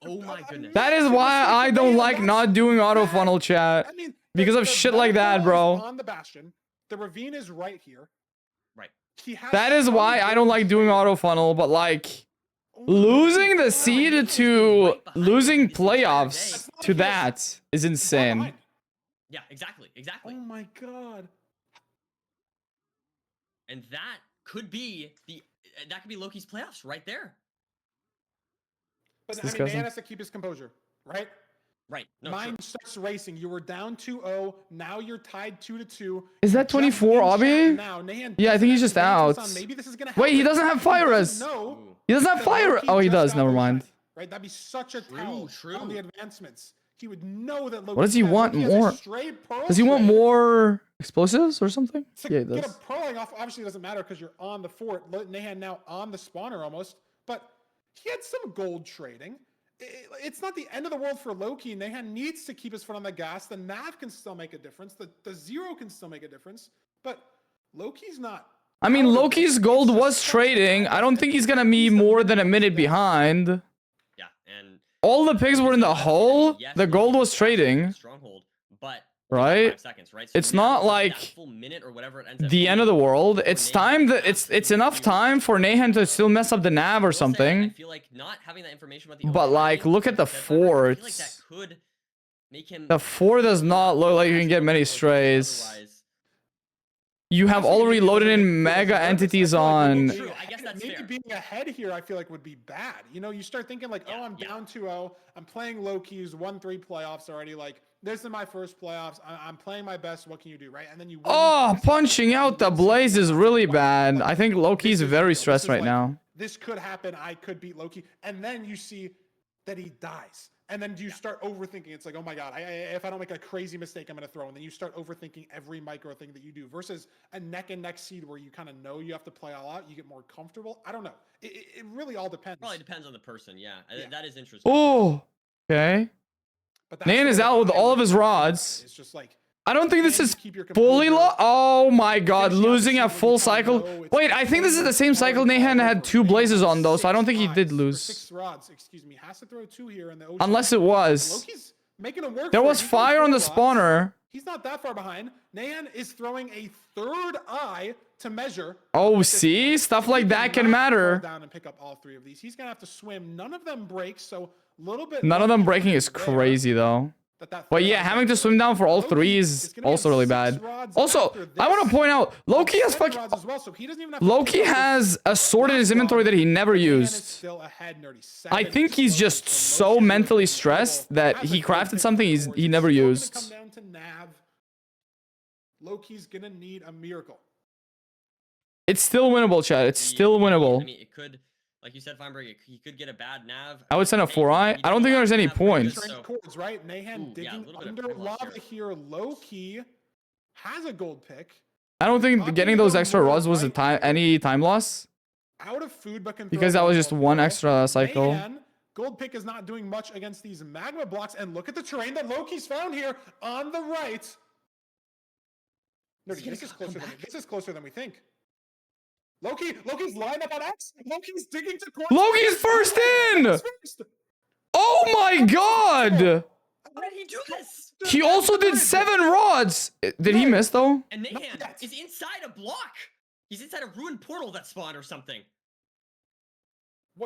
Oh my goodness. That is why I don't like not doing auto funnel, chat. I mean, Because of shit like that, bro. On the Bastion, the ravine is right here. Right. That is why I don't like doing auto funnel, but like losing the seed to losing playoffs to that is insane. Yeah, exactly. Oh my god. And that could be Loki's playoffs right there. But It's I mean, disgusting. Man has to keep his composure, right? Right. No, Mine starts racing. You were down 2-0. Now you're tied 2-2. Is that 24, Obby? Yeah, I think he's just out. Maybe this is gonna Wait, he happen. doesn't have fire res. No. He doesn't have fire. Oh, he does. Never mind. Right? That'd be such a tell on the advancements. He would know that Loki. What does he want more? Does he want more explosives or something? Yeah, he Get does. a pearling off. Obviously, it doesn't matter because you're on the fort. Nahan now on the spawner almost. But he had some gold trading. It's not the end of the world for Loki. Nahan needs to keep his foot on the gas. The nav can still make a difference. The 0 can still make a difference. But Loki's not. I mean, Loki's gold was trading. I don't think he's gonna be more than a minute behind. Yeah, and all the pigs were in the hole. The gold was trading. Stronghold, but right? 5 seconds, right? So It's not like full minute or whatever it ends up the end of the world. It's time that it's enough time for Nahan to still mess up the nav or I something. feel like not having that information about the But like, look at the fort. I feel like that could make him. The fort does not look like you can get many strays. You have all reloaded in mega entities on. True, I guess that's maybe fair. being ahead here, I feel like would be bad. You start thinking like, oh, I'm down 2-0. I'm playing Loki's 1-3 playoffs already. Like, this is my first playoffs. I'm playing my best. What can you do, right? And then you. Oh, punching out the blaze is really bad. I think Loki's very stressed right now. this could happen. I could beat Loki. And then you see that he dies. And then you start overthinking. It's like, oh my God, if I don't make a crazy mistake, I'm going to throw. And then you start overthinking every micro thing that you do versus a neck and neck seed where you kind of know you have to play all out. You get more comfortable. I don't know. It really all depends. Probably depends on the person. Yeah. That is interesting. Oh, okay. Nan is out with all of his rods. It's just like, I don't think this is fully oh my God, losing a full cycle. Wait, I think this is the same cycle Nahan had 2 blazes on though, so I don't think he did lose. 6 rods, excuse me, has to throw 2 here in the ocean. Unless it was. Loki's making him work. There was fire on the spawner. He's not that far behind. Nahan is throwing a 3rd eye to measure. Oh, see? Stuff like that can matter. Down and pick up all 3 of these. He's gonna have to swim. None of them break, so a little bit. None of them breaking is crazy though. But yeah, having to swim down for all 3 is also really bad. Also, I want to point out, Loki has Loki has a sword in his inventory that he never used. I think he's just so mentally stressed that he crafted something he never used. Loki's gonna need a miracle. It's still winnable, chat. It's still winnable. I mean, it could, like you said, Feinberg, he could get a bad nav. I would send a 4-eye. I don't think there's any point. Chords, right? Nahan digging under lava here. Loki has a gold pick. I don't think getting those extra rods was any time loss. Out of food, but because that was just 1 extra cycle. Gold pick is not doing much against these magma blocks, and look at the terrain that Loki's found here on the right. This is closer than we think. Loki's lined up on X. Loki's digging to corners. Loki's first in. Oh my God! How did he do this? He also did 7 rods. Did he miss though? And Nahan is inside a block. He's inside a ruined portal that spawned or something.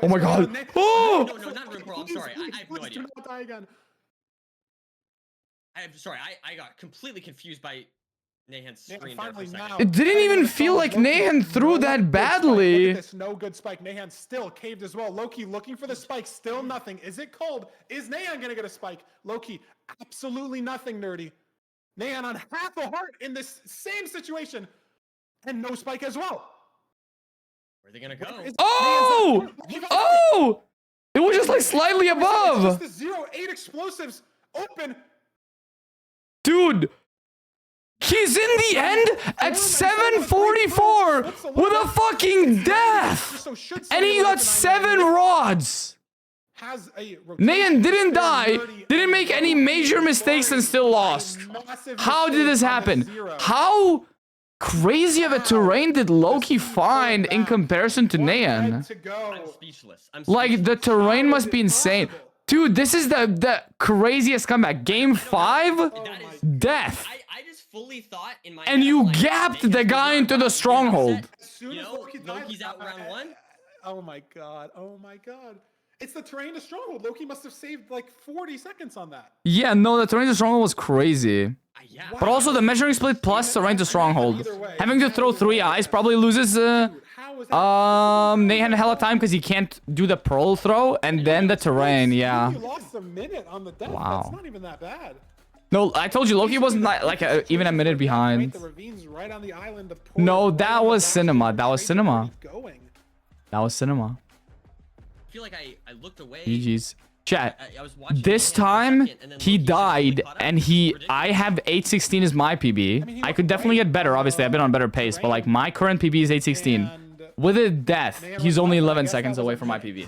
Oh my God! Oh! No, not ruined portal. I'm sorry. I have no idea. I'm sorry. I got completely confused by Nahan's screen there for a second. It didn't even feel like Nahan threw that badly. Look at this, no good spike. Nahan still caved as well. Loki looking for the spike, still nothing. Is it cold? Is Nahan gonna get a spike? Loki, absolutely nothing, nerdy. Nahan on half a heart in this same situation, and no spike as well. Where are they gonna go? Oh! Oh! It was just like slightly above. It's the 0-8 explosives open. Dude. He's in the end at 7:44 with a fucking death! And he got 7 rods! Nahan didn't die, didn't make any major mistakes and still lost. How did this happen? How crazy of a terrain did Loki find in comparison to Nahan? I'm speechless. Like, the terrain must be insane. Dude, this is the craziest comeback. Game 5? Death. I just fully thought in my And you gapped the guy into the stronghold. You know, Loki's out round 1. Oh my God. Oh my God. It's the terrain to stronghold. Loki must have saved like 40 seconds on that. Yeah, no, the terrain to stronghold was crazy. But also the measuring split plus terrain to stronghold. Having to throw 3 eyes probably loses Nahan hella time because he can't do the pearl throw and then the terrain, yeah. You lost a minute on the death. Wow. That's not even that bad. No, I told you Loki wasn't like even a minute behind. No, that was cinema. That was cinema. That was cinema. I feel like I looked away. GG's. Chat, I was watching this time he died and I have 816 as my PB. I could definitely get better. Obviously, I've been on better pace, but like my current PB is 816. With a death, he's only 11 seconds away from my PB.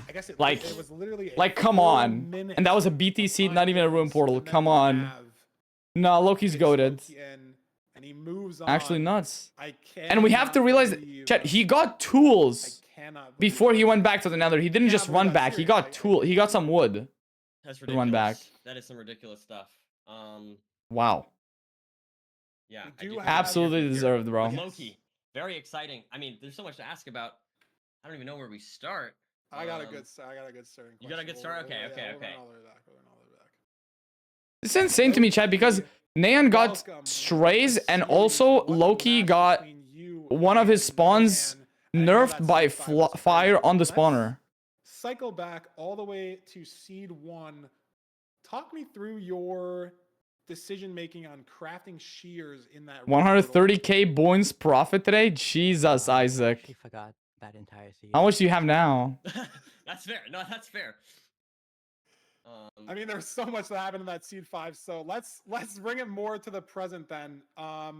Like, come on. And that was a BT seed, not even a ruin portal. Come on. No, Loki's goated. Actually nuts. And we have to realize that, chat, he got tools before he went back to the nether. He didn't just run back. He got he got some wood. That's to run back. That is some ridiculous stuff. Wow. Yeah. Absolutely deserved, bro. Loki. Very exciting. I mean, there's so much to ask about. I don't even know where we start. I got a good starting. You got a good start? Okay. It's insane to me, Chad, because Nahan got strays and also Loki got one of his spawns nerfed by fire on the spawner. Cycle back all the way to seed 1. Talk me through your decision making on crafting shears in that 130k Boyne's profit today? Jesus, Isaac. I forgot. that entire season. How much do you have now? That's fair. No, that's fair. I mean, there's so much that happened in that seed 5, so let's bring it more to the present then. Are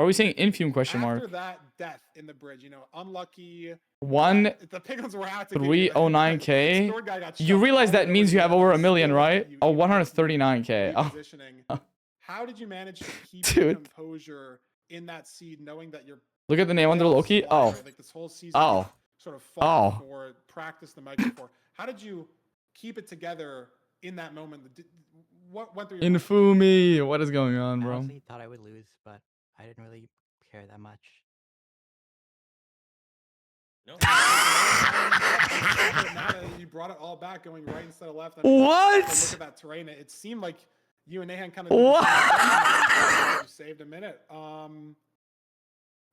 we saying Infume question mark? After that death in the bridge, you know, unlucky. The piglins were out to 309k. Sword guy got You shot realize all that over means you you have and over a still million, let right? you Oh, even make some 139k. Oh. repositioning. How did you manage to keep your Dude. composure in that seed, knowing that you're Look at the name under Loki. Oh. like this whole season Oh. sort of fought Oh. for, practiced the mic before. How did you keep it together in that moment? What went through your mind? Infumi. What is going on, I bro? honestly thought I would lose, but I didn't really care that much. No. Now that you brought it all back, going right instead of left. What? Look at that terrain. It seemed like you and Nahan kind of you saved a minute.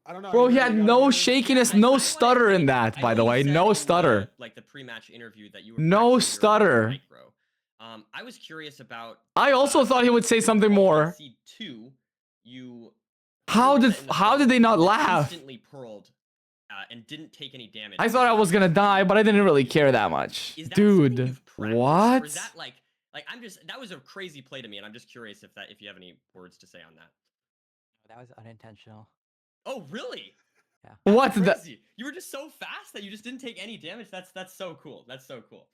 I don't know. Bro, he had no shakiness, no stutter in that, by the way. No stutter. Like the pre-match interview that you were No stutter. I was curious about. I also thought he would say something more. Seed 2, you. How did they not laugh? Instantly pearled, and didn't take any damage. I thought I was gonna die, but I didn't really care that much. Dude, Or what? is that like I'm just that was a crazy play to me, and I'm just curious if you have any words to say on that. That was unintentional. Oh, really? Yeah. What the? Crazy. You were just so fast that you just didn't take any damage. That's so cool. That's so cool.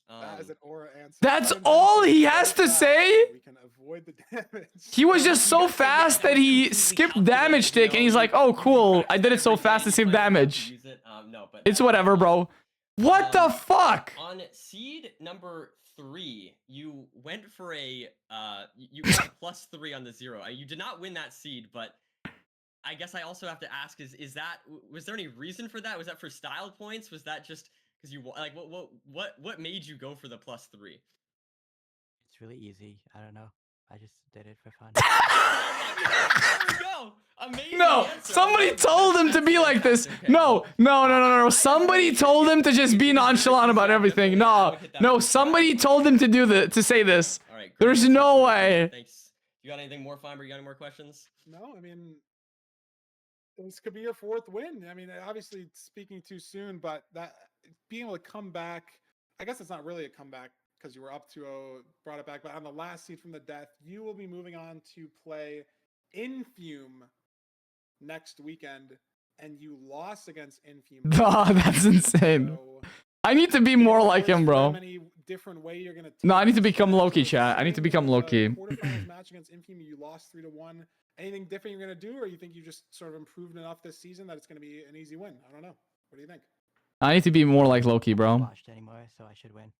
That is an aura answer. That's all he has to say? We can avoid the damage. He was just so fast that he skipped damage tick, and he's like, oh, cool. I did it so fast to save damage. No, but It's whatever, bro. What the fuck? On seed number 3, you went for a you got +3 on the 0. You did not win that seed, but I guess I also have to ask: was there any reason for that? Was that for style points? Was that just because you like what made you go for the +3? It's really easy. I don't know. I just did it for fun. There we go. Amazing. No, answer. somebody told him to be like this. No. Somebody told him to just be nonchalant about everything. No, somebody told him to say this. All right, great. There's no way. Thanks. You got anything more, Fiber? You got any more questions? No, I mean, this could be your 4th win. I mean, obviously speaking too soon, but that being able to come back, I guess it's not really a comeback because you were up 2-0, brought it back. But on the last seed from the death, you will be moving on to play Infume next weekend, and you lost against Infume. Oh, that's insane. I need to be more like him, bro. No, I need to become Loki, chat. I need to become Loki. Quarterfinals match against Infume, you lost 3-1. Anything different you're gonna do, or you think you just sort of improved enough this season that it's gonna be an easy win? I don't know. What do you think? I need to be more like Loki, bro. Watched anymore, so I should win.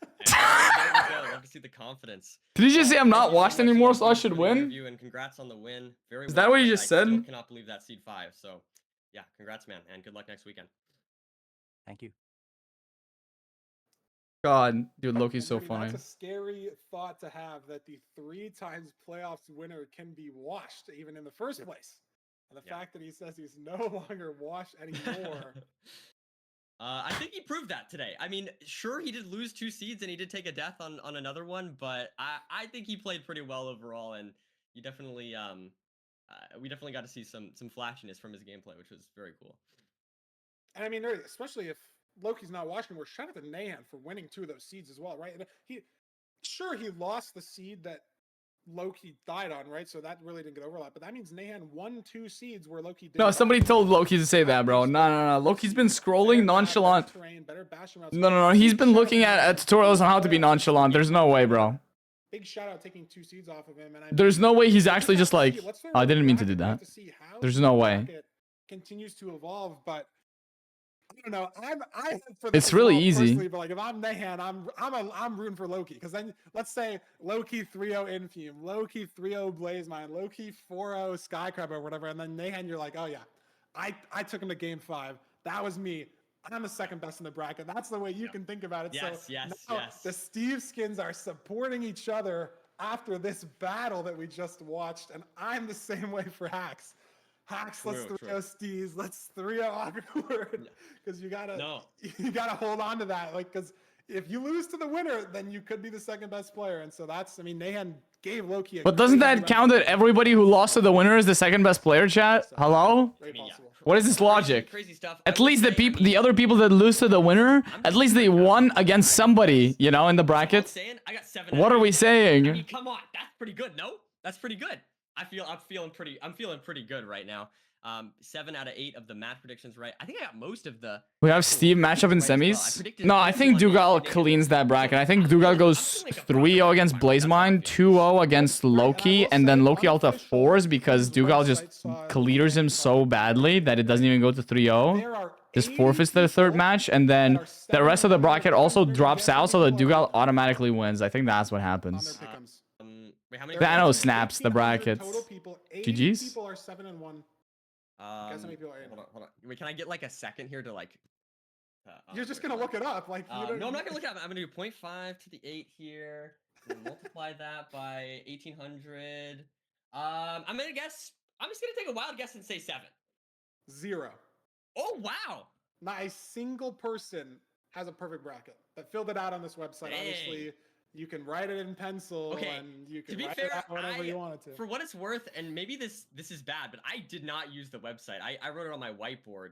There we go. Love to see the confidence. Did he just say I'm not watched anymore, so I should For the win? interview, and congrats on the win. Very Is that what you just said? I still cannot believe that seed 5. So, yeah, congrats, man, and good luck next weekend. Thank you. God, dude, Loki's so I mean, funny. That's a scary thought to have, that the 3 times playoffs winner can be washed even in the first place. And the fact that he says he's no longer washed anymore. I think he proved that today. I mean, sure, he did lose 2 seeds and he did take a death on another one, but I think he played pretty well overall, and you definitely we definitely got to see some flashiness from his gameplay, which was very cool. And I mean, really, especially if Loki's not watching, we're shout out to Nahan for winning 2 of those seeds as well, right? And he lost the seed that Loki died on, right? So that really didn't get overlap. But that means Nahan won 2 seeds where Loki did. No, somebody told Loki to say that, bro. No. Loki's been scrolling nonchalant. No. He's been looking at tutorials on how to be nonchalant. There's no way, bro. Big shout out taking 2 seeds off of him. And There's no way he's actually just like, I didn't mean to do that. There's no way. Continues to evolve, but I don't know. I hope for It's really easy. But like, if I'm Nahan, I'm rooting for Loki, because then let's say Loki 3-0 Infume, Loki 3-0 Blazemine, Loki 4-0 Skycrab or whatever, and then Nahan, you're like, oh yeah, I took him to game 5. That was me. I'm the second best in the bracket. That's the way you can think about it. Yes, so yes. The Steve skins are supporting each other after this battle that we just watched, and I'm the same way for Hacks. Hacks, let's 3-0 Steez, let's 3-0 Awkward, because you gotta hold on to that, like, because if you lose to the winner, then you could be the second best player, and so that's, I mean, Nahan gave Loki a But doesn't crazy that count that everybody who lost to the winner is the second best player, chat? Hello? Very possible. What is this logic? Crazy stuff. At least the other people that lose to the winner, at least they won against somebody, you know, in the bracket. I got 7. What are we saying? I mean, come on, that's pretty good. No, that's pretty good. I'm feeling pretty good right now. 7 out of 8 of the match predictions right. I think I got most of the. We have Steve matchup in semis. No, I think Dougal cleans that bracket. I think Dougal goes 3-0 against Blazemine, 2-0 against Loki, and then Loki Alta 4s because Dougal just clears him so badly that it doesn't even go to 3-0. Just forfeits their third match, and then the rest of the bracket also drops out so that Dougal automatically wins. I think that's what happens. Wait, how many Thanos snaps the brackets. GG's. People are 7-1. Guess how many people are in? Hold on. Wait, can I get like a second here to like? You're just gonna look it up, like. No, I'm not gonna look it up. I'm gonna do 0.5 to the 8 here. Multiply that by 1800. I'm gonna guess. I'm just gonna take a wild guess and say 7. 0. Oh wow! Not a single person has a perfect bracket that filled it out on this website. Dang. Obviously, you can write it in pencil, and you can To be write fair, it out whatever you wanted to. For what it's worth, and maybe this is bad, but I did not use the website. I wrote it on my whiteboard.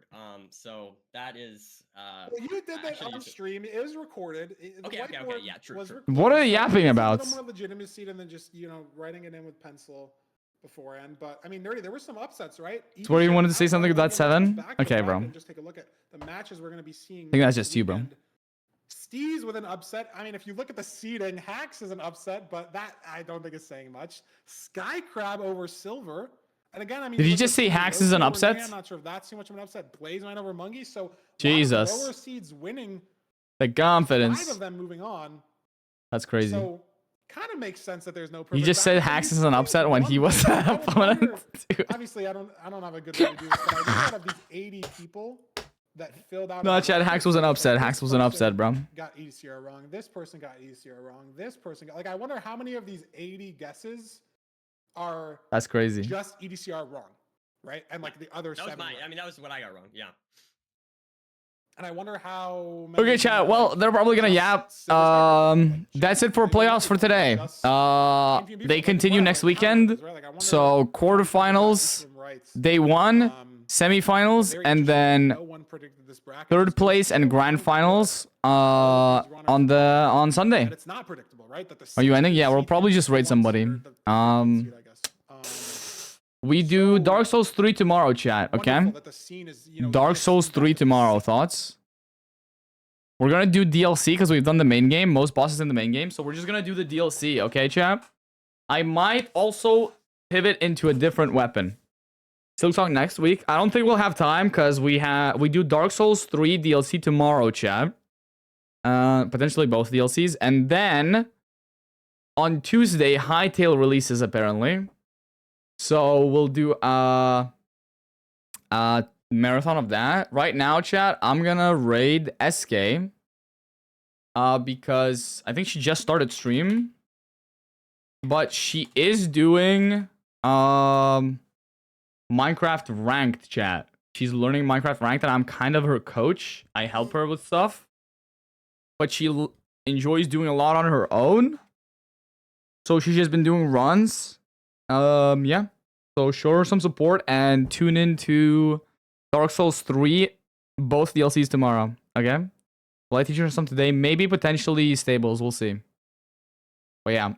So that is. Well, you did that on stream. It was recorded. The Okay. Yeah, true. What are you yapping about? A little more legitimacy than just writing it in with pencil beforehand. But I mean, Nerdy, there were some upsets, right? So where you wanted to say something about 7? Okay, bro. And just take a look at the matches we're going to be seeing. I think that's just you, bro. Steez with an upset. I mean, if you look at the seeding, Hacks is an upset, but that I don't think is saying much. Sky Crab over Silver. And again, I mean, Did you just say Hacks is an upset? I'm not sure if that's too much of an upset. Blazemine over Mungie. So Jesus. lower seeds winning. The confidence. 5 of them moving on. That's crazy. So kind of makes sense that there's no. You just said Hacks is an upset when he was the opponent. Obviously, I don't have a good way to do this, but I just out of these 80 people that filled out. No, Chad, Hacks was an upset. Hacks was an upset, bro. Got EDCR wrong. This person got EDCR wrong. This person got, like, I wonder how many of these 80 guesses are. That's crazy. Just EDCR wrong, right? And like the other 7. I mean, that was what I got wrong. Yeah. And I wonder how many. Okay, chat. Well, they're probably gonna yap. That's it for playoffs for today. They continue next weekend. So quarterfinals, day 1, semifinals, and then third place and grand finals on Sunday. It's not predictable, right? Are you ending? Yeah, we'll probably just raid somebody. We do Dark Souls 3 tomorrow, chat, okay? Dark Souls 3 tomorrow, thoughts? We're gonna do DLC because we've done the main game, most bosses in the main game, so we're just gonna do the DLC, okay, chat? I might also pivot into a different weapon. Still talk next week. I don't think we'll have time because we do Dark Souls 3 DLC tomorrow, chat. Potentially both DLCs. And then on Tuesday, Hightail releases apparently. So we'll do a marathon of that. Right now, chat, I'm gonna raid SK. Because I think she just started stream. But she is doing Minecraft ranked, chat. She's learning Minecraft ranked and I'm kind of her coach. I help her with stuff. But she enjoys doing a lot on her own. So she's just been doing runs. Yeah. So show her some support and tune into Dark Souls 3, both DLCs tomorrow. Okay? Will I teach her some today? Maybe potentially stables. We'll see. But yeah.